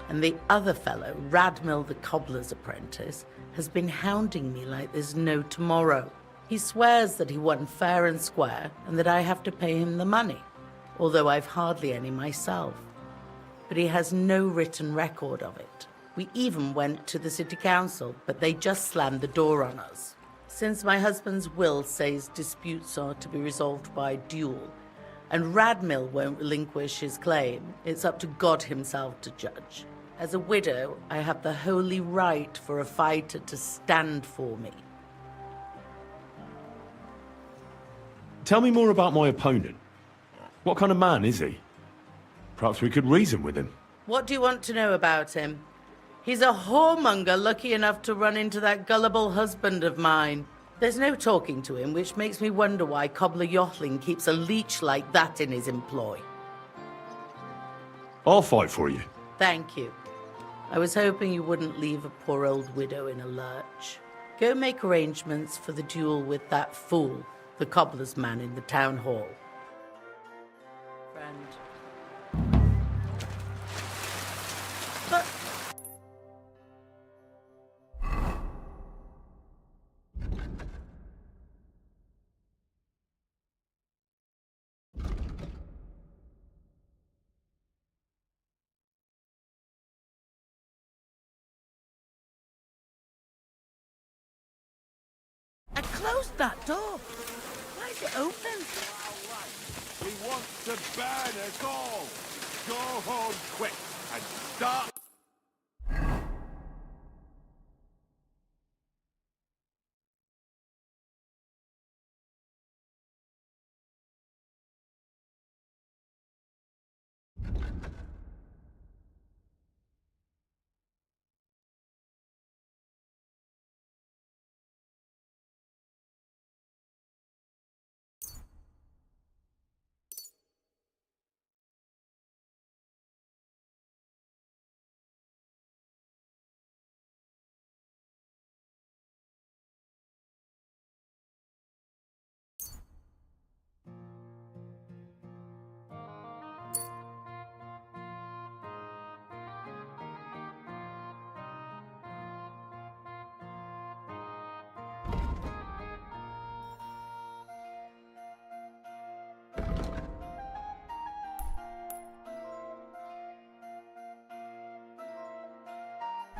D: and the other fellow, Radmill the cobbler's apprentice, has been hounding me like there's no tomorrow. He swears that he won fair and square, and that I have to pay him the money, although I've hardly any myself. But he has no written record of it. We even went to the city council, but they just slammed the door on us. Since my husband's will says disputes are to be resolved by duel, and Radmill won't relinquish his claim, it's up to God himself to judge. As a widow, I have the holy right for a fighter to stand for me.
A: Tell me more about my opponent. What kind of man is he? Perhaps we could reason with him.
D: What do you want to know about him? He's a whoremonger lucky enough to run into that gullible husband of mine. There's no talking to him, which makes me wonder why Cobbler Yottling keeps a leech like that in his employ.
A: I'll fight for you.
D: Thank you. I was hoping you wouldn't leave a poor old widow in a lurch. Go make arrangements for the duel with that fool, the cobbler's man in the town hall. Friend. But... I closed that door. Why is it open?
C: He wants to burn us all. Go home quick. and start.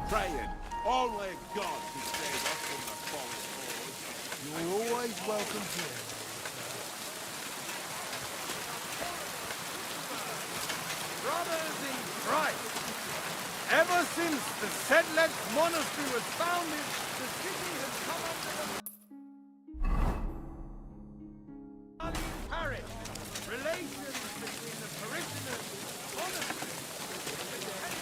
C: Praying, only God can save us from the fallen lords.
J: You're always welcome here.
N: Brothers in Christ, ever since the Sedlec Monastery was founded, the city has come under the parish. Relations between the parishioners, monastery, and the head.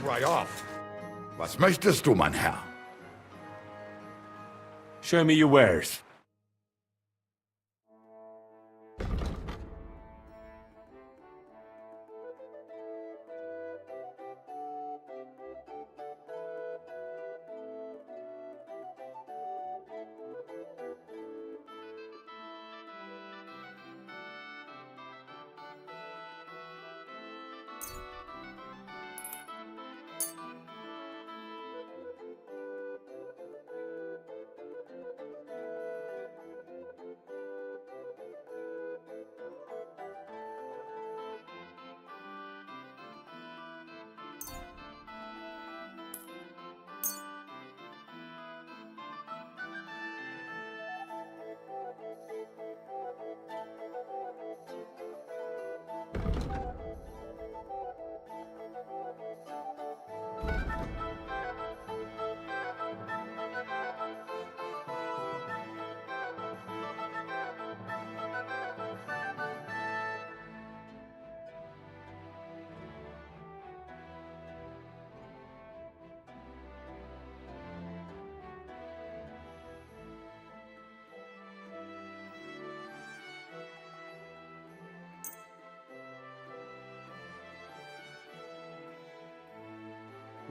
O: Right off. Was möchtest du, mein Herr?
A: Show me your wares.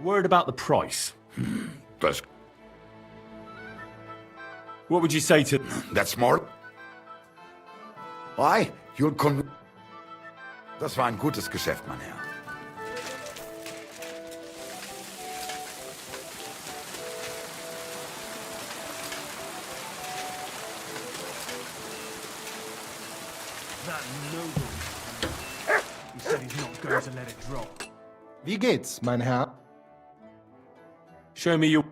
V: Word about the price.
O: Das.
A: What would you say to...
O: That's more. Why? You'll come... Das war ein gutes Geschäft, mein Herr.
M: That noble. He said he's not going to let it drop.
G: Wie geht's, mein Herr?
A: Show me your...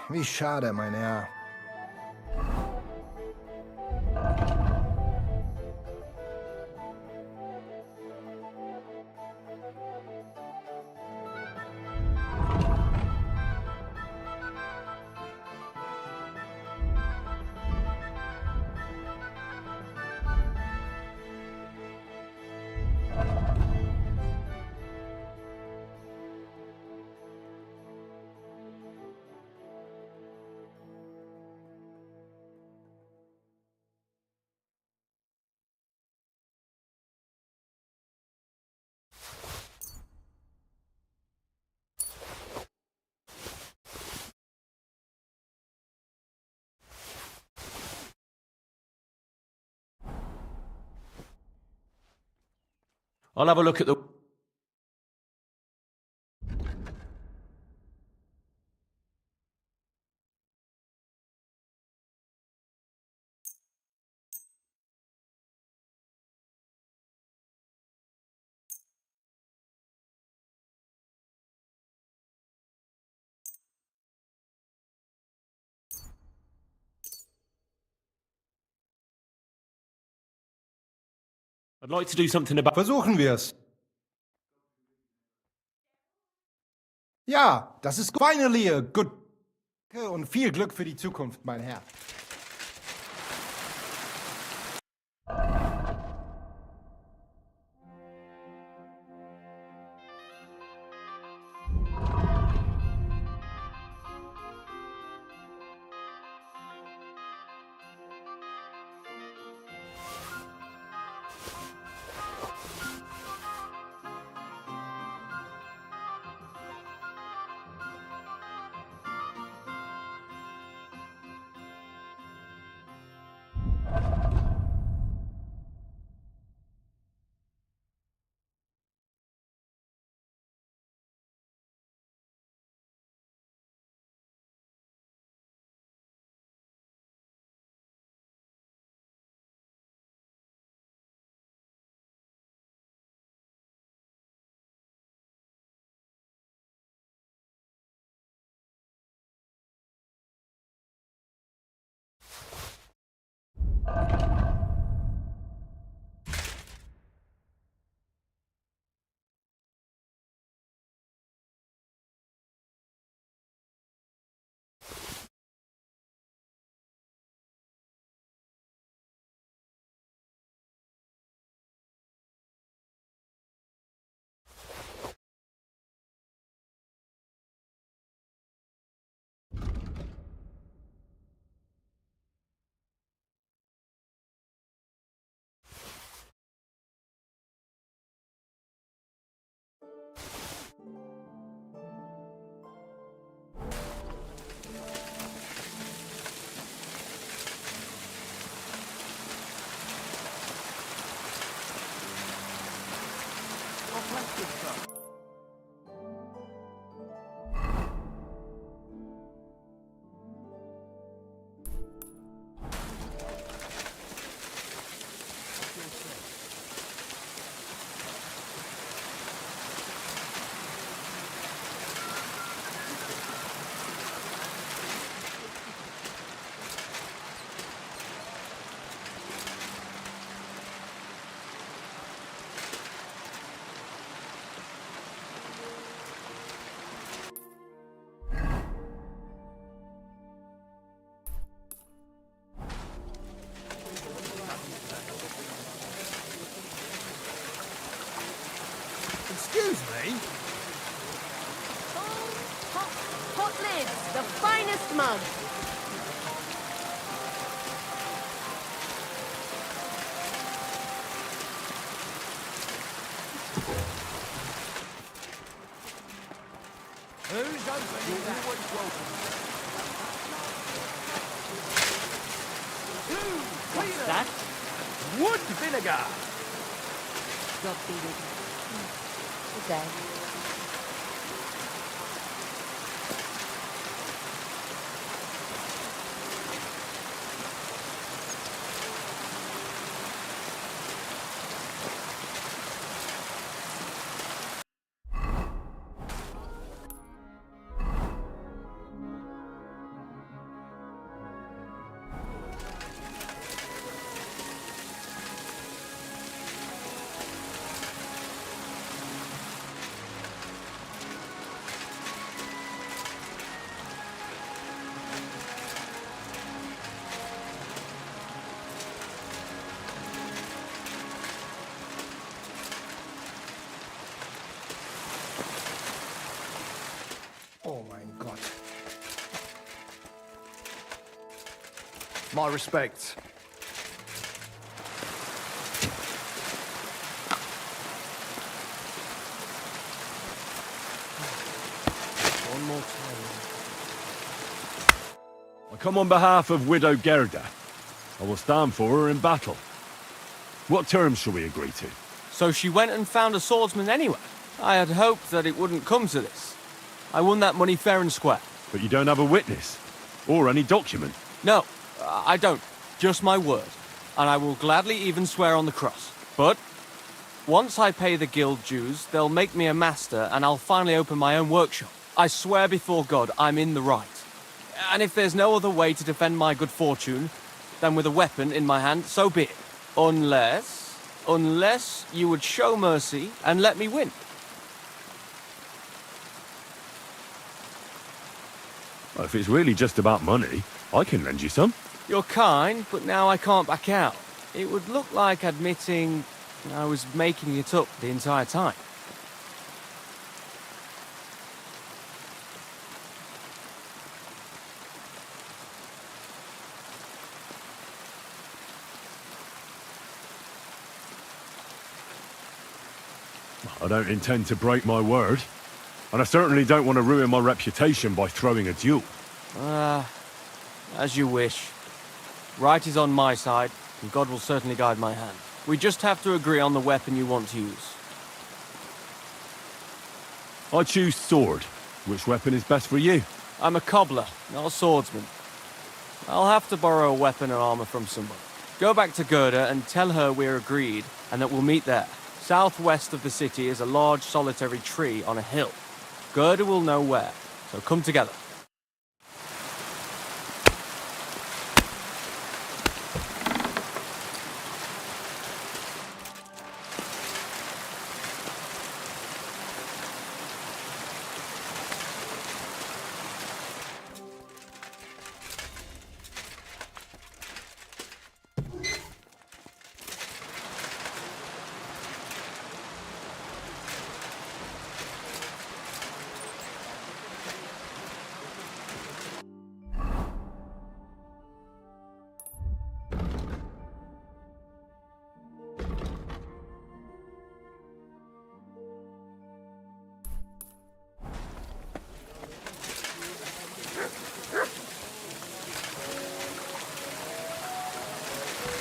G: Wie schade, mein Herr.
I: I'll have a look at the... I'd like to do something about...
G: Versuchen wir's. Ja, das ist finally a good... Und viel Glück für die Zukunft, mein Herr.
N: Excuse me?
B: Hot lids, the finest mug.
N: Who's opening that?
I: What's that? Wood vinegar!
B: God be with you. Good day.
G: Oh mein Gott.
N: My respects.
A: One more time. I come on behalf of Widow Gerda. I will stand for her in battle. What terms shall we agree to?
F: So she went and found a swordsman anyway. I had hoped that it wouldn't come to this. I won that money fair and square.
A: But you don't have a witness? Or any document?
F: No, I don't. Just my word. And I will gladly even swear on the cross. But once I pay the guild dues, they'll make me a master and I'll finally open my own workshop. I swear before God I'm in the right. And if there's no other way to defend my good fortune than with a weapon in my hand, so be it. Unless you would show mercy and let me win.
A: Well, if it's really just about money, I can lend you some.
F: You're kind, but now I can't back out. It would look like admitting I was making it up the entire time.
A: I don't intend to break my word. And I certainly don't want to ruin my reputation by throwing a duel.
F: As you wish. Right is on my side, and God will certainly guide my hand. We just have to agree on the weapon you want to use.
A: I choose sword. Which weapon is best for you?
F: I'm a cobbler, not a swordsman. I'll have to borrow a weapon or armor from someone. Go back to Gerda and tell her we're agreed, and that we'll meet there. Southwest of the city is a large solitary tree on a hill. Gerda will know where, so come together.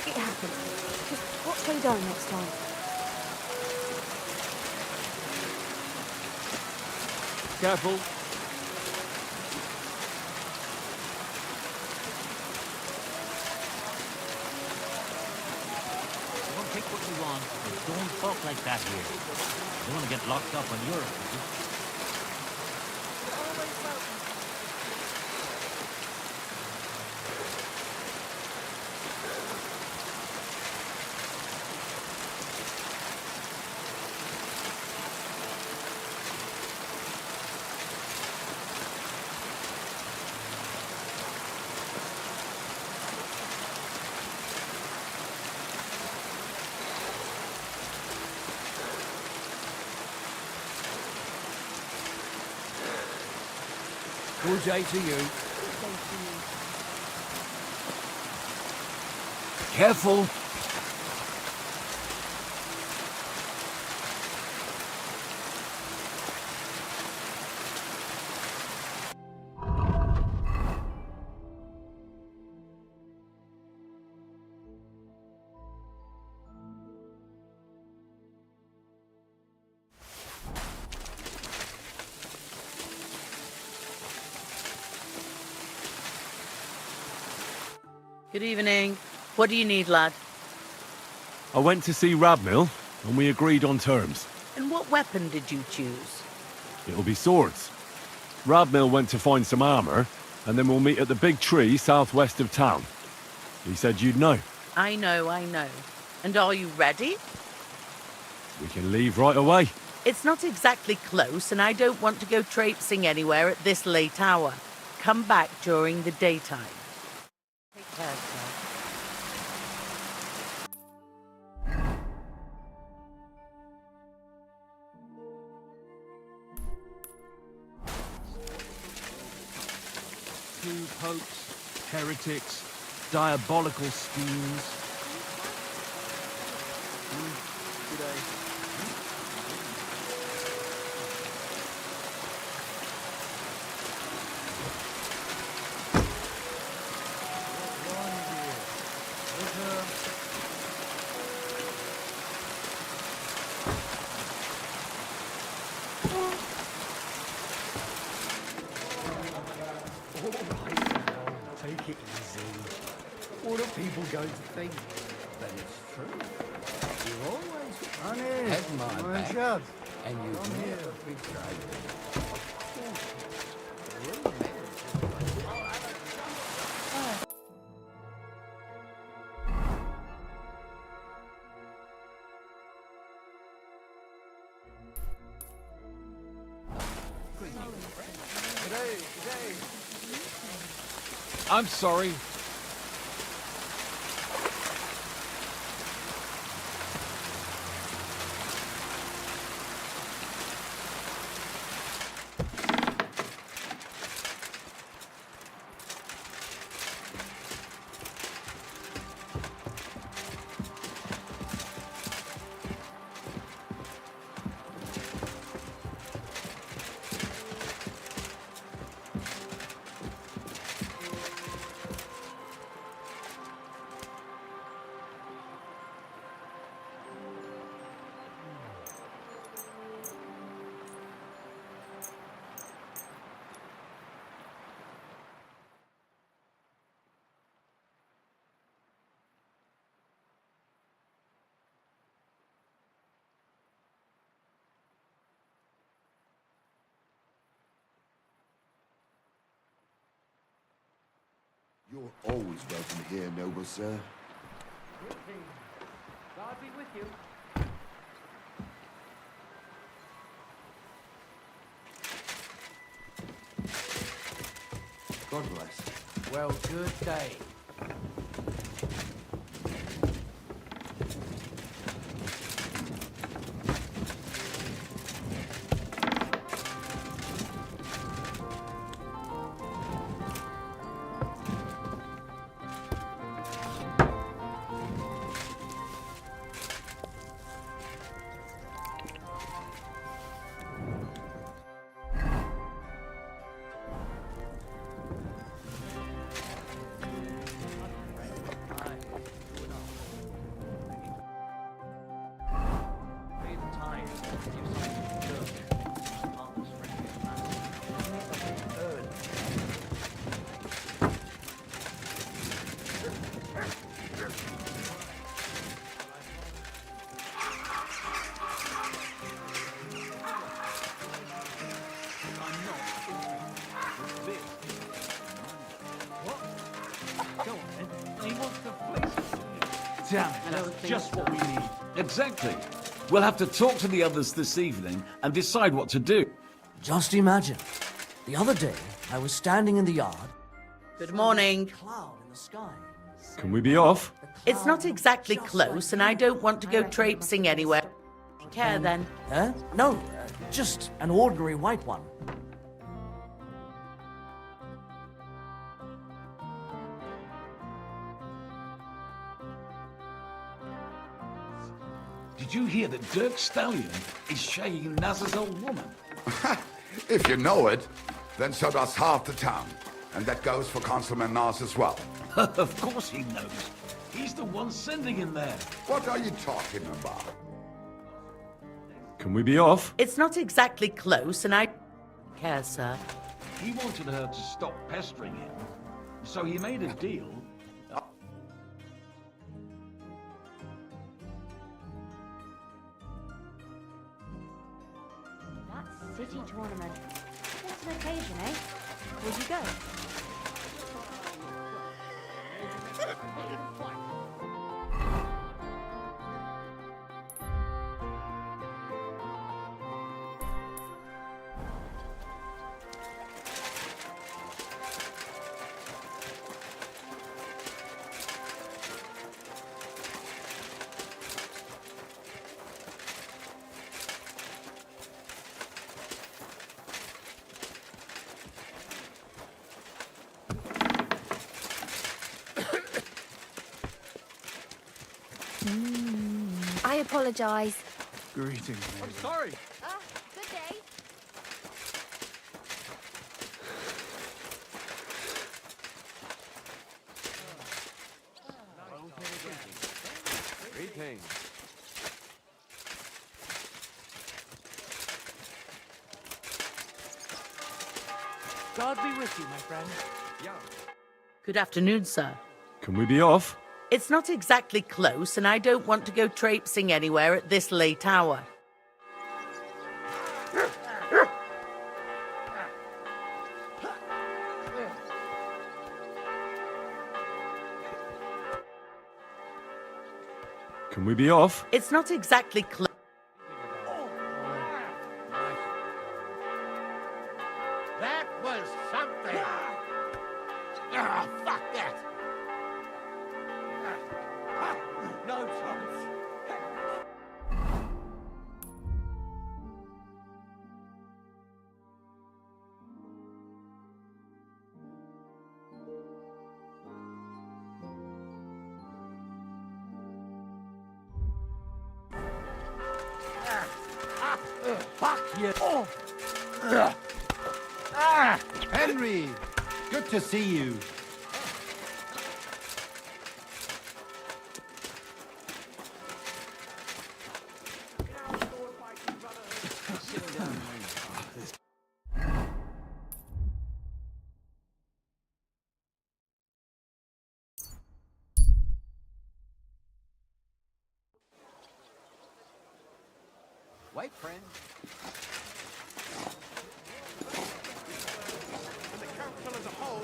K: It happened. Just watch where you go next time.
F: Careful.
E: Don't take what you want, but don't talk like that here. You don't want to get locked up on Europe, do you?
I: Good day to you.
E: Careful.
D: Good evening. What do you need, lad?
A: I went to see Radmill, and we agreed on terms.
D: And what weapon did you choose?
A: It'll be swords. Radmill went to find some armor, and then we'll meet at the big tree southwest of town. He said you'd know.
D: I know. And are you ready?
A: We can leave right away.
D: It's not exactly close, and I don't want to go traipsing anywhere at this late hour. Come back during the daytime. Take care, sir.
U: Two popes, heretics, diabolical schemes.
N: people going to think that it's true. You always had my back, and you've never betrayed me.
V: I'm sorry.
O: You're always welcome here, noble sir.
I: God be with you.
O: God bless.
I: Well, good day.
U: Damn it, that's just what we need. Exactly. We'll have to talk to the others this evening and decide what to do.
Q: Just imagine. The other day, I was standing in the yard.
D: Good morning.
Q: Cloud in the sky.
A: Can we be off?
D: It's not exactly close, and I don't want to go traipsing anywhere. Take care then.
Q: Huh? No, just an ordinary white one.
U: Did you hear that Dirk Stallion is shagging Naz's old woman?
O: If you know it, then so does half the town. And that goes for Councilman Naz as well.
U: Of course he knows. He's the one sending him there.
O: What are you talking about?
A: Can we be off?
D: It's not exactly close, and I care, sir.
U: He wanted her to stop pestering him, so he made a deal.
P: That city tournament. What's an occasion, eh? Would you go?
R: I apologise.
H: Greetings,
I: I'm sorry.
R: Good day.
F: Greetings.
I: God be with you, my friend.
D: Good afternoon, sir.
A: Can we be off?
D: It's not exactly close, and I don't want to go traipsing anywhere at this late hour.
A: Can we be off?
D: It's not exactly close.
J: That was something. Ah, fuck that. No chance.
G: Fuck you! Henry, good to see you.
N: Wait, friend. And the council as a whole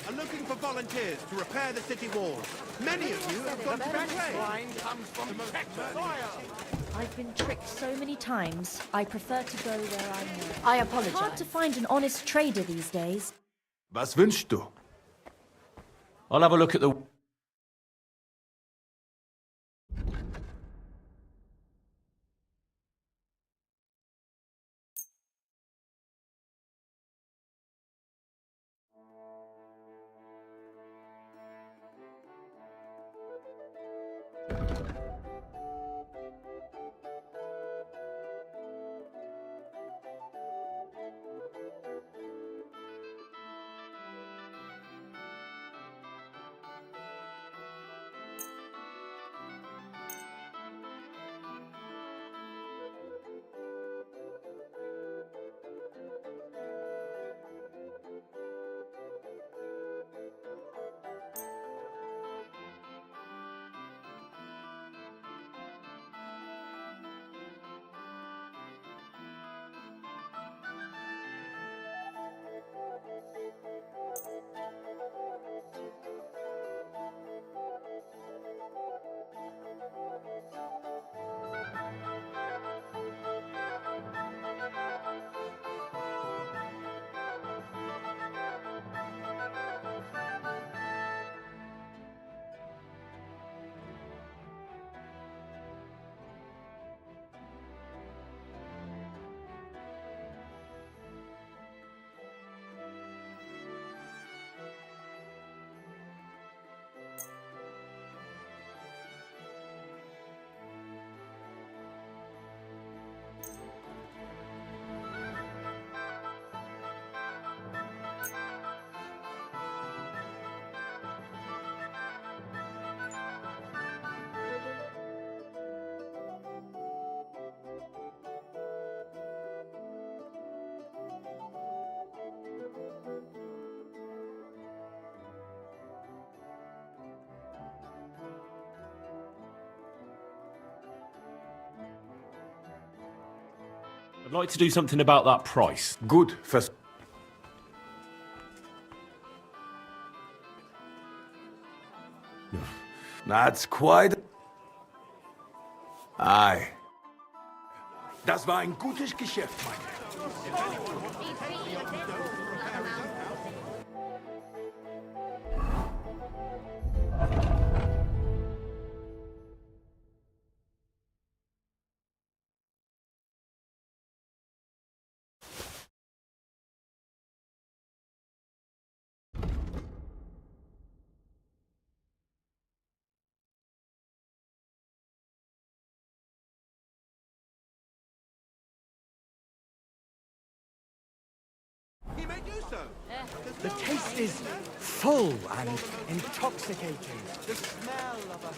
N: are looking for volunteers to repair the city walls. Many of you have gone to Ukraine. Comes from
S: I've been tricked so many times, I prefer to go where I know. I apologize. It's hard to find an honest trader these days.
N: Was wünschst du?
I: I'll have a look at the...
T: I'd like to do something about that price.
N: Good. First. That's quite... Aye. Das war ein gutes Geschäft, mein Herr.
W: He may do so. The taste is full and intoxicating. The smell of a...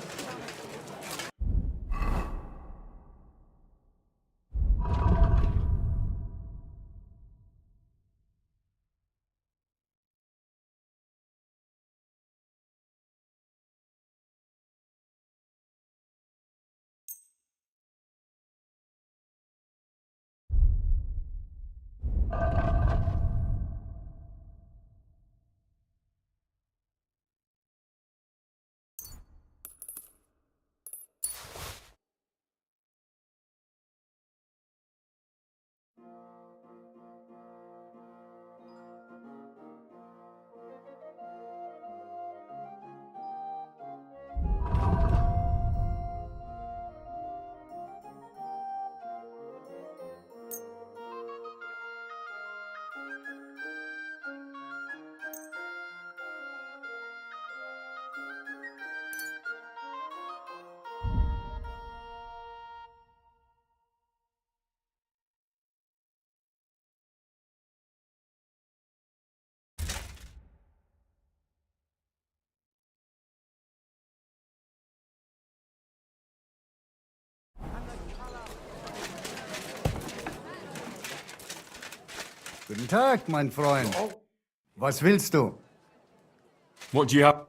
C: Guten Tag, mein Freund. Was willst du?
T: What do you have?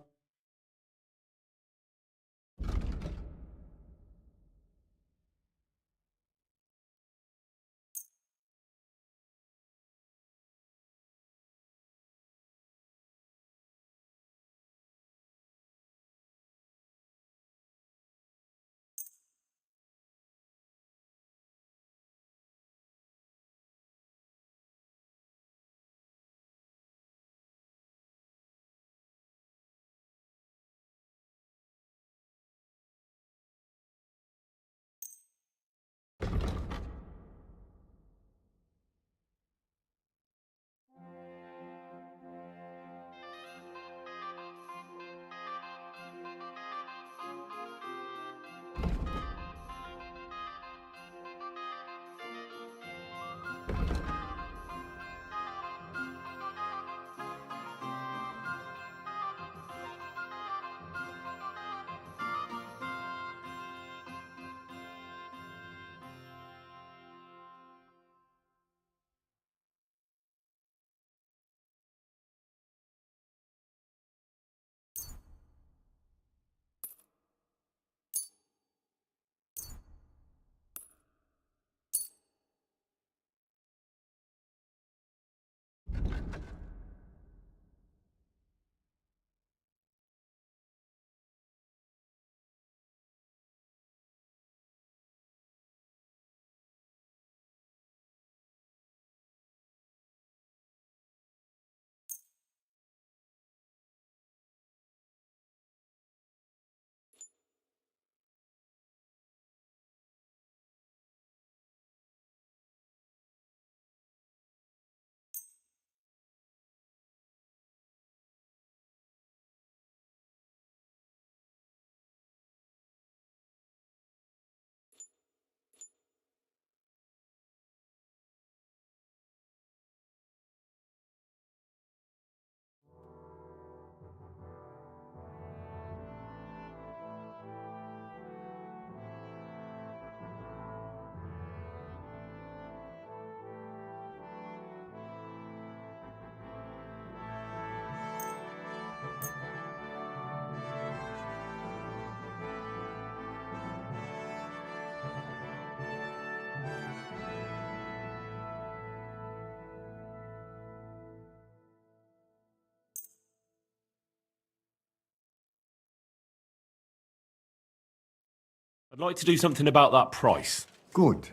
T: I'd like to do something about that price.
C: Gut,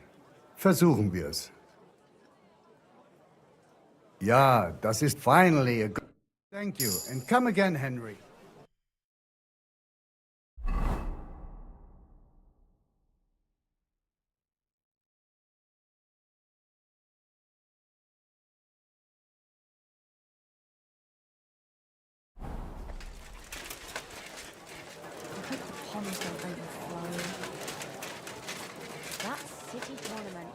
C: versuchen wir es. Ja, das ist finally a good... Thank you, and come again, Henry.
S: Ponds don't overflow. That city tournament.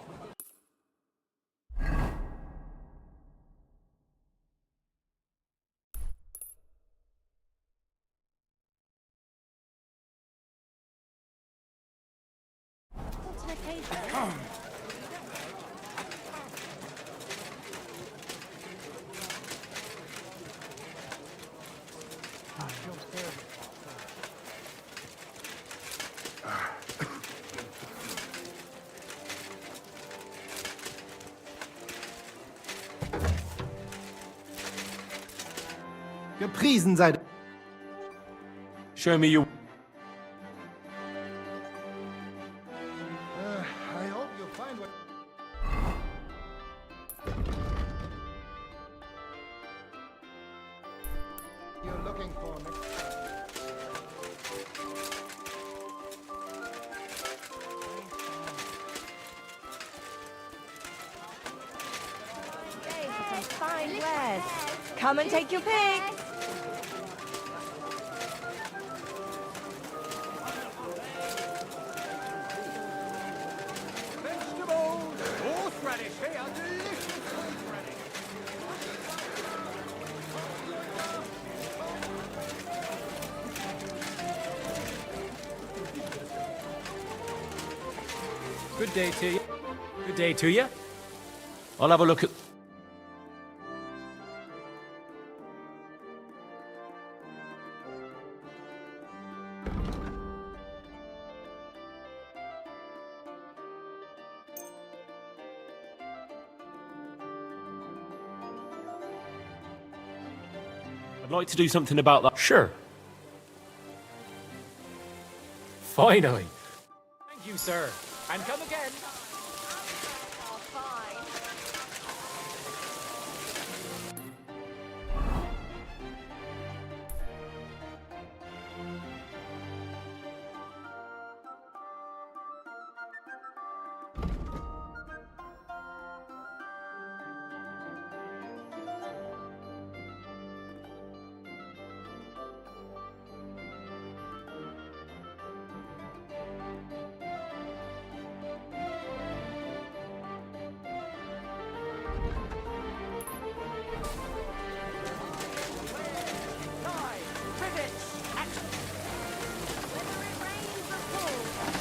S: What's an occasion?
G: Gepriesen sei...
T: Show me your...
G: I hope you find what... you're looking for next
K: Yay for some fine wares. Come and take your pick.
N: Vegetables, horseradish here, delicious horseradish.
T: Good day to you. Good day to you. I'll have a look at... I'd like to do something about that.
U: Sure. Finally. Thank you, sir. And come again.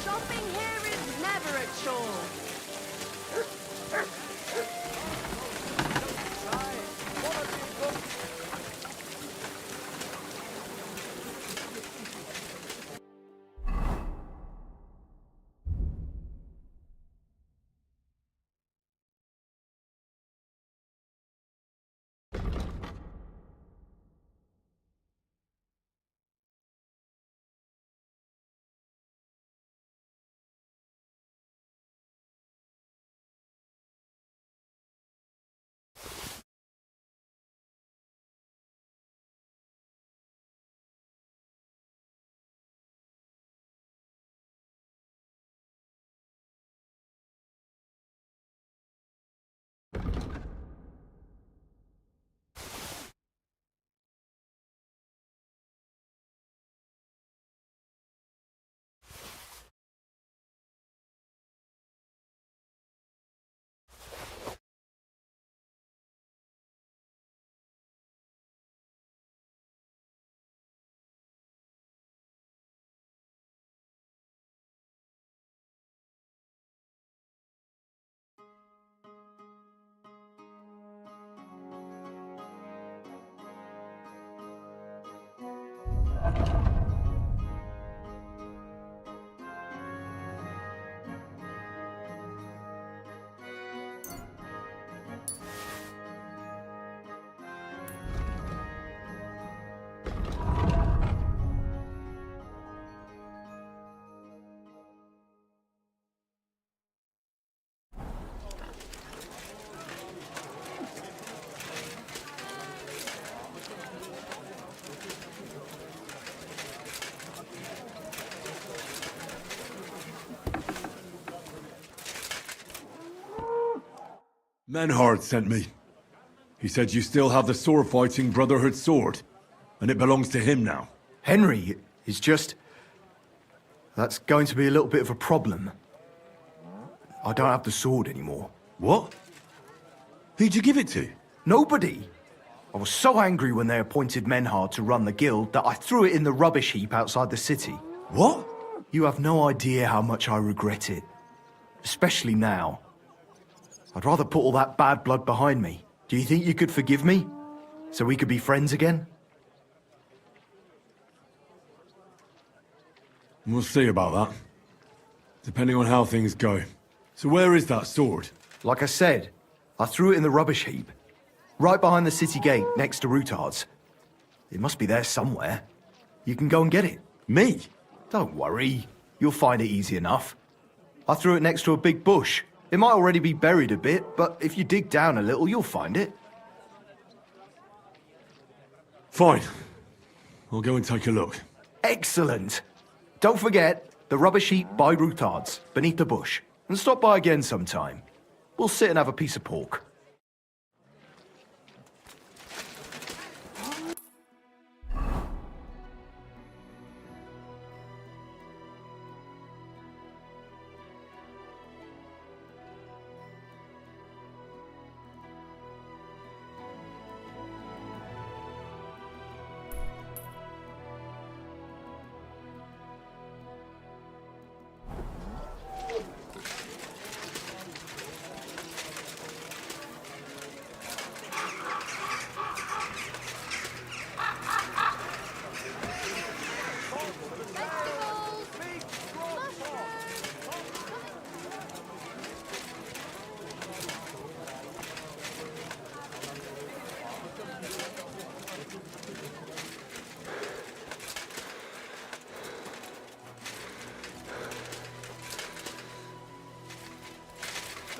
R: Shopping here is never a chore.
A: Menhard sent me. He said you still have the sword-fighting Brotherhood sword, and it belongs to him now.
B: Henry is just... That's going to be a little bit of a problem. I don't have the sword anymore.
A: What? Who'd you give it to?
B: Nobody. I was so angry when they appointed Menhard to run the guild that I threw it in the rubbish heap outside the city.
A: What?
B: You have no idea how much I regret it. Especially now. I'd rather put all that bad blood behind me. Do you think you could forgive me? So we could be friends again?
A: We'll see about that. Depending on how things go. So where is that sword?
B: Like I said, I threw it in the rubbish heap. Right behind the city gate, next to Routard's. It must be there somewhere. You can go and get it.
A: Me?
B: Don't worry. You'll find it easy enough. I threw it next to a big bush. It might already be buried a bit, but if you dig down a little, you'll find it.
A: Fine. I'll go and take a look.
B: Excellent. Don't forget, the rubbish heap by Routard's, beneath the bush. And stop by again sometime. We'll sit and have a piece of pork.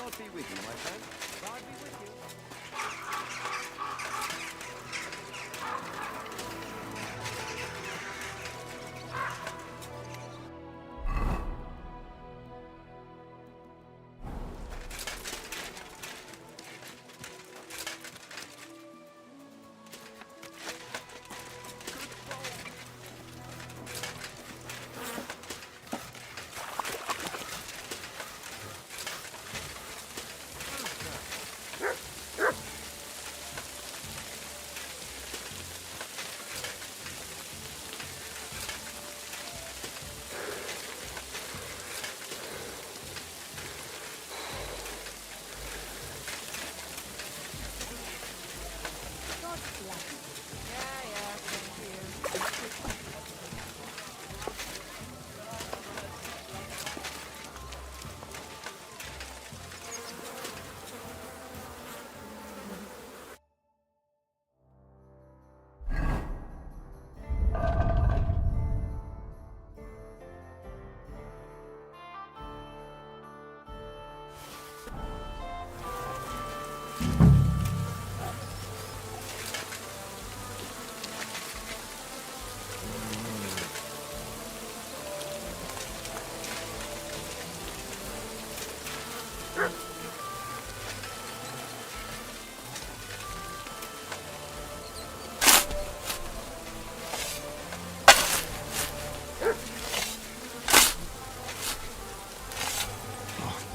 J: God be with you, my friend. God be with you.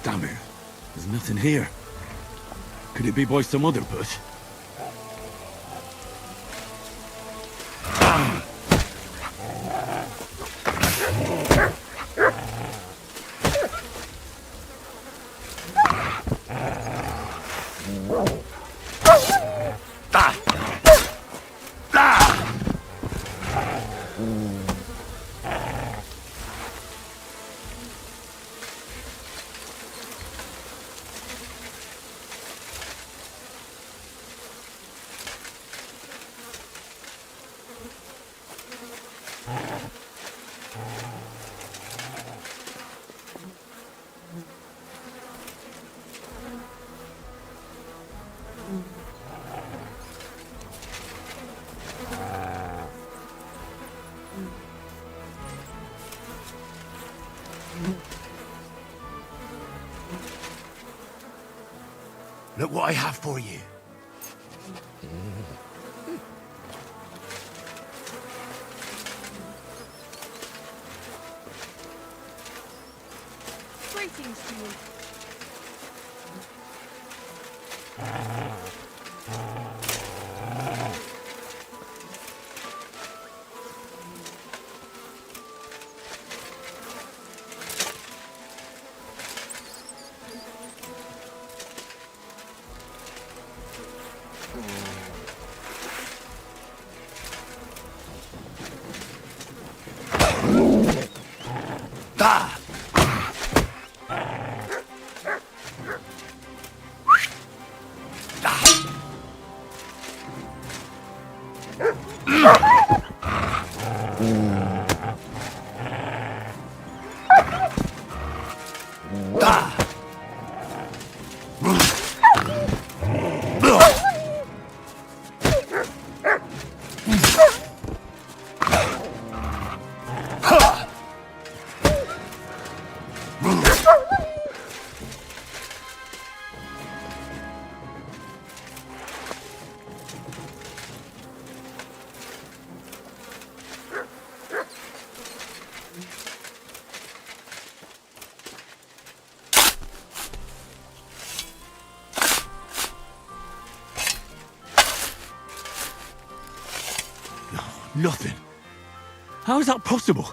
A: Damn it. There's nothing here. Could it be by some other bush?
J: Look what I have for you.
K: Greetings to you.
A: Nothing. How is that possible?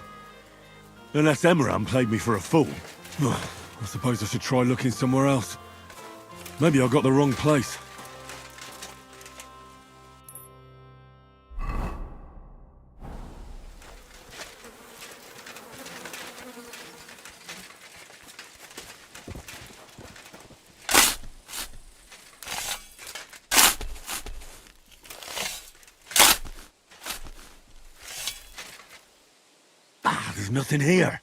A: Unless Emran played me for a fool. I suppose I should try looking somewhere else. Maybe I got the wrong place. There's nothing here.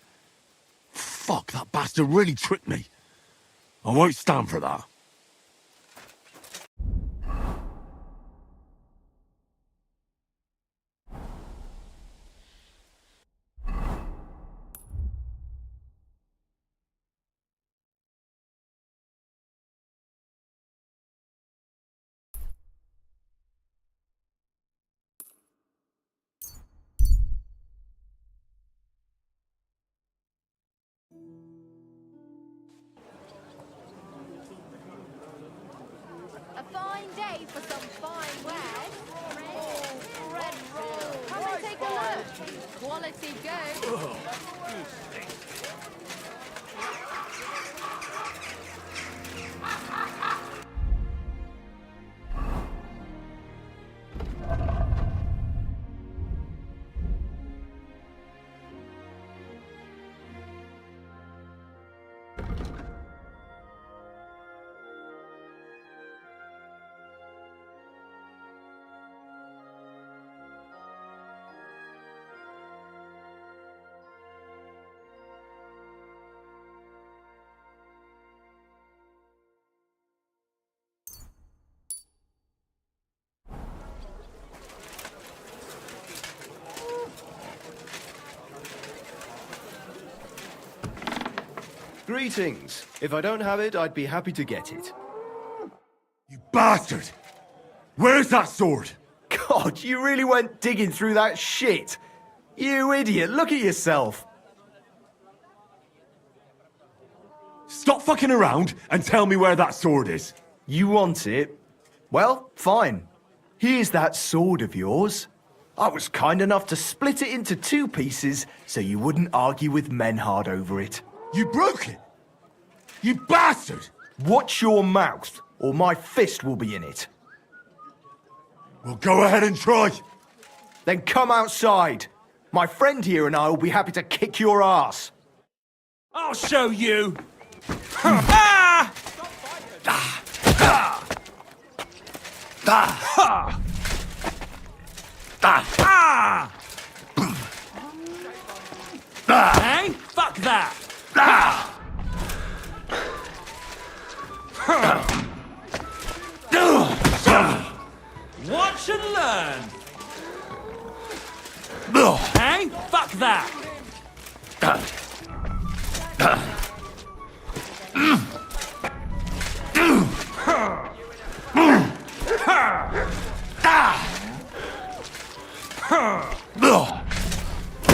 A: Fuck, that bastard really tricked me. I won't stand for that.
R: A fine day for some fine wares. Oh, red roll. Come and take a look. Quality go.
B: Greetings. If I don't have it, I'd be happy to get it.
A: You bastard! Where's that sword?
B: God, you really went digging through that shit. You idiot, look at yourself.
A: Stop fucking around and tell me where that sword is.
B: You want it? Well, fine. Here's that sword of yours. I was kind enough to split it into 2 pieces so you wouldn't argue with Menhard over it.
A: You broke it! You bastard!
B: Watch your mouth, or my fist will be in it.
A: Well, go ahead and try.
B: Then come outside. My friend here and I will be happy to kick your ass.
U: I'll show you! Ah!
B: Ah! Ah! Ah!
U: Ah! Hey, fuck that! Watch and learn! Hey, fuck that!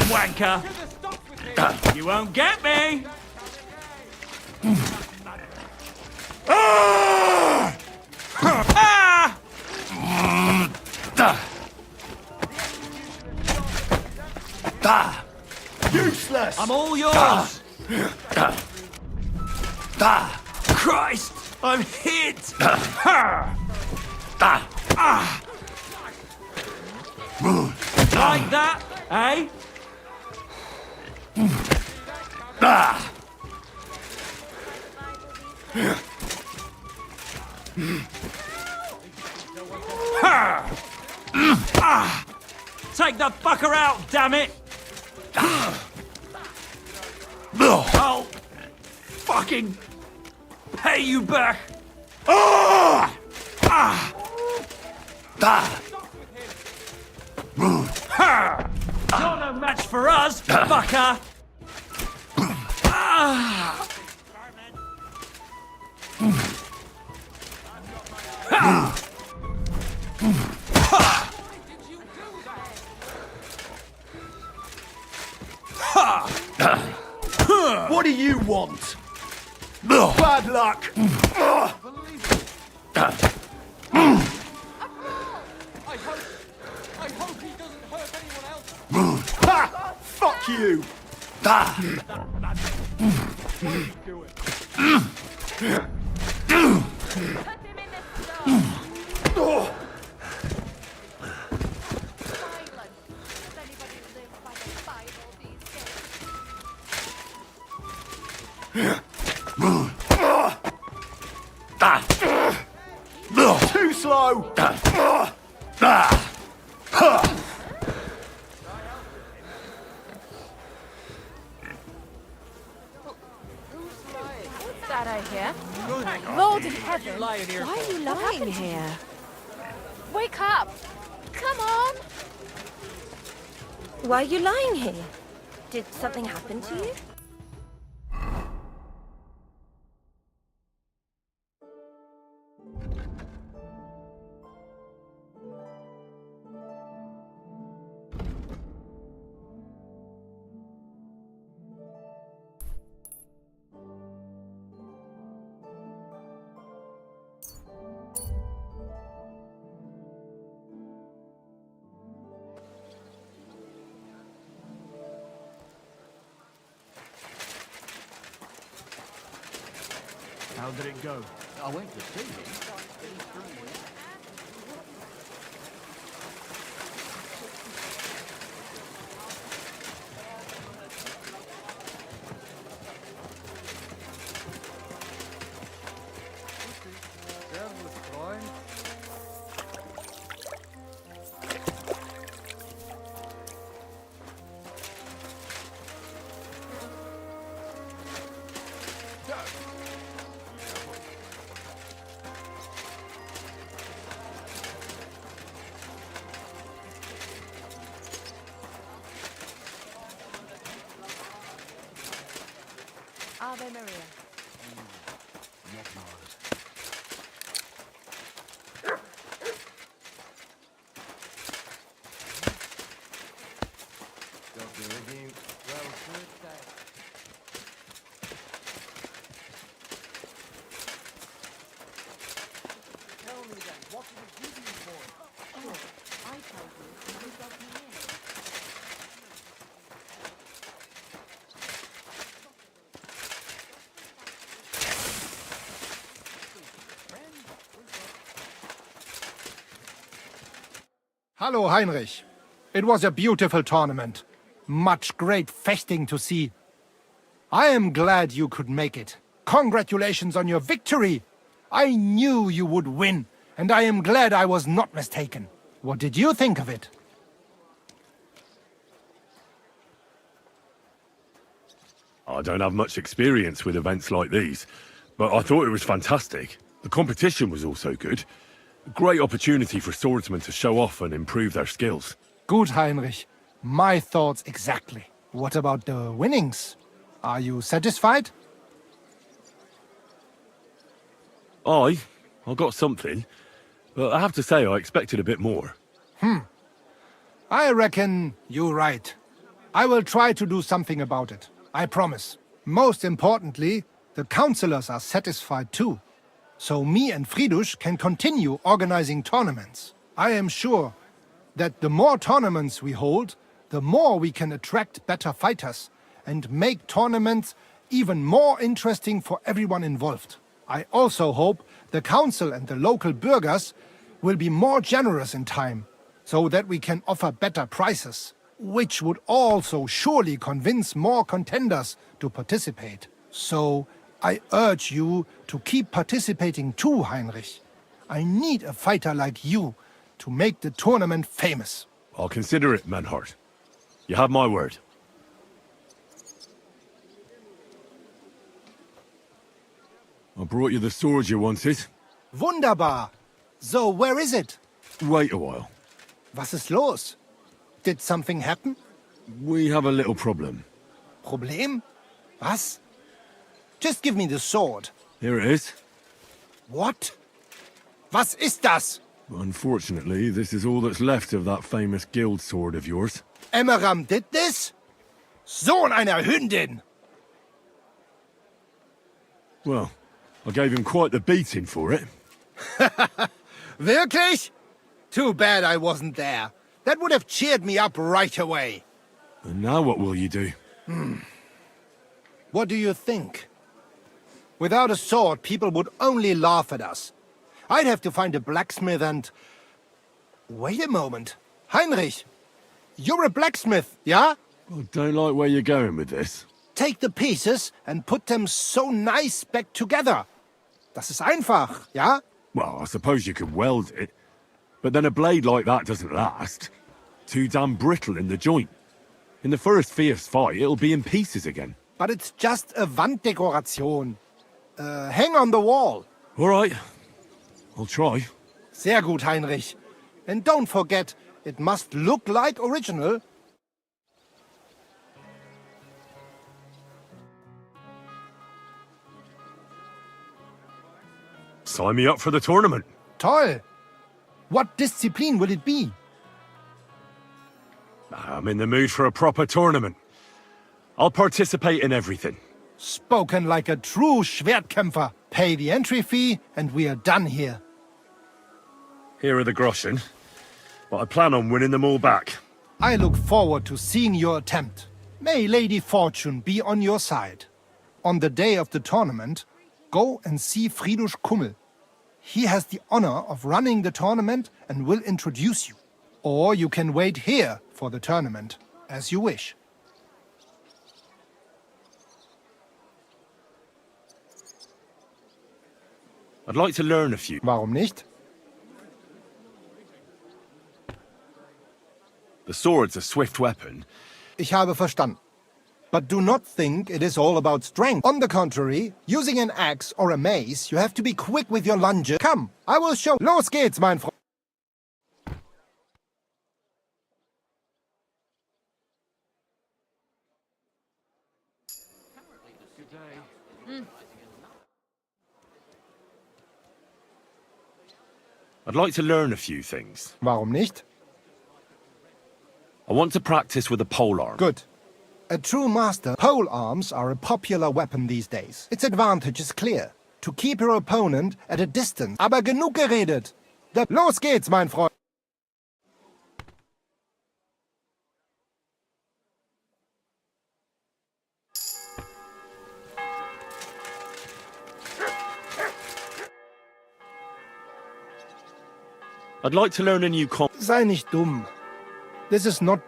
U: Wanker! You won't get me!
B: Useless!
U: I'm all yours! Christ! I'm hit! Like that, eh? Take the fucker out, damn it! I'll fucking pay you back! You're no match for us, fucker!
B: What do you want? Bad luck!
N: I hope he doesn't hurt anyone else.
B: Ha! Fuck you! Too slow!
R: What's that I hear? here. Lord in heaven.
K: Why are you lying here?
R: Wake up! Come on!
K: Why are you lying here? Did something happen to you?
B: How did it go?
W: I went to see him.
N: Servus, Freund.
R: Ave Maria. Tell me then, what did it give you for? Oh, I told you, and you got me in.
G: Hallo, Heinrich. It was a beautiful tournament. Much great feasting to see. I am glad you could make it. Congratulations on your victory. I knew you would win, and I am glad I was not mistaken. What did you think of it?
A: I don't have much experience with events like these, but I thought it was fantastic. The competition was also good. A great opportunity for swordsmen to show off and improve their skills.
G: Good, Heinrich. My thoughts exactly. What about the winnings? Are you satisfied?
A: I got something, but I have to say I expected a bit more.
G: I reckon you're right. I will try to do something about it. I promise. Most importantly, the councillors are satisfied too. So me and Fridush can continue organizing tournaments. I am sure that the more tournaments we hold, the more we can attract better fighters and make tournaments even more interesting for everyone involved. I also hope the council and the local burghers will be more generous in time, so that we can offer better prices, which would also surely convince more contenders to participate. So I urge you to keep participating too, Heinrich. I need a fighter like you to make the tournament famous.
A: I'll consider it, Menhart. You have my word. I brought you the sword you wanted.
G: Wunderbar! So, where is it?
A: Wait a while.
G: Was ist los? Did something happen?
A: We have a little problem.
G: Problem? Was? Just give me the sword.
A: Here it is.
G: What? Was ist das?
A: Unfortunately, this is all that's left of that famous guild sword of yours.
G: Emmeram did this? Sohn einer Hündin!
A: Well, I gave him quite the beating for it.
G: Wirklich? Too bad I wasn't there. That would have cheered me up right away.
A: And now what will you do?
G: What do you think? Without a sword, people would only laugh at us. I'd have to find a blacksmith and... Wait a moment. Heinrich, you're a blacksmith, yeah?
A: I don't like where you're going with this.
G: Take the pieces and put them so nice back together. Das ist einfach, yeah?
A: Well, I suppose you could weld it. But then a blade like that doesn't last. Too damn brittle in the joint. In the first fierce fight, it'll be in pieces again.
G: But it's just a Wanddekoration. hang on the wall.
A: All right. I'll try.
G: Sehr gut, Heinrich. And don't forget, it must look like original.
A: Sign me up for the tournament.
G: Toll. What discipline will it be?
A: I'm in the mood for a proper tournament. I'll participate in everything.
G: Spoken like a true Schwertkämpfer. Pay the entry fee and we are done here.
A: Here are the groschen, but I plan on winning them all back.
G: I look forward to seeing your attempt. May Lady Fortune be on your side. On the day of the tournament, go and see Friedrich Kummel. He has the honor of running the tournament and will introduce you. Or you can wait here for the tournament, as you wish.
A: I'd like to learn a few.
G: Warum nicht?
A: The sword's a swift weapon.
G: Ich habe verstanden. But do not think it is all about strength. On the contrary, using an axe or a mace, you have to be quick with your lunges. Come, I will show. Los geht's, mein Freund.
A: I'd like to learn a few things.
G: Warum nicht?
A: I want to practice with a polearm.
G: Good. A true master, pole arms are a popular weapon these days. Its advantage is clear. To keep your opponent at a distance. Aber genug geredet. Los geht's, mein Freund.
A: I'd like to learn a new
G: Sei nicht dumm. This is not...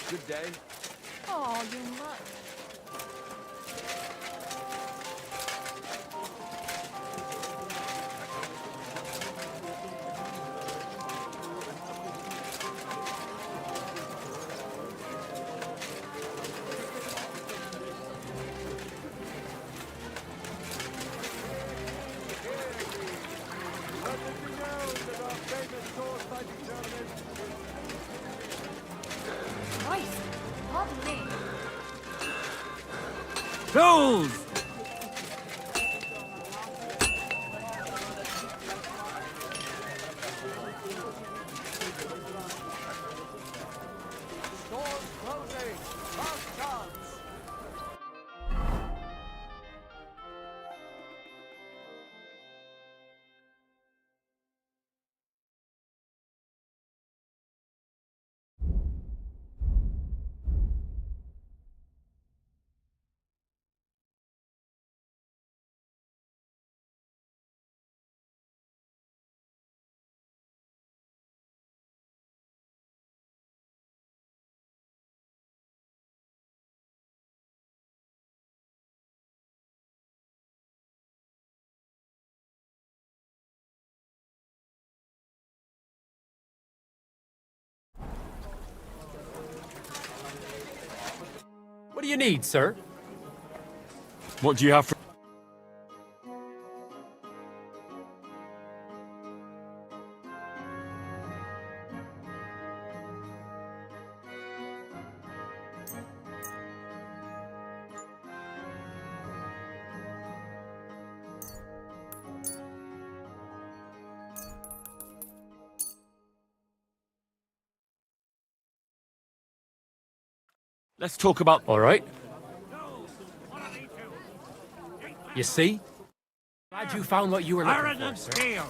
I: Good day.
R: Oh, you mutt.
I: Fools! do you need, sir?
A: What do you have for... Let's talk about...
I: All right. You see? Glad you found what you were looking for, sir.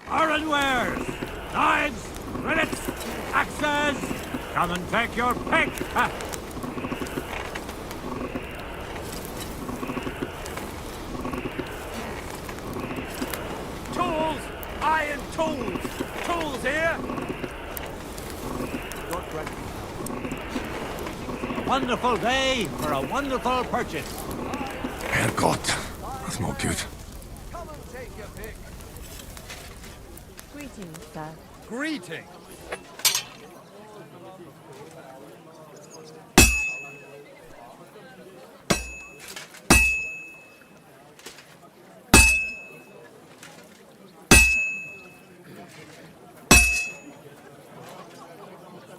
E: Iron wares, knives, rivets, axes. Come and take your pick.
I: Tools! Iron tools! Tools here!
E: A wonderful day for a wonderful purchase.
O: Herrgott, that's not good.
P: Greetings, sir.
N: Greeting.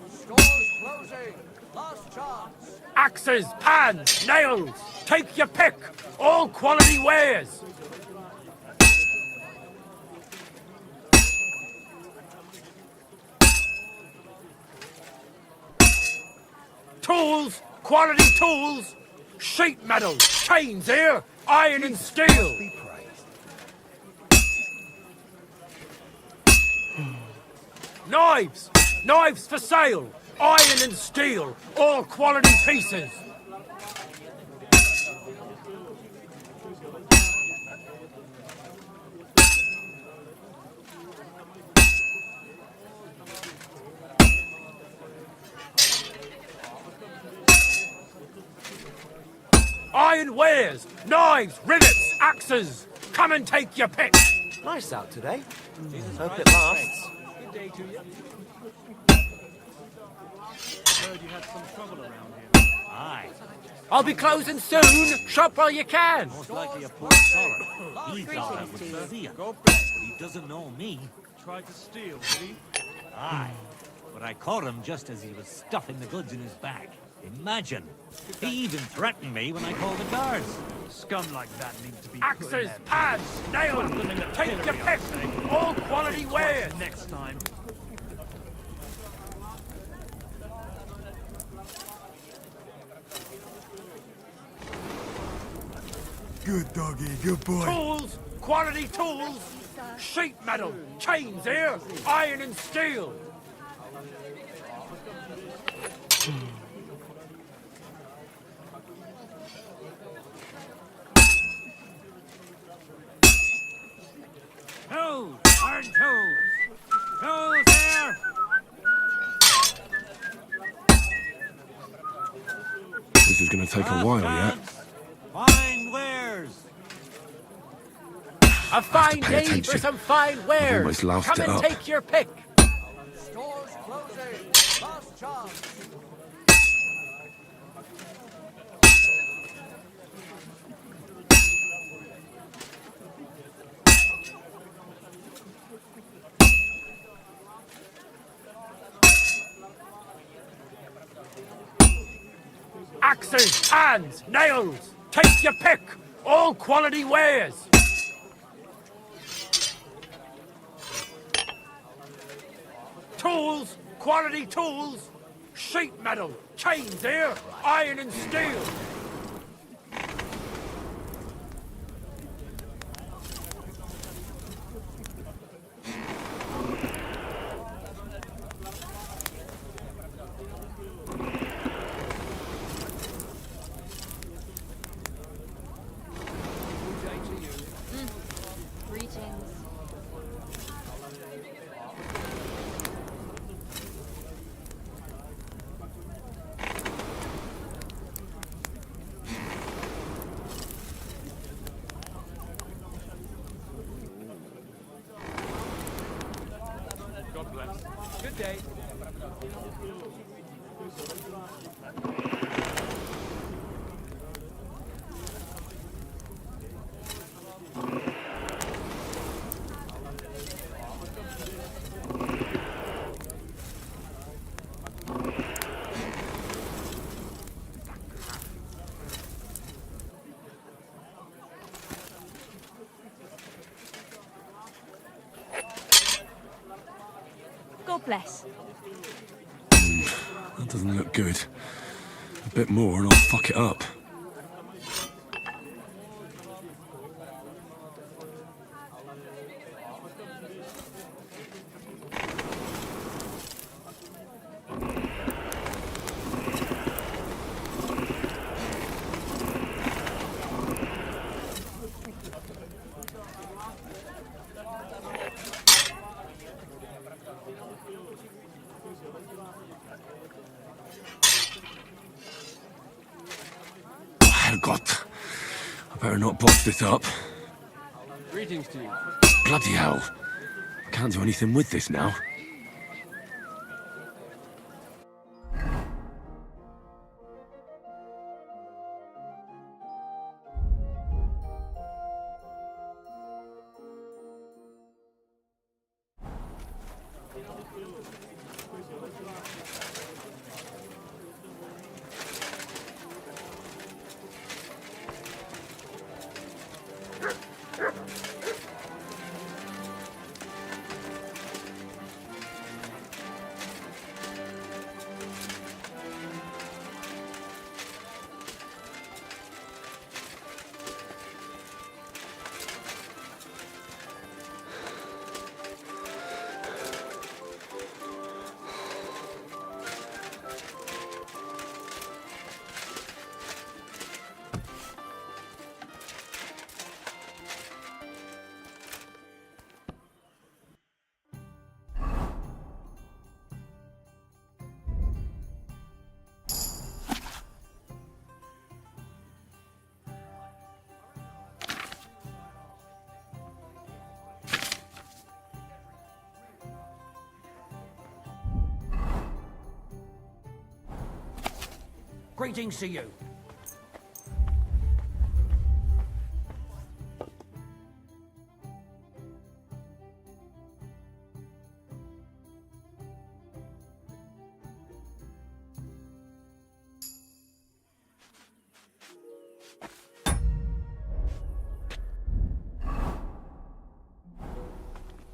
I: Stores closing. Last chance. Axes, pans, nails. Take your pick. All quality wares. Tools, quality tools. Sheet metal, chains here, iron and steel. Knives, knives for sale, iron and steel, all quality pieces. Iron wares, knives, rivets, axes. Come and take your pick.
J: Nice out today. Hope it lasts.
I: Good day to you.
E: Heard you had some trouble around here. Aye.
I: I'll be closing soon. Shop while you can.
E: Most likely a poor scholar. He thought I would see him. But he doesn't know me.
N: Tried to steal, did he?
E: Aye. But I caught him just as he was stuffing the goods in his bag. Imagine. He even threatened me when I called the guards.
N: Scum like that need to be
I: Axes, pads, nails. Take your pick. All quality wares.
N: next time.
B: Good doggy, good boy.
I: Tools, quality tools. Sheet metal, chains here, iron and steel.
E: Tools! Iron tools! Tools here!
A: This is going to take a while yet.
E: Fine wares!
I: A fine
A: pay
I: day
A: attention.
I: for some fine wares.
A: almost laughed
I: Come
A: it
I: and
A: up.
I: take your pick. Stores closing. Last chance. Axes, hands, nails. Take your pick. All quality wares. Tools, quality tools. Sheet metal, chains here, iron and steel.
R: Greetings.
I: Good day.
P: God bless.
A: That doesn't look good. A bit more and I'll fuck it up. Herrgott. I better not boss this up.
F: Greetings to you.
A: Bloody hell. I can't do anything with this now.
I: Greetings to you.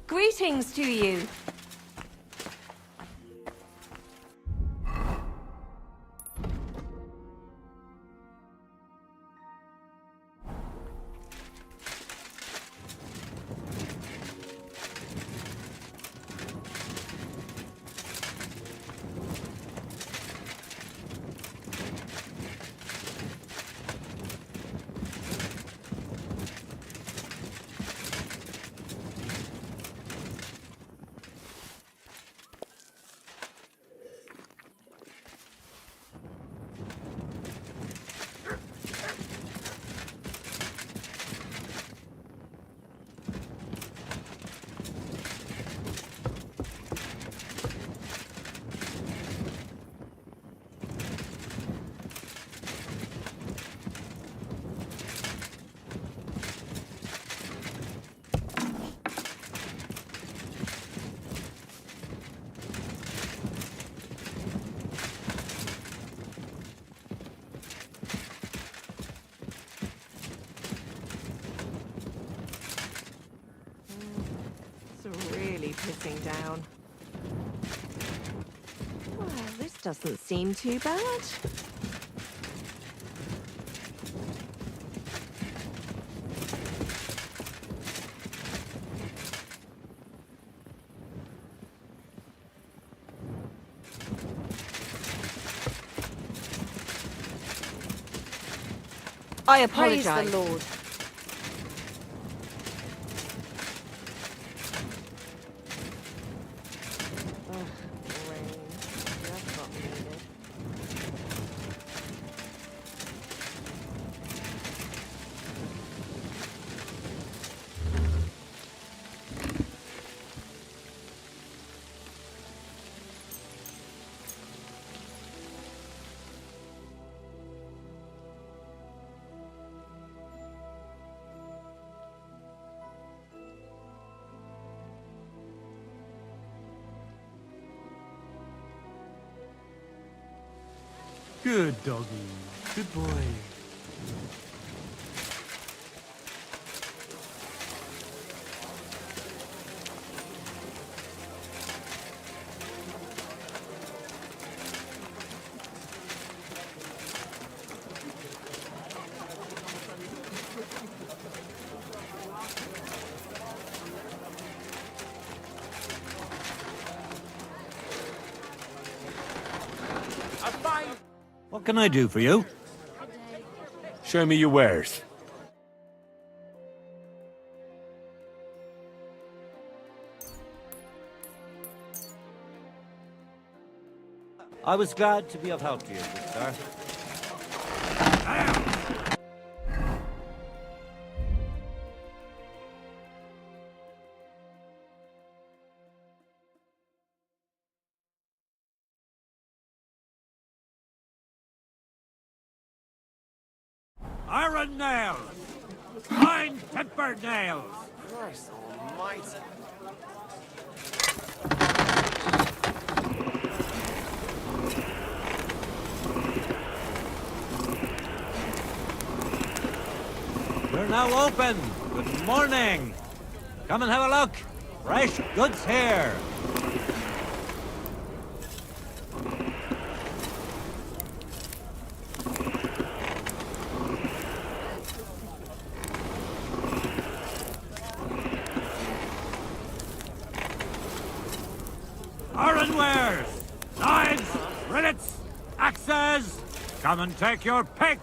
K: Greetings to you.
L: Pissing down. Well, this doesn't seem too bad. I apologize.
K: Praise the Lord.
T: Good doggy. Good boy.
E: What can I do for you?
A: Show me your wares.
E: I was glad to be of help to you, good sir. Iron nails! Fine tempered nails!
F: Christ almighty.
E: We're now open. Good morning. Come and have a look. Fresh goods here. Ironwares, knives, rillets, axes. Come and take your pick.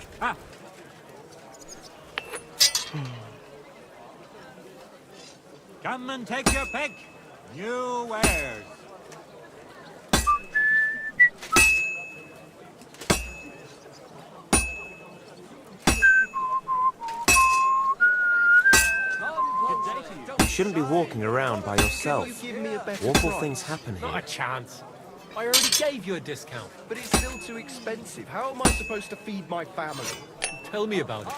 E: Come and take your pick. New wares.
F: You shouldn't be walking around by yourself. Awful things happen here.
M: Not a chance. I already gave you a discount. But it's still too expensive. How am I supposed to feed my family? Tell me about it.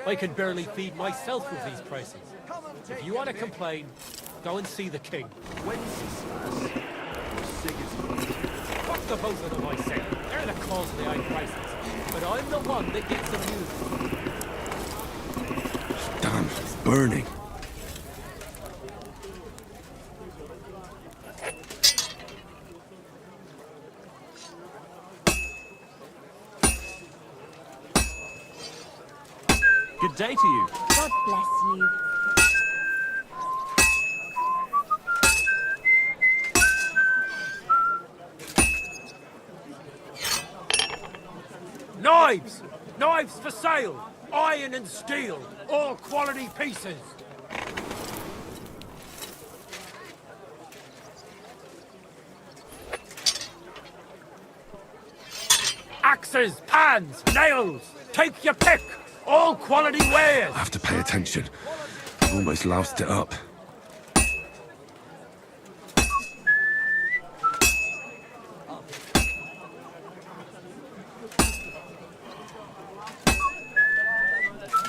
M: I can barely feed myself with these prices. If you want to complain, go and see the king. Fuck the both of them, I say. They're the cause of the high prices. But I'm the one that gets amused.
A: Damn, it's burning.
T: Good day to you.
P: God bless you.
I: Knives! Knives for sale! Iron and steel! All quality pieces! Axes, pans, nails! Take your pick! All quality wares!
A: I have to pay attention. I've almost loused it up.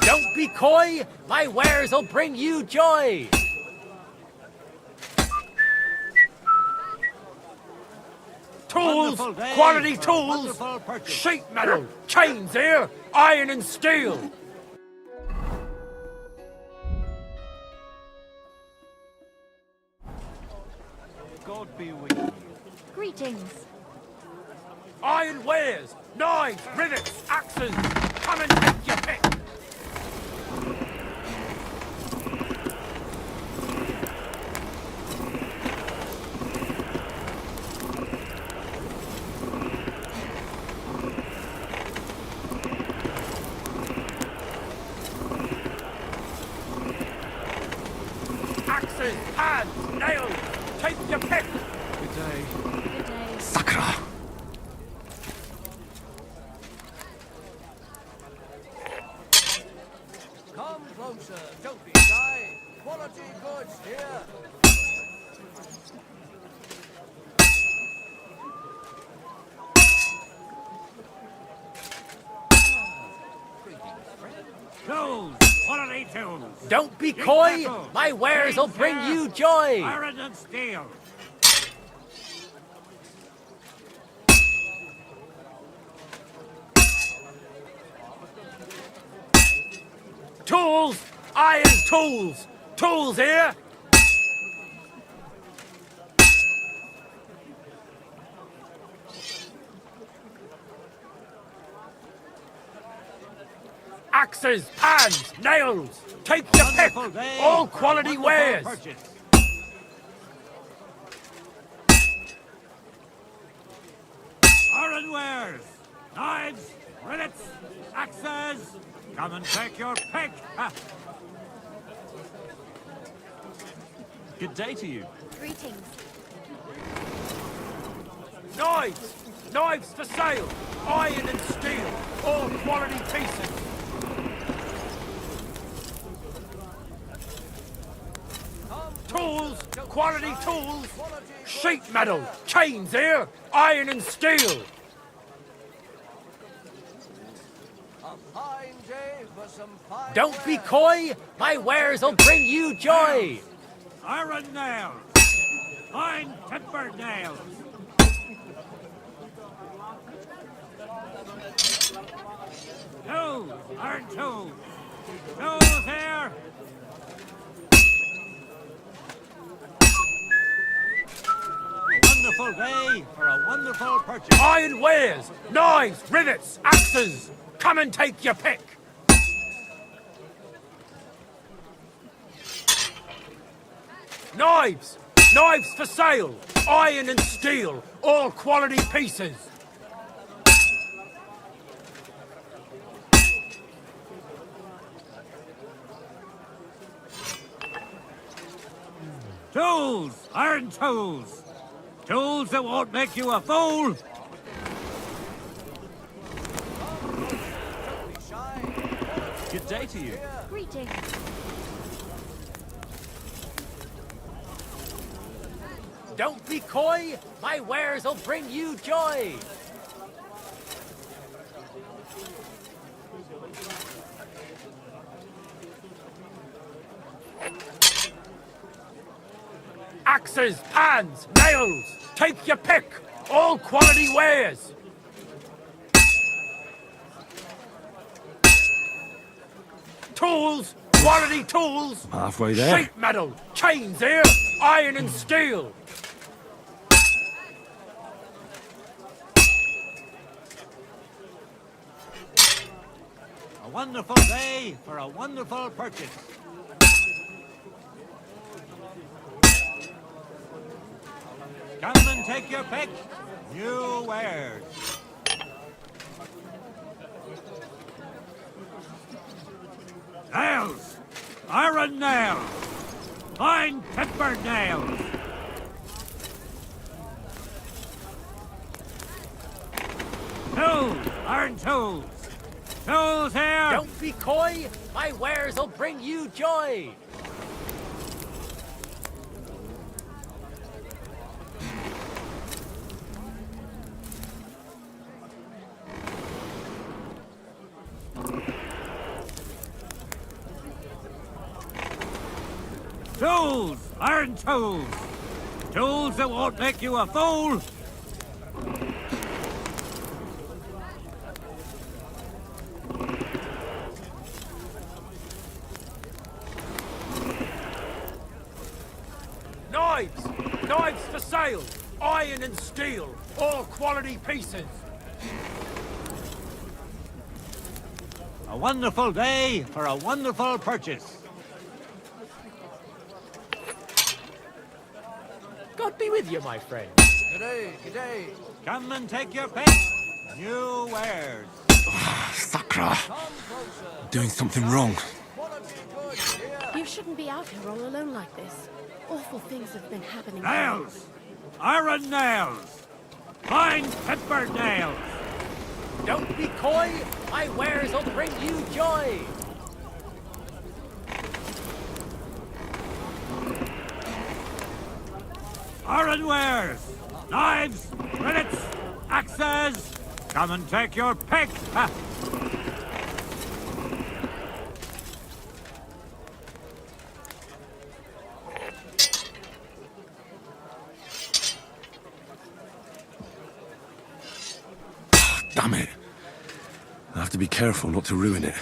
I: Don't be coy! My wares will bring you joy! Tools! Quality tools! Sheet metal! Chains here! Iron and steel!
M: God be with you.
P: Greetings.
I: Iron wares! Knives! Rivets! Axes! Come and take your pick! Axes! Pads! Nails! Take your pick!
T: Good day.
P: Good day.
A: Sakra!
J: Come closer, don't be shy. Quality goods here.
E: Tools! Quality tools!
I: Don't be coy! My wares will bring you joy!
E: Iron and steel!
I: Tools! Iron tools! Tools here! Axes, pans, nails! Take your pick! All quality wares!
E: Iron wares, knives, rillets, axes. Come and take your pick. Ha.
U: Good day to you.
R: Greetings.
I: Knives! Knives for sale! Iron and steel! All quality pieces! Tools! Quality tools! Sheet metal! Chains here! Iron and steel! Don't be coy! My wares will bring you joy!
E: Iron nails, fine tempered nails. Tools, iron tools. Tools here. A wonderful day for a wonderful purchase.
I: Iron wares! Knives! Rivets! Axes! Come and take your pick! Knives! Knives for sale! Iron and steel! All quality pieces!
E: Tools, iron tools. Tools that won't make you a fool.
U: Good day to you.
R: Greetings.
I: Don't be coy! My wares will bring you joy! Axes, pans, nails! Take your pick! All quality wares! Tools! Quality tools!
A: Halfway there.
I: Sheet metal! Chains here! Iron and steel!
E: A wonderful day for a wonderful purchase. Come and take your pick. New wares. Nails. Iron nails. Fine tempered nails. Tools. Iron tools. Tools here.
I: Don't be coy! My wares will bring you joy!
E: Tools! Iron tools! Tools that won't make you a fool!
I: Knives! Knives for sale! Iron and steel! All quality pieces!
E: A wonderful day for a wonderful purchase.
I: God be with you, my friend.
J: G'day, g'day.
E: Come and take your pick. New wares.
A: Sakra. Doing something wrong.
S: You shouldn't be out here all alone like this. Awful things have been happening.
E: Nails. Iron nails. Fine tempered nails.
I: Don't be coy! My wares will bring you joy!
E: Iron wares. Knives. Rillets. Axes. Come and take your pick. Ha.
A: Damn it. I have to be careful not to ruin it.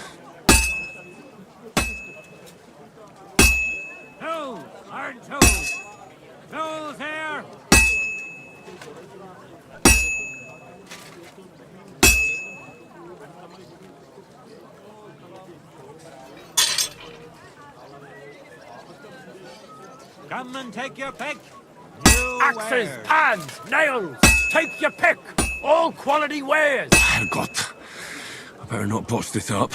E: Come and take your pick. New
I: Axes,
E: wares.
I: pans, nails. Take your pick. All quality wares.
A: Herrgott. I better not botch this up.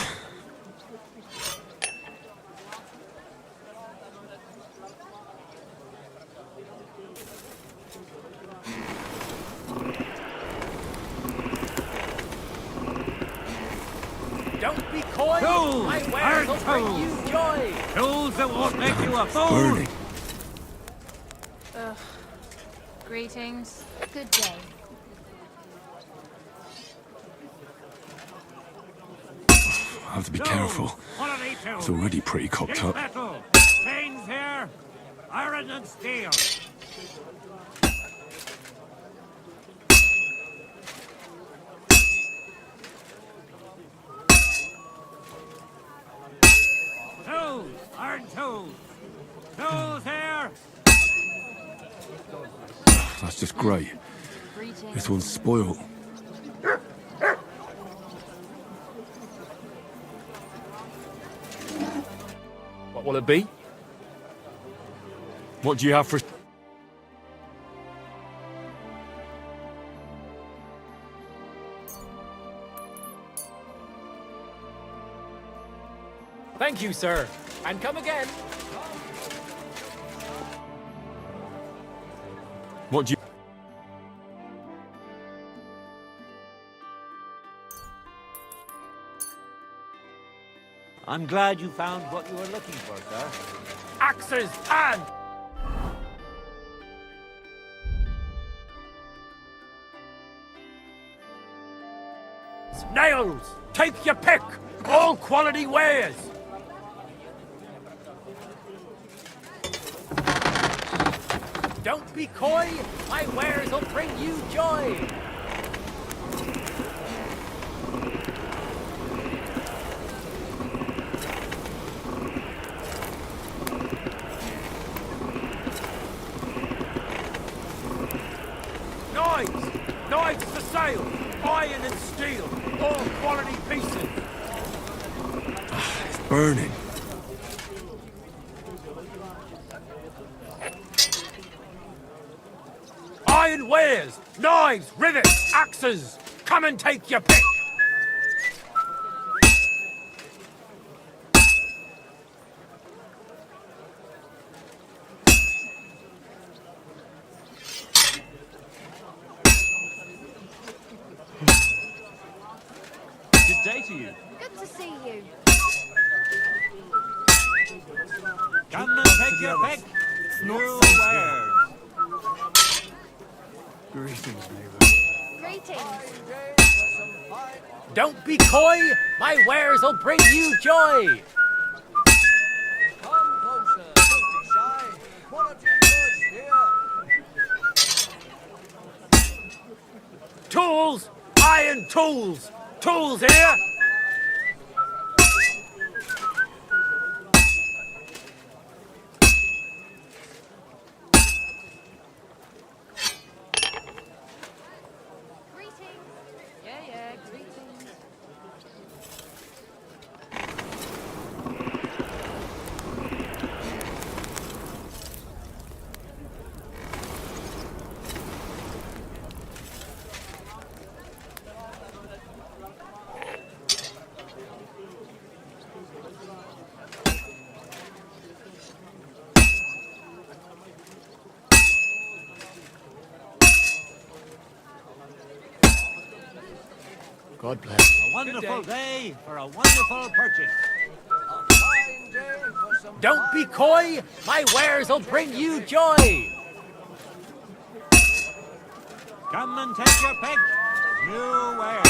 I: Don't be coy.
E: Tools
I: My
E: are
I: wares will bring you
E: tools.
I: joy.
E: Tools that won't make you a fool.
A: Burning.
R: Ugh. Greetings. Good day.
A: I have to be careful.
E: Quality tools.
A: It's already pretty cocked up.
E: Metal. Chains here. Iron and steel. Tools. Iron tools. Tools here.
A: That's just great. This one's spoiled.
I: What will it be?
A: What do you have for...
I: Thank you, sir. And come again.
A: What do you...
E: I'm glad you found what you were looking for, sir.
I: Axes, pans. Nails. Take your pick. All quality wares. Don't be coy. My wares will bring you joy. Knives for sale. Iron and steel. All quality pieces.
A: It's burning.
I: Iron wares, knives, rivets, axes. Come and take your pick.
T: Good day to you.
R: Good to see you.
E: Come and take your pick. New wares.
B: Greetings, neighbor.
R: Greetings.
I: Don't be coy. My wares will bring you joy.
N: Come closer, don't be shy. Quality goods here.
I: Tools, iron tools. Tools here.
R: Yeah, greetings.
B: God bless.
E: A wonderful day for a wonderful purchase.
N: A fine day for some
I: Don't be coy. My wares will bring you joy.
E: Come and take your pick. New wares.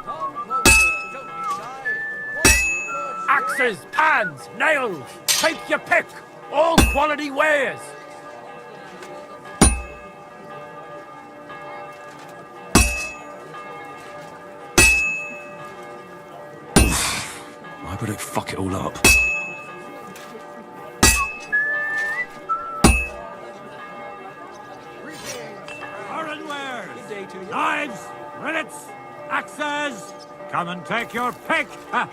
N: Come closer, don't be shy. Quality goods
I: Axes, pans, nails. Take your pick. All quality wares.
A: I better fuck it all up.
E: Iron wares. Good day to you. Knives, rivets, axes. Come and take your pick. Ha.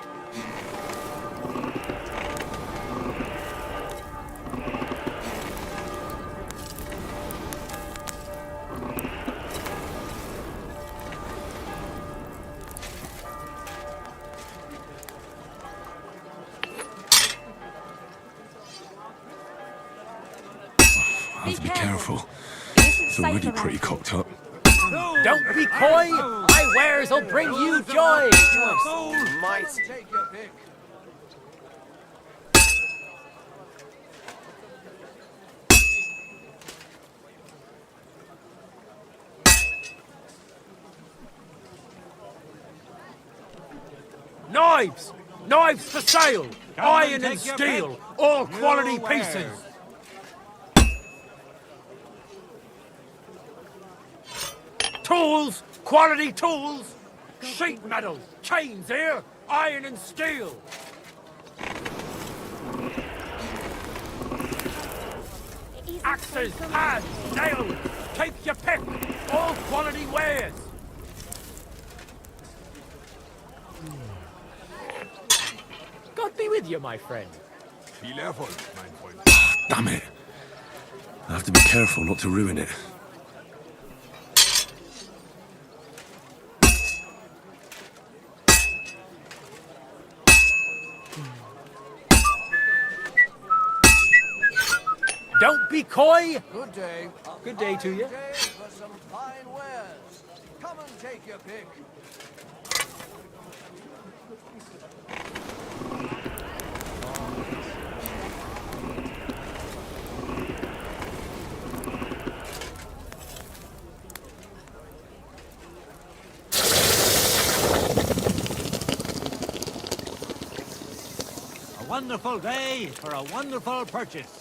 A: careful. It's already pretty cocked up.
I: Don't be coy! My wares will bring you joy!
J: Might.
I: Knives! Knives for sale! Iron and steel! All quality pieces! Tools! Quality tools! Sheet metal! Chains here! Iron and steel! Axes! Hands! Nails! Take your pick! All quality wares! God be with you, my friend.
N: Viel Erfolg, mein Freund.
A: Damn it. I have to be careful not to ruin it.
I: Don't be coy!
J: Good day.
I: Good day to you.
J: Day for some fine wares. Come and take your pick.
E: A wonderful day for a wonderful purchase.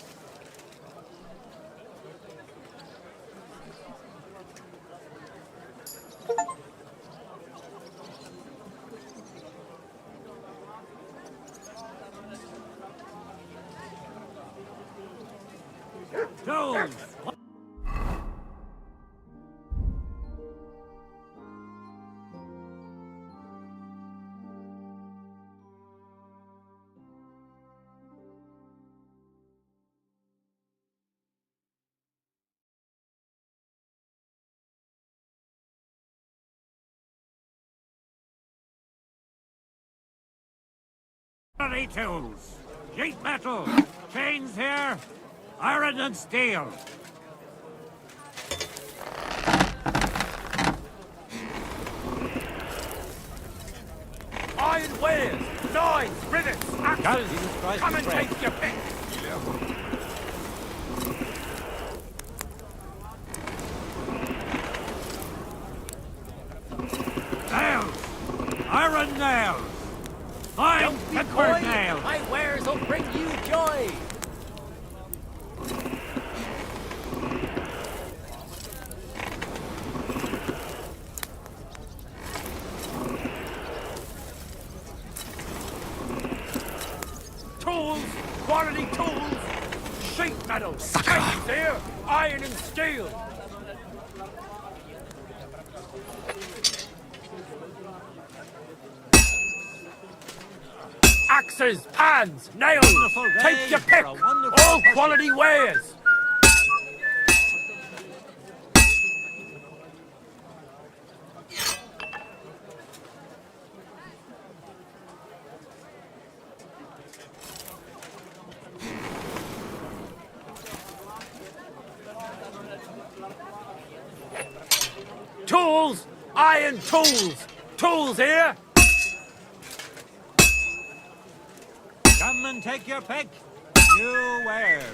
E: Tools! Quality tools, sheet metal, chains here, iron and steel.
I: Iron wares, knives, rivets, axes. Come and take your pick.
E: Nails, iron nails, fine timber nails.
I: My wares will bring you joy. Tools, quality tools, sheet metal, chains here, iron and steel. Axes, pans, nails, take your pick, all quality wares. Tools, iron tools, tools here.
E: Come and take your pick. New wares.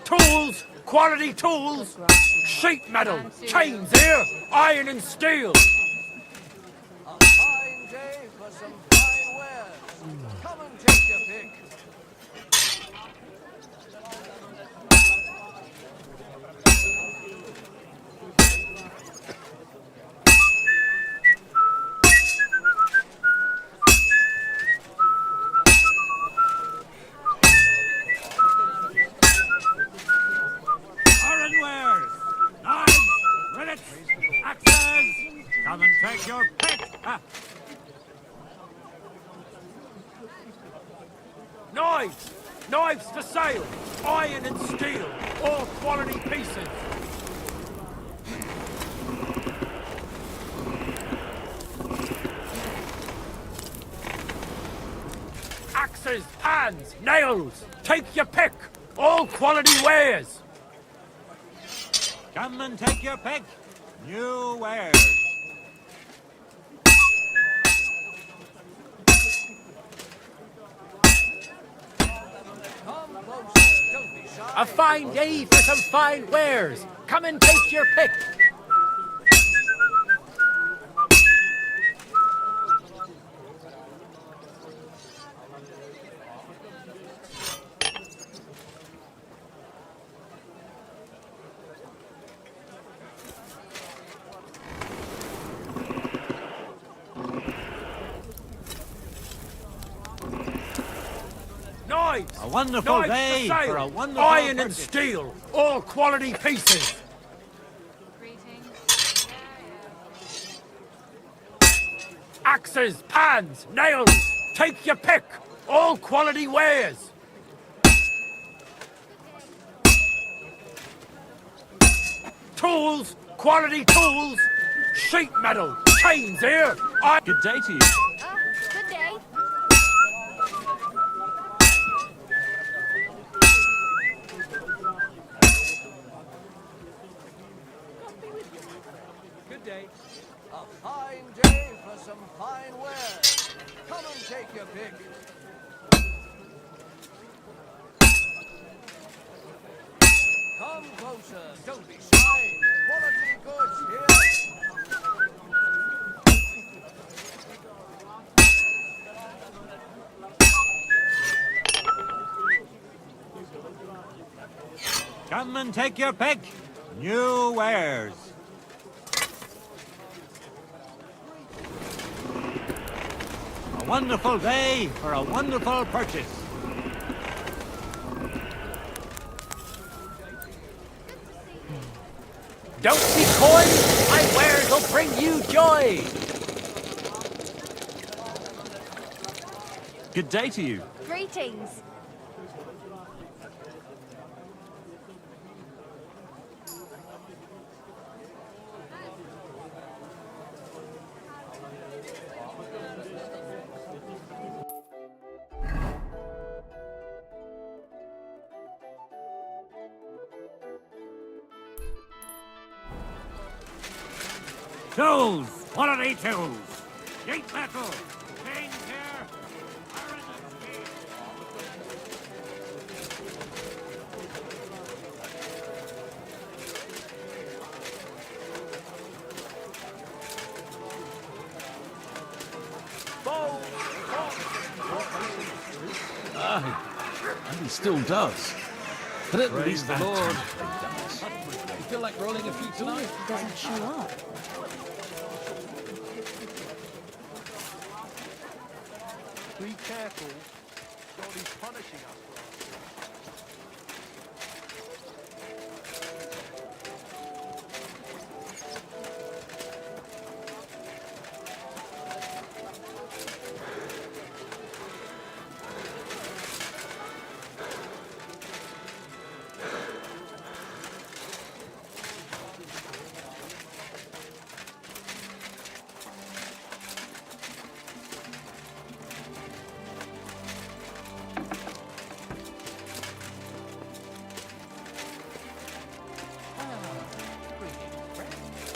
I: Tools, quality tools, sheet metal, chains here, iron and steel.
J: A fine day for some fine wares. Come and take your pick.
E: Iron wares. Knives, rivets, axes. Come and take your pick.
I: Knives, knives for sale, iron and steel, all quality pieces. Axes, pans, nails, take your pick, all quality wares.
E: Come and take your pick. New wares.
I: A fine day for some fine wares. Come and take your pick. Knives!
E: A wonderful
I: Knives
E: day
I: for sale.
E: for a wonderful
I: Iron and
E: purchase.
I: steel, all quality pieces. Axes, pans, nails, take your pick, all quality wares. Tools, quality tools, sheet metal, chains here.
T: Good day to you.
R: Good day.
I: Good day.
J: A fine day for some fine wares. Come and take your pick. Come closer, don't be shy. Quality goods here.
E: Come and take your pick. New wares. A wonderful day for a wonderful purchase.
I: Don't be coy, my wares will bring you joy.
T: Good day to you.
R: Greetings.
E: Tools, quality tools. Sheet metal, chains here, iron and steel.
U: And he still does. But at
M: Praise
U: least
M: the
U: that
M: Lord.
U: time he does. You feel like rolling a few tonight?
S: He doesn't show up.
W: Be careful. God is punishing us.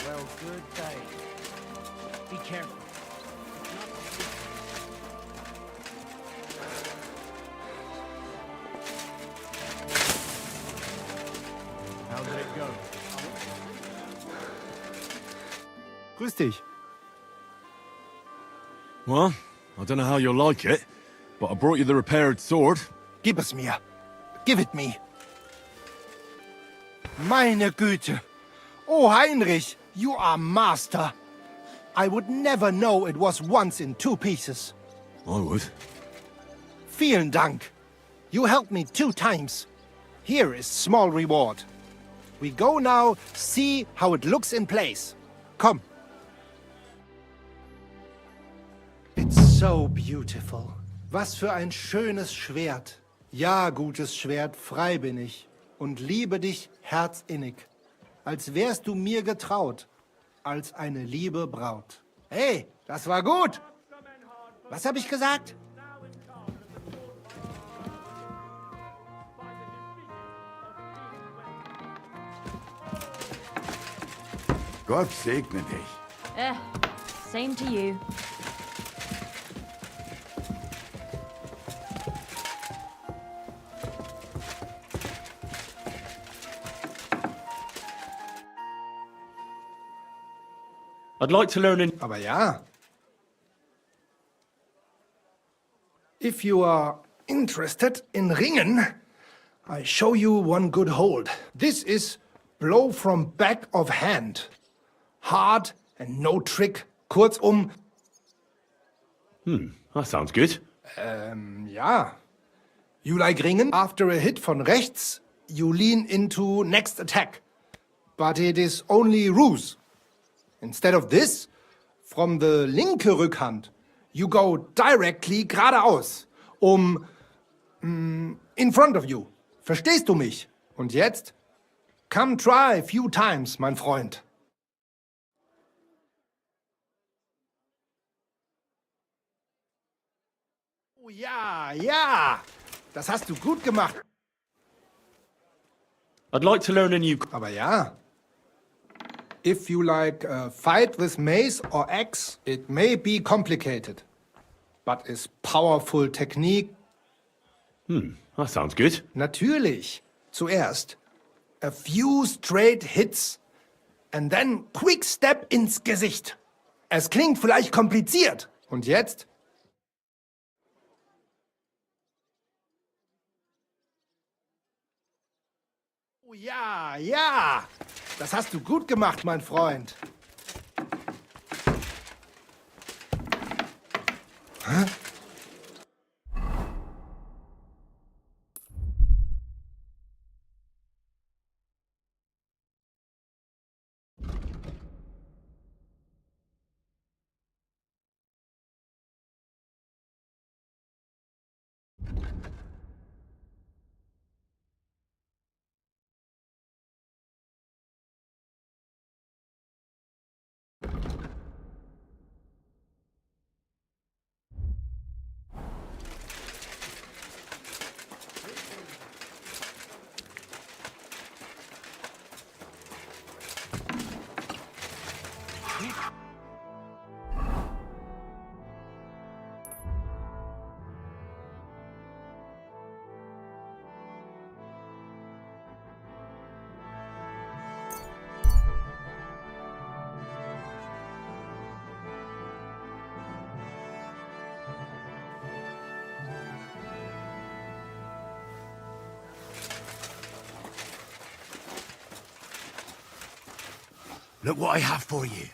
I: Well, good day. Be careful.
B: How did it go? Grüß dich.
A: Well, I don't know how you'll like it, but I brought you the repaired sword.
G: Gib es mir. Give it me. Meine Güte. Oh, Heinrich, you are master. I would never know it was once in two pieces.
A: I would.
G: Vielen Dank. You helped me 2 times. Here is small reward. We go now see how it looks in place. Come. It's so beautiful. Was für ein schönes Schwert. Ja, gutes Schwert, frei bin ich und liebe dich herzinnig. Als wärst du mir getraut, als eine liebe Braut. Hey, das war gut. Was habe ich gesagt?
O: Gott segne dich.
S: Same to you.
T: I'd like to learn in...
G: Aber ja. If you are interested in ringen, I show you one good hold. This is blow from back of hand. Hard and no trick. Kurzum.
A: That sounds good.
G: Ja. You like ringen? After a hit von rechts, you lean into next attack. But it is only ruse. Instead of this, from the linke Rückhand, you go directly geradeaus, in front of you. Verstehst du mich? Und jetzt? Come try a few times, mein Freund. Oh ja, ja. Das hast du gut gemacht.
T: I'd like to learn a new...
G: Aber ja. If you like fight with mace or axe, it may be complicated, but is powerful technique.
A: That sounds good.
G: Natürlich. Zuerst a few straight hits and then quick step ins Gesicht. Es klingt vielleicht kompliziert. Und jetzt? Oh ja, ja. Das hast du gut gemacht, mein Freund. Hä?
J: Look what I have for you.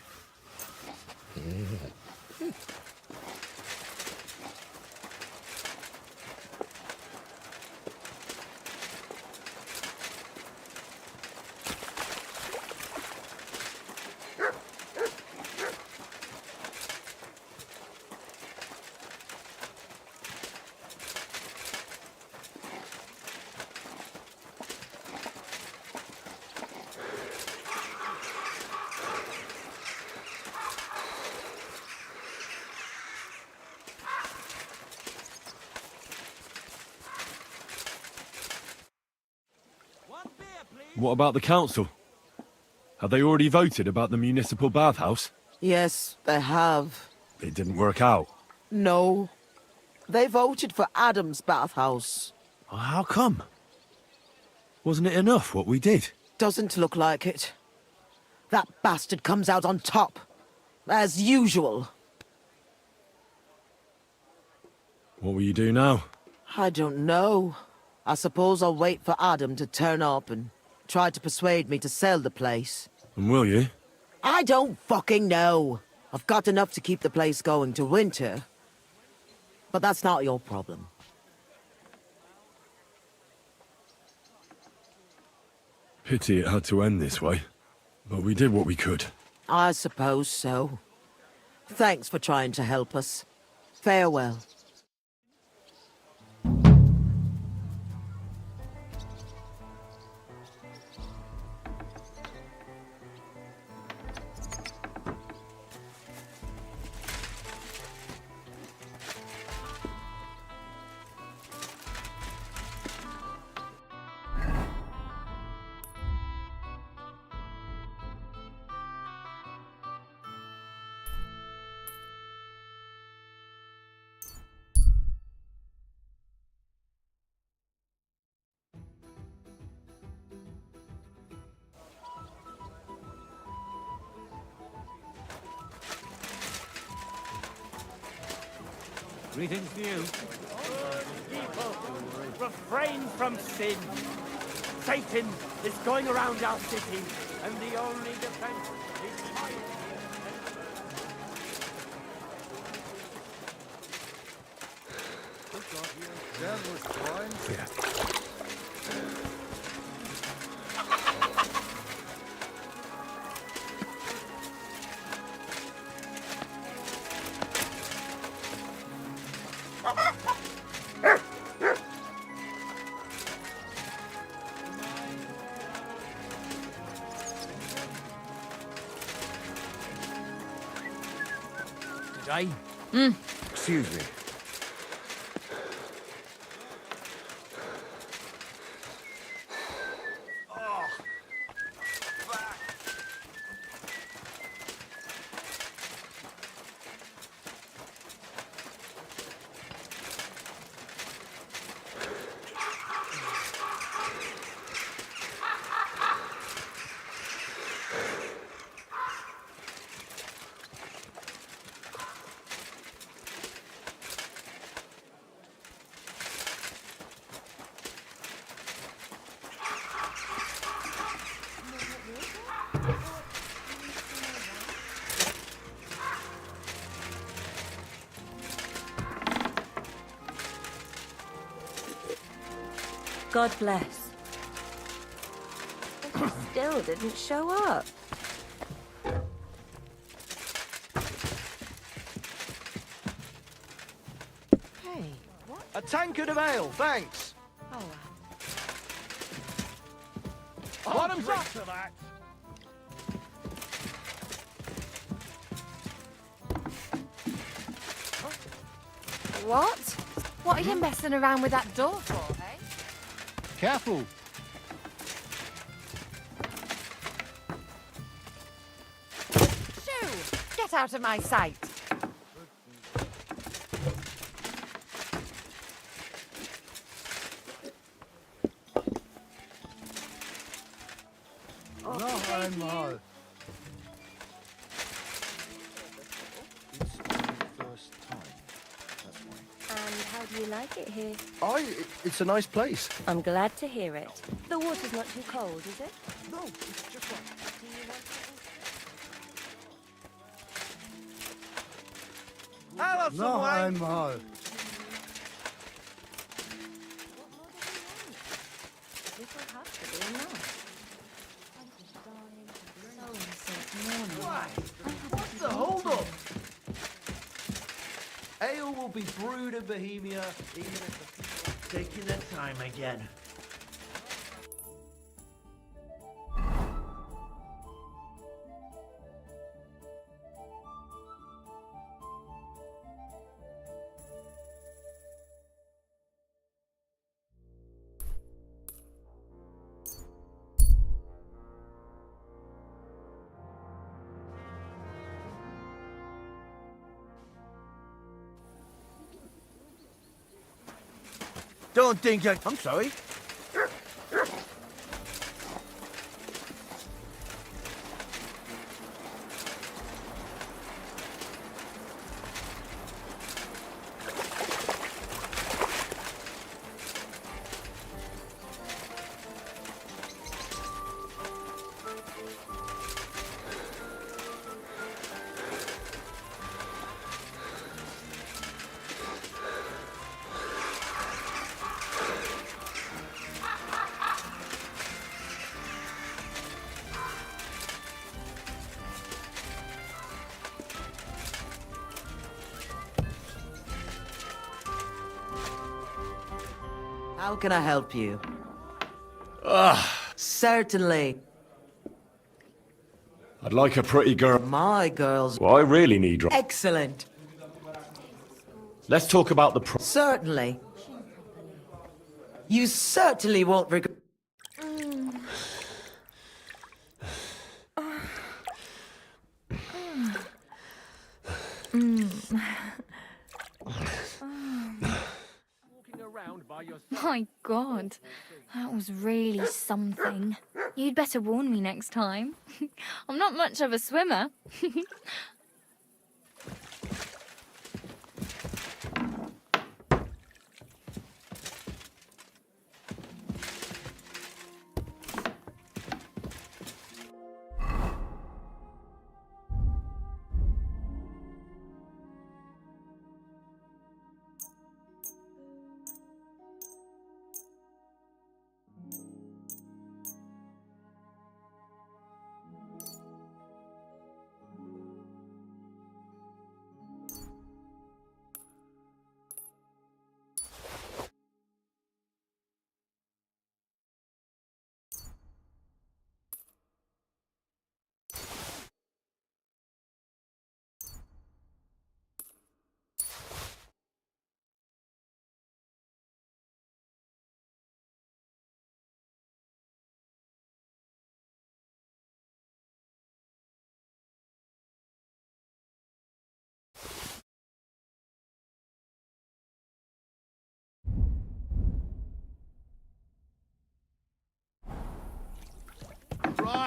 A: What about the council? Have they already voted about the municipal bathhouse?
H: Yes, they have.
A: It didn't work out.
H: No. They voted for Adam's bathhouse.
A: How come? Wasn't it enough what we did?
H: Doesn't look like it. That bastard comes out on top. As usual.
A: What will you do now?
H: I don't know. I suppose I'll wait for Adam to turn up and try to persuade me to sell the place.
A: And will you?
H: I don't fucking know. I've got enough to keep the place going to winter. But that's not your problem.
A: Pity it had to end this way. But we did what we could.
H: I suppose so. Thanks for trying to help us. Farewell.
E: Greetings to you.
I: People, refrain from sin. Satan is going around our city, and the only defense is fire. Today?
B: Excuse me.
P: God bless.
L: But you still didn't show up.
W: Hey, what? A tankard of ale, thanks.
L: Oh,
W: Bottoms up to that.
R: What? What are you messing around with that door for, eh?
W: Careful.
R: Shoo! Get out of my sight.
C: Noch einmal.
L: and how do you like it here?
W: It's a nice place.
L: I'm glad to hear it. The water's not too cold, is it?
W: No, it's just right.
L: Do you want something?
W: I'll have some
C: Noch
W: wine.
C: einmal.
L: This will have to be enough.
W: What's the hold up? Ale will be brewed in Bohemia, even if the taking their time again. Don't think I'm sorry.
H: How can I help you?
A: Ah,
H: Certainly.
A: I'd like a pretty girl.
H: My girls.
A: Well, I really need.
H: Excellent.
A: Let's talk about the price.
H: Certainly. You certainly won't regret.
K: My God, that was really something. You'd better warn me next time. I'm not much of a swimmer.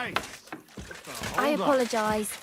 N: Nice!
K: I apologize.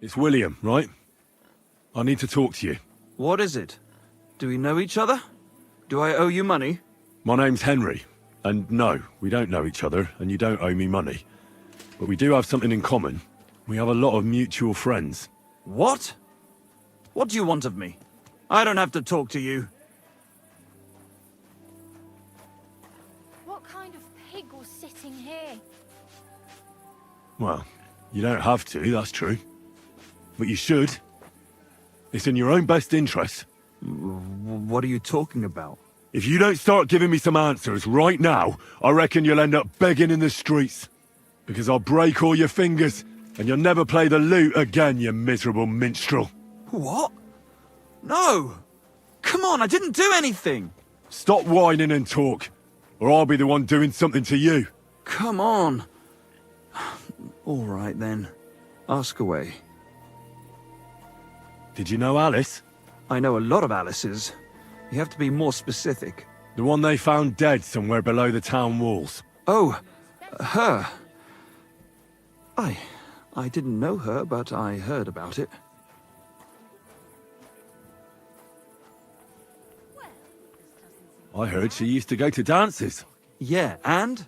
A: It's William, right? I need to talk to you.
U: What is it? Do we know each other? Do I owe you money?
A: My name's Henry, and no, we don't know each other, and you don't owe me money. But we do have something in common. We have a lot of mutual friends.
U: What? What do you want of me? I don't have to talk to you.
K: What kind of pig was sitting here?
A: Well, you don't have to, that's true. But you should. It's in your own best interest.
U: What are you talking about?
A: If you don't start giving me some answers right now, I reckon you'll end up begging in the streets. Because I'll break all your fingers, and you'll never play the lute again, you miserable minstrel.
U: What? No! Come on, I didn't do anything!
A: Stop whining and talk, or I'll be the one doing something to you.
U: Come on. All right, then. Ask away.
A: Did you know Alice?
U: I know a lot of Alices. You have to be more specific.
A: The one they found dead somewhere below the town walls.
U: Oh, her. I didn't know her, but I heard about it.
A: I heard she used to go to dances.
U: Yeah, and?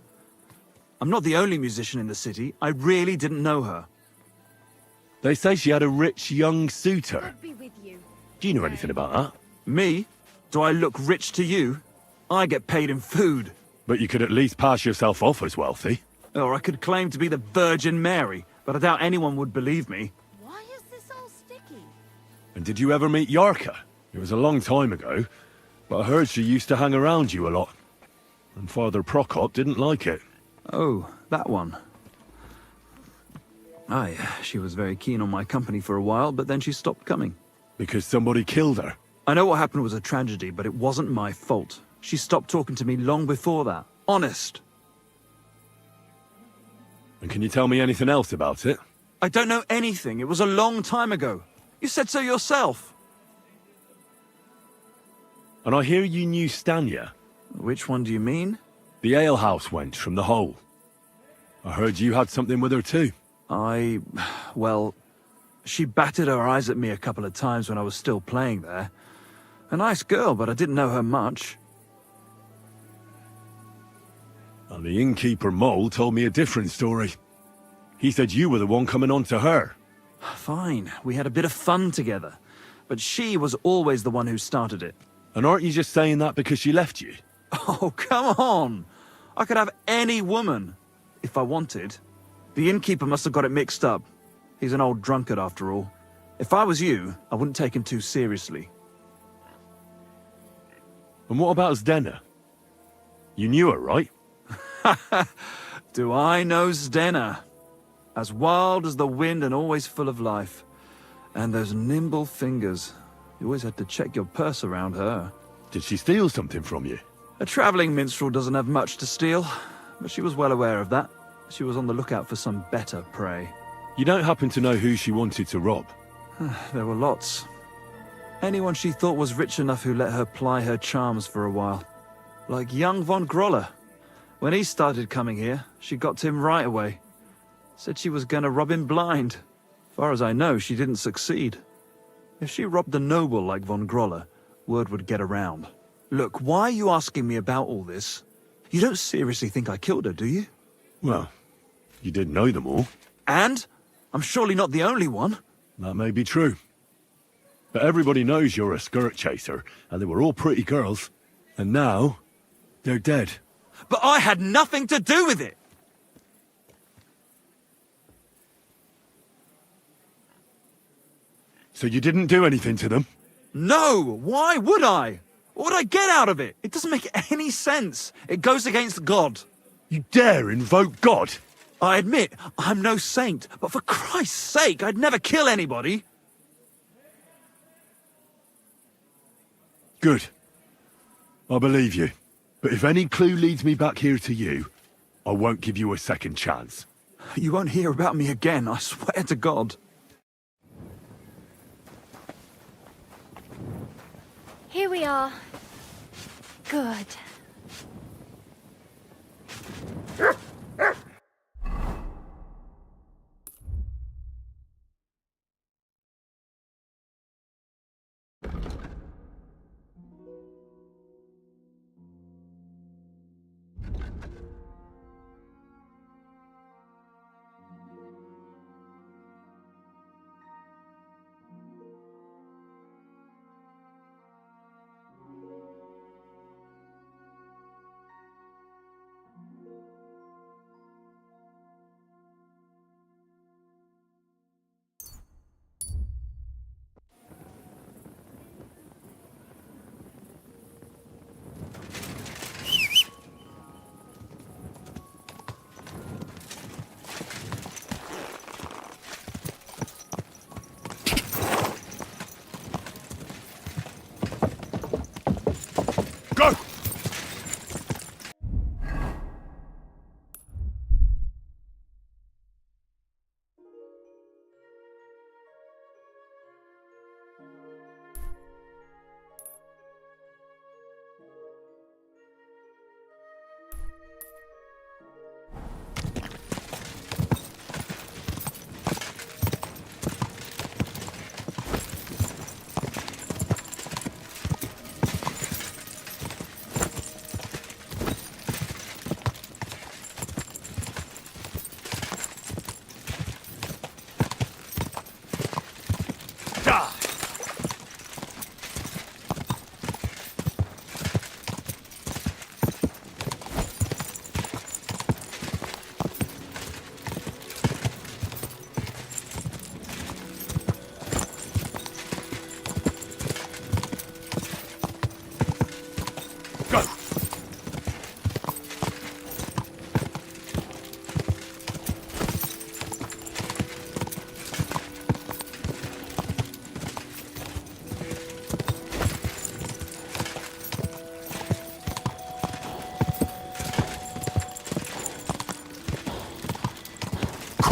U: I'm not the only musician in the city. I really didn't know her.
A: They say she had a rich young suitor.
K: God be with you.
A: Do you know anything about that?
U: Me? Do I look rich to you? I get paid in food.
A: But you could at least pass yourself off as wealthy.
U: Or I could claim to be the Virgin Mary, but I doubt anyone would believe me.
R: Why is this all sticky?
A: And did you ever meet Yarka? It was a long time ago, but I heard she used to hang around you a lot. And Father Prokop didn't like it.
U: Oh, that one. Aye, she was very keen on my company for a while, but then she stopped coming.
A: Because somebody killed her?
U: I know what happened was a tragedy, but it wasn't my fault. She stopped talking to me long before that. Honest.
A: And can you tell me anything else about it?
U: I don't know anything. It was a long time ago. You said so yourself.
A: And I hear you knew Stanya.
U: Which one do you mean?
A: The alehouse wench from the hole. I heard you had something with her too.
U: Well, she batted her eyes at me a couple of times when I was still playing there. A nice girl, but I didn't know her much.
A: And the innkeeper Mole told me a different story. He said you were the one coming on to her.
U: Fine, we had a bit of fun together. But she was always the one who started it.
A: And aren't you just saying that because she left you?
U: Oh, come on! I could have any woman, if I wanted. The innkeeper must have got it mixed up. He's an old drunkard after all. If I was you, I wouldn't take him too seriously.
A: And what about Zdena? You knew her, right?
U: Do I know Zdena? As wild as the wind and always full of life. And those nimble fingers. You always had to check your purse around her.
A: Did she steal something from you?
U: A travelling minstrel doesn't have much to steal, but she was well aware of that. She was on the lookout for some better prey.
A: You don't happen to know who she wanted to rob?
U: There were lots. Anyone she thought was rich enough who let her ply her charms for a while. Like young von Groller. When he started coming here, she got to him right away. Said she was gonna rob him blind. Far as I know, she didn't succeed. If she robbed a noble like von Groller, word would get around. Look, why are you asking me about all this? You don't seriously think I killed her, do you?
A: Well, you did know them all.
U: And? I'm surely not the only one.
A: That may be true. But everybody knows you're a skirt chaser, and they were all pretty girls. And now, they're dead.
U: But I had nothing to do with it!
A: So you didn't do anything to them?
U: No! Why would I? What would I get out of it? It doesn't make any sense. It goes against God.
A: You dare invoke God?
U: I admit, I'm no saint, but for Christ's sake, I'd never kill anybody.
A: Good. I believe you. But if any clue leads me back here to you, I won't give you a second chance.
U: You won't hear about me again, I swear to God.
K: Here we are. Good.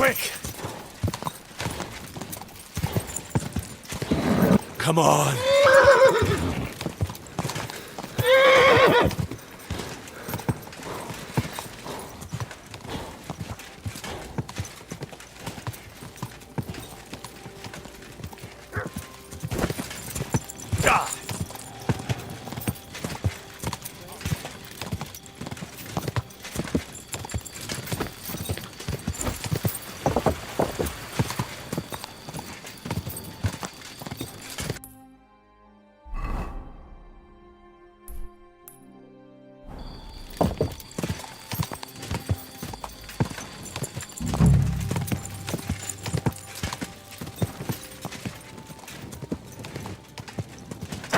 A: quick! Come on!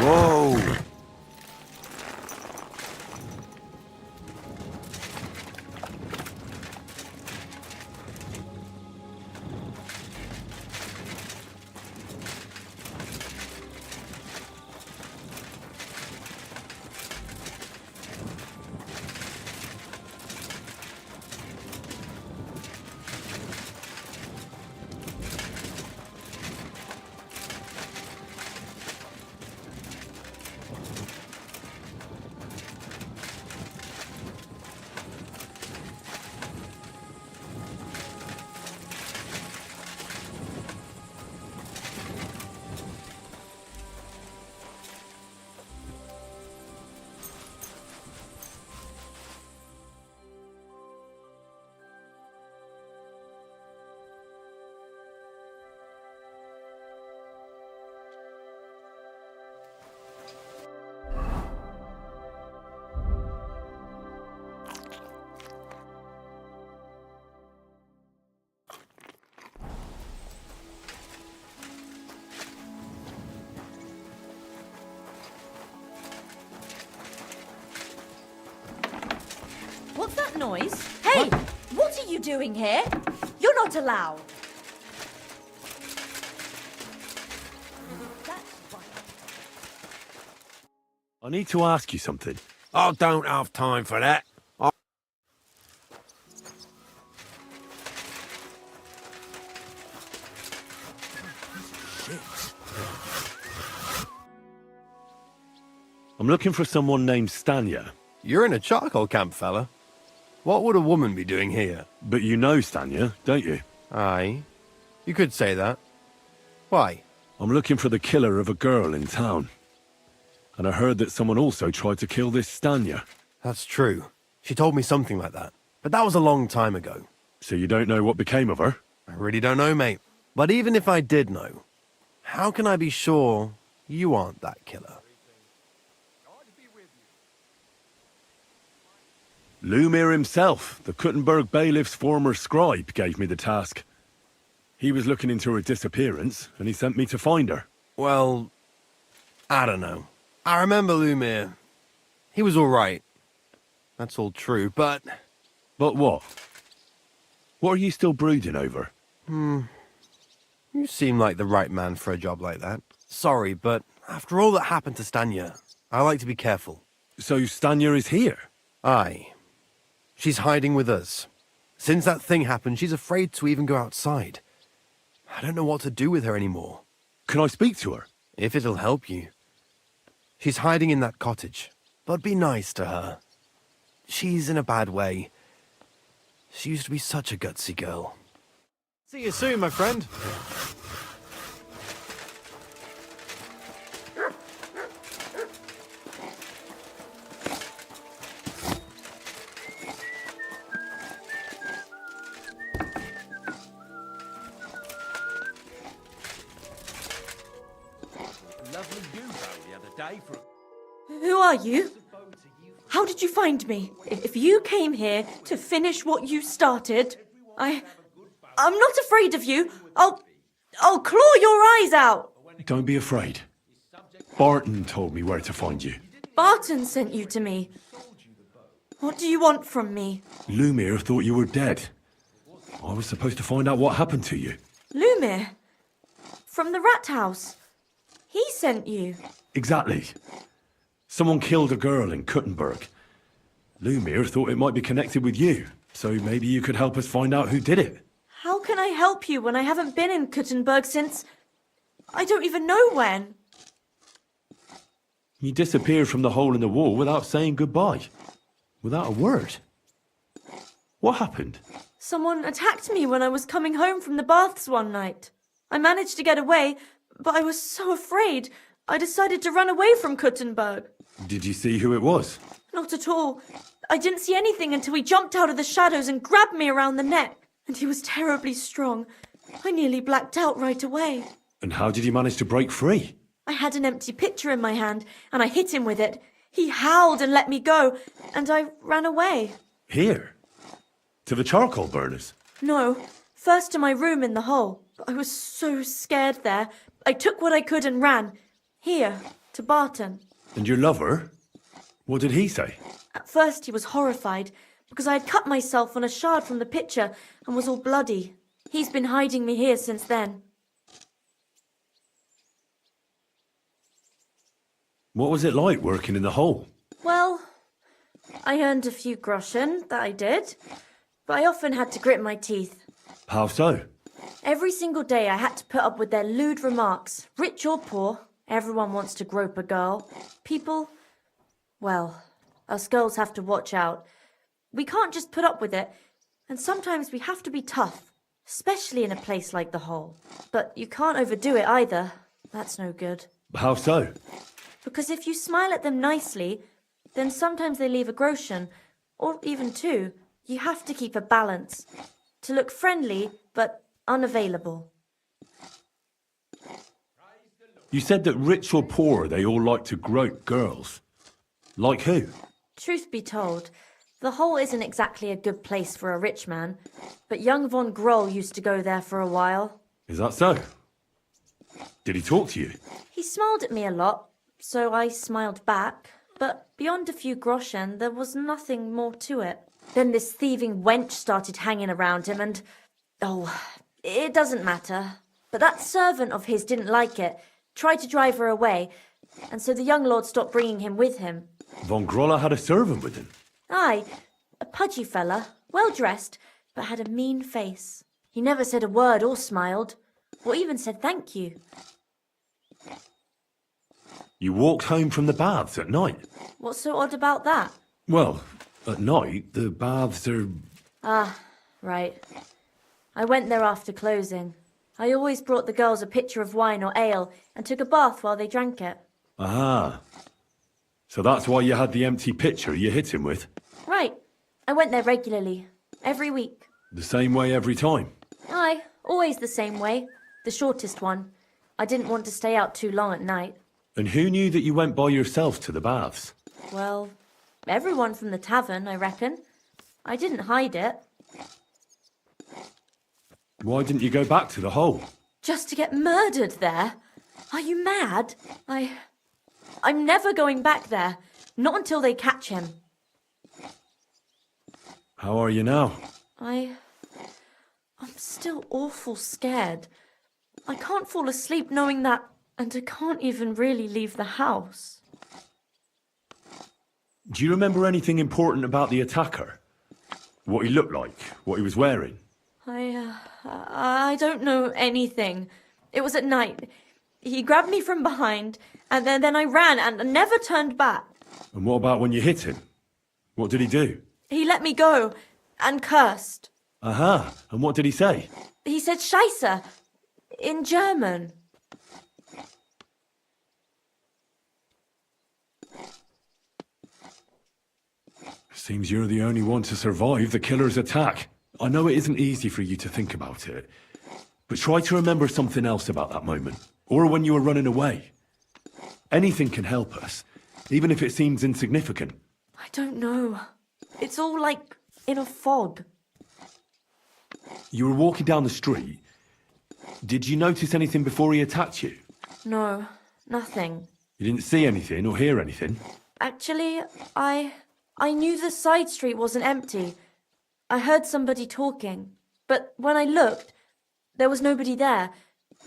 J: Whoa!
S: What's that noise? Hey! What are you doing here? You're not allowed.
A: I need to ask you something.
J: I don't have time for that.
A: I'm looking for someone named Stanya.
M: You're in a charcoal camp, fella. What would a woman be doing here?
A: But you know Stanya, don't you?
M: Aye. You could say that. Why?
A: I'm looking for the killer of a girl in town. And I heard that someone also tried to kill this Stanya.
M: That's true. She told me something like that. But that was a long time ago.
A: So you don't know what became of her?
M: I really don't know, mate. But even if I did know, how can I be sure you aren't that killer?
A: Lumir himself, the Kuttenberg bailiff's former scribe, gave me the task. He was looking into her disappearance, and he sent me to find her.
M: Well, I don't know. I remember Lumir. He was all right. That's all true, but...
A: But what? What are you still brooding over?
M: You seem like the right man for a job like that. Sorry, but after all that happened to Stanya, I like to be careful.
A: So Stanya is here?
M: Aye. She's hiding with us. Since that thing happened, she's afraid to even go outside. I don't know what to do with her anymore.
A: Can I speak to her?
M: If it'll help you. She's hiding in that cottage, but be nice to her. She's in a bad way. She used to be such a gutsy girl. See you soon, my friend.
S: Who are you? How did you find me? If you came here to finish what you started, I'm not afraid of you. I'll claw your eyes out.
A: Don't be afraid. Barton told me where to find you.
S: Barton sent you to me. What do you want from me?
A: Lumir thought you were dead. I was supposed to find out what happened to you.
S: Lumir? From the rat house. He sent you.
A: Exactly. Someone killed a girl in Kuttenberg. Lumir thought it might be connected with you, so maybe you could help us find out who did it.
S: How can I help you when I haven't been in Kuttenberg since... I don't even know when.
A: You disappeared from the hole in the wall without saying goodbye. Without a word. What happened?
S: Someone attacked me when I was coming home from the baths one night. I managed to get away, but I was so afraid, I decided to run away from Kuttenberg.
A: Did you see who it was?
S: Not at all. I didn't see anything until he jumped out of the shadows and grabbed me around the neck. And he was terribly strong. I nearly blacked out right away.
A: And how did you manage to break free?
S: I had an empty pitcher in my hand, and I hit him with it. He howled and let me go, and I ran away.
A: Here? To the charcoal burners?
S: No, first to my room in the hole. I was so scared there. I took what I could and ran. Here, to Barton.
A: And your lover? What did he say?
S: At first he was horrified, because I had cut myself on a shard from the pitcher and was all bloody. He's been hiding me here since then.
A: What was it like working in the hole?
S: Well, I earned a few groschen, that I did, but I often had to grit my teeth.
A: How so?
S: Every single day I had to put up with their lewd remarks. Rich or poor, everyone wants to grope a girl. People, well, us girls have to watch out. We can't just put up with it, and sometimes we have to be tough, especially in a place like the hole. But you can't overdo it either. That's no good.
A: How so?
S: Because if you smile at them nicely, then sometimes they leave a groschen, or even two. You have to keep a balance. To look friendly, but unavailable.
A: You said that rich or poor, they all like to grope girls. Like who?
S: Truth be told, the hole isn't exactly a good place for a rich man, but young von Groll used to go there for a while.
A: Is that so? Did he talk to you?
S: He smiled at me a lot, so I smiled back, but beyond a few groschen, there was nothing more to it. Then this thieving wench started hanging around him and... oh, it doesn't matter. But that servant of his didn't like it, tried to drive her away, and so the young lord stopped bringing him with him.
A: Von Groller had a servant with him?
S: Aye, a pudgy fella, well-dressed, but had a mean face. He never said a word or smiled, or even said thank you.
A: You walked home from the baths at night?
S: What's so odd about that?
A: Well, at night, the baths are...
S: Ah, right. I went there after closing. I always brought the girls a pitcher of wine or ale and took a bath while they drank it.
A: Ah. So that's why you had the empty pitcher you hit him with?
S: Right. I went there regularly. Every week.
A: The same way every time?
S: Aye, always the same way. The shortest one. I didn't want to stay out too long at night.
A: And who knew that you went by yourself to the baths?
S: Well, everyone from the tavern, I reckon. I didn't hide it.
A: Why didn't you go back to the hole?
S: Just to get murdered there? Are you mad? I'm never going back there. Not until they catch him.
A: How are you now?
S: I'm still awful scared. I can't fall asleep knowing that, and I can't even really leave the house.
A: Do you remember anything important about the attacker? What he looked like? What he was wearing?
S: I don't know anything. It was at night. He grabbed me from behind, and then I ran and never turned back.
A: And what about when you hit him? What did he do?
S: He let me go, and cursed.
A: Aha, and what did he say?
S: He said Scheisse, in German.
A: Seems you're the only one to survive the killer's attack. I know it isn't easy for you to think about it, but try to remember something else about that moment, or when you were running away. Anything can help us, even if it seems insignificant.
S: I don't know. It's all like in a fog.
A: You were walking down the street. Did you notice anything before he attacked you?
S: No, nothing.
A: You didn't see anything or hear anything?
S: Actually, I knew the side street wasn't empty. I heard somebody talking, but when I looked, there was nobody there.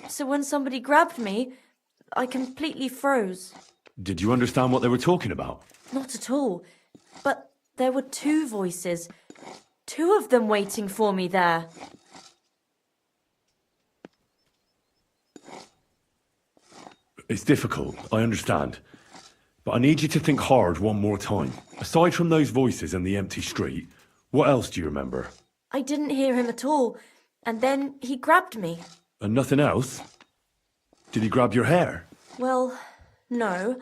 S: So when somebody grabbed me, I completely froze.
A: Did you understand what they were talking about?
S: Not at all. But there were two voices. Two of them waiting for me there.
A: It's difficult, I understand. But I need you to think hard one more time. Aside from those voices and the empty street, what else do you remember?
S: I didn't hear him at all, and then he grabbed me.
A: And nothing else? Did he grab your hair?
S: Well, no.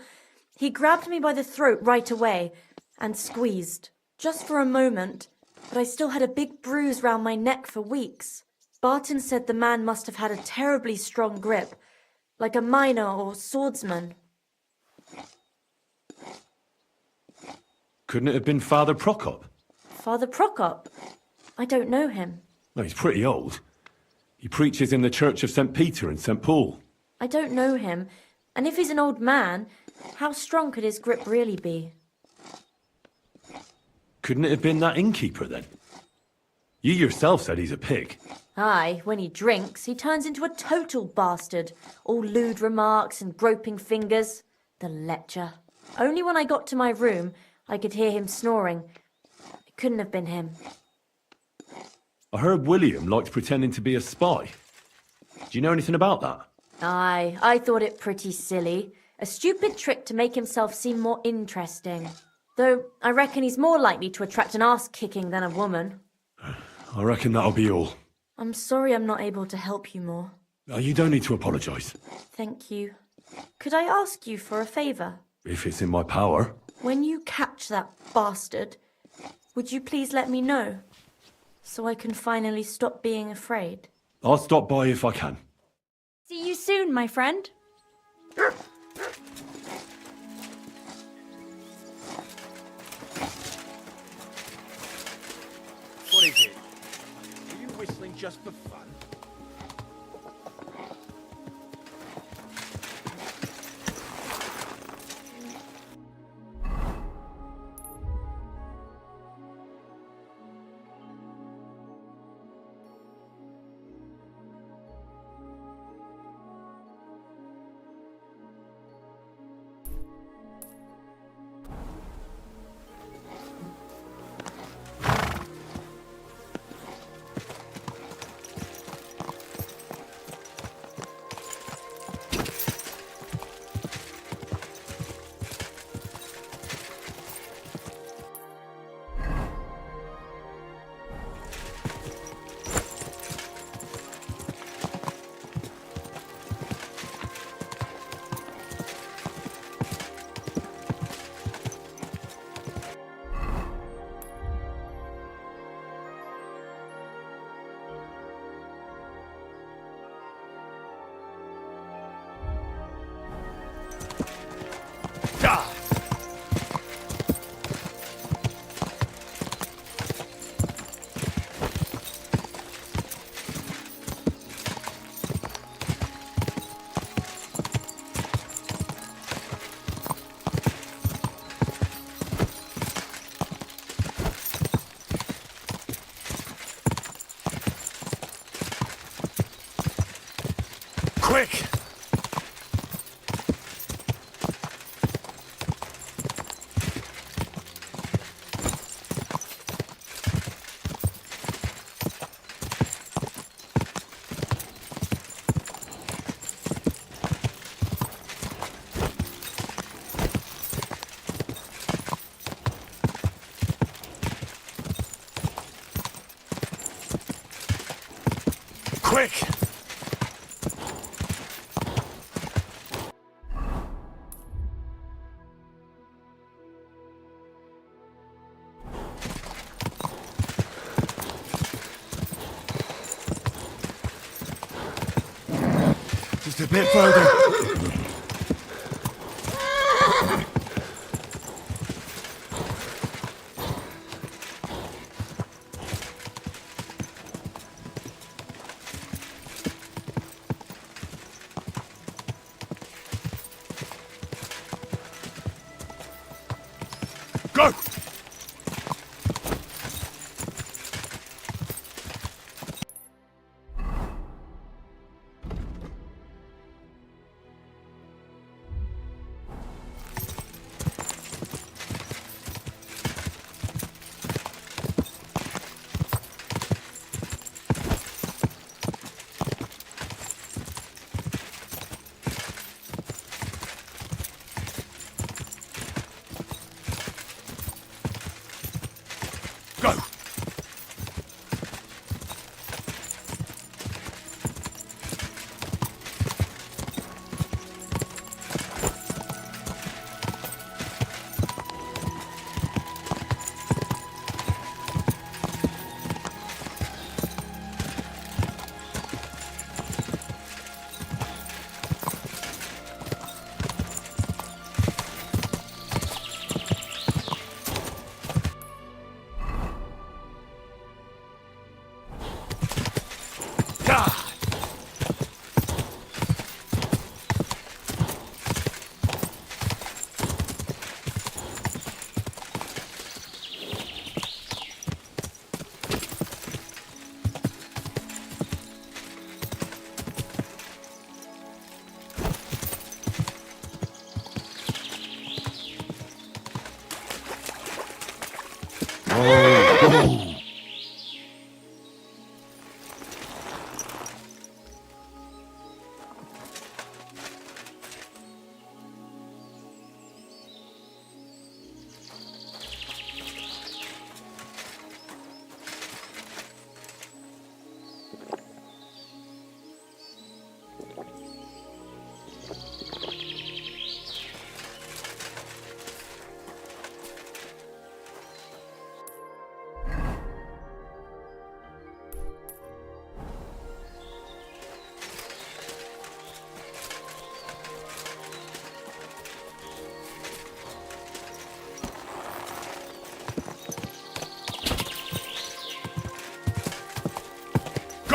S: He grabbed me by the throat right away and squeezed, just for a moment, but I still had a big bruise round my neck for weeks. Barton said the man must have had a terribly strong grip, like a miner or swordsman.
A: Couldn't it have been Father Prokop?
S: Father Prokop? I don't know him.
A: No, he's pretty old. He preaches in the Church of St. Peter and St. Paul.
S: I don't know him, and if he's an old man, how strong could his grip really be?
A: Couldn't it have been that innkeeper then? You yourself said he's a pig.
S: Aye, when he drinks, he turns into a total bastard. All lewd remarks and groping fingers. The lecher. Only when I got to my room, I could hear him snoring. It couldn't have been him.
A: I heard William liked pretending to be a spy. Do you know anything about that?
S: Aye, I thought it pretty silly. A stupid trick to make himself seem more interesting. Though I reckon he's more likely to attract an ass-kicking than a woman.
A: I reckon that'll be all.
S: I'm sorry I'm not able to help you more.
A: You don't need to apologise.
S: Thank you. Could I ask you for a favour?
A: If it's in my power.
S: When you catch that bastard, would you please let me know? So I can finally stop being afraid.
A: I'll stop by if I can.
K: See you soon, my friend.
W: What is it? Are you whistling just for fun?
A: Quick! Quick! Just a bit further. Go!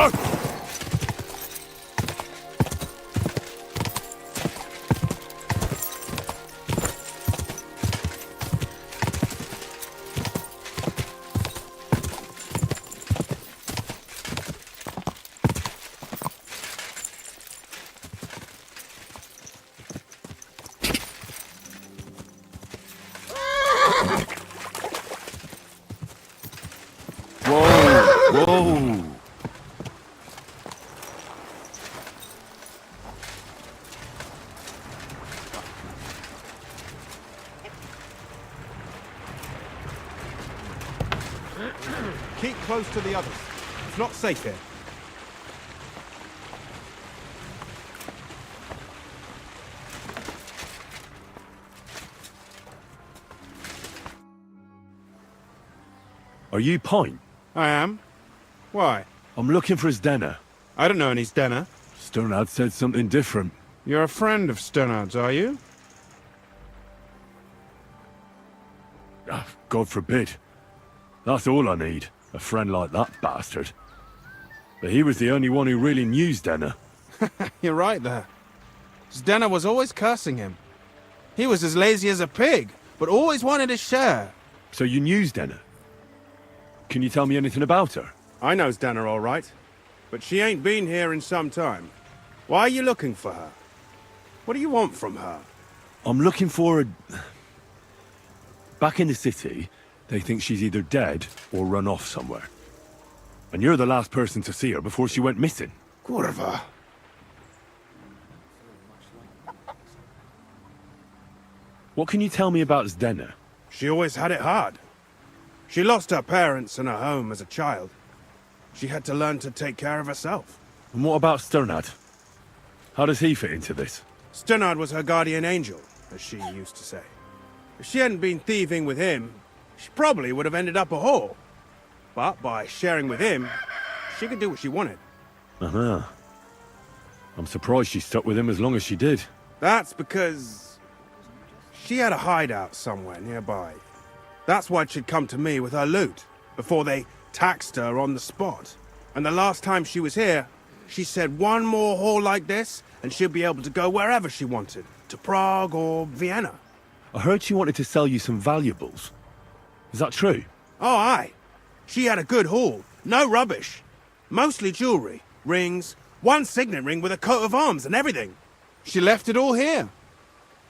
A: Go! Whoa!
N: Keep close to the others. It's not safe here.
A: Are you Pine?
N: I am. Why?
A: I'm looking for his denner.
N: I don't know any Stenner.
A: Sternad said something different.
N: You're a friend of Sternard's, are you?
A: Ah, God forbid. That's all I need. A friend like that bastard. But he was the only one who really knew Denner.
N: You're right there. Zdenna was always cursing him. He was as lazy as a pig, but always wanted his share.
A: So you knew Denner? Can you tell me anything about her?
N: I know Zdenna all right, but she ain't been here in some time. Why are you looking for her? What do you want from her?
A: I'm looking for a... Back in the city, they think she's either dead or run off somewhere. And you're the last person to see her before she went missing.
N: Kurva.
A: What can you tell me about Zdenna?
N: She always had it hard. She lost her parents and her home as a child. She had to learn to take care of herself.
A: And what about Sternad? How does he fit into this?
N: Sternard was her guardian angel, as she used to say. If she hadn't been thieving with him, she probably would have ended up a whore. But by sharing with him, she could do what she wanted.
A: Uh-huh. I'm surprised she stuck with him as long as she did.
N: That's because she had a hideout somewhere nearby. That's why she'd come to me with her loot, before they taxed her on the spot. And the last time she was here, she said one more haul like this, and she'll be able to go wherever she wanted. To Prague or Vienna.
A: I heard she wanted to sell you some valuables. Is that true?
N: Oh, aye. She had a good haul. No rubbish. Mostly jewelry, rings, one signet ring with a coat of arms and everything. She left it all here.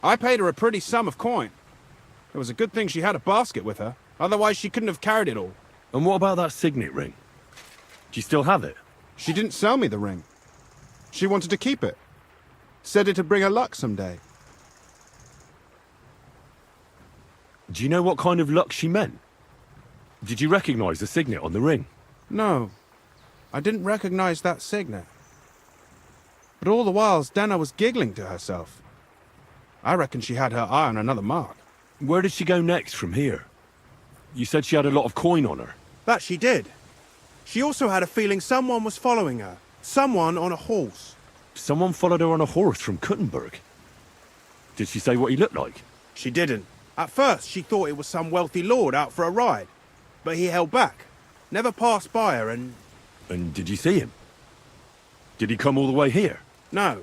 N: I paid her a pretty sum of coin. It was a good thing she had a basket with her. Otherwise, she couldn't have carried it all.
A: And what about that signet ring? Do you still have it?
N: She didn't sell me the ring. She wanted to keep it. Said it'd bring her luck someday.
A: Do you know what kind of luck she meant? Did you recognize the signet on the ring?
N: No. I didn't recognize that signet. But all the while, Zdenna was giggling to herself. I reckon she had her eye on another mark.
A: Where did she go next from here? You said she had a lot of coin on her.
N: That she did. She also had a feeling someone was following her. Someone on a horse.
A: Someone followed her on a horse from Kuttenberg. Did she say what he looked like?
N: She didn't. At first, she thought it was some wealthy lord out for a ride. But he held back. Never passed by her and...
A: And did you see him? Did he come all the way here?
N: No.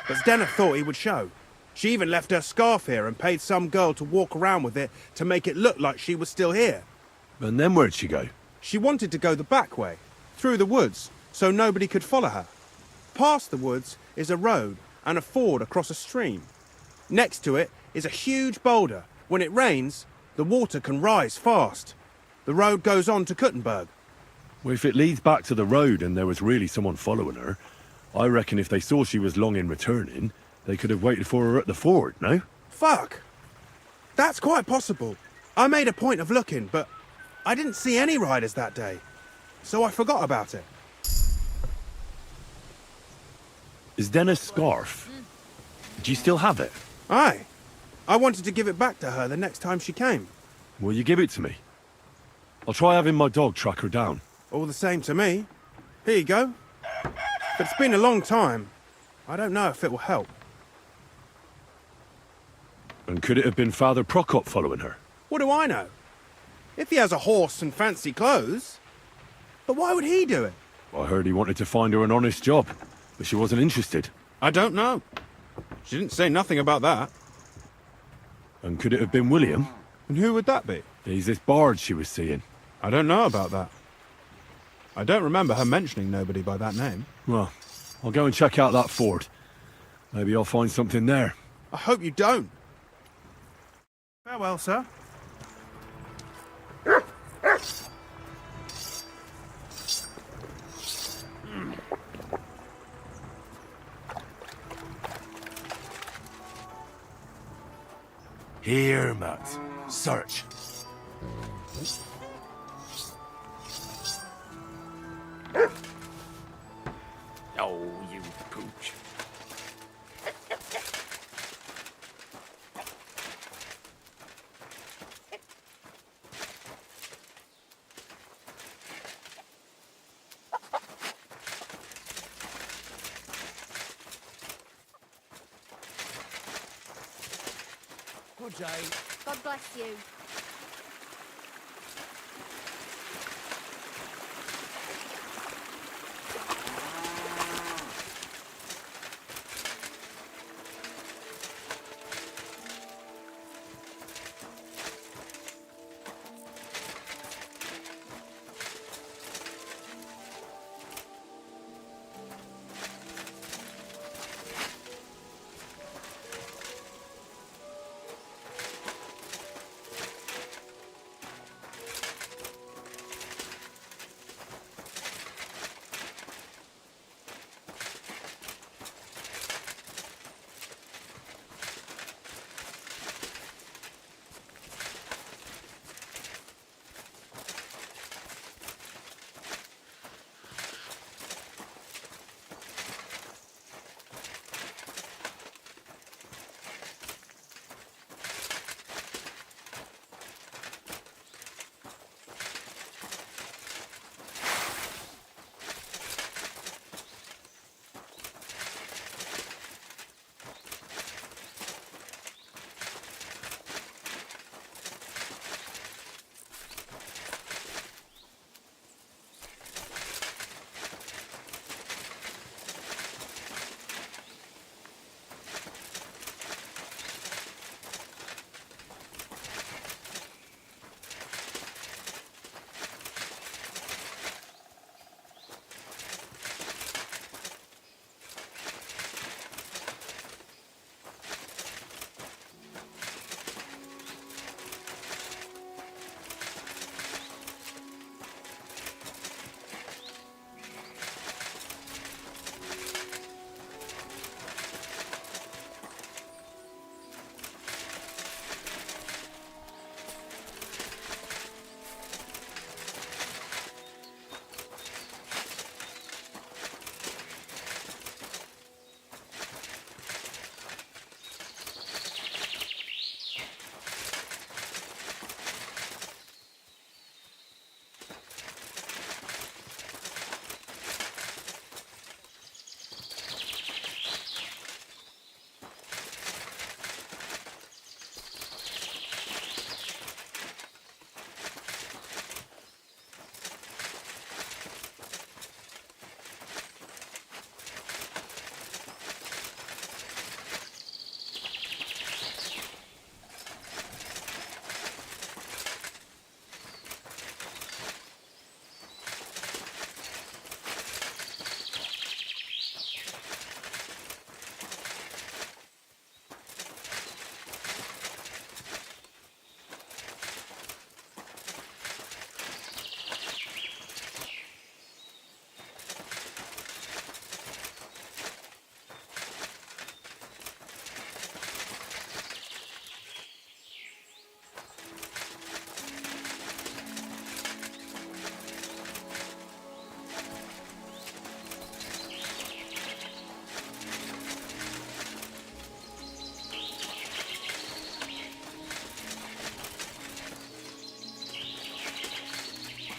N: But Zdenna thought he would show. She even left her scarf here and paid some girl to walk around with it to make it look like she was still here.
A: And then where'd she go?
N: She wanted to go the back way, through the woods, so nobody could follow her. Past the woods is a road and a ford across a stream. Next to it is a huge boulder. When it rains, the water can rise fast. The road goes on to Kuttenberg.
A: Well, if it leads back to the road and there was really someone following her, I reckon if they saw she was long in returning, they could have waited for her at the ford, no?
N: Fuck! That's quite possible. I made a point of looking, but I didn't see any riders that day. So I forgot about it.
A: Is Denna's scarf? Do you still have it?
N: Aye. I wanted to give it back to her the next time she came.
A: Will you give it to me? I'll try having my dog track her down.
N: All the same to me. Here you go. But it's been a long time. I don't know if it will help.
A: And could it have been Father Prokop following her?
N: What do I know? If he has a horse and fancy clothes. But why would he do it?
A: I heard he wanted to find her an honest job, but she wasn't interested.
N: I don't know. She didn't say nothing about that.
A: And could it have been William?
N: And who would that be?
A: He's this bard she was seeing.
N: I don't know about that. I don't remember her mentioning nobody by that name.
A: Well, I'll go and check out that fort. Maybe I'll find something there.
N: I hope you don't. Farewell, sir.
A: Here, Matt. Search. Oh, you pooch.
R: Good day. God bless you.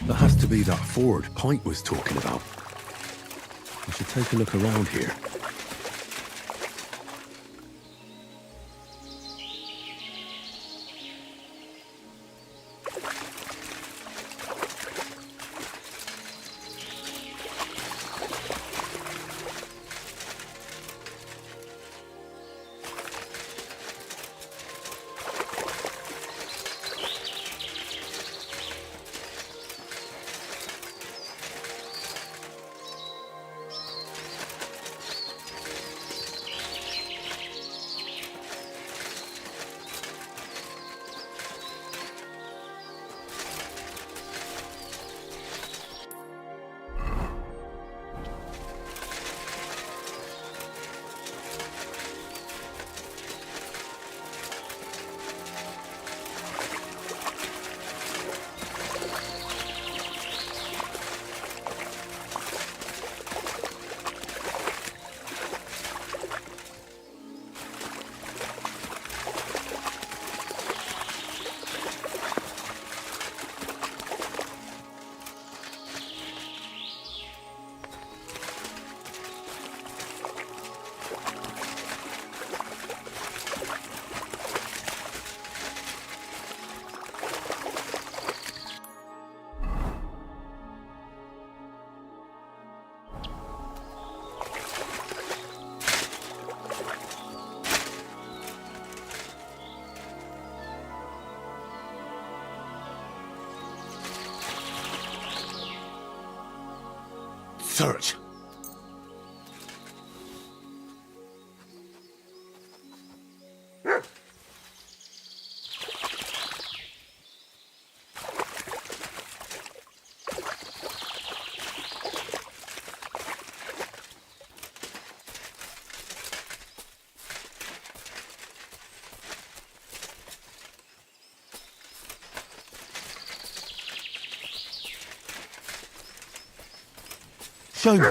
A: That has to be that ford Pint was talking about. I should take a look around here. Search. Show me.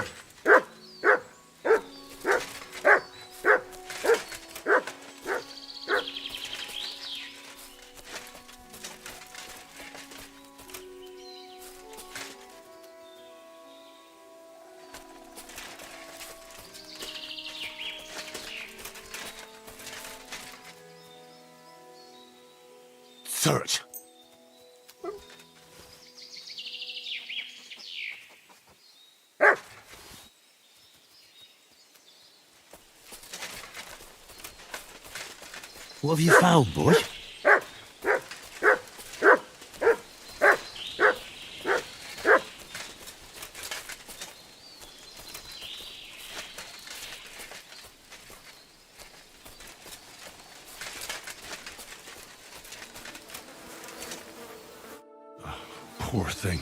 A: Search. What have you found, boy? Poor thing.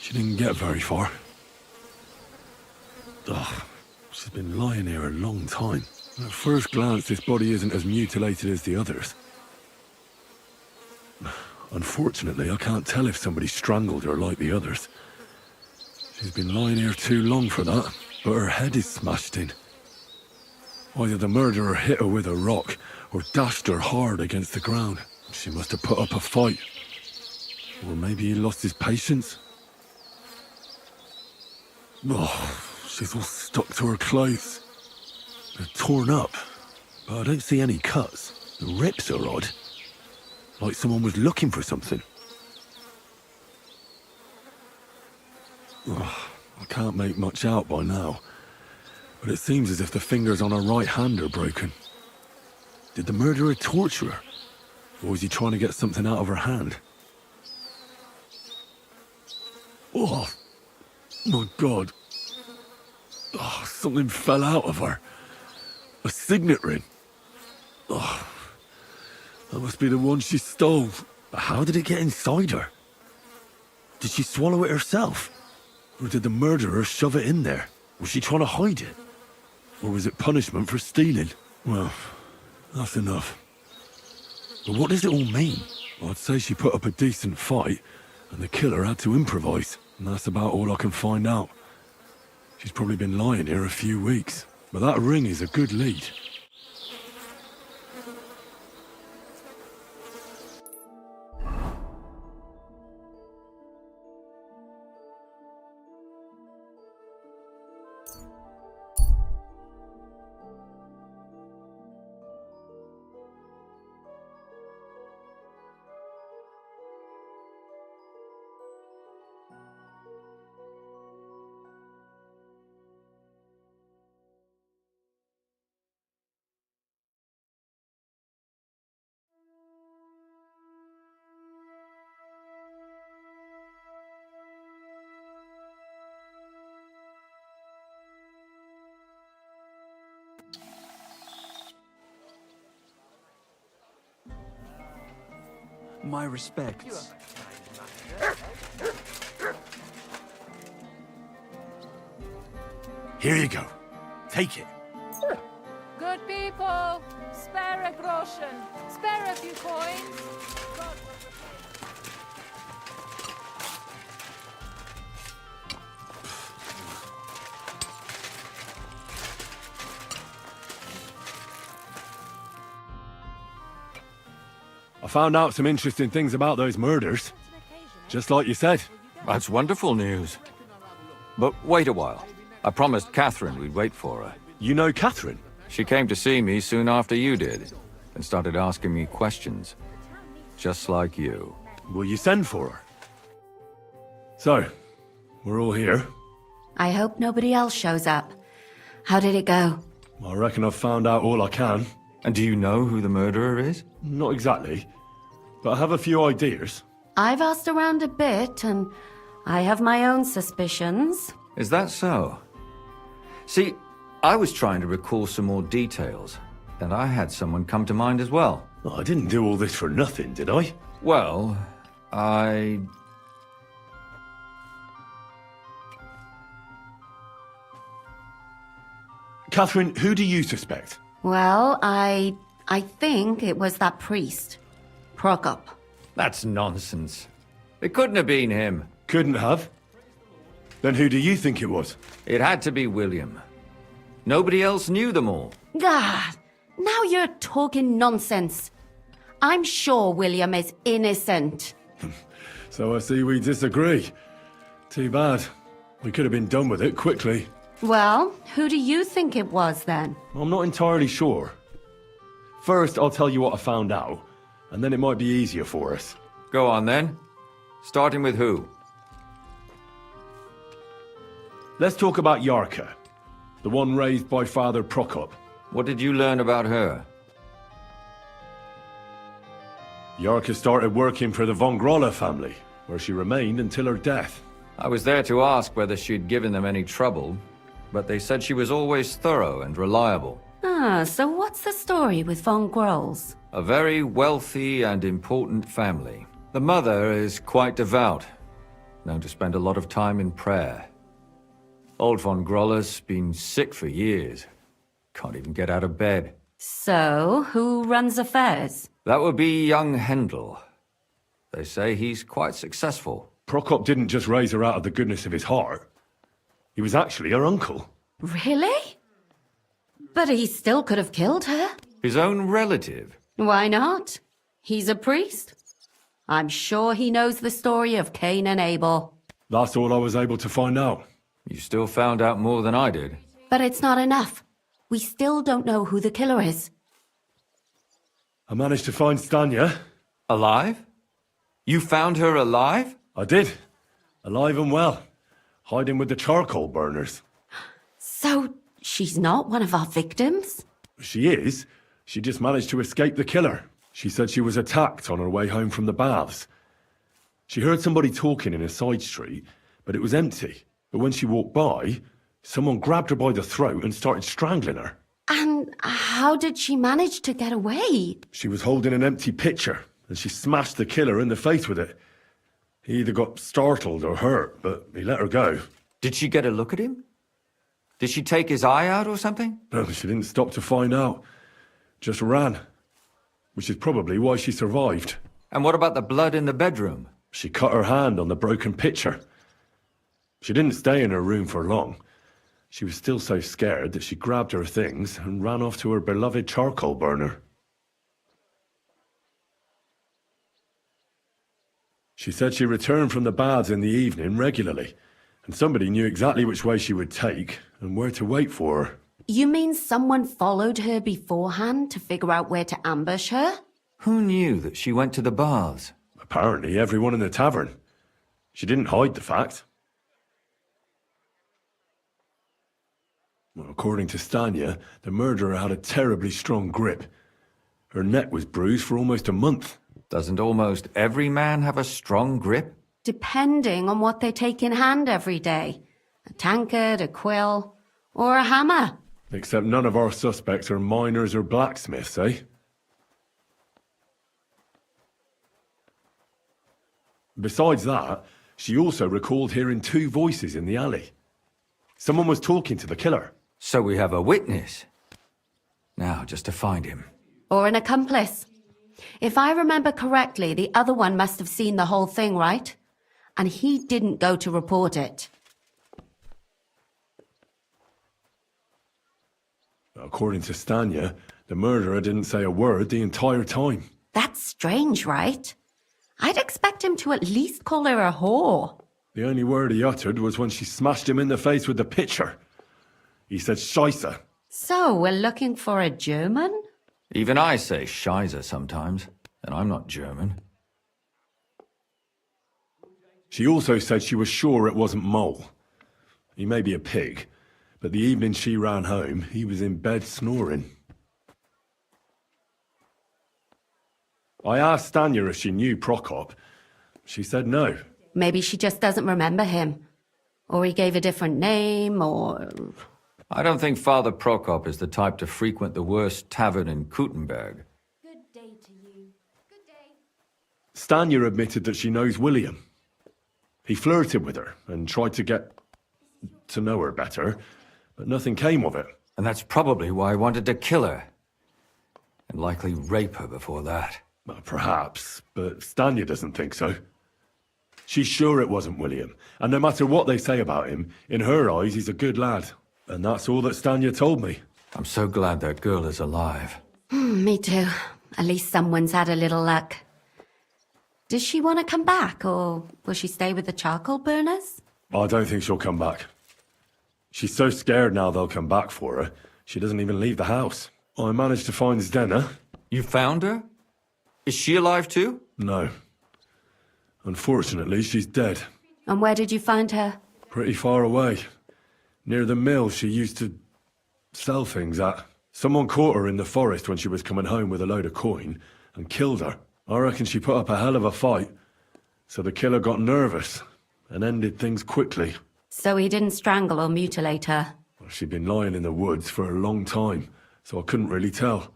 A: She didn't get very far. Ugh, she's been lying here a long time. At first glance, this body isn't as mutilated as the others. Unfortunately, I can't tell if somebody strangled her like the others. She's been lying here too long for that, but her head is smashed in. Either the murderer hit her with a rock, or dashed her hard against the ground. She must have put up a fight. Or maybe he lost his patience. Oh, she's all stuck to her clothes. They're torn up, but I don't see any cuts. The rips are odd. Like someone was looking for something. Oh, I can't make much out by now, but it seems as if the fingers on her right hand are broken. Did the murderer torture her? Or was he trying to get something out of her hand? Oh, my God. Oh, something fell out of her. A signet ring. Oh, that must be the one she stole. But how did it get inside her? Did she swallow it herself? Or did the murderer shove it in there? Was she trying to hide it? Or was it punishment for stealing? Well, that's enough. But what does it all mean? I'd say she put up a decent fight, and the killer had to improvise. And that's about all I can find out. She's probably been lying here a few weeks. But that ring is a good lead.
U: My respects.
A: Here you go. Take it.
R: Good people, spare a groschen. Spare a few coins.
A: I found out some interesting things about those murders. Just like you said.
D: That's wonderful news. But wait a while. I promised Catherine we'd wait for her.
A: You know Catherine?
D: She came to see me soon after you did, and started asking me questions. Just like you.
A: Will you send for her? So, we're all here.
Q: I hope nobody else shows up. How did it go?
A: I reckon I've found out all I can.
D: And do you know who the murderer is?
A: Not exactly, but I have a few ideas.
Q: I've asked around a bit, and I have my own suspicions.
D: Is that so? See, I was trying to recall some more details, and I had someone come to mind as well.
A: I didn't do all this for nothing, did I?
D: Well, I...
A: Catherine, who do you suspect?
Q: Well, I think it was that priest, Prokop.
D: That's nonsense. It couldn't have been him.
A: Couldn't have? Then who do you think it was?
D: It had to be William. Nobody else knew them all.
Q: God, now you're talking nonsense. I'm sure William is innocent.
A: So I see we disagree. Too bad. We could have been done with it quickly.
Q: Well, who do you think it was then?
A: I'm not entirely sure. First, I'll tell you what I found out, and then it might be easier for us.
D: Go on then. Starting with who?
A: Let's talk about Yarka, the one raised by Father Prokop.
D: What did you learn about her?
A: Yarka started working for the von Grolle family, where she remained until her death.
D: I was there to ask whether she'd given them any trouble, but they said she was always thorough and reliable.
Q: Ah, so what's the story with von Grolls?
D: A very wealthy and important family. The mother is quite devout, known to spend a lot of time in prayer. Old von Grolle's been sick for years. Can't even get out of bed.
Q: So, who runs affairs?
D: That would be young Hendel. They say he's quite successful.
A: Prokop didn't just raise her out of the goodness of his heart. He was actually her uncle.
Q: Really? But he still could have killed her.
D: His own relative?
Q: Why not? He's a priest. I'm sure he knows the story of Cain and Abel.
A: That's all I was able to find out.
D: You still found out more than I did.
Q: But it's not enough. We still don't know who the killer is.
A: I managed to find Stanya.
D: Alive? You found her alive?
A: I did. Alive and well. Hiding with the charcoal burners.
Q: So, she's not one of our victims?
A: She is. She just managed to escape the killer. She said she was attacked on her way home from the baths. She heard somebody talking in a side street, but it was empty. But when she walked by, someone grabbed her by the throat and started strangling her.
Q: And how did she manage to get away?
A: She was holding an empty pitcher, and she smashed the killer in the face with it. He either got startled or hurt, but he let her go.
D: Did she get a look at him? Did she take his eye out or something?
A: No, she didn't stop to find out. Just ran. Which is probably why she survived.
D: And what about the blood in the bedroom?
A: She cut her hand on the broken pitcher. She didn't stay in her room for long. She was still so scared that she grabbed her things and ran off to her beloved charcoal burner. She said she returned from the baths in the evening regularly, and somebody knew exactly which way she would take and where to wait for her.
Q: You mean someone followed her beforehand to figure out where to ambush her?
D: Who knew that she went to the baths?
A: Apparently everyone in the tavern. She didn't hide the fact. Well, according to Stanya, the murderer had a terribly strong grip. Her neck was bruised for almost a month.
D: Doesn't almost every man have a strong grip?
Q: Depending on what they take in hand every day. A tankard, a quill, or a hammer.
A: Except none of our suspects are miners or blacksmiths, eh? Besides that, she also recalled hearing two voices in the alley. Someone was talking to the killer.
D: So we have a witness. Now, just to find him.
Q: Or an accomplice. If I remember correctly, the other one must have seen the whole thing, right? And he didn't go to report it.
A: According to Stanya, the murderer didn't say a word the entire time.
Q: That's strange, right? I'd expect him to at least call her a whore.
A: The only word he uttered was when she smashed him in the face with the pitcher. He said Scheisse.
Q: So, we're looking for a German?
D: Even I say Scheiße sometimes, and I'm not German.
A: She also said she was sure it wasn't Mole. He may be a pig, but the evening she ran home, he was in bed snoring. I asked Stanya if she knew Prokop. She said no.
Q: Maybe she just doesn't remember him. Or he gave a different name, or...
D: I don't think Father Prokop is the type to frequent the worst tavern in Kuttenberg.
Q: Good day to you.
A: Stanya admitted that she knows William. He flirted with her and tried to get to know her better, but nothing came of it.
D: And that's probably why I wanted to kill her. And likely rape her before that.
A: Well, perhaps, but Stanya doesn't think so. She's sure it wasn't William, and no matter what they say about him, in her eyes he's a good lad. And that's all that Stanya told me.
D: I'm so glad that girl is alive.
Q: Me too. At least someone's had a little luck. Does she want to come back, or will she stay with the charcoal burners?
A: I don't think she'll come back. She's so scared now they'll come back for her, she doesn't even leave the house. I managed to find Zdena.
D: You found her? Is she alive too?
A: No. Unfortunately, she's dead.
Q: And where did you find her?
A: Pretty far away. Near the mill she used to sell things at. Someone caught her in the forest when she was coming home with a load of coin and killed her. I reckon she put up a hell of a fight. So the killer got nervous and ended things quickly.
Q: So he didn't strangle or mutilate her?
A: She'd been lying in the woods for a long time, so I couldn't really tell.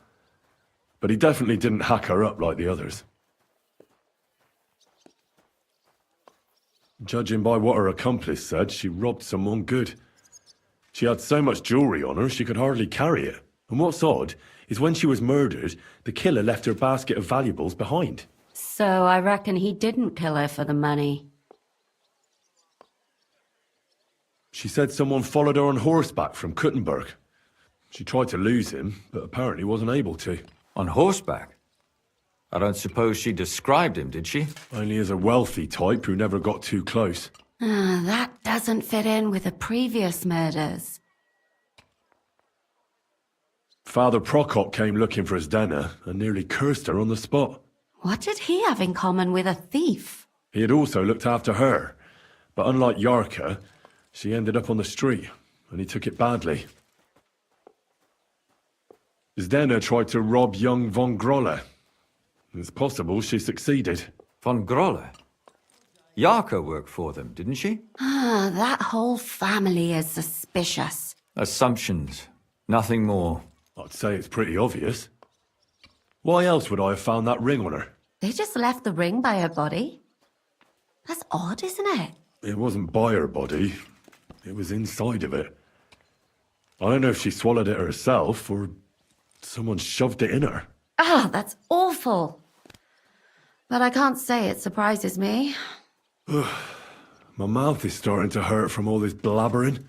A: But he definitely didn't hack her up like the others. Judging by what her accomplice said, she robbed someone good. She had so much jewellery on her, she could hardly carry it. And what's odd is when she was murdered, the killer left her basket of valuables behind.
Q: So I reckon he didn't kill her for the money.
A: She said someone followed her on horseback from Kuttenberg. She tried to lose him, but apparently wasn't able to.
D: On horseback? I don't suppose she described him, did she?
A: Only as a wealthy type who never got too close.
Q: That doesn't fit in with the previous murders.
A: Father Prokop came looking for Zdena and nearly cursed her on the spot.
Q: What did he have in common with a thief?
A: He had also looked after her, but unlike Yarka, she ended up on the street, and he took it badly. Zdena tried to rob young von Grolle. It's possible she succeeded.
D: Von Grolle? Yarka worked for them, didn't she?
Q: That whole family is suspicious.
D: Assumptions. Nothing more.
A: I'd say it's pretty obvious. Why else would I have found that ring on her?
Q: They just left the ring by her body. That's odd, isn't it?
A: It wasn't by her body. It was inside of it. I don't know if she swallowed it herself or someone shoved it in her.
Q: That's awful. But I can't say it surprises me.
A: My mouth is starting to hurt from all this blabbering.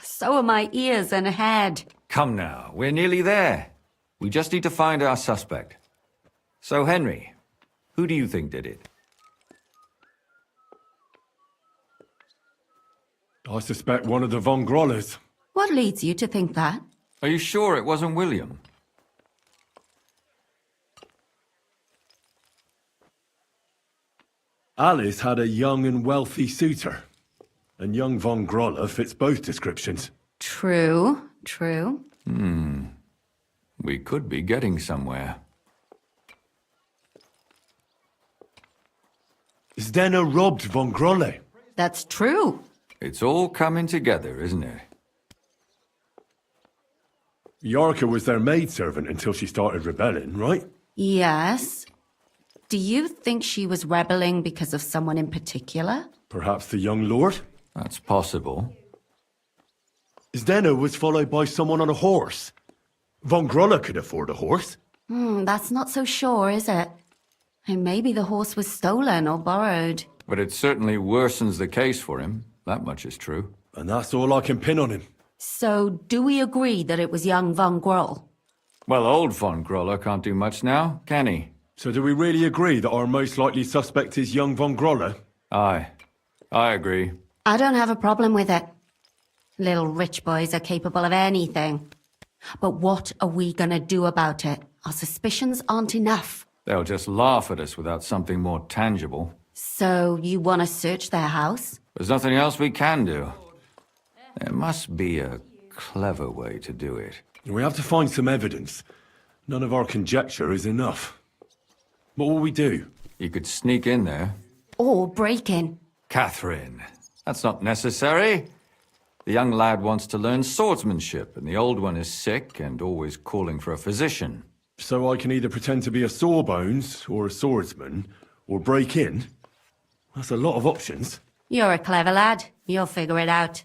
Q: So are my ears and head.
D: Come now, we're nearly there. We just need to find our suspect. So, Henry, who do you think did it?
A: I suspect one of the von Grolles.
Q: What leads you to think that?
D: Are you sure it wasn't William?
A: Alice had a young and wealthy suitor, and young von Grolle fits both descriptions.
Q: True, true.
D: We could be getting somewhere.
A: Zdena robbed von Grolle.
Q: That's true.
D: It's all coming together, isn't it?
A: Yarka was their maidservant until she started rebelling, right?
Q: Yes. Do you think she was rebelling because of someone in particular?
A: Perhaps the young lord?
D: That's possible.
A: Zdena was followed by someone on a horse. Von Grolle could afford a horse.
Q: That's not so sure, is it? And maybe the horse was stolen or borrowed.
D: But it certainly worsens the case for him. That much is true.
A: And that's all I can pin on him.
Q: So, do we agree that it was young von Groll?
D: Well, old von Grolle can't do much now, can he?
A: So do we really agree that our most likely suspect is young von Grolle?
D: Aye. I agree.
Q: I don't have a problem with it. Little rich boys are capable of anything. But what are we gonna do about it? Our suspicions aren't enough.
D: They'll just laugh at us without something more tangible.
Q: So, you want to search their house?
D: There's nothing else we can do. There must be a clever way to do it.
A: We have to find some evidence. None of our conjecture is enough. What will we do?
D: You could sneak in there.
Q: Or break in.
D: Catherine, That's not necessary. The young lad wants to learn swordsmanship, and the old one is sick and always calling for a physician.
A: So I can either pretend to be a sawbones or a swordsman, or break in? That's a lot of options.
Q: You're a clever lad. You'll figure it out.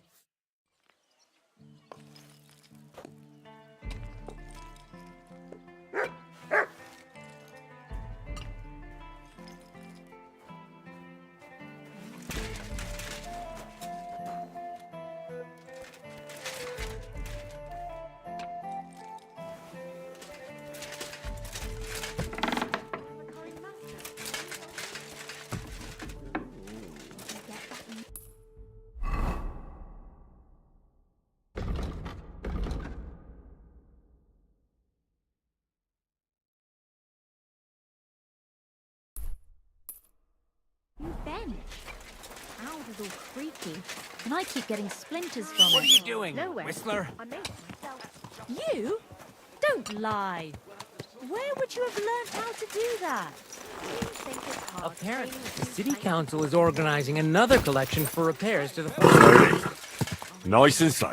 P: bench. Ow, it's all creaky. And I keep getting splinters from it.
E: What are you doing,
P: Nowhere.
E: Whistler?
P: I made it myself. You? Don't lie. Where would you have learned how to do that?
I: Apparently, the city council is organizing another collection for repairs to the...
A: Slowly. Nice and slow.